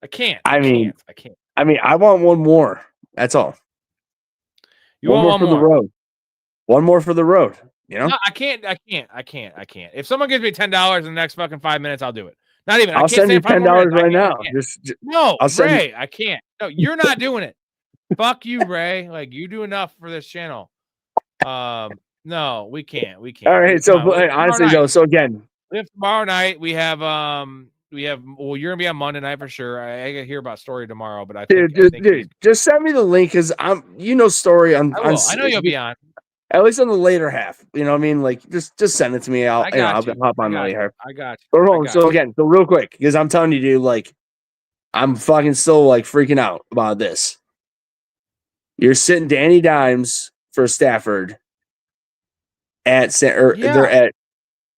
I can't. I mean, can't. I want one more. That's all. You want one more for the road. One more for the road. You know, no, I can't. If someone gives me $10 in the next fucking 5 minutes, I'll do it. Not even. I'll send you $10 right now. No, Ray, I can't. No, you're not doing it. Fuck you, Ray. Like, you do enough for this channel. No, we can't. All right. So honestly, though, so again, we have tomorrow night. We have well, you're gonna be on Monday night for sure. I gotta hear about Story tomorrow, but I think, dude, just send me the link because Story on. I know you'll be on. At least on the later half, you know what I mean? Like, just send it to me. I'll hop on the later. I got you. So again, so real quick, because I'm telling you, dude, like, I'm fucking still like freaking out about this. You're sitting Danny Dimes for Stafford they're at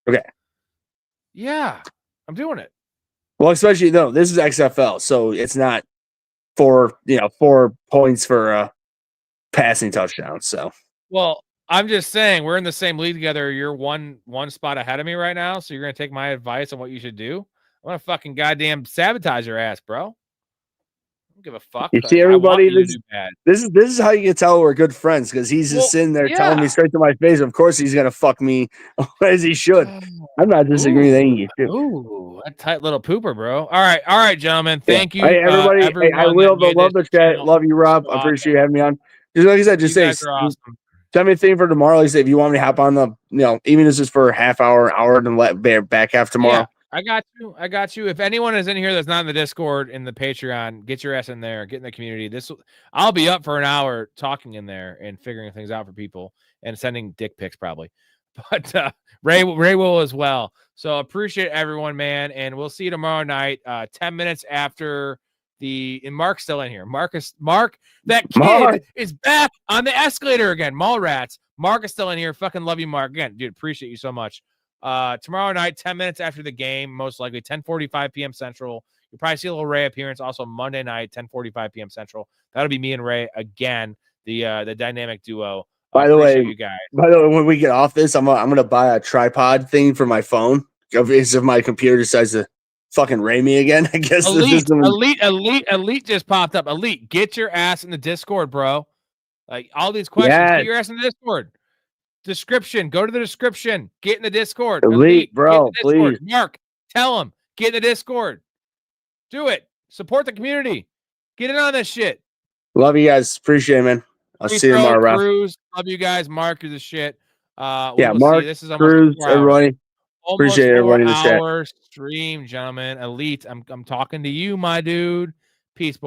okay. Yeah, I'm doing it. Well, especially though, this is XFL, so it's not 4 points for a passing touchdown. So well. I'm just saying we're in the same league together. You're one spot ahead of me right now, so you're gonna take my advice on what you should do. I'm gonna fucking goddamn sabotage your ass, bro. I don't give a fuck. You see, everybody, this is how you can tell we're good friends because he's just sitting there telling me straight to my face. Of course, he's gonna fuck me as he should. I'm not disagreeing with you. Ooh, that tight little pooper, bro. All right, gentlemen. Thank you. Hey, everybody. I will love the chat. Love you, Rob. I appreciate you having me on. Just like I said, just say. Send me a thing for tomorrow. Like I said, if you want me to hop on the, even if it's just for a half hour, and let back half tomorrow. Yeah, I got you. If anyone is in here that's not in the Discord, in the Patreon, get your ass in there, get in the community. I'll be up for an hour talking in there and figuring things out for people and sending dick pics probably. But Ray will as well. So appreciate everyone, man. And we'll see you tomorrow night, 10 minutes after and Mark's still in here. Mark, that kid is back on the escalator again. Mallrats. Mark is still in here. Fucking love you, Mark. Again, dude, appreciate you so much. Tomorrow night, 10 minutes after the game, most likely 10:45 p.m. Central. You'll probably see a little Ray appearance. Also Monday night, 10:45 p.m. Central. That'll be me and Ray again, the dynamic duo. By the way, when we get off this, I'm gonna buy a tripod thing for my phone. If my computer decides to fucking Ray me again, I guess. Elite just popped up. Elite, get your ass in the Discord, bro. Like all these questions, get your ass in the Discord. Description, go to the description. Get in the Discord. Elite, bro, please. Mark, tell him. Get in the Discord. Do it. Support the community. Get in on this shit. Love you guys. Appreciate it, man. I'll see you tomorrow, Rob. Cruz, love you guys. Mark, you're the shit. Mark, this is Cruz, everybody. Appreciate everybody in the chat. Stream, gentlemen. Elite, I'm talking to you, my dude. Peace.